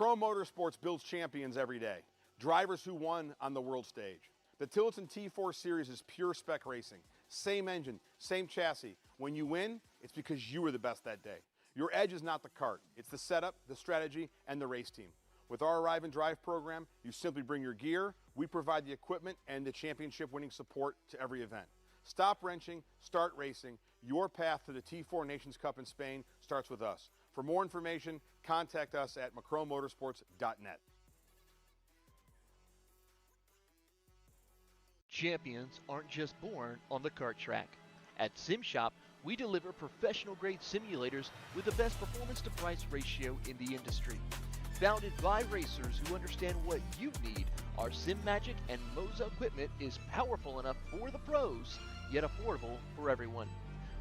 Motorsports builds champions every day, drivers who won on the world stage. The Tillotson T4 Series is pure spec racing. Same engine, same chassis. When you win, it's because you were the best that day. Your edge is not the kart, it's the setup, the strategy, and the race team. With our Arrive and Drive program, you simply bring your gear, we provide the equipment and the championship-winning support to every event. Stop wrenching, start racing. Your path to the T4 Nations Cup in Spain starts with us. For more information, contact us at macromotorsports.net. Champions aren't just born on the kart track. At SimShop, we deliver professional-grade simulators with the best performance-to-price ratio in the industry. Founded by racers who understand what you need, our SimMagic and Moza equipment is powerful enough for the pros, yet affordable for everyone.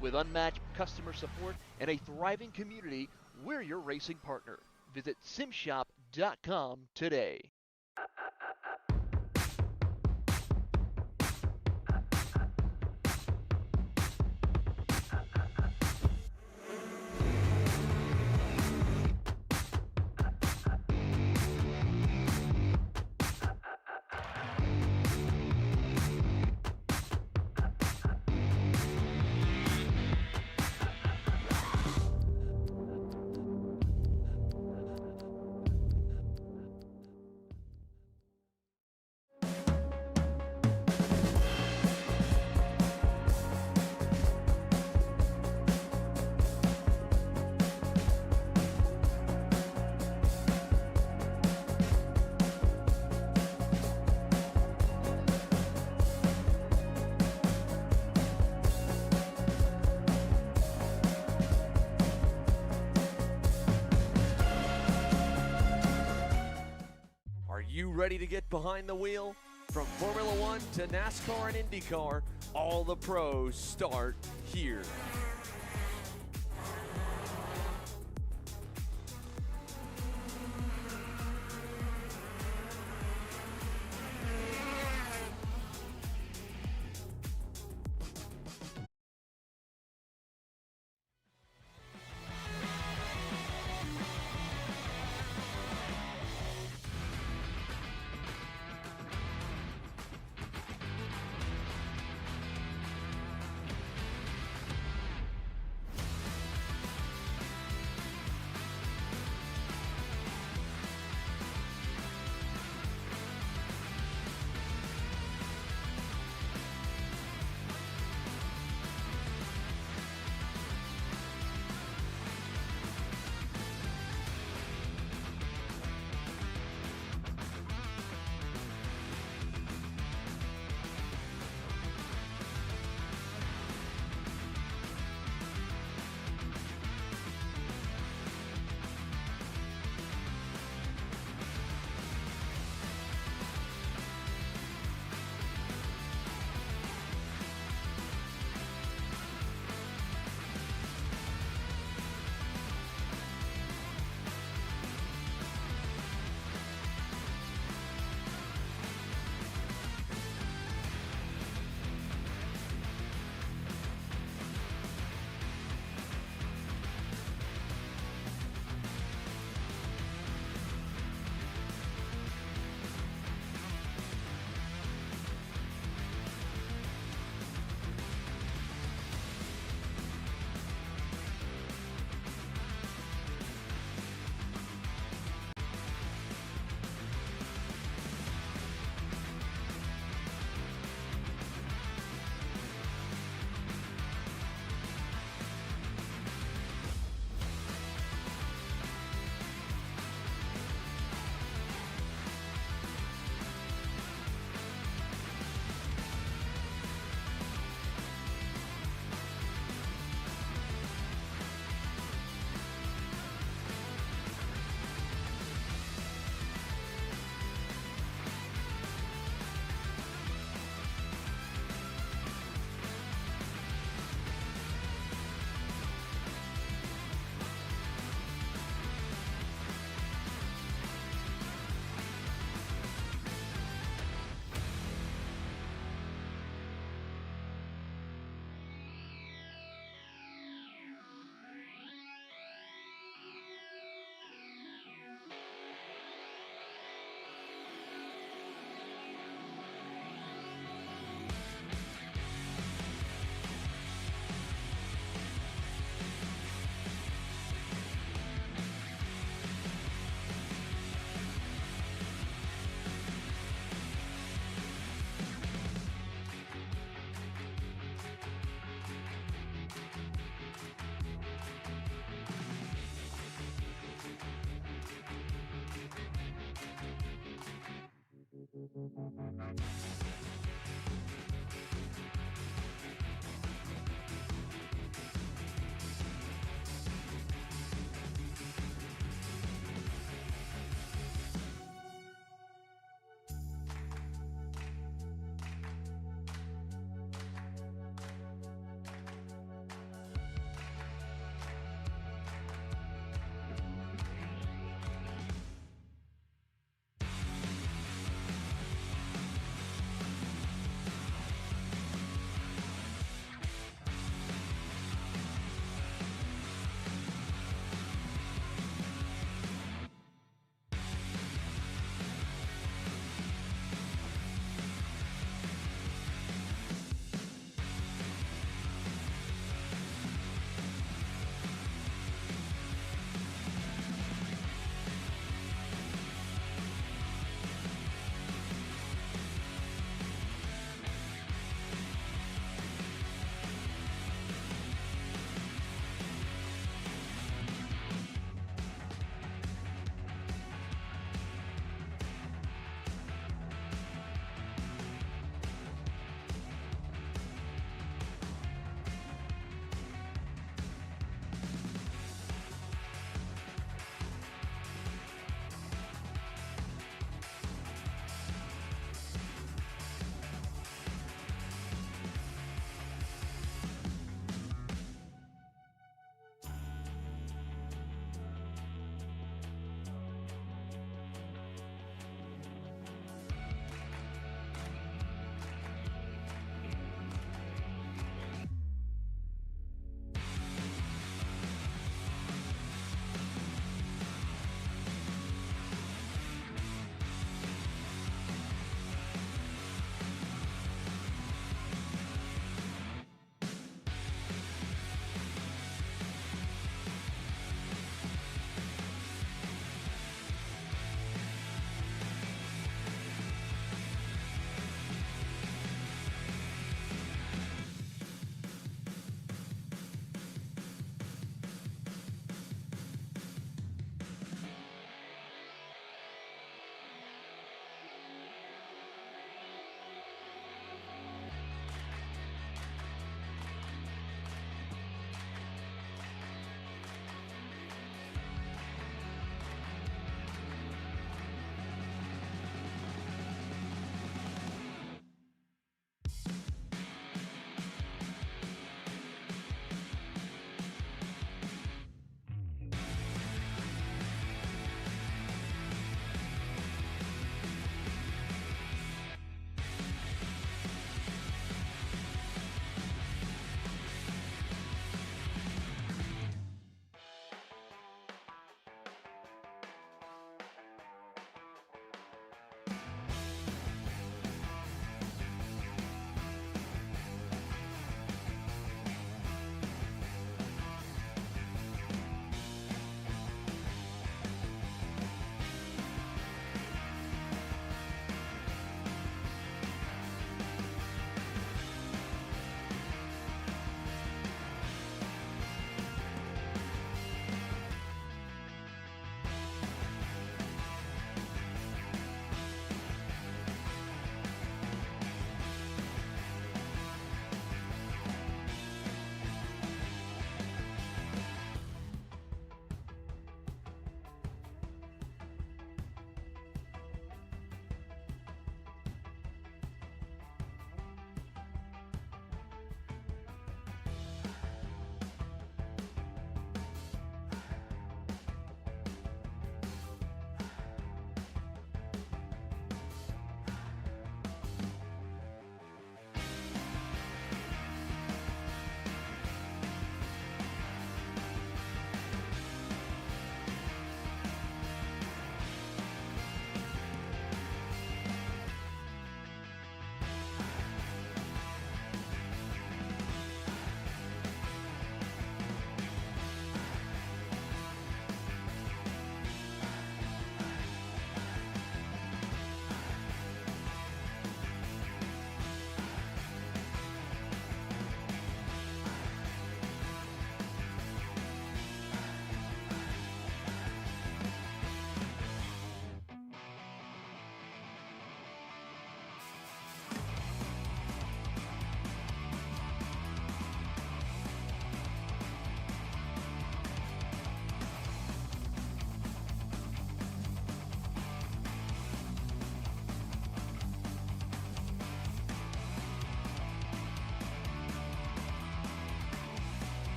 With unmatched customer support and a thriving community, we're your racing partner. Visit simshop.com today. You ready to get behind the wheel? From Formula One to NASCAR and IndyCar, all the pros start here.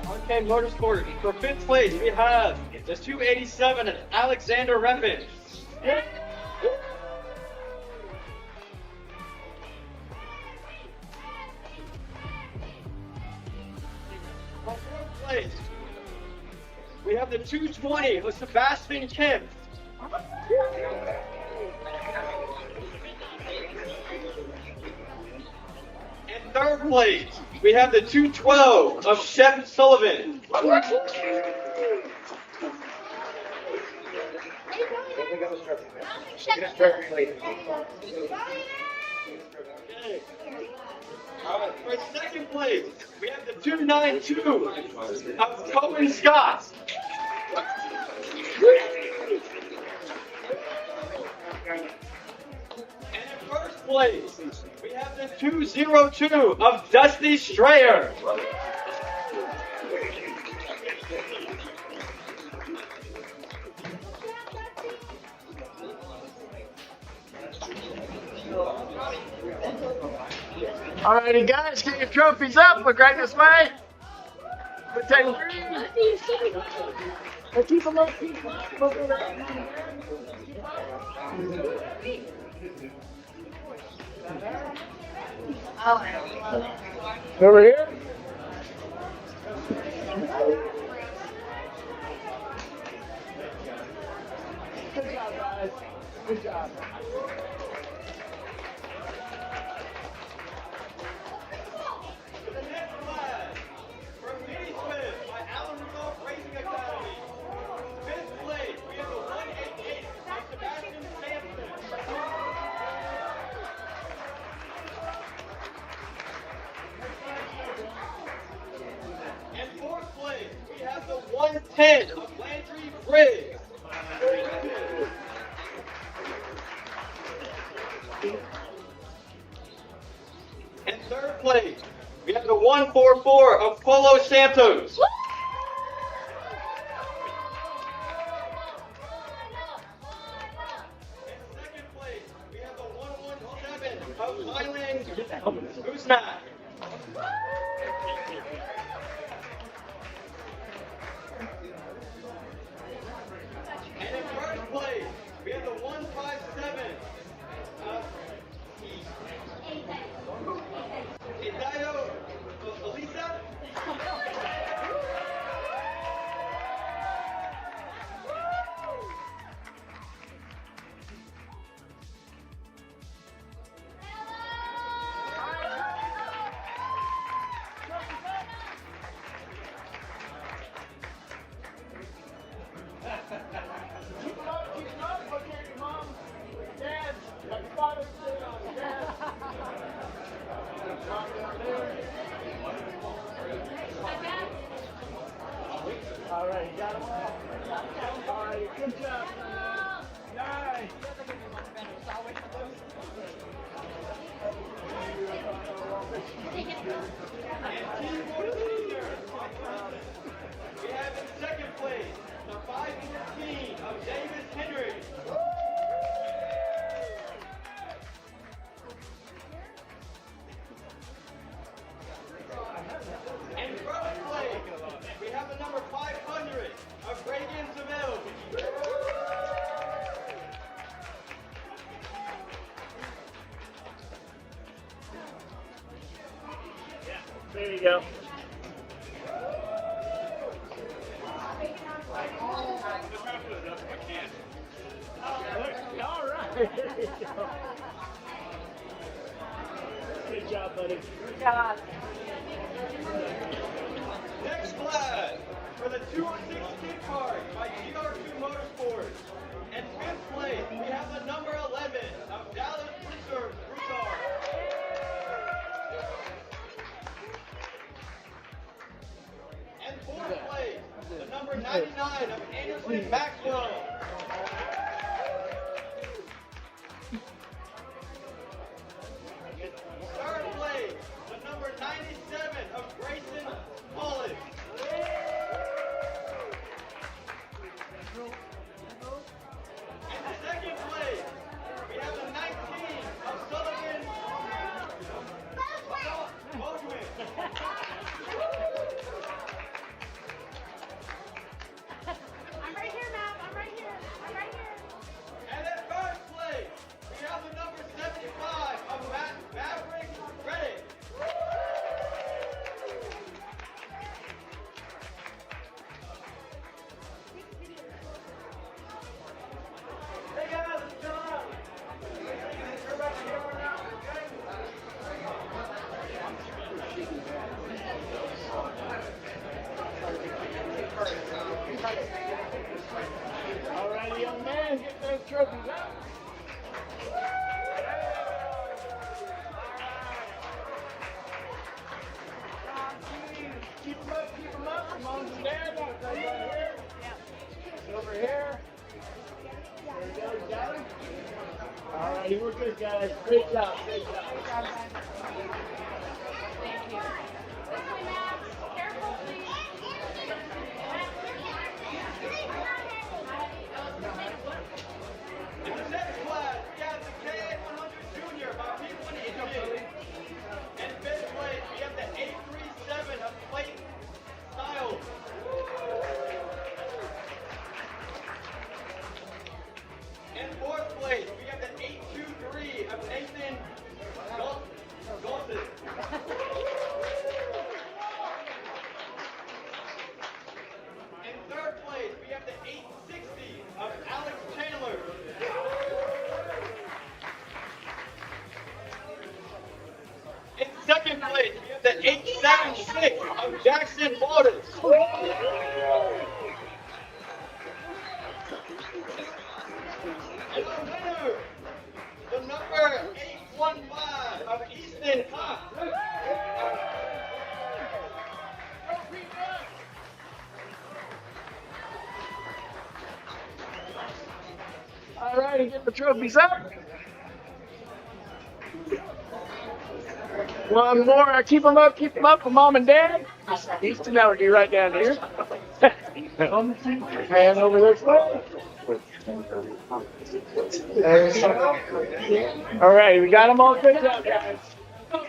Arcade Motorsport. For 5th place, we have the 287 Alexander Reppin. For 4th place, we have the 220 of Sebastian Kim. In 3rd place, we have the 212 of Shep Sullivan. For 2nd place, we have the 292 of Cohen Scott. And in 1st place, we have the 202 of Dusty Strayer. Alrighty guys, get your trophies up, look right this way. Keep them up. Over here. Good job, guys. Good job. In 4th place, we have the 110 of Landry Briggs. In 3rd place, we have the 144 of Polo Santos. In 2nd place, we have the 117 of Highland Usnak. And in 1st place, we have the Good job. Nice. We have in second place the 514 of Davis Henry. In first place, we have the number 500 of Reagan Seville. There you go. All right. Good job, buddy. Good job. Next flag for the 206 Kit Card by GR2 Motorsports. In fifth place, we have the number 11 of Dallas Broussard. And fourth place, the number 99 of Anderson Maxwell. Third place, the number 97 of Grayson Mullins. And the second place, we have the 19 of Sullivan Baldwin. I'm right here, ma'am. I'm right here. I'm right here. And in first place, we have the number 75 of Maverick Reddick. Hey guys, let's go out. Everybody here now, okay? All right, young man, get those trophies out. Keep them up, keep them up. Come on, Dad. Over here. Over here. There we go, you got him? All right, you were good, guys. Great job, great job. Thank you. Careful, please. In the next class, we have the Cadet 100 Junior by P1 and fifth place, we have the 837 of Clayton Styles. In fourth place, we have the 823 of Nathan Golson. In third place, we have the 860 of Alex Chandler. In second place, we have the 876 of Jackson Waters. And the winner, the number 815 of Easton Hot. All right, get the trophies up. One more. Keep them up for Mom and Dad. Easton, that would be right down here. And over this way. There we go. All right, we got them all picked up, guys. In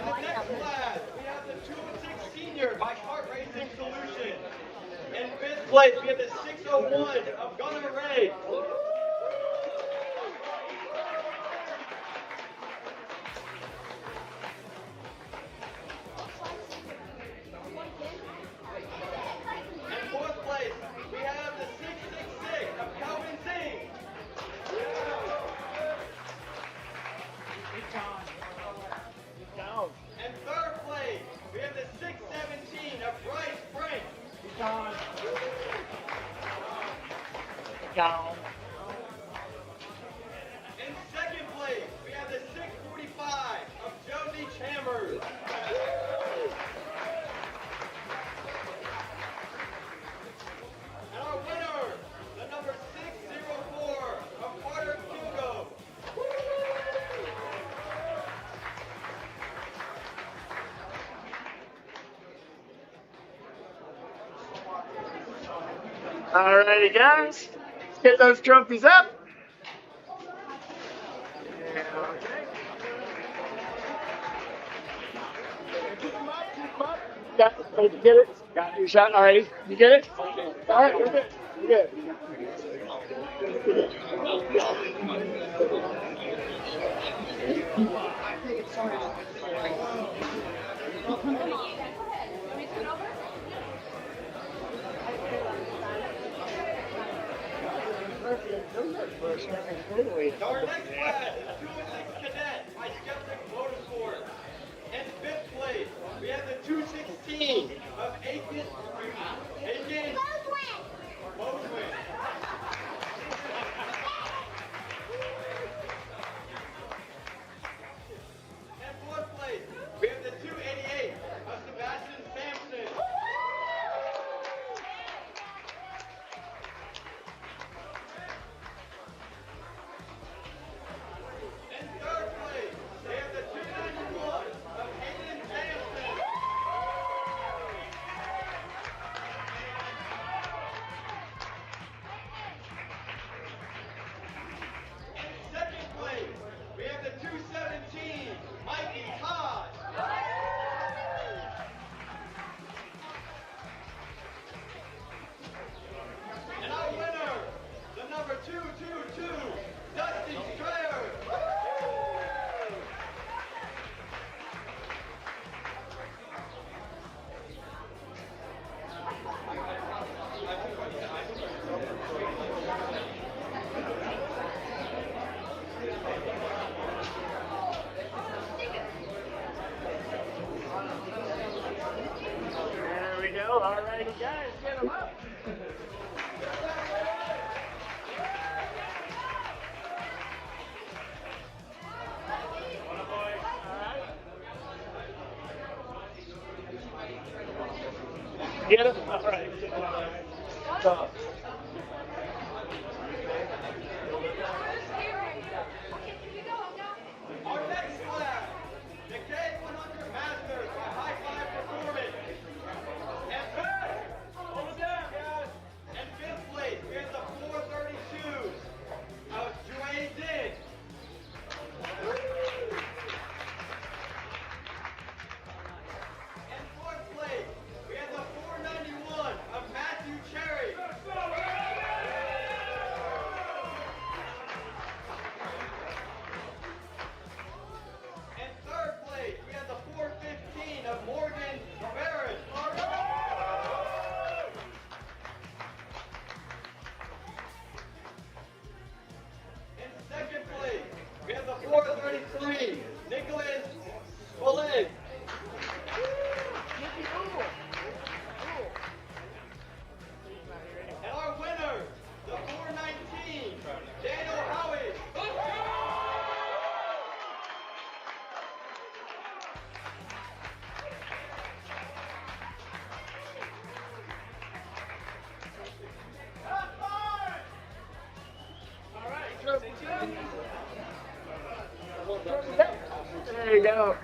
the next class, we have the 206 Senior by Kart Racing Solutions. In fifth place, we have the 601 of Gunnar Ray. In fourth place, we have the 666 of Calvin Singh. In third place, we have the 617 of Bryce Frank. In second place, we have the 645 of Josie Chambers. Alrighty, guys. Let's get those trophies up. Keep them up. Did you get it? Got your shot. Alrighty. You get it? Alright, we're good. We're good. Our next class is 206 Cadet by Motorsports. In fifth place, we have the 216 of Aiken. Both win. In fourth place, we have the 288 of Sebastian Sampson. In third place, we have the 291 of Hayden Sampson. In second place, we have the 217, Mikey Todd. And our winner, the number 222, Dustin Strayer. There we go. Alrighty, guys. Get them up. Get it? All right. So. Our next class, the K100 Masters by High Five Performance. And hold it down, guys. In fifth place, we have the 432s of Dwayne Diggs. In fourth place, we have the 491 of Matthew Cherry. In third place, we have the 415 of Morgan Barrett. In second place, we have the 433, Nicholas Bullig. And our winner, the 419, Daniel Howie. There you go.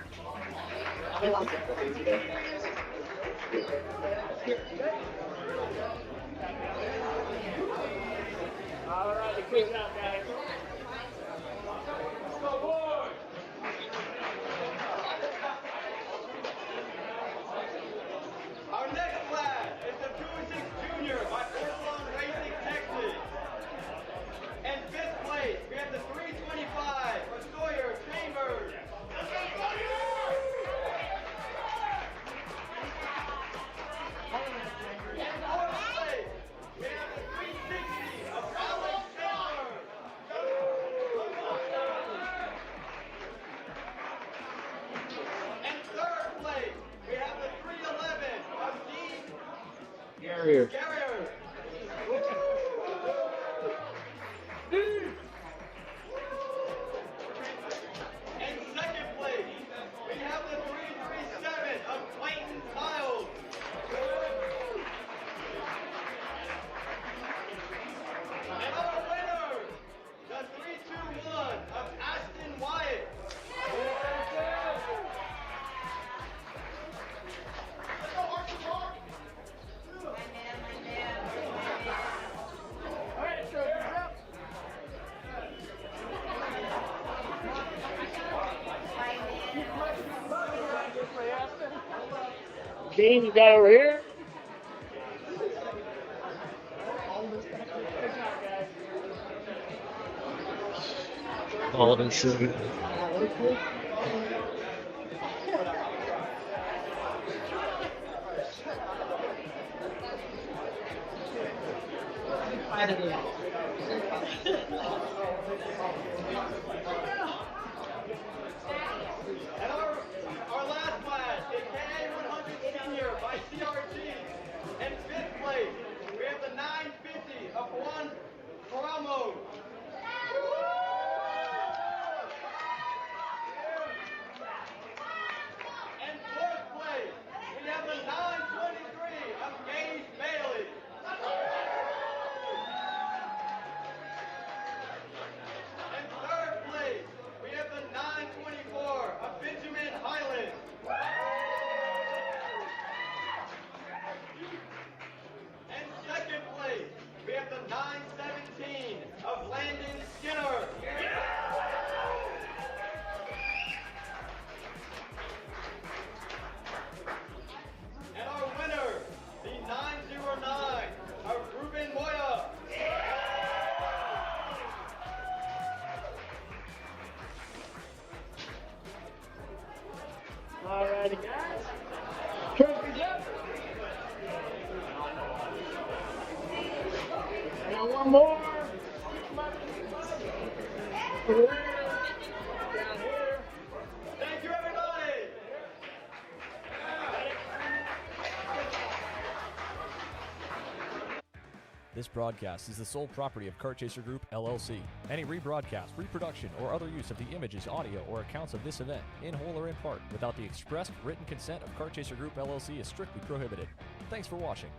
Alrighty, keep it up, guys. Our next class is the 206 Junior by Ortholon Racing, Texas. In fifth place, we have the 325 for Sawyer Chambers. In fourth place, we have the 360 of Alex Taylor. In third place, we have the 311 of Dean Garrier. Garrier. In second place, we have the 337 of Clayton Tiles. And our winner, the 321 of Ashton Wyatt. Dean, you got over here? Golden City. And our last class is Cadet 100 Senior by CRG. In fifth place, we have the 950 of Juan Ramos. In fourth place, we have the 923 of Gage Bailey. In third place, we have the 924 of Benjamin Highland. In second place, we have the 917 of Landon Skinner. And our winner, the 909 of Ruben Moya. All righty, guys. Trophies up. And one more. Down here. Thank you, everybody. This broadcast is the sole property of Kart Chaser Group, LLC. Any rebroadcast, reproduction, or other use of the images, audio, or accounts of this event, in whole or in part, without the expressed written consent of Kart Chaser Group, LLC is strictly prohibited. Thanks for watching.